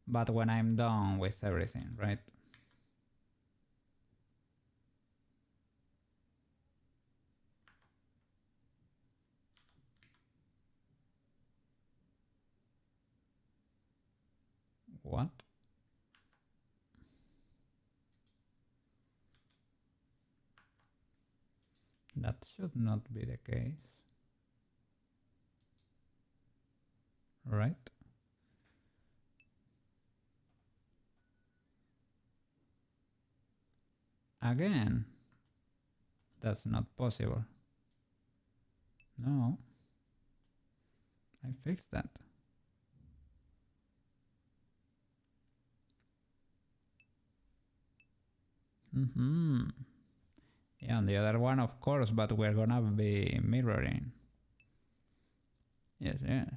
But when I'm done with everything, right? What? That should not be the case. right? Again, that's not possible. No, I fixed that. Yeah, and the other one, of course, but we're gonna be mirroring. Yes, yes.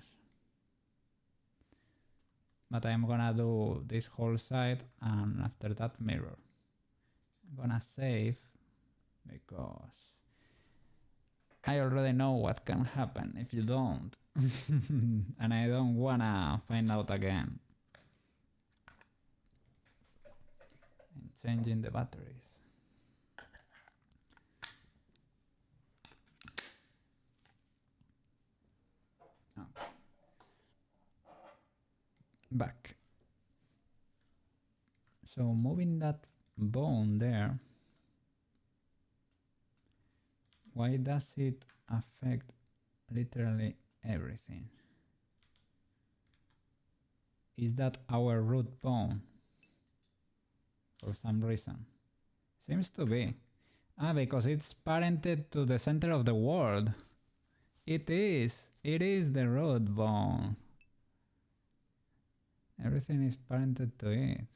But I'm gonna do this whole side and after that mirror. I'm gonna save because I already know what can happen if you don't. And I don't wanna find out again. I'm changing the batteries. Okay. Back. So moving that bone there, why does it affect literally everything? Is that our root bone? For some reason. Seems to be. Ah, because it's parented to the center of the world. It is. It is the root bone. Everything is parented to it.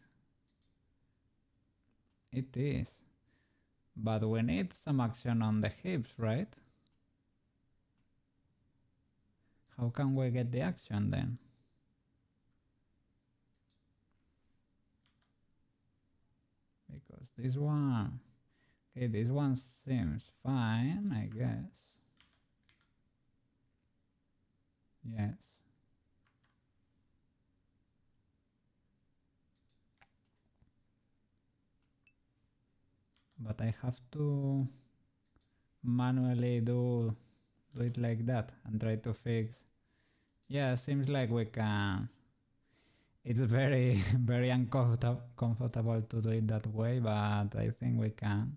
It is. But we need some action on the hips, right? How can we get the action then? Because this one... Okay, this one seems fine, I guess. Yes. But I have to manually do it like that and try to fix. Yeah, seems like we can. It's very very uncomfortable to do it that way, but I think we can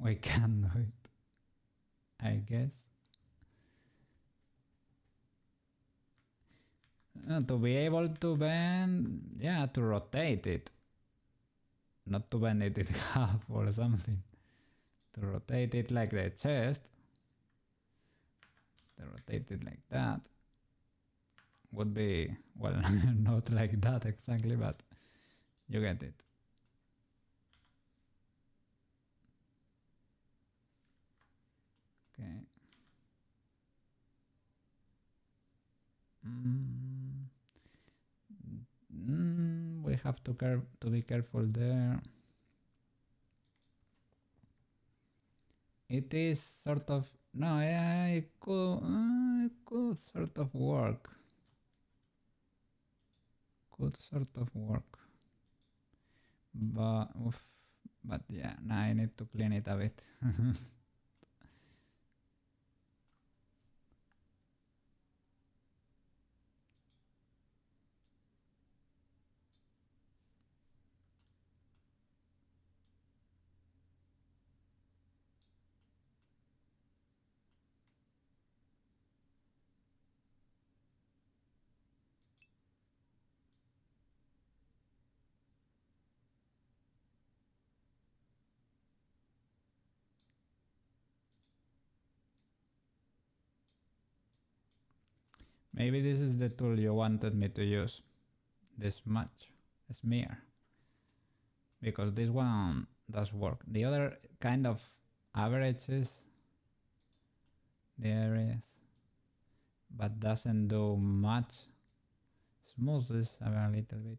do it, I guess. To be able to bend, yeah, to rotate it, not to bend it in half or something, to rotate it like the chest, to rotate it like that would be, well, not like that exactly, but you get it. Okay. We have to be careful there. It is sort of, no, it could sort of work. Could sort of work. But yeah, now I need to clean it a bit. Maybe this is the tool you wanted me to use. This much. Smear. Because this one does work. The other kind of averages the areas, but doesn't do much. Smoothes a little bit,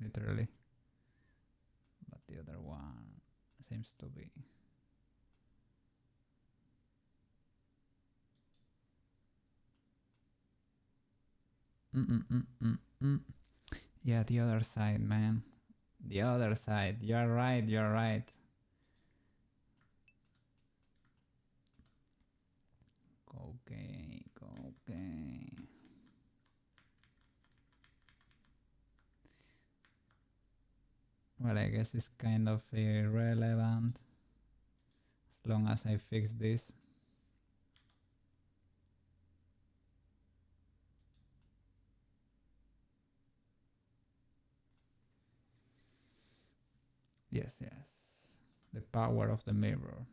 literally. But the other one seems to be. Yeah, the other side, man. The other side. You're right, you're right. Okay, okay. Well, I guess it's kind of irrelevant as long as I fix this. Yes, yes. The power of the mirror.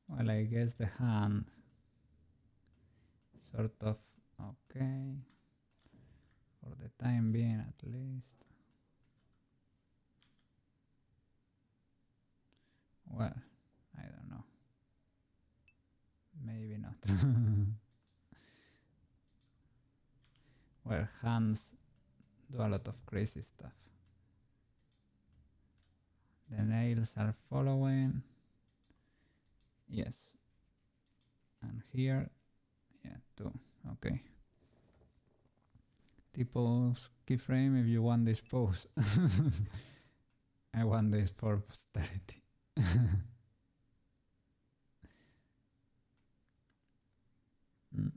Well, I guess the hand sort of okay for the time being at least. Well, I don't know. Maybe not. Well, hands do a lot of crazy stuff. The nails are following. Yes. And here, yeah, too. Okay. T-pose keyframe if you want this pose. I want this for posterity. Mm.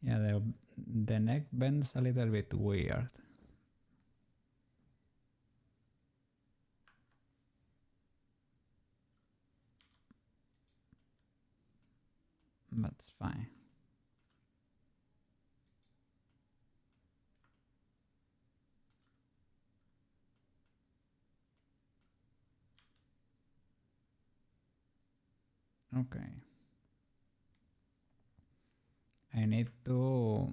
Yeah, the neck bends a little bit weird. But it's fine. Okay. I need to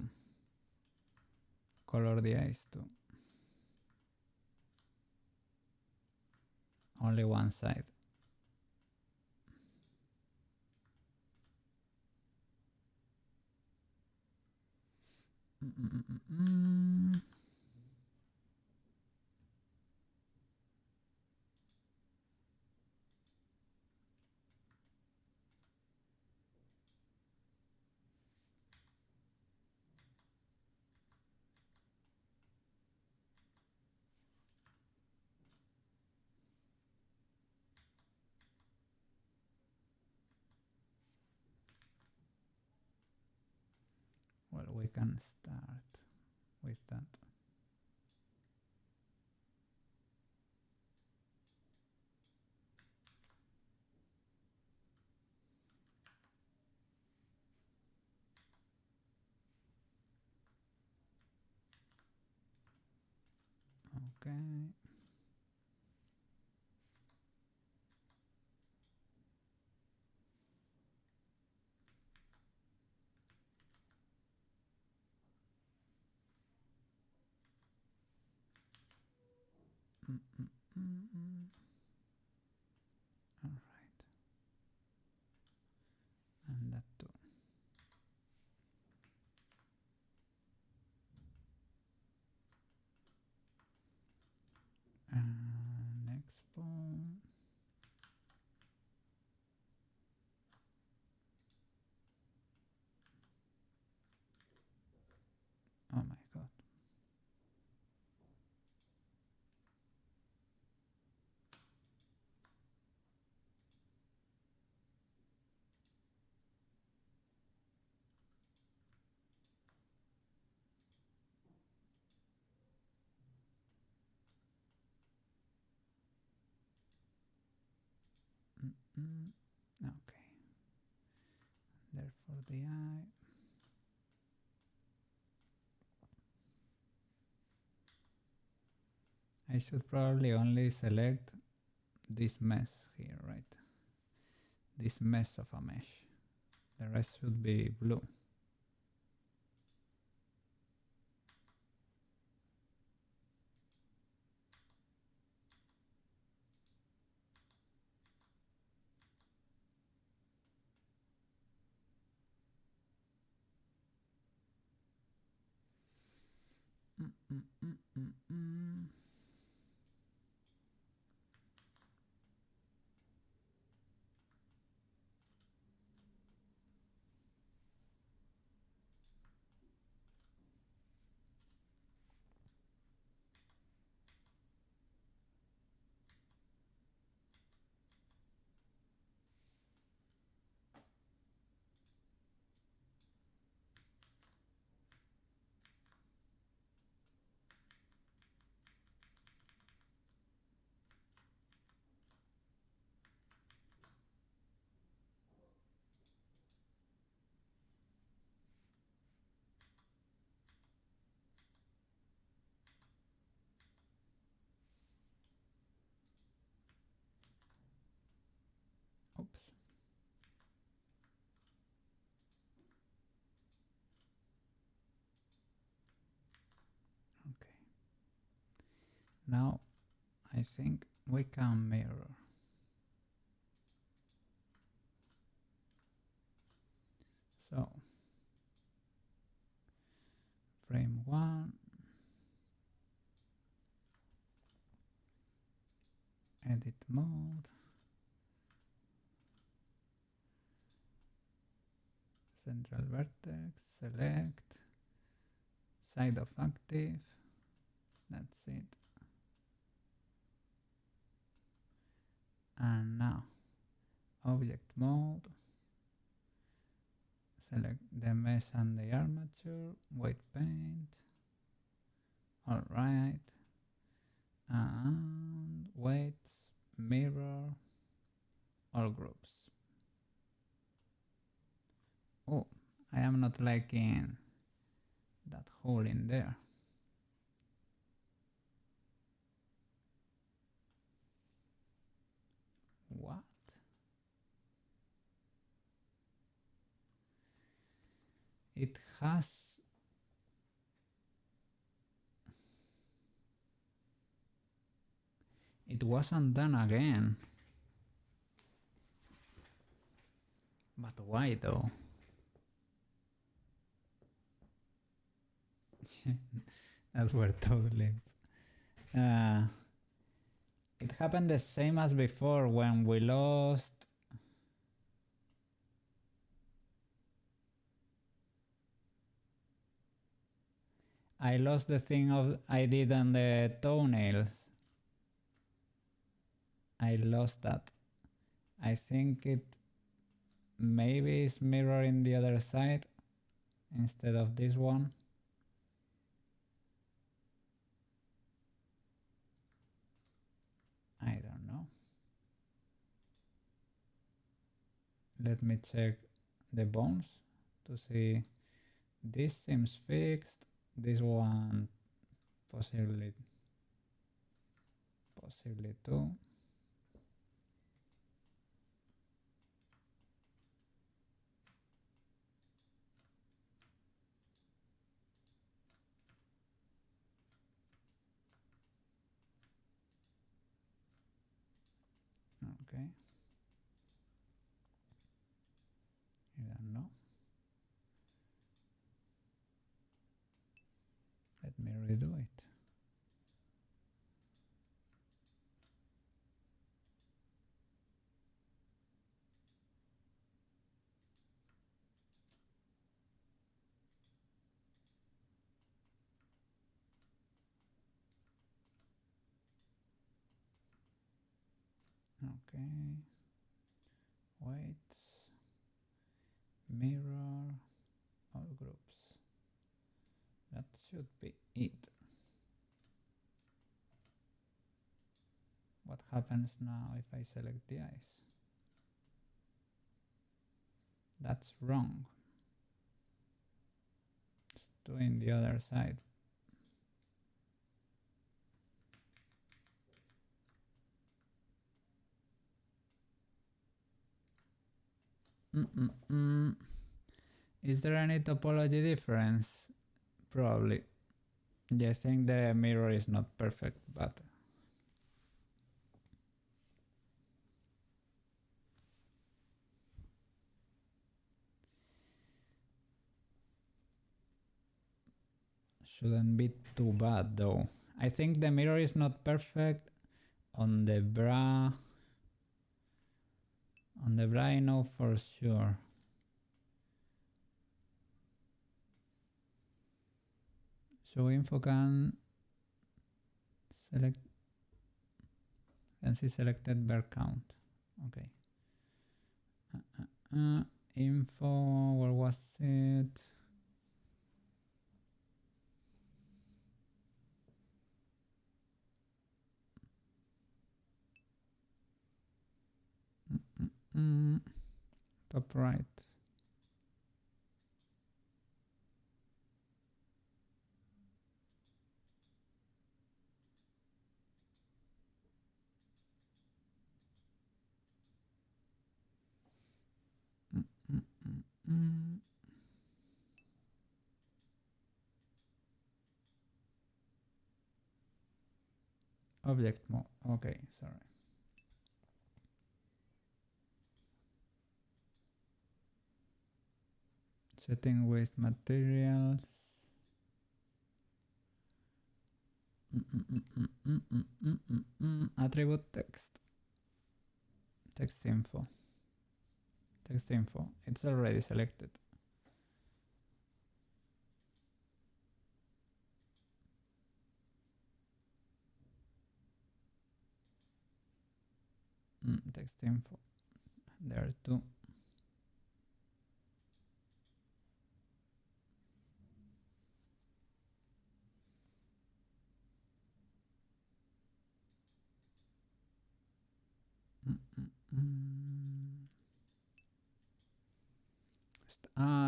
color the eyes too. Only one side. Mm-mm-mm-mm. Well, we can start with that. Okay. All right. And that too. Next bone. Oh my god. Okay. Therefore the eye. I should probably only select this mess here, right? This mess of a mesh. The rest should be blue. Oops. Okay. Now I think we can mirror. So frame 1, edit mode, central vertex, select, side of active, that's it. And now object mode, select the mesh and the armature, white paint, alright, and weights, mirror, all groups. Oh, I am not liking that hole in there. What? It has... It wasn't done again. But why though? That's where Toad lives. It happened the same as before when we lost... I lost the thing of I did on the toenails. I lost that. I think it maybe is mirroring the other side instead of this one. I don't know. Let me check the bones to see. This seems fixed. This one possibly too. Okay. You don't know. Let me redo it. Okay. Wait. Mirror all groups. That should be it. What happens now if I select the eyes? That's wrong. It's doing the other side. Is there any topology difference? Probably. Yes, I think the mirror is not perfect, but shouldn't be too bad though. I think the mirror is not perfect on the bra. On the bra, I know for sure. Show info can select and see selected bear count. Okay. Info, where was it? Top right. Object mode. Okay, sorry. Setting waste materials. Attribute text. Text info. Text info. It's already selected. Text info. There too.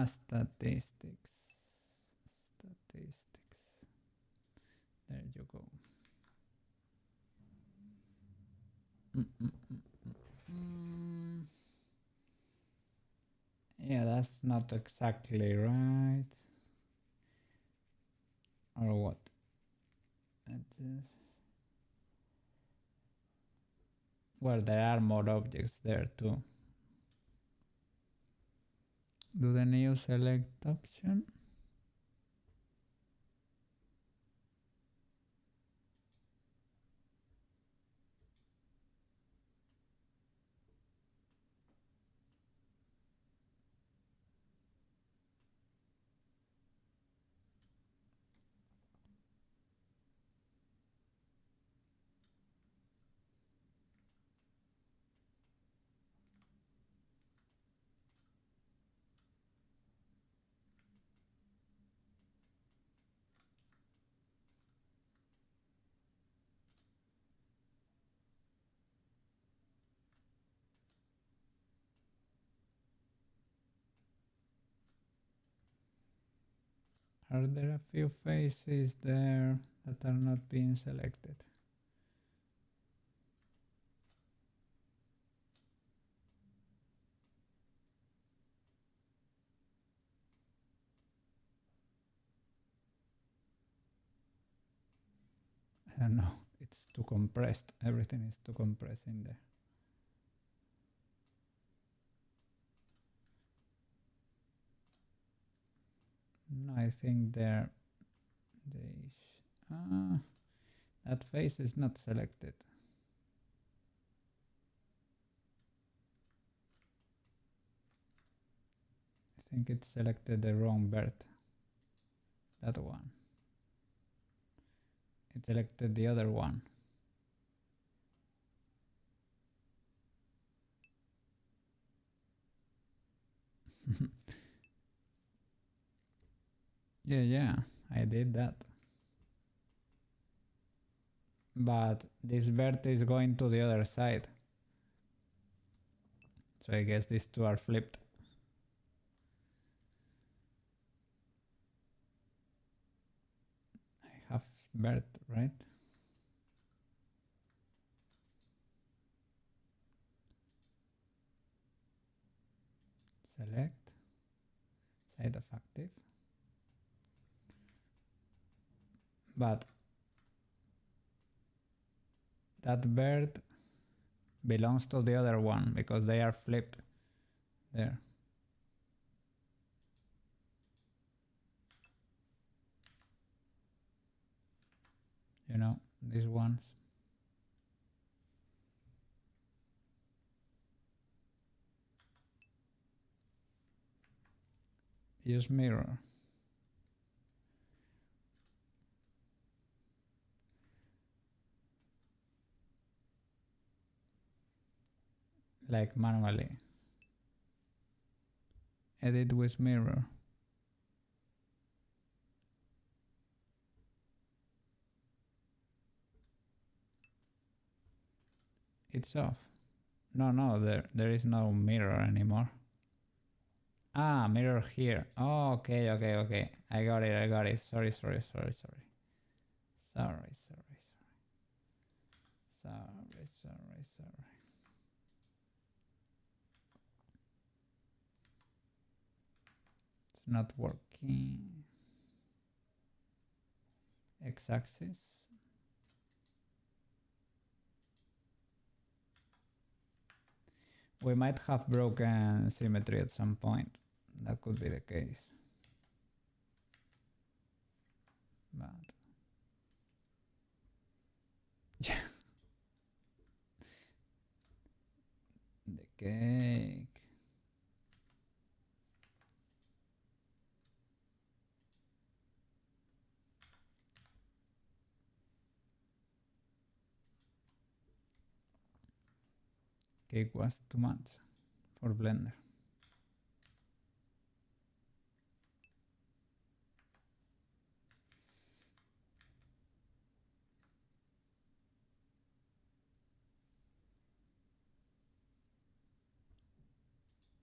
Statistics. Statistics. There you go. Yeah, that's not exactly right. Or what? Well, there are more objects there too. Do the new select option? Are there a few faces there that are not being selected? I don't know. It's too compressed. Everything is too compressed in there. No, I think that face is not selected. I think it selected the wrong bird. That one. It selected the other one. Yeah, I did that. But this bird is going to the other side. So I guess these two are flipped. I have bird, right? Select side of active. But that bird belongs to the other one because they are flipped there. You know, these ones. Use mirror. Like manually. Edit with mirror. It's off. No, there is no mirror anymore. Ah, mirror here. Oh, okay. I got it. Sorry. It's not working. X-axis. We might have broken symmetry at some point. That could be the case. But yeah. The cake. Cake was too much for Blender.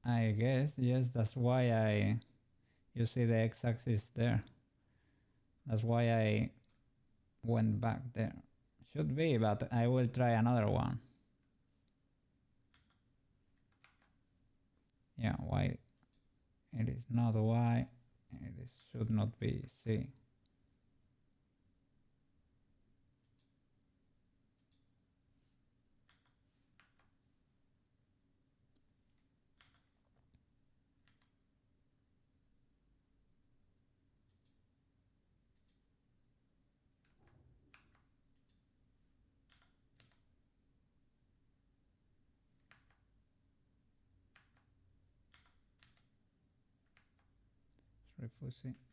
I guess, yes, that's why you see the x-axis there. That's why I went back there. Should be, but I will try another one. Yeah, Y. It is not Y. It should not be C.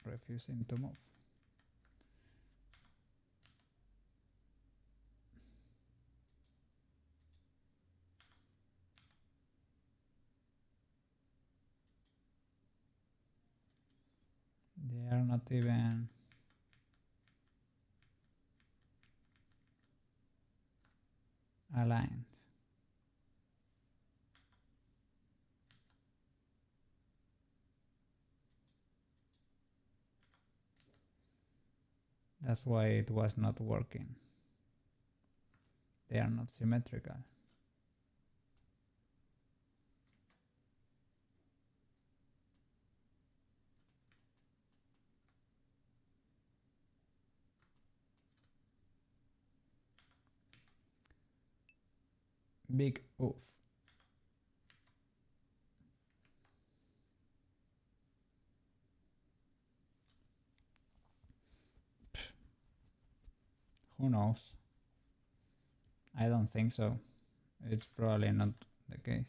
Refusing to move. They are not even aligned. That's why it was not working. They are not symmetrical. Big oof. Who knows? I don't think so. It's probably not the case.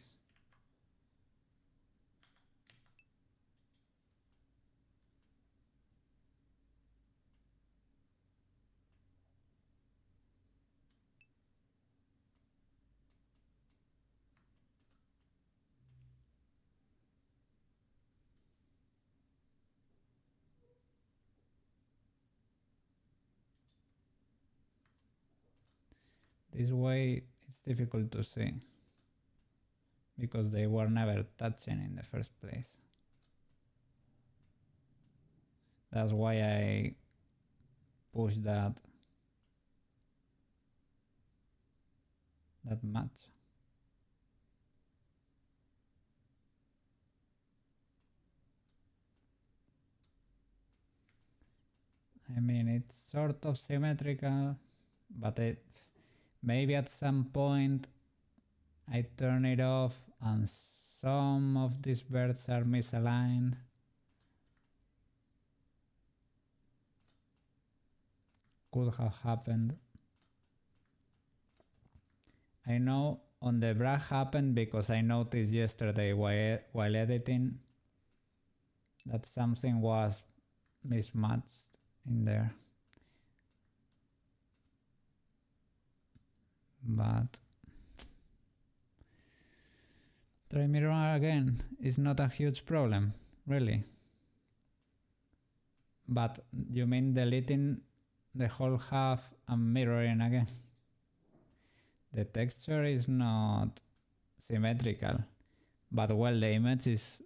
This way it's difficult to see because they were never touching in the first place. That's why I push that much. I mean, it's sort of symmetrical, but maybe at some point I turn it off and some of these birds are misaligned. Could have happened. I know on the Bran happened because I noticed yesterday while editing that something was mismatched in there. But try mirror again. It's not a huge problem, really. But you mean deleting the whole half and mirroring again? The texture is not symmetrical, but well, the image is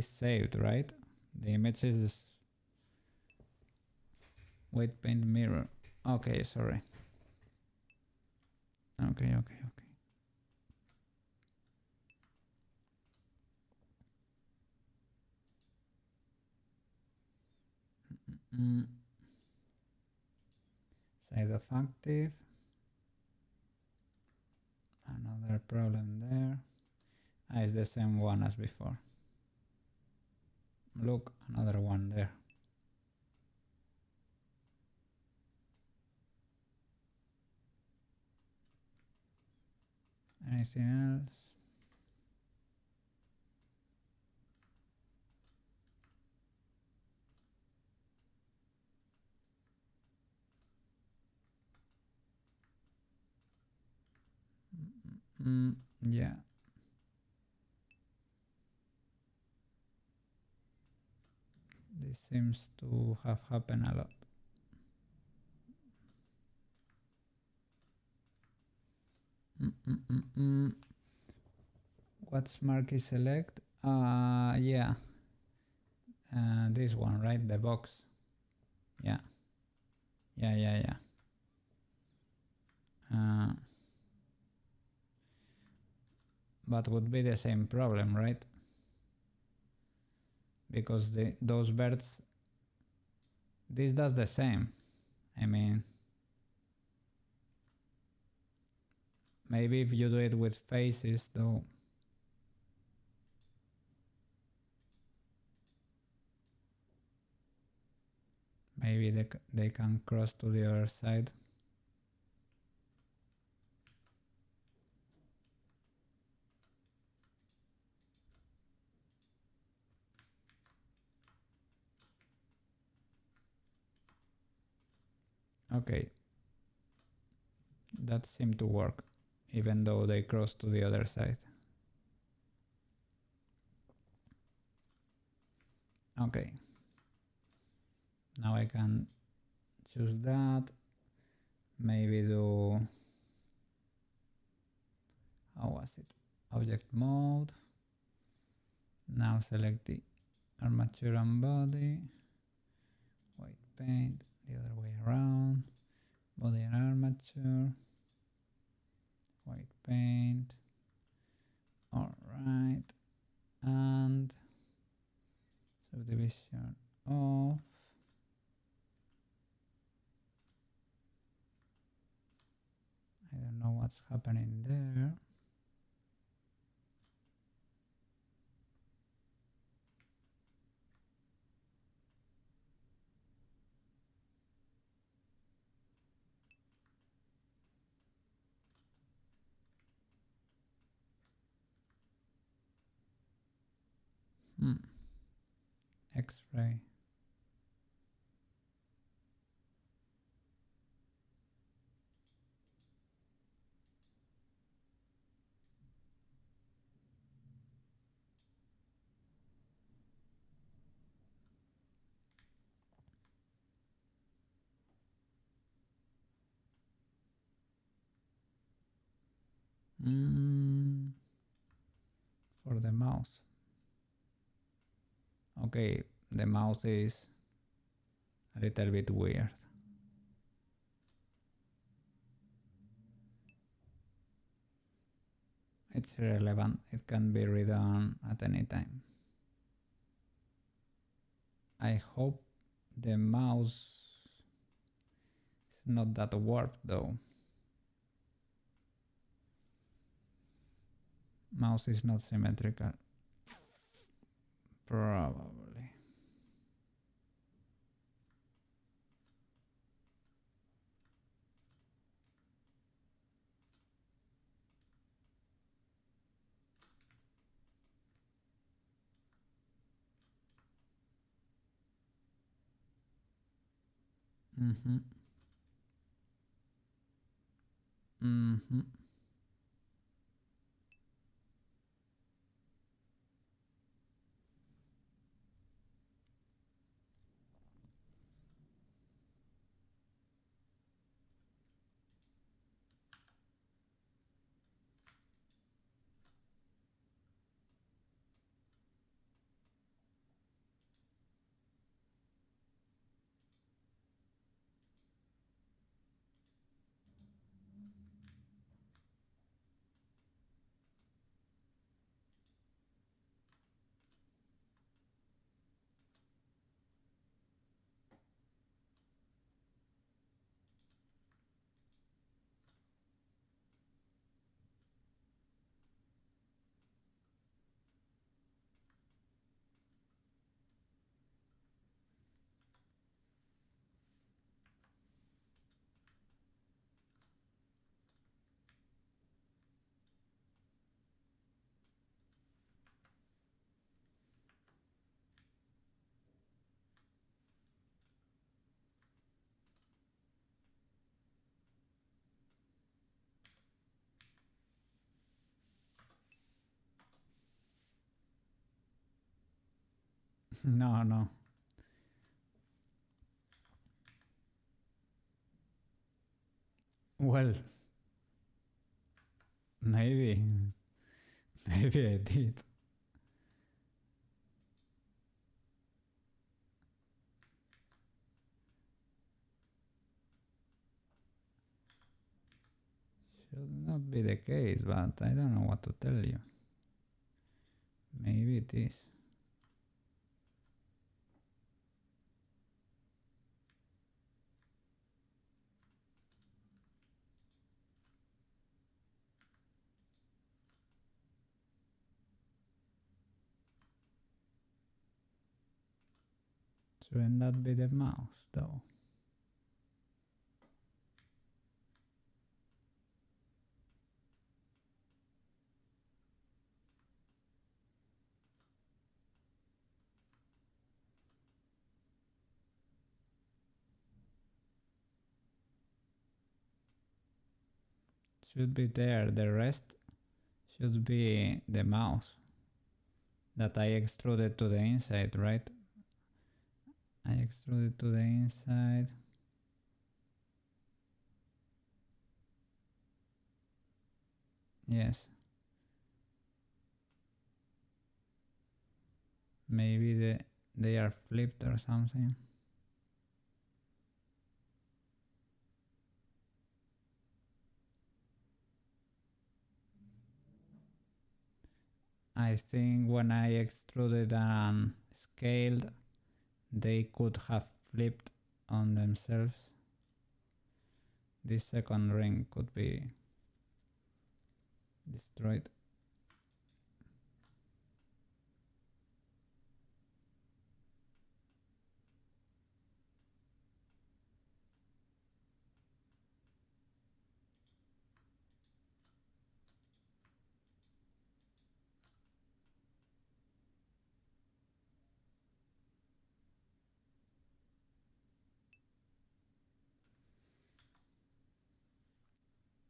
saved, right? The image is white paint mirror. Okay, sorry. Okay. Size of active. Another problem there. It's the same one as before. Look, another one there. Anything else? Yeah. This seems to have happened a lot. What's marquee select? Yeah. This one, right? The box. Yeah. But would be the same problem, right? Because those birds, this does the same. I mean, maybe if you do it with faces though. Maybe they can cross to the other side. Okay. That seemed to work, even though they cross to the other side. Okay. Now I can choose that. Maybe do, how was it? Object mode. Now select the armature and body. White paint, the other way around. Body and armature. White paint. Alright. And subdivision off. I don't know what's happening there. Hmm. X-ray. For the mouse. Okay, the mouse is a little bit weird. It's irrelevant. It can be redone at any time. I hope the mouse is not that warped though. Mouse is not symmetrical. Probably. Mm-hmm. Mm-hmm. No, no. Well, maybe. Maybe I did. Should not be the case, but I don't know what to tell you. Maybe it is. Shouldn't that be the mouse, though? Should be there. The rest should be the mouse that I extruded to the inside, right? I extruded to the inside. Yes. Maybe they are flipped or something. I think when I extruded and scaled, they could have flipped on themselves. This second ring could be destroyed.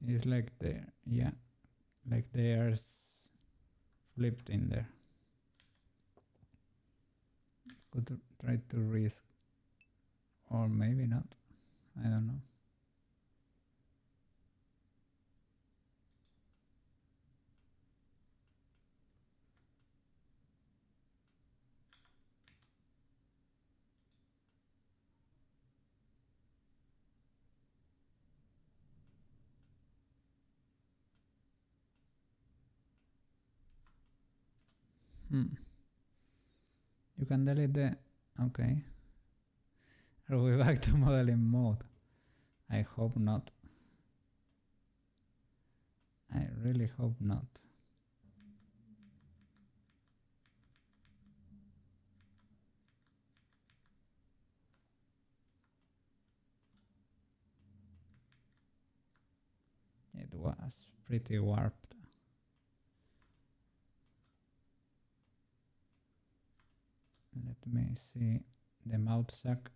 It's like there, yeah, like they are flipped in there. Could try to risk, or maybe not. I don't know. You can delete the... Okay. Are we back to modeling mode? I hope not. I really hope not. It was pretty warped. Let me see the mouth sack.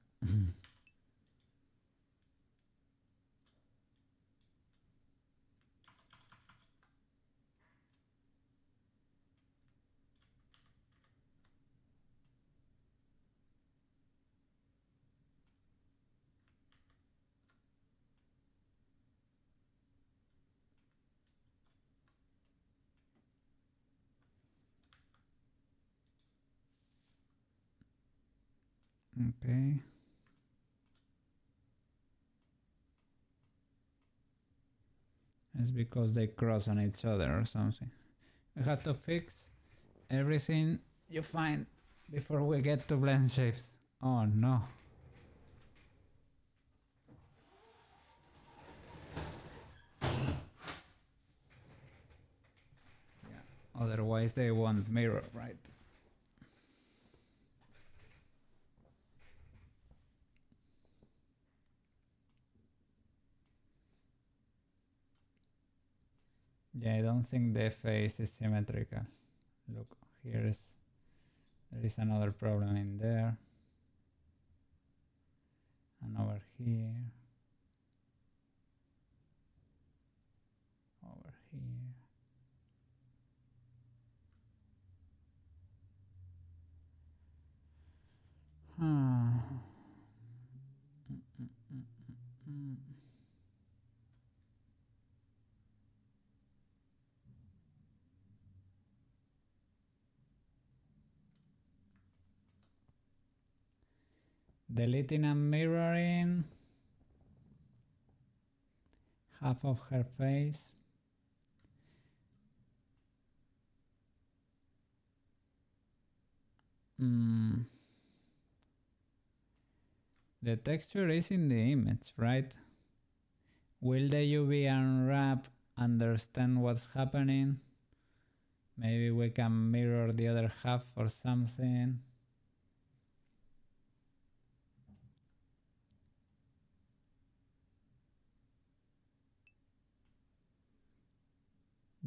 Okay. It's because they cross on each other or something. We have to fix everything you find before we get to blend shapes. Oh no. Yeah. Otherwise they won't mirror, right? Yeah, I don't think the face is symmetrical. Look, there is another problem in there. And over here. Over here. Deleting and mirroring half of her face. The texture is in the image, right? Will the UV unwrap understand what's happening? Maybe we can mirror the other half or something.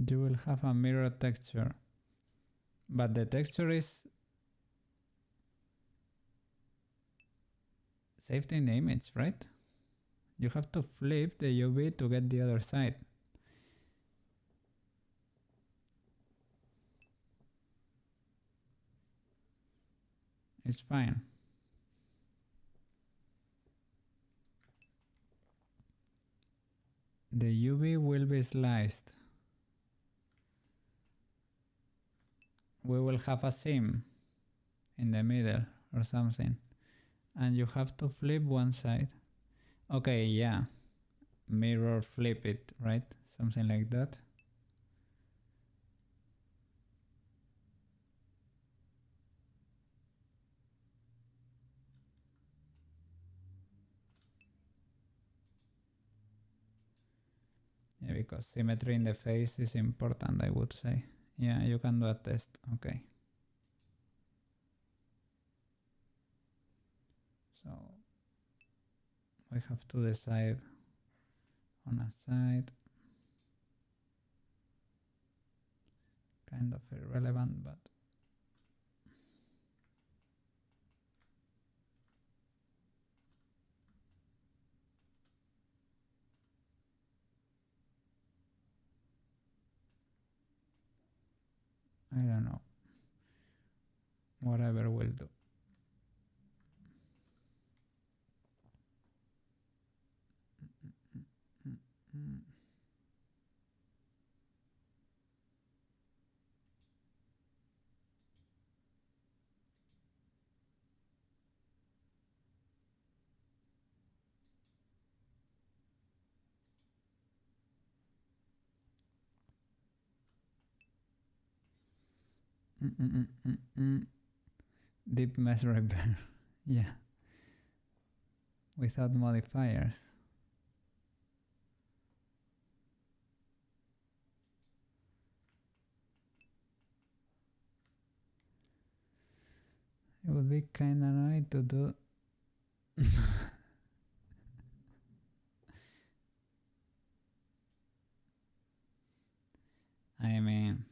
You will have a mirror texture, but the texture is saved in the image, right? You have to flip the UV to get the other side. It's fine. The UV will be sliced. We will have a seam in the middle or something. And you have to flip one side. Okay, yeah. Mirror flip it, right? Something like that. Yeah, because symmetry in the face is important, I would say. Yeah, you can do a test. Okay. So we have to decide on a side. Kind of irrelevant, but I don't know. Whatever will do. Deep mesh repair. Yeah. Without modifiers. It would be kinda nice to do. I mean,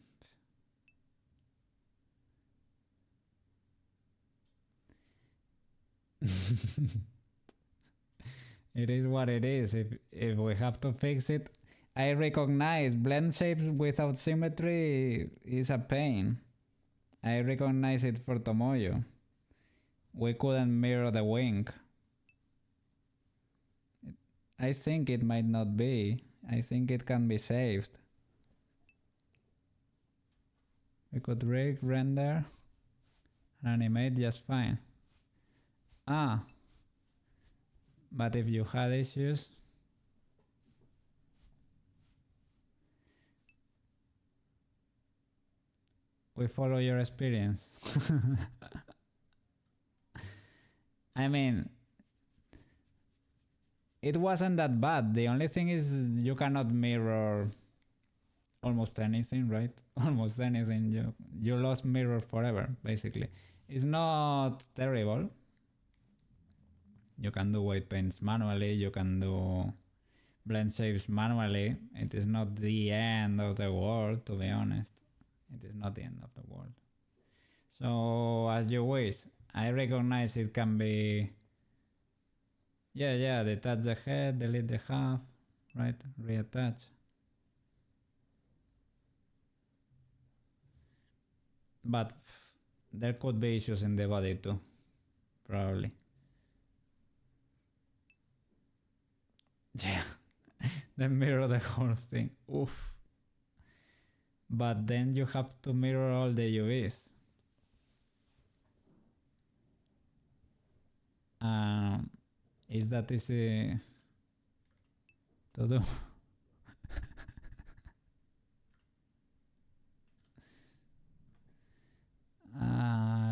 it is what it is. If we have to fix it, I recognize blend shapes without symmetry is a pain. I recognize it for Tomoyo. We couldn't mirror the wing. I think it might not be. I think it can be saved. We could rig, render, and animate just fine. Ah, but if you had issues, we follow your experience. I mean, it wasn't that bad. The only thing is you cannot mirror almost anything, right? Almost anything. You lost mirror forever, basically. It's not terrible. You can do white paints manually, you can do blend shapes manually. It is not the end of the world, to be honest. It is not the end of the world. So, as you wish. I recognize it can be... Yeah, detach the head, delete the half, right? Reattach. But there could be issues in the body too, probably. Yeah, then mirror the whole thing. Oof. But then you have to mirror all the UVs. Is that easy to do?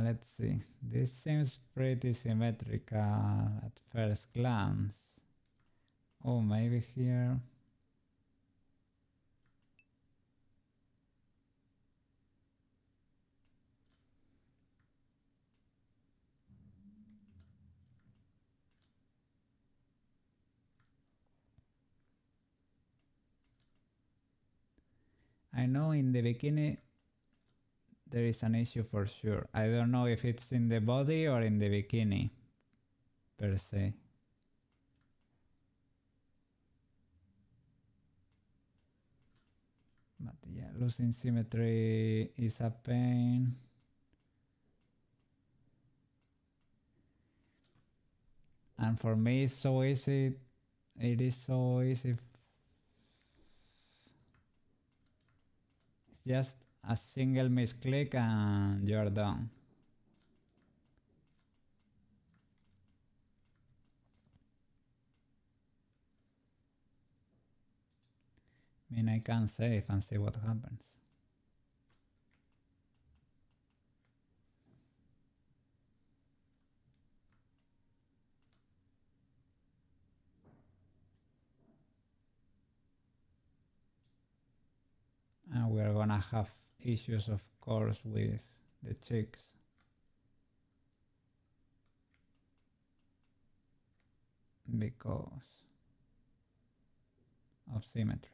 Let's see. This seems pretty symmetrical at first glance. Oh, maybe here. I know in the bikini there is an issue for sure. I don't know if it's in the body or in the bikini per se. But yeah, losing symmetry is a pain. And for me it's so easy. It is so easy. It's just a single misclick and you're done. I mean, I can save and see what happens. And we're gonna have issues, of course, with the cheeks. Because of symmetry.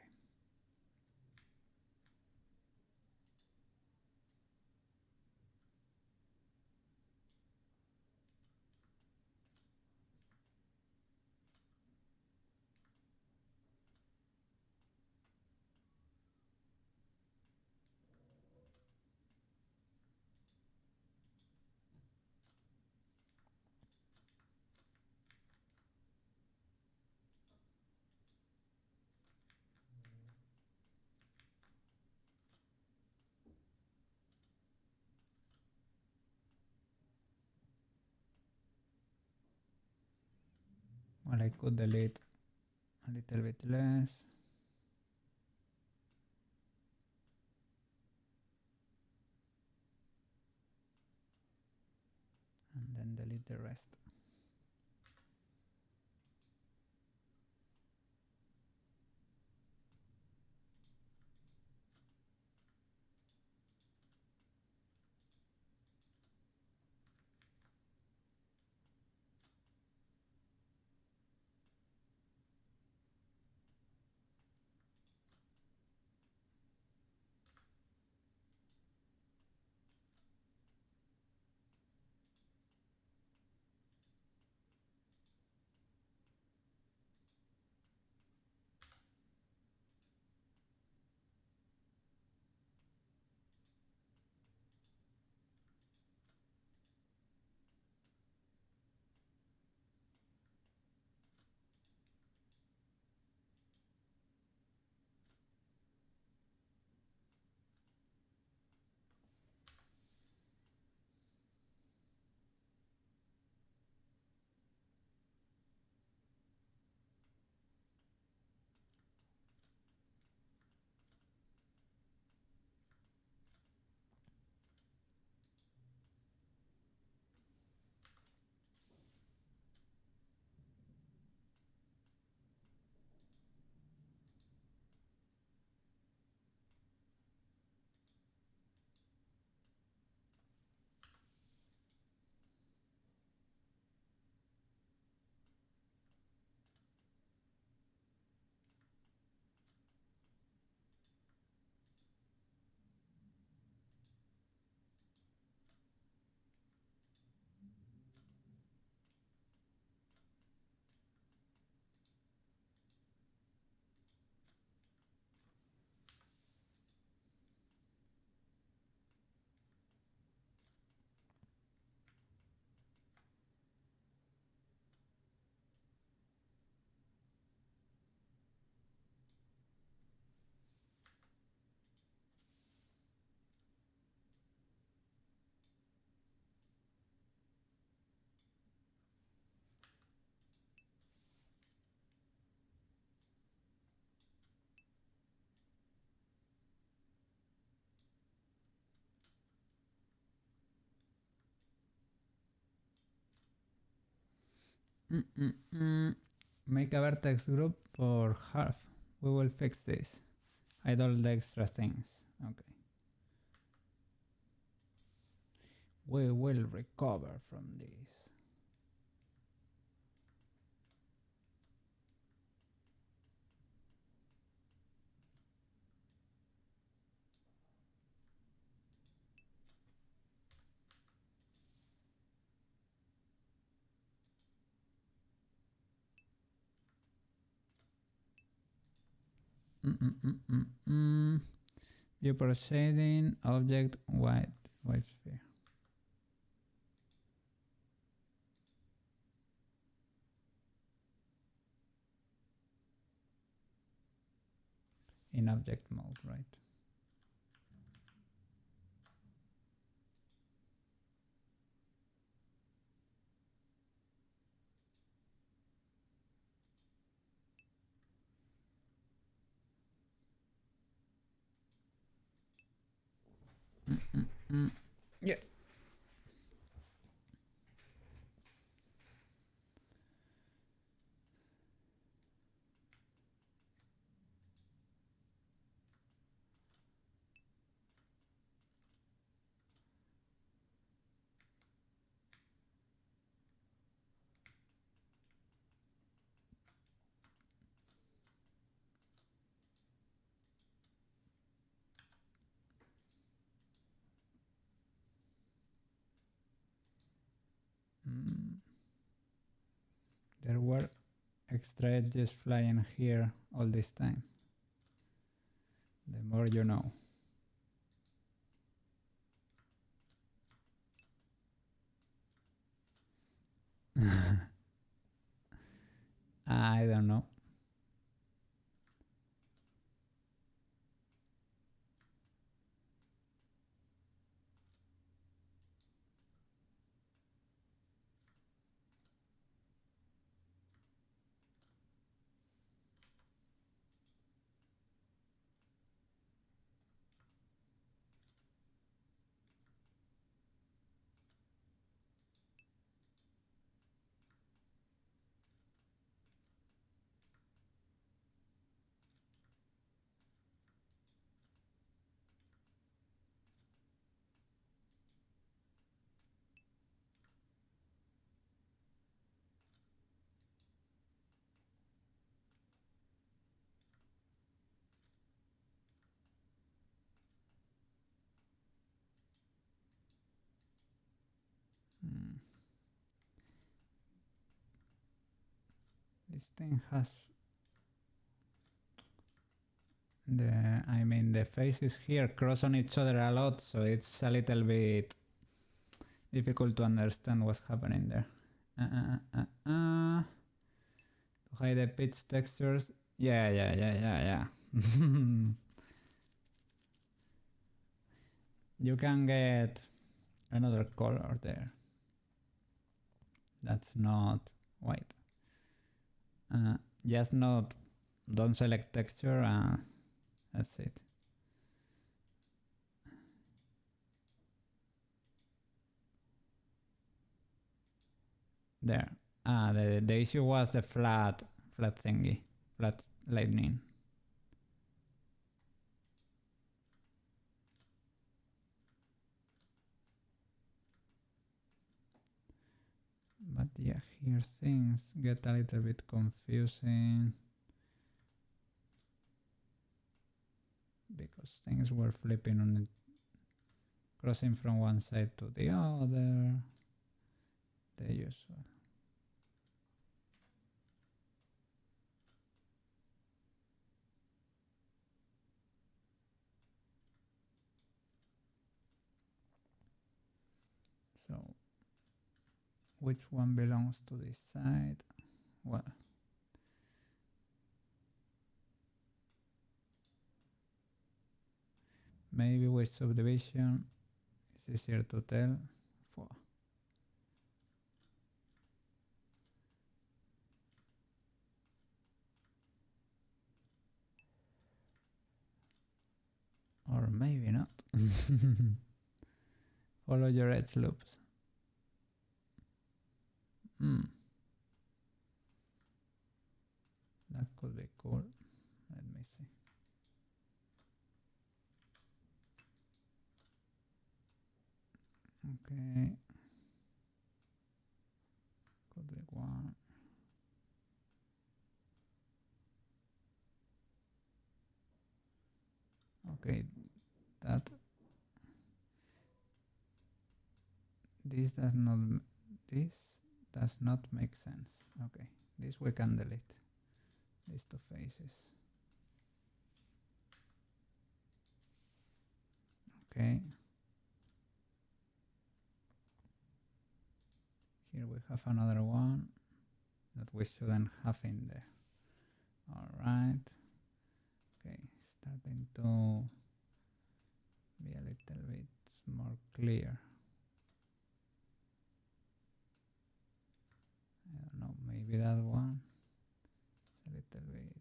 I could delete a little bit less. And then delete the rest. Make a vertex group for half. We will fix this. Hide all the extra things. Okay. We will recover from this. View proceeding, object, white sphere. In object mode, right? Yeah. There were extra edges flying here all this time. The more you know. I don't know. This thing has the faces here cross on each other a lot, so it's a little bit difficult to understand what's happening there. To hide the pitch textures. Yeah. You can get another color there. That's not white. Just not, don't select texture, that's it. There. The issue was the flat thingy, flat lightning. But yeah, here things get a little bit confusing because things were flipping on it, crossing from one side to the other, the usual. So which one belongs to this side? Well, maybe with subdivision it's easier to tell. Or maybe not. Follow your edge loops. That could be cool. Let me see. Okay. Could be one. Okay, this does not make sense. Okay, this we can delete. These two faces. Okay. Here we have another one that we shouldn't have in there. Alright. Okay, starting to be a little bit more clear. I don't know, maybe that one is a little bit.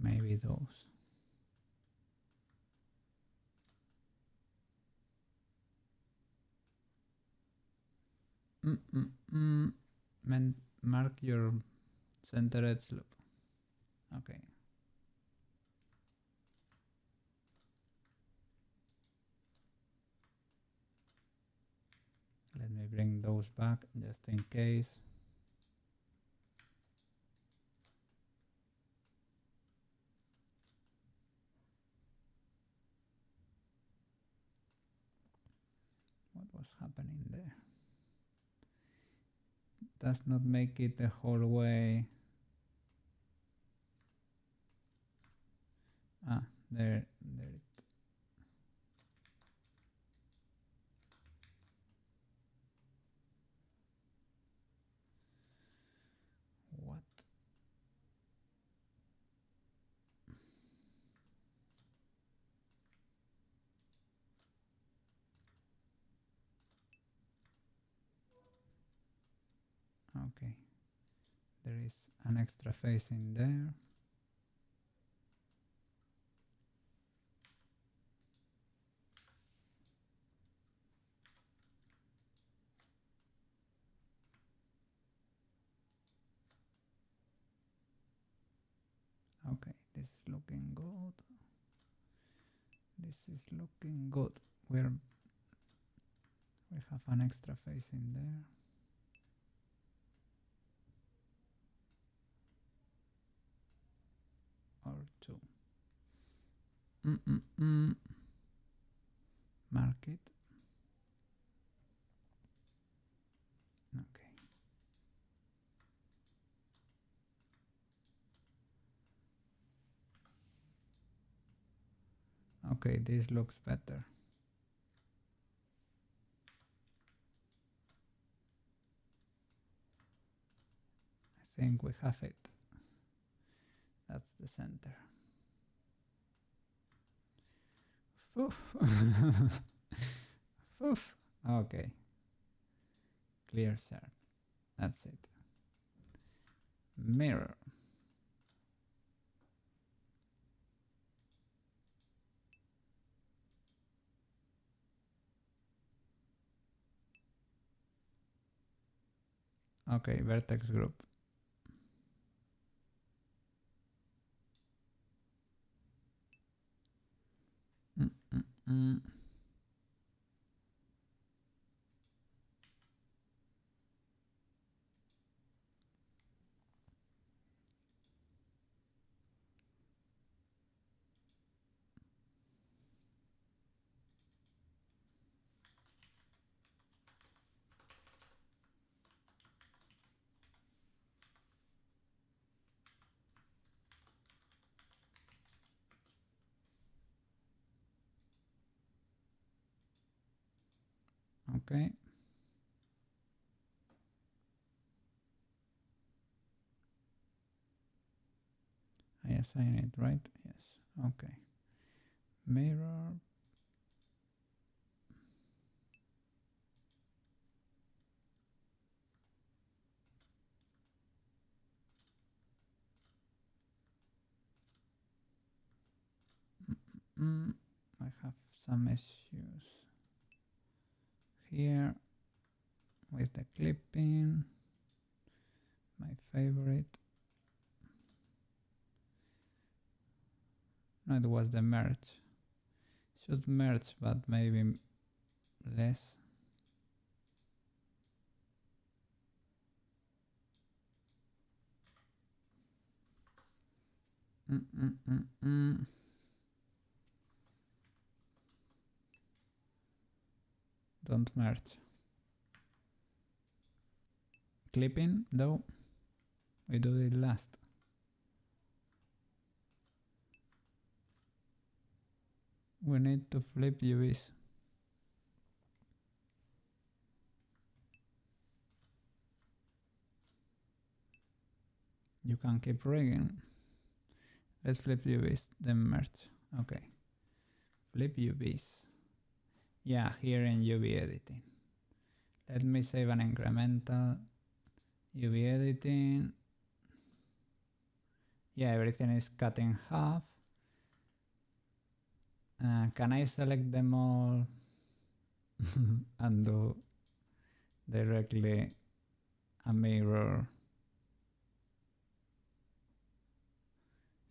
Maybe those. Mark your center edge loop. Okay. Let me bring those back just in case. What was happening there? Does not make it the whole way. There it. What? Okay. There is an extra face in there. Okay, this is looking good. This is looking good. We have an extra face in there. Mark it. Okay. Okay, this looks better. I think we have it. That's the center. Oof. Oof. Okay. Clear sharp. That's it. Mirror. Okay, vertex group. Okay. I assign it, right? Yes. Okay. Mirror. I have some issues here with the clipping. My favorite. No, it was the merge. Should merge, but maybe less. Don't merge. Clipping, though, we do it last. We need to flip UVs. You can keep rigging. Let's flip UVs, then merge. Okay. Flip UVs. Yeah, here in UV editing. Let me save an incremental. UV editing. Yeah, everything is cut in half. Can I select them all and do directly a mirror?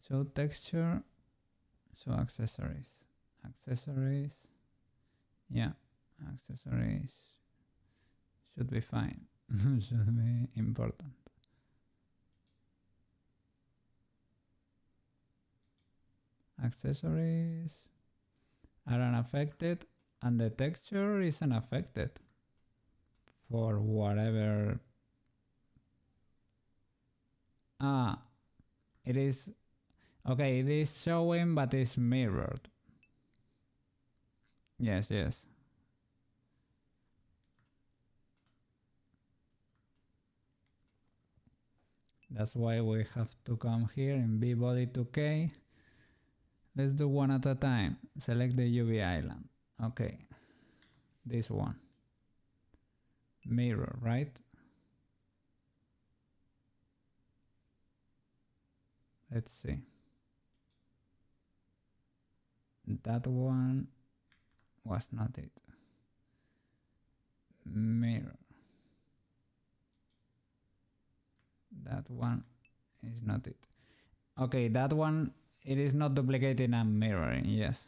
So texture, so accessories. Accessories, yeah, accessories should be fine, should be important. Accessories are unaffected and the texture is unaffected for whatever. It is, okay, it is showing but it's mirrored. Yes, yes. That's why we have to come here in B-body 2K. Let's do one at a time. Select the UV island. Okay. This one. Mirror, right? Let's see. That one was not it. Mirror. That one is not it. Okay, that one, it is not duplicating and mirroring, yes.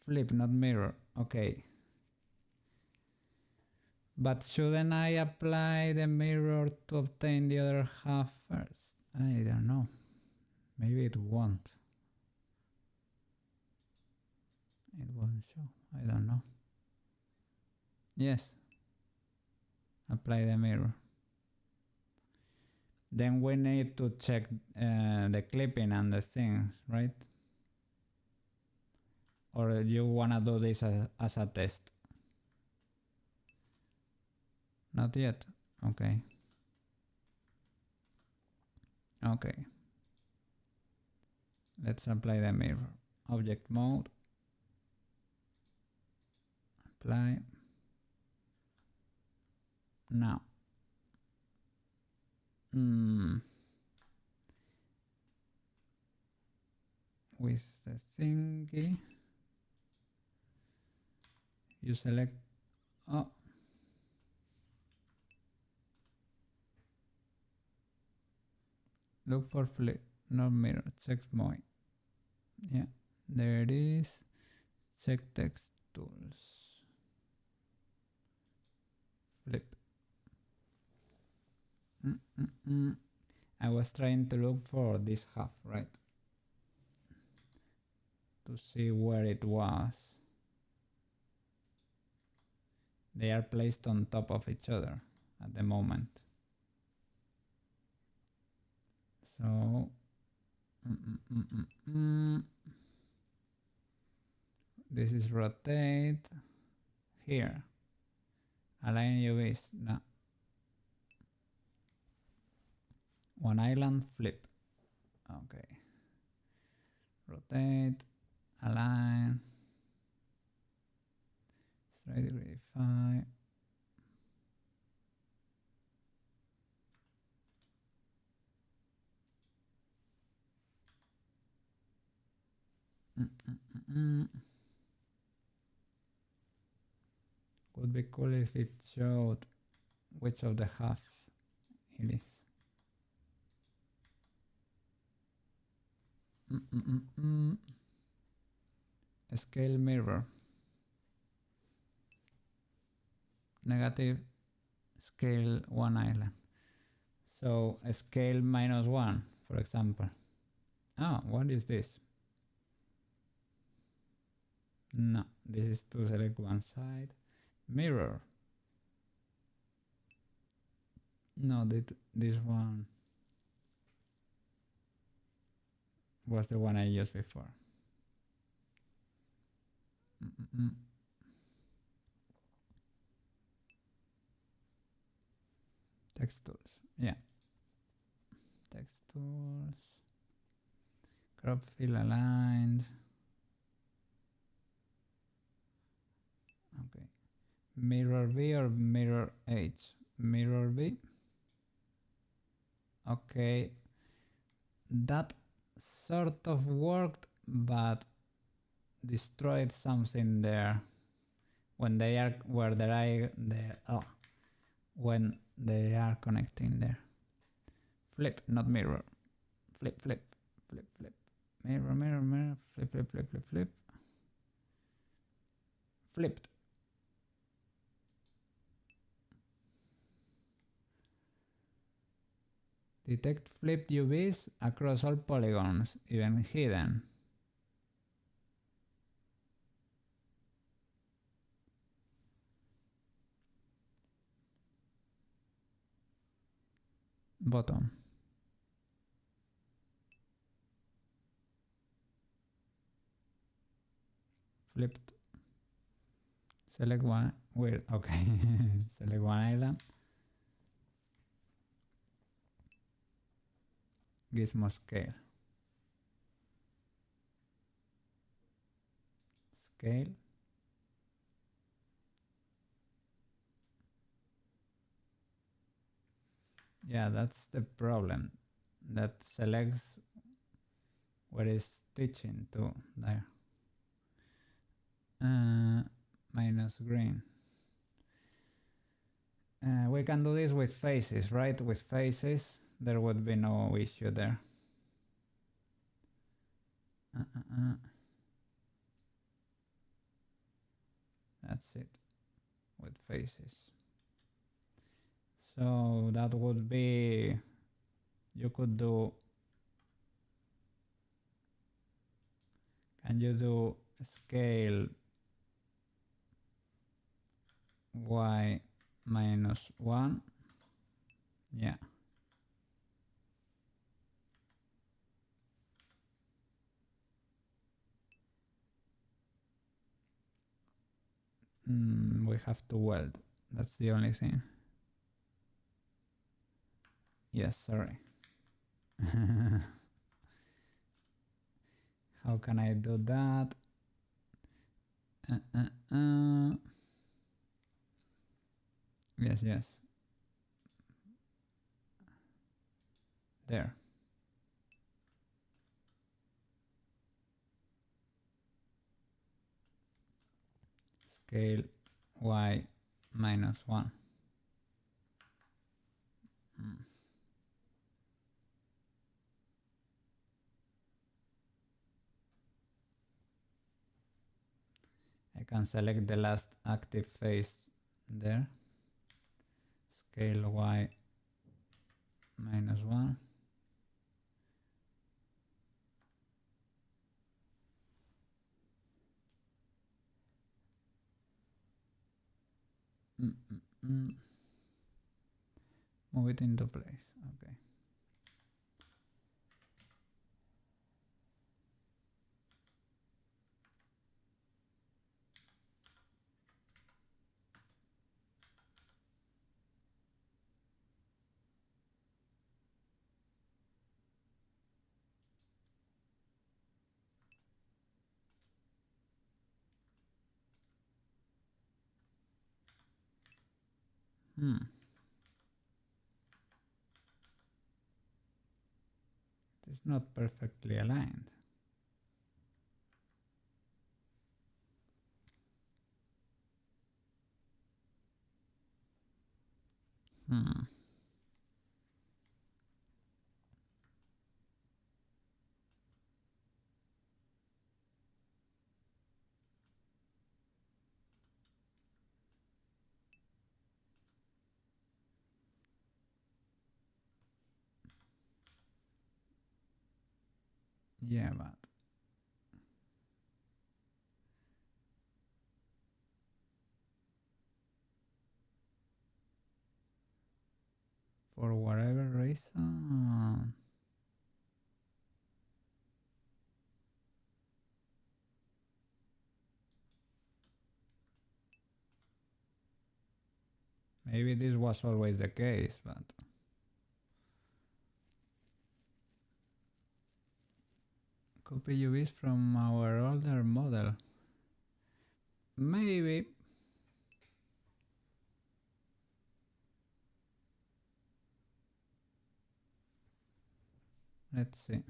Flip, not mirror, okay. But shouldn't I apply the mirror to obtain the other half first? I don't know. Maybe it won't. It won't show. I don't know. Yes. Apply the mirror. Then we need to check the clipping and the things, right? Or you wanna do this as a test? Not yet. Okay. Okay. Let's apply the mirror. Object mode. Apply. Now. With the thingy, you select. Oh. Look for flip, not mirror. Check mode. Yeah, there it is. Check text tools. Flip. I was trying to look for this half, right? To see where it was. They are placed on top of each other at the moment. So this is rotate here. Align UVs. No. One island, flip. Okay. Rotate, align, straight verify. Would be cool if it showed which of the half it is. Scale mirror. Negative scale one island. So a scale -1, for example. Oh, what is this? No, this is to select one side. Mirror. No, this one was the one I used before. Text tools. Yeah. Text tools. Crop fill aligned. Okay. Mirror B or mirror H? Mirror B. Okay. That sort of worked, but destroyed something there when they are when they are connecting there. Flip, not mirror. Flip, flip, flip, flip. Mirror, mirror, mirror. Flip, flip, flip, flip, flip. Flipped. Detect flipped UVs across all polygons, even hidden. Bottom. Flipped. Select one. Weird. Okay. Select one island. Gizmo scale. Scale. Yeah, that's the problem. That selects where it's stitching to there. Minus green. We can do this with faces, right? With faces, there would be no issue there. That's it with faces. So that would be, you could do Can you do scale y minus 1? Yeah. We have to weld. That's the only thing. Yes, sorry. How can I do that? Yes, yes. There. Scale y minus 1. I can select the last active face there. Scale y minus 1. Move it into place. Okay. It's not perfectly aligned. Yeah, but for whatever reason, maybe this was always the case, but copy UVs from our older model. Maybe. Let's see.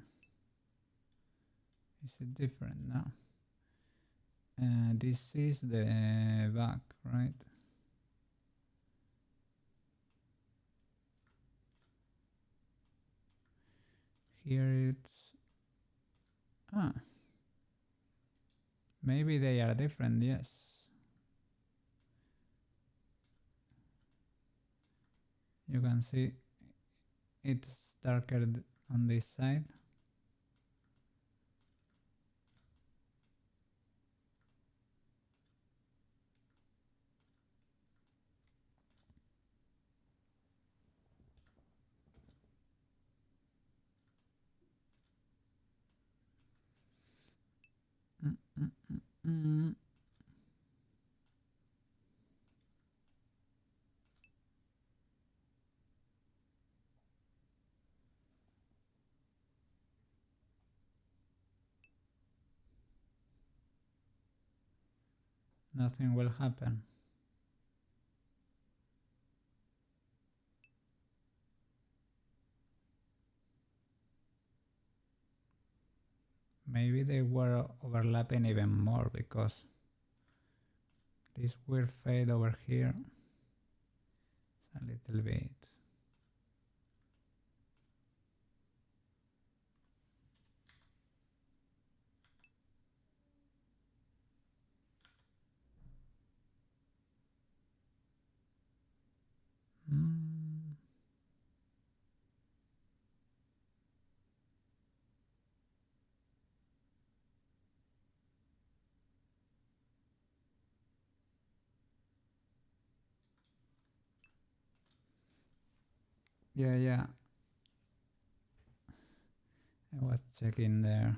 Is it different now? This is the back, right? Here it's... maybe they are different, yes. You can see it's darker on this side. Nothing will happen. Maybe they were overlapping even more because this weird fade over here is a little bit. Yeah. I was checking there.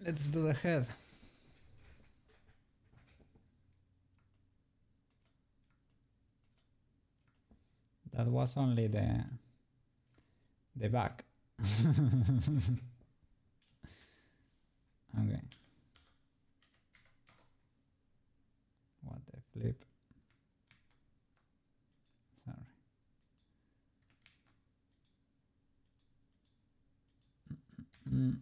Let's do the head. That was only the back. Okay. What the flip? Sorry. Mm.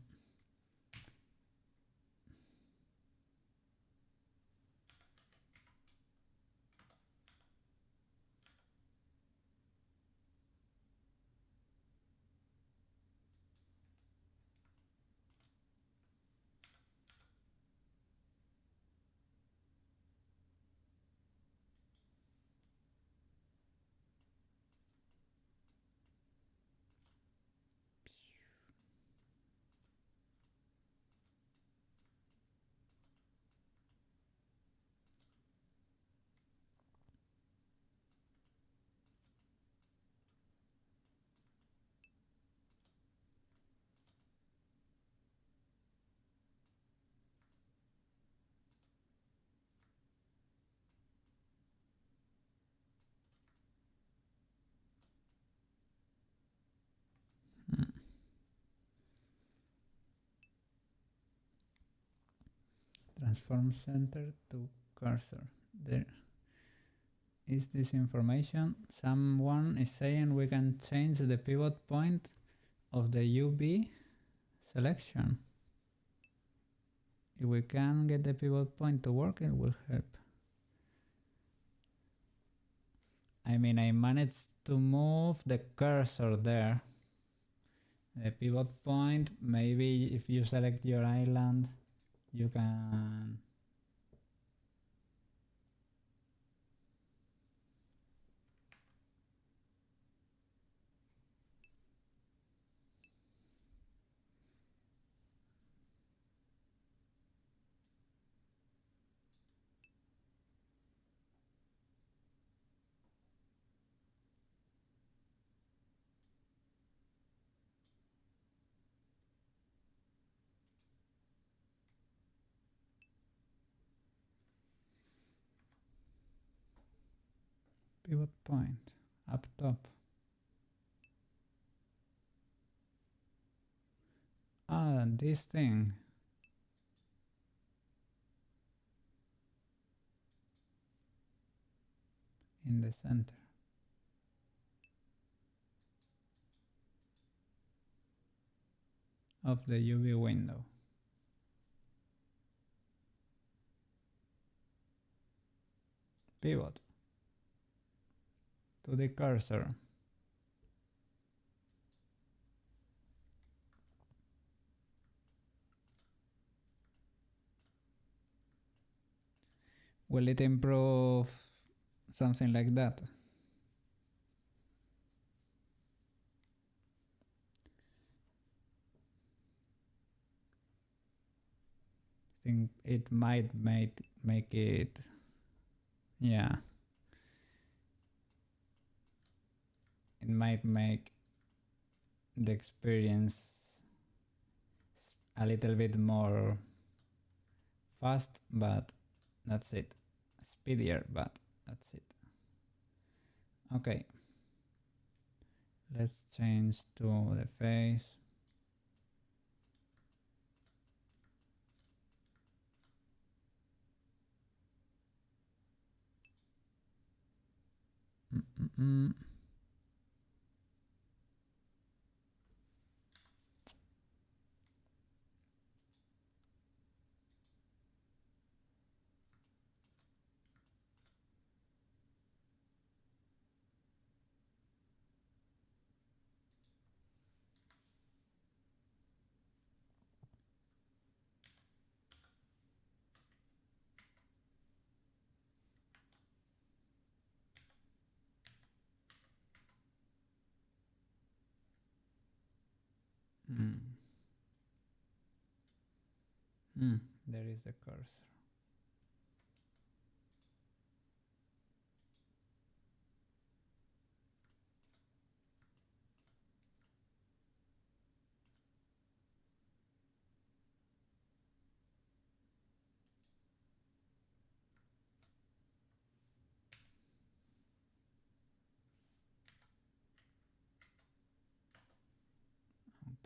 Transform center to cursor. There is this information. Someone is saying we can change the pivot point of the UV selection. If we can get the pivot point to work, it will help. I mean, I managed to move the cursor there. The pivot point, maybe if you select your island, you can... Pivot point, up top. Ah, this thing. In the center. Of the UV window. Pivot. To the cursor. Will it improve something like that? I think it might make it, yeah. It might make the experience a little bit more fast, but that's it. Speedier, but that's it. Okay. Let's change to the face. Hmm. There is the cursor.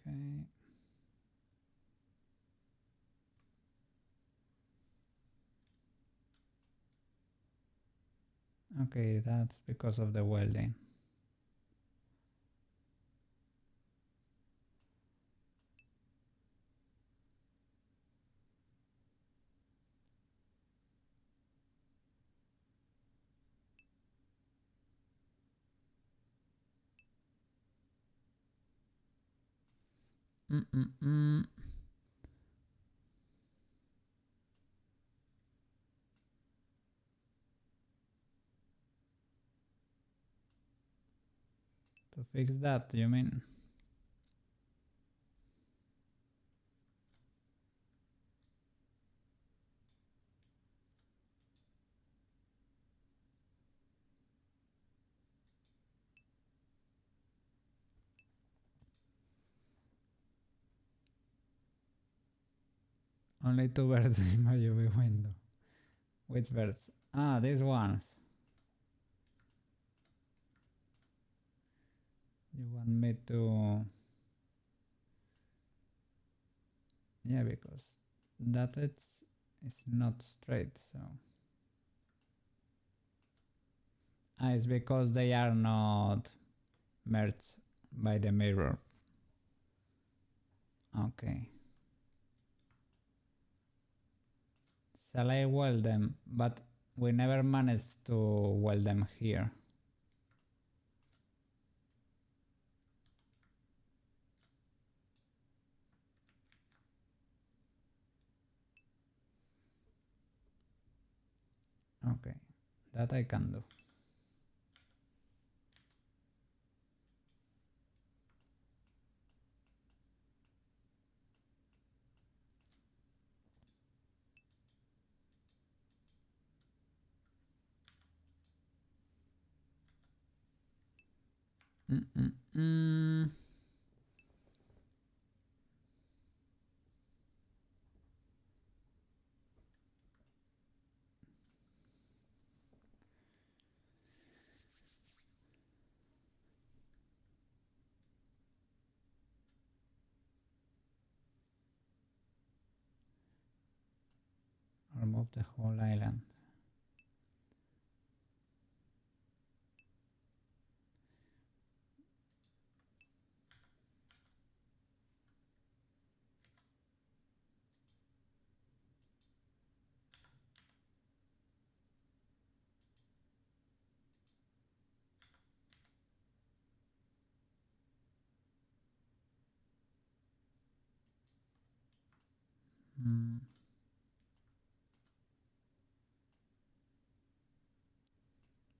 Okay. Okay, that's because of the welding. Mm-mm-mm. To fix that, you mean? Only two birds in my UV window. Which birds? Ah, these ones. You want me to... Yeah, because that it's not straight, so... Ah, it's because they are not merged by the mirror. Okay. Shall I weld them? But we never managed to weld them here. Okay, that I can do. Mm-mm-mm. Remove the whole island. Mm.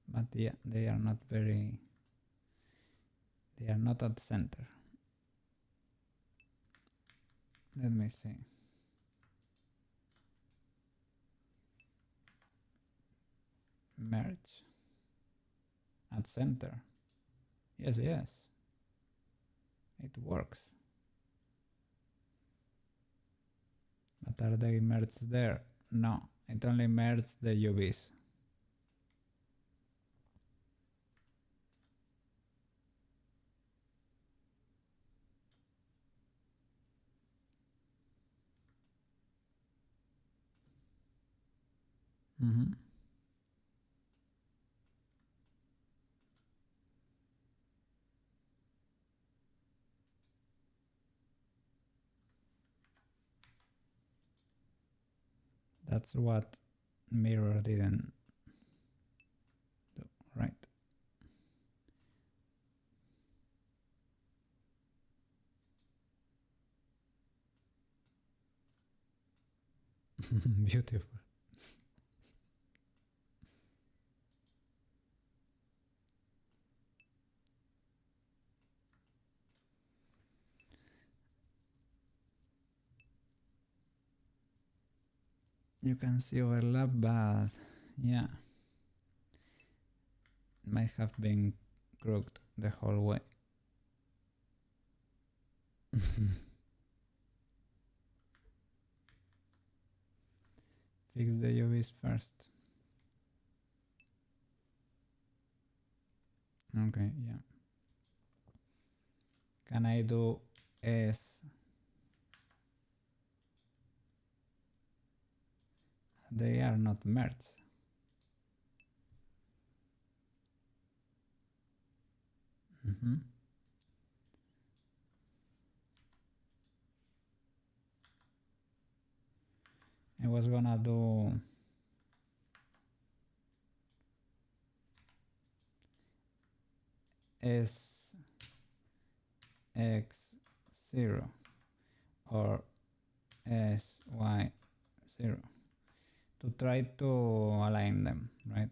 But yeah, they are not very... They are not at center. Let me see. Merge. At center. Yes, yes. It works. But are they merged there? No, it only merged the UVs. Mm-hmm. That's what mirror didn't do, right? Beautiful. You can see overlap, but yeah, might have been crooked the whole way. Fix the UVs first. Okay, yeah. Can I do S? They are not merged. I was gonna do SX0 or SY0 to try to align them, right?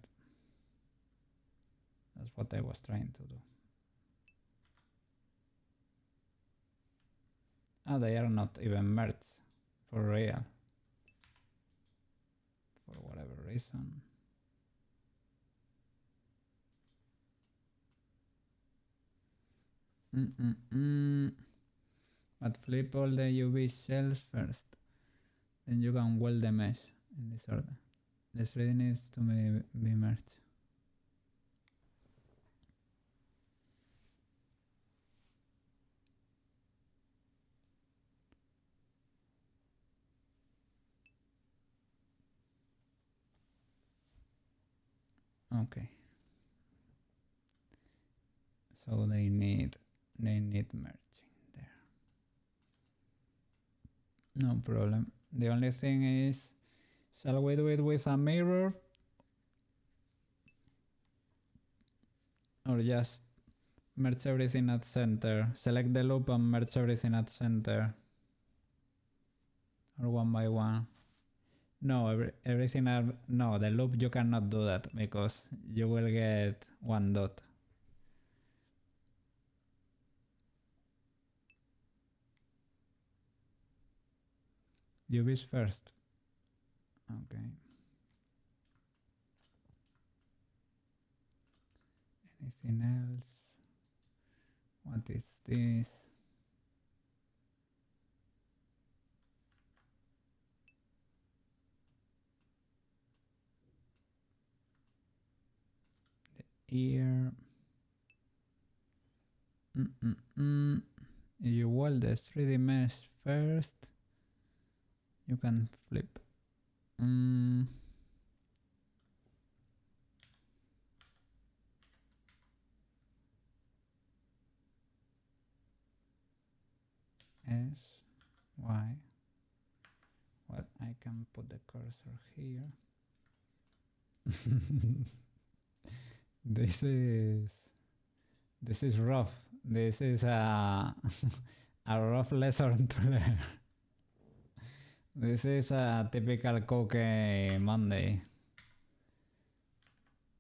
That's what I was trying to do. Ah, they are not even merged for real. For whatever reason. But flip all the UV shells first. Then you can weld the mesh in this order. The 3D needs to be merged. Okay. So they need merging there. No problem. The only thing is, shall we do it with a mirror? Or just merge everything at center? Select the loop and merge everything at center? Or one by one? No, everything are, no, the loop you cannot do that because you will get one dot. UVs first. Okay. Anything else? What is this? The ear. If you weld the 3D mesh first, you can flip. S, Y. Well, I can put the cursor here. This is rough. This is a rough lesson to learn. This is a typical Koke Monday.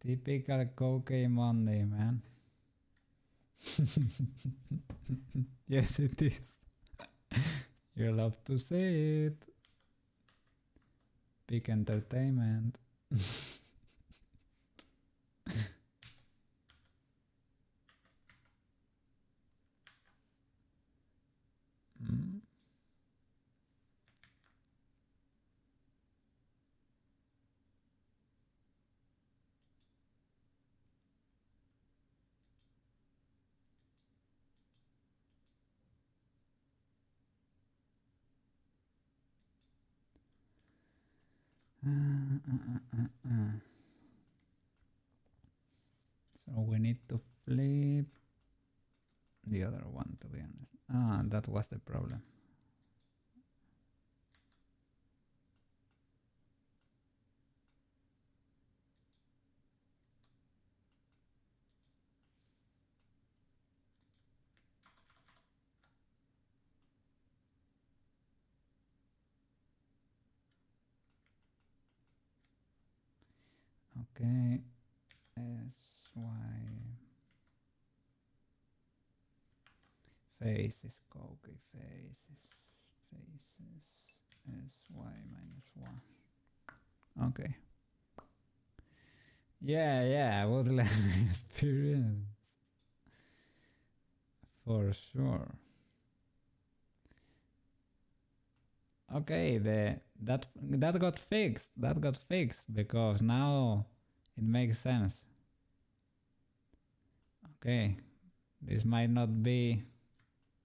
Typical Koke Monday, man. Yes, it is. You love to say it. Peak entertainment. So we need to flip the other one, to be honest. Ah, that was the problem. Okay, SY faces, Koke faces, SY -1. Okay. Yeah, woodland experience. For sure. Okay, that got fixed. That got fixed because now it makes sense. Okay, this might not be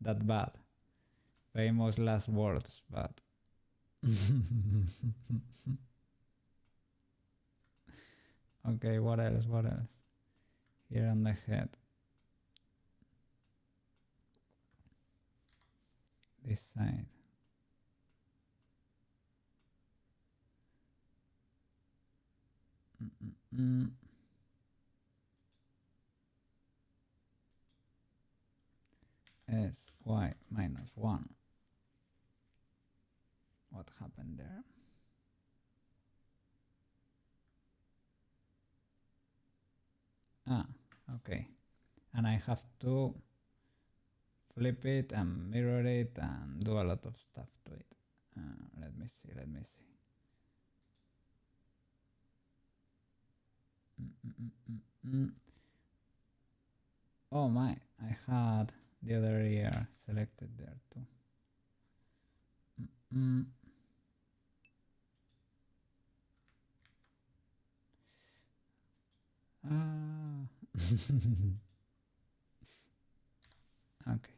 that bad. Famous last words, but okay, what else? What else? Here on the head. This side. S y minus 1. What happened there? Ah, okay. And I have to flip it and mirror it and do a lot of stuff to it. Let me see. Oh my, I had the other ear selected there too. Ah. Okay.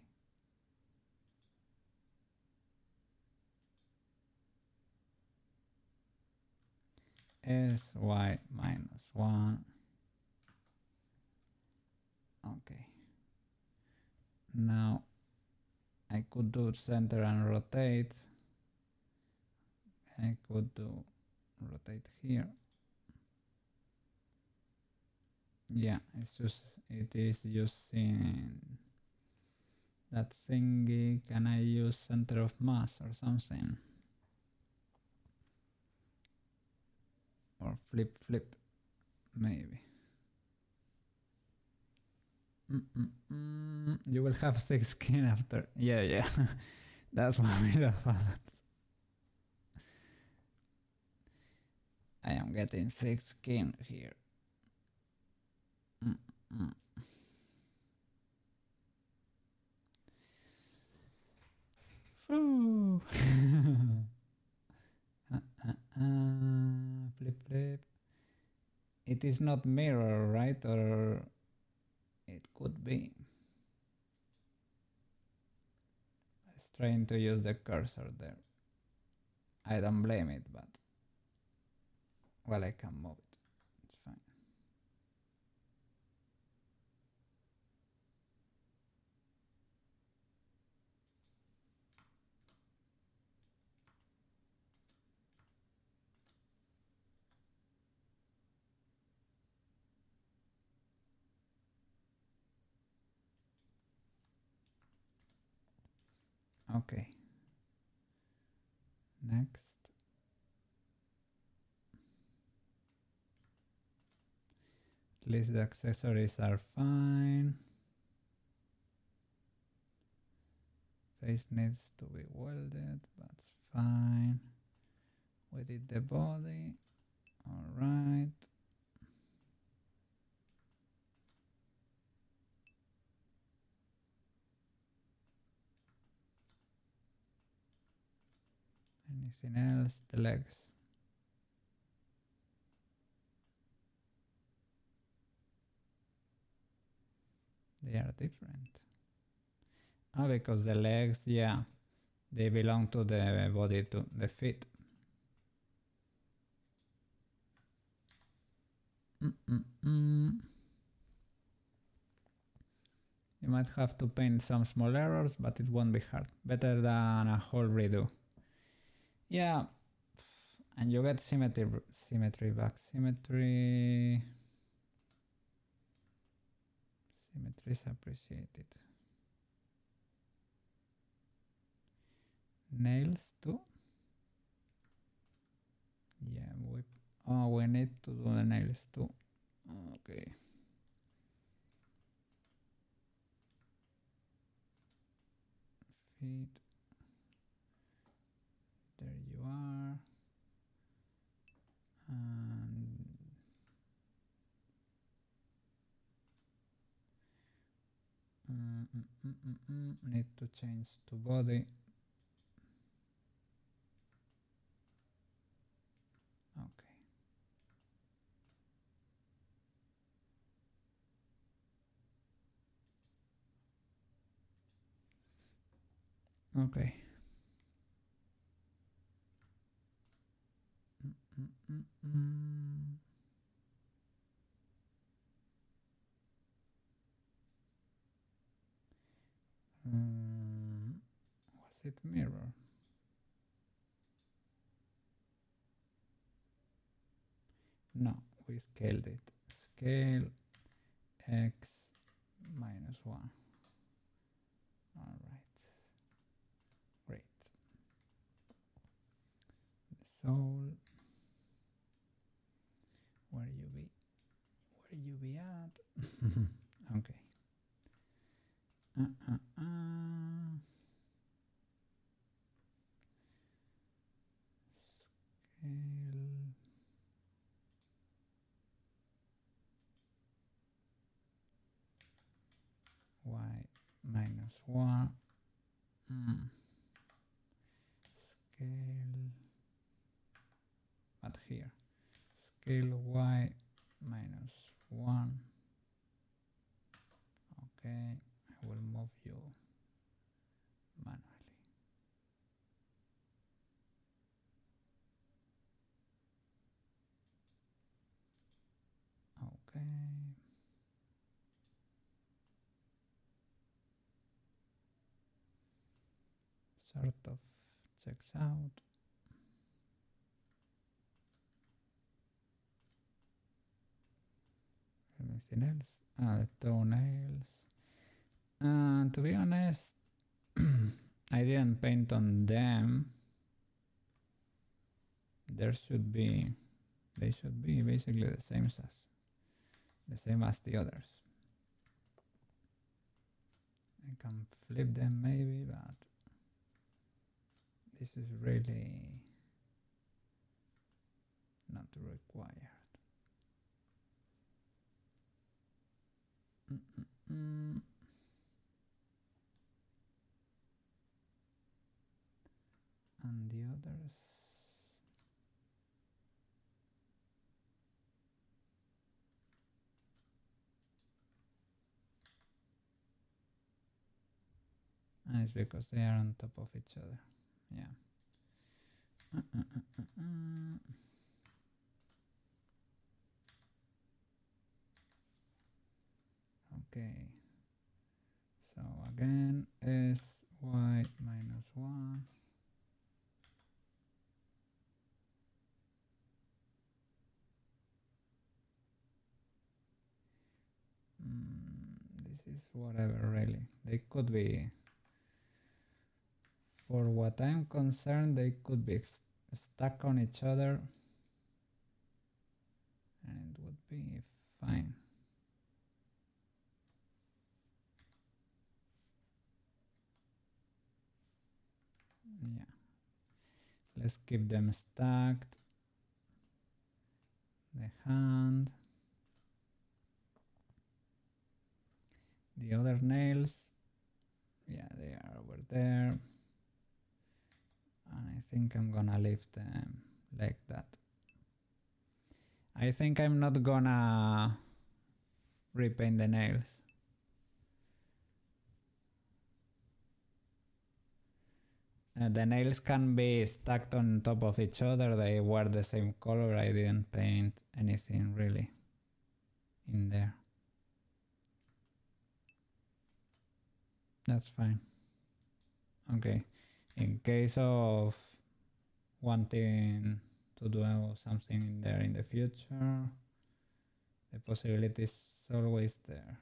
Sy minus 1. Okay. Now I could do center and rotate. I could do rotate here. Yeah, it is using that thingy. Can I use center of mass or something? Or flip, maybe. You will have 6 skin after. Yeah. That's what we love others. I am getting 6 skin here. Flip. It is not mirror, right? Or it could be. It's trying to use the cursor there. I don't blame it, but well, I can move it. It's fine. Okay. Next. At least the accessories are fine. Face needs to be welded, but fine. We did the body. Alright. Anything else? The legs. They are different. Ah, because the legs, yeah, they belong to the body, to the feet. You might have to paint some small errors, but it won't be hard. Better than a whole redo. Yeah, and you get symmetry back. Symmetry is appreciated. Nails too. Yeah, we need to do the nails too. Okay. Feet. There you are. Need to change to body. Okay. Okay. Was it mirror? No, we scaled it. Scale x minus 1. All right. Great. The soul. Where you be? Where you be at? Okay. Scale. Y minus 1. Scale. But here. Scale y minus 1. Okay, I will move you manually. Okay. Sort of checks out. Anything else? The toenails. To be honest, I didn't paint on them. They should be basically the same as the others. I can flip them maybe, but this is really not required. And the others, it's because they are on top of each other. Yeah. Okay. So again, s y minus 1. This is whatever, really. They could be, for what I'm concerned, they could be stuck on each other and it would be fine. Yeah. Let's keep them stacked. The hand. The other nails. Yeah, they are over there. And I think I'm gonna leave them like that. I think I'm not gonna repaint the nails. The nails can be stacked on top of each other. They were the same color. I didn't paint anything really in there. That's fine. Okay. In case of wanting to do something in there in the future, the possibility is always there.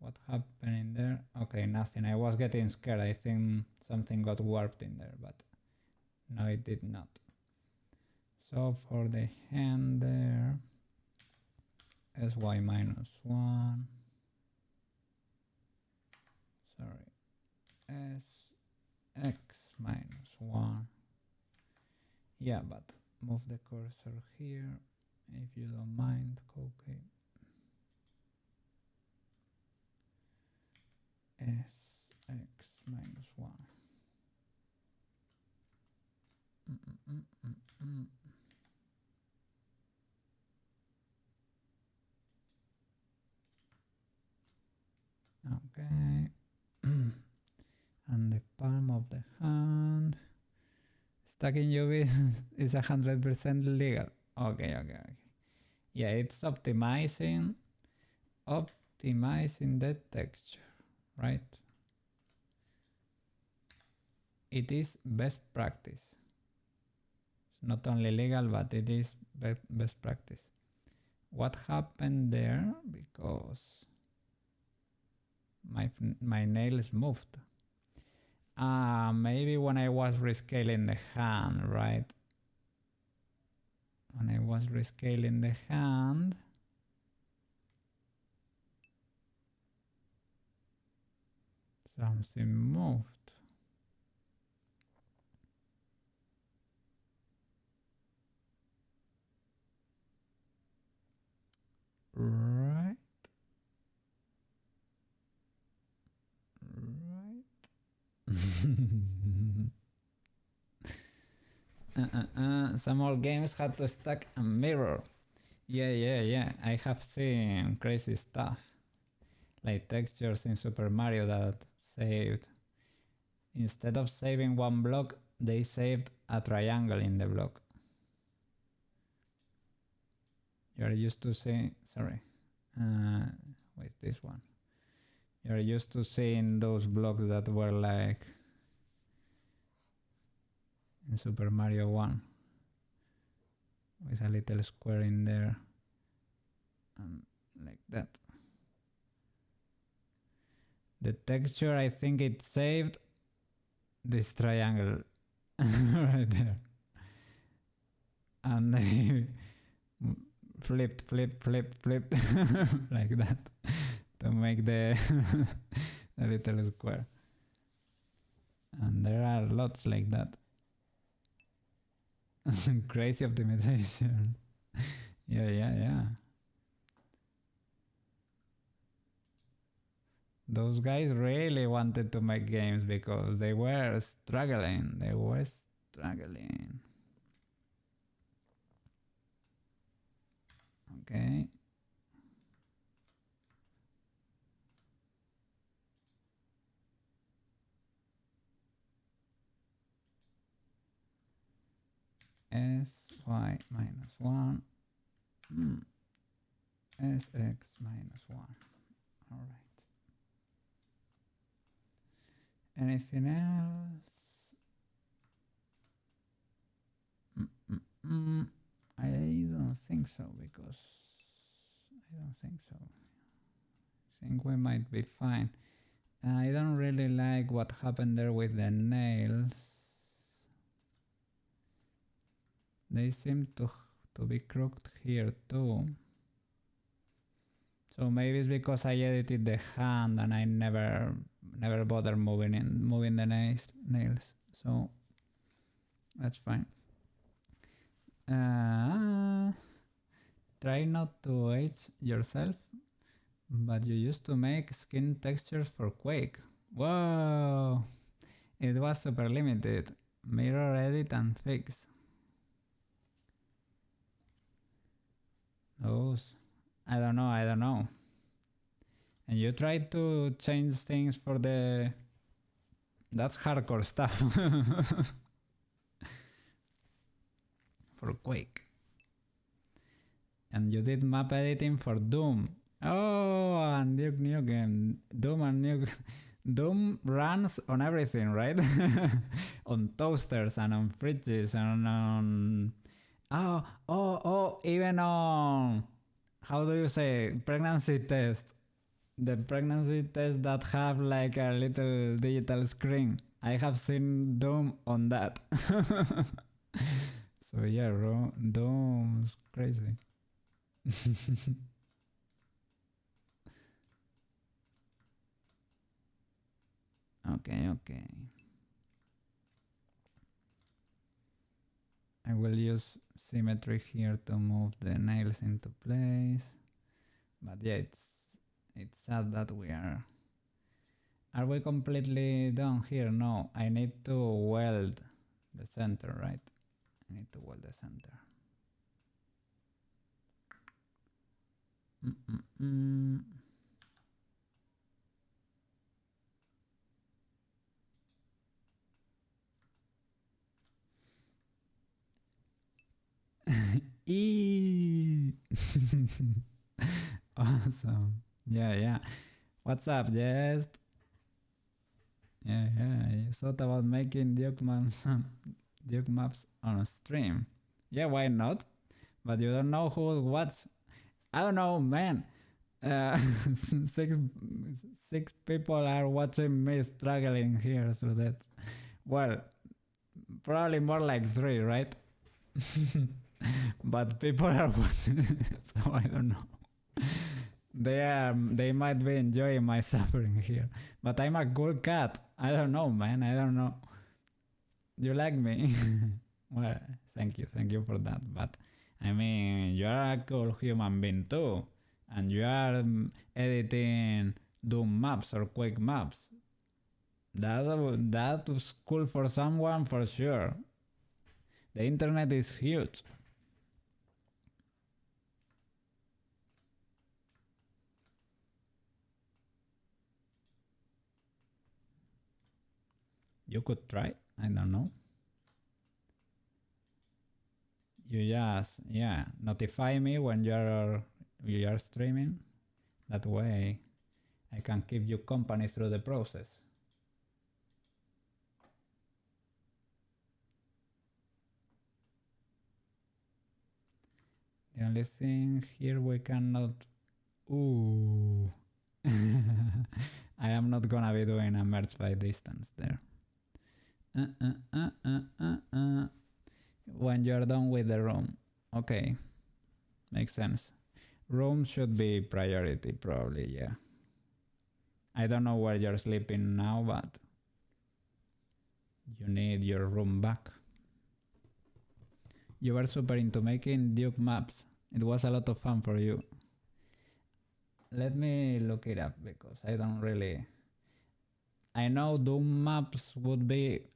What happened in there? Okay, nothing. I was getting scared. I think something got warped in there, but no, it did not. So for the hand there, sy minus 1. Sorry, sx minus 1. Yeah, but move the cursor here if you don't mind, okay. sx minus 1. Okay. And the palm of the hand. Stacking UV is 100% legal. Okay. Yeah, it's optimizing the texture, right? It is best practice. It's not only legal, but it is best practice. What happened there? Because my nails moved. Maybe when I was rescaling the hand, right? When I was rescaling the hand, something moved. Right. Some old games had to stack a mirror. Yeah. I have seen crazy stuff. Like textures in Super Mario that saved. Instead of saving one block, they saved a triangle in the block. You're used to seeing... Sorry. Wait, this one. You're used to seeing those blocks that were like... in Super Mario 1. With a little square in there. Like that. The texture, I think it saved this triangle right there. And they flipped like that to make the little square. And there are lots like that. Crazy optimization. Yeah. Those guys really wanted to make games because they were struggling. Okay. Sy minus 1. Sx minus 1. All right. Anything else? I don't think so, because I think we might be fine. I don't really like what happened there with the nails. They seem to be crooked here too. So maybe it's because I edited the hand and I never bother moving the nails. So that's fine. Try not to age yourself, but you used to make skin textures for Quake. Whoa! It was super limited. Mirror edit and fix. Those, I don't know. And you try to change things for the... That's hardcore stuff. For Quake. And you did map editing for Doom. Oh, and Duke Nukem. Doom and Nuke. Doom runs on everything, right? On toasters and on fridges and on... even on... How do you say? Pregnancy test. The pregnancy tests that have like a little digital screen. I have seen Doom on that. So yeah, Doom's crazy. Okay. I will use symmetry here to move the nails into place. But yeah, it's sad that we are Are we completely done here? No, I need to weld the center, right? I need to weld the center. Eee. Awesome. Yeah. What's up, Jess? Yeah. You thought about making Duke maps on stream. Yeah, why not? But you don't know who watch. I don't know, man. Uh, six six people are watching me struggling here, so that's well, probably more like 3, right? But people are watching, so I don't know. They might be enjoying my suffering here, but I'm a cool cat. I don't know, man. I don't know. You like me? Well, thank you for that. But I mean, you are a cool human being too, and you are editing Doom maps or Quake maps. That was cool for someone for sure. The internet is huge. You could try. I don't know. You just notify me when you're streaming. That way, I can keep you company through the process. The only thing here we cannot. Ooh. I am not gonna be doing a merge by distance there. When you're done with the room. Okay. Makes sense. Room should be priority, probably, yeah. I don't know where you're sleeping now, but you need your room back. You were super into making Duke maps. It was a lot of fun for you. Let me look it up because I don't really. I know Doom maps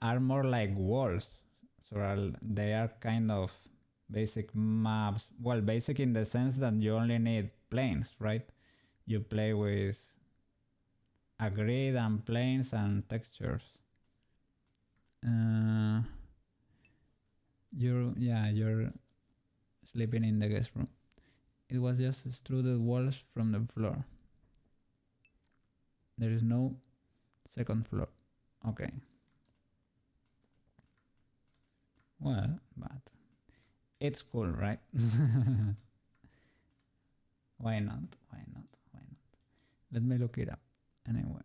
are more like walls, so they are kind of basic maps. Well, basic in the sense that you only need planes, right? You play with a grid and planes and textures. You're sleeping in the guest room. It was just extruded walls from the floor. There is no second floor. Okay. Well, but it's cool, right? Why not? Let me look it up. Anyway.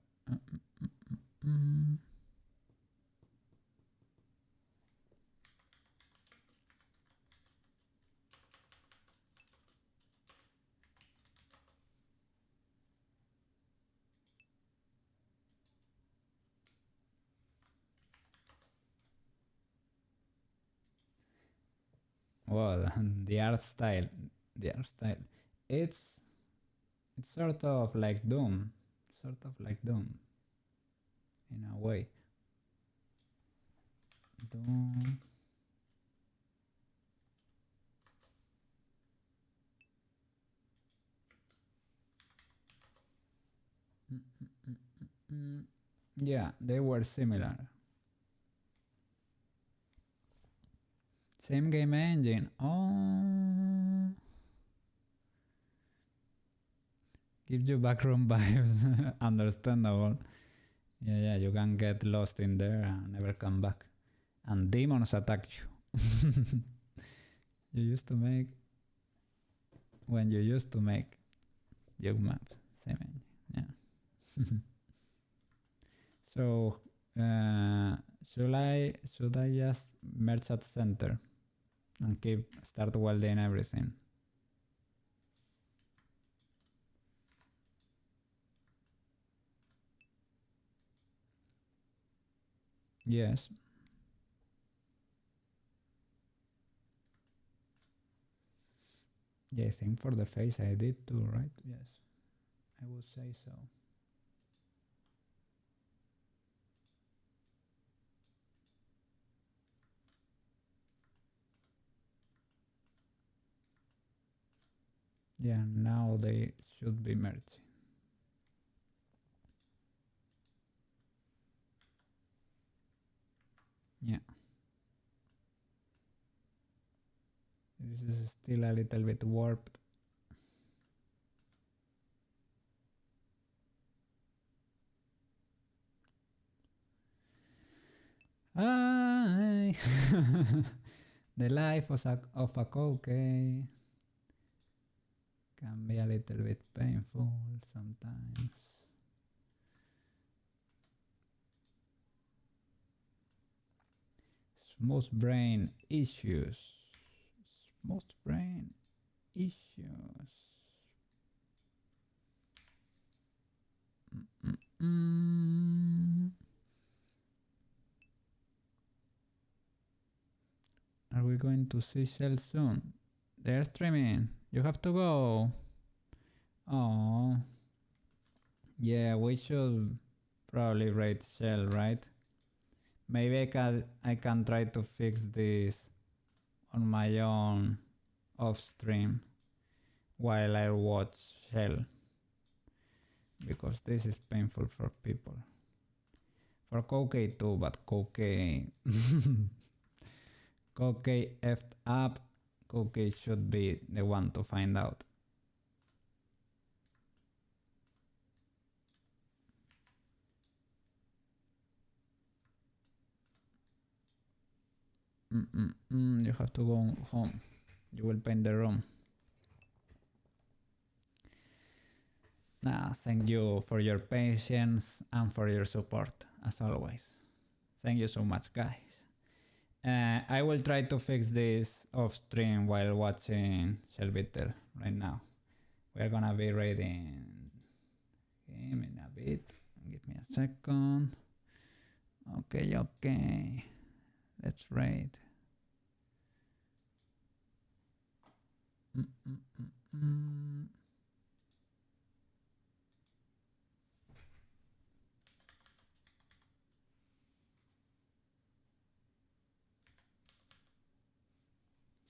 Well, the art style. It's sort of like Doom. In a way. Doom. Yeah, they were similar. Same game engine. Oh. Gives you backroom vibes. Understandable. Yeah, you can get lost in there and never come back. And demons attack you. When you used to make Duke maps. Same engine. Yeah. So should I just merge at center and start welding everything? Yes. Yeah, I think for the face I did too, right? Yes, I would say so. Yeah, now they should be merging. Yeah. This is still a little bit warped. Ay. The life of a cookie can be a little bit painful sometimes. Smooth brain issues. Smooth brain issues. Are we going to see Shell soon? They're streaming. You have to go. Oh. Yeah, we should probably rate Shell, right? Maybe I can try to fix this on my own off stream while I watch Shell, because this is painful for people. For Koke too, but Koke Koke effed up. Koke should be the one to find out. You have to go home. You will paint the room. Nah, thank you for your patience and for your support, as always. Thank you so much, guys. I will try to fix this off stream while watching shellbeetle right now. We're gonna be raiding him in a bit. Give me a second. Okay. Let's raid.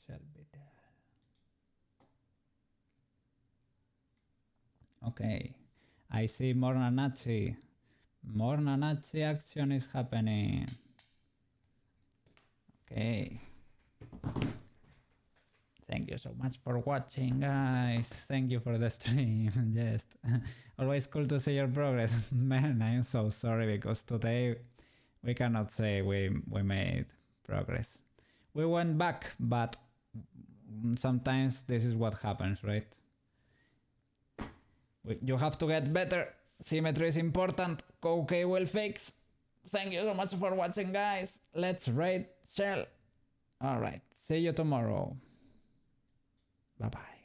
Shellbeetle. Okay. I see more Nanachi. More Nanachi action is happening. Okay. Thank you so much for watching, guys. Thank you for the stream. Yes. Always cool to see your progress. Man, I'm so sorry because today we cannot say we made progress. We went back, but sometimes this is what happens, right? You have to get better. Symmetry is important. Okay, will fix. Thank you so much for watching, guys. Let's raid Shell. Alright, see you tomorrow. Bye-bye.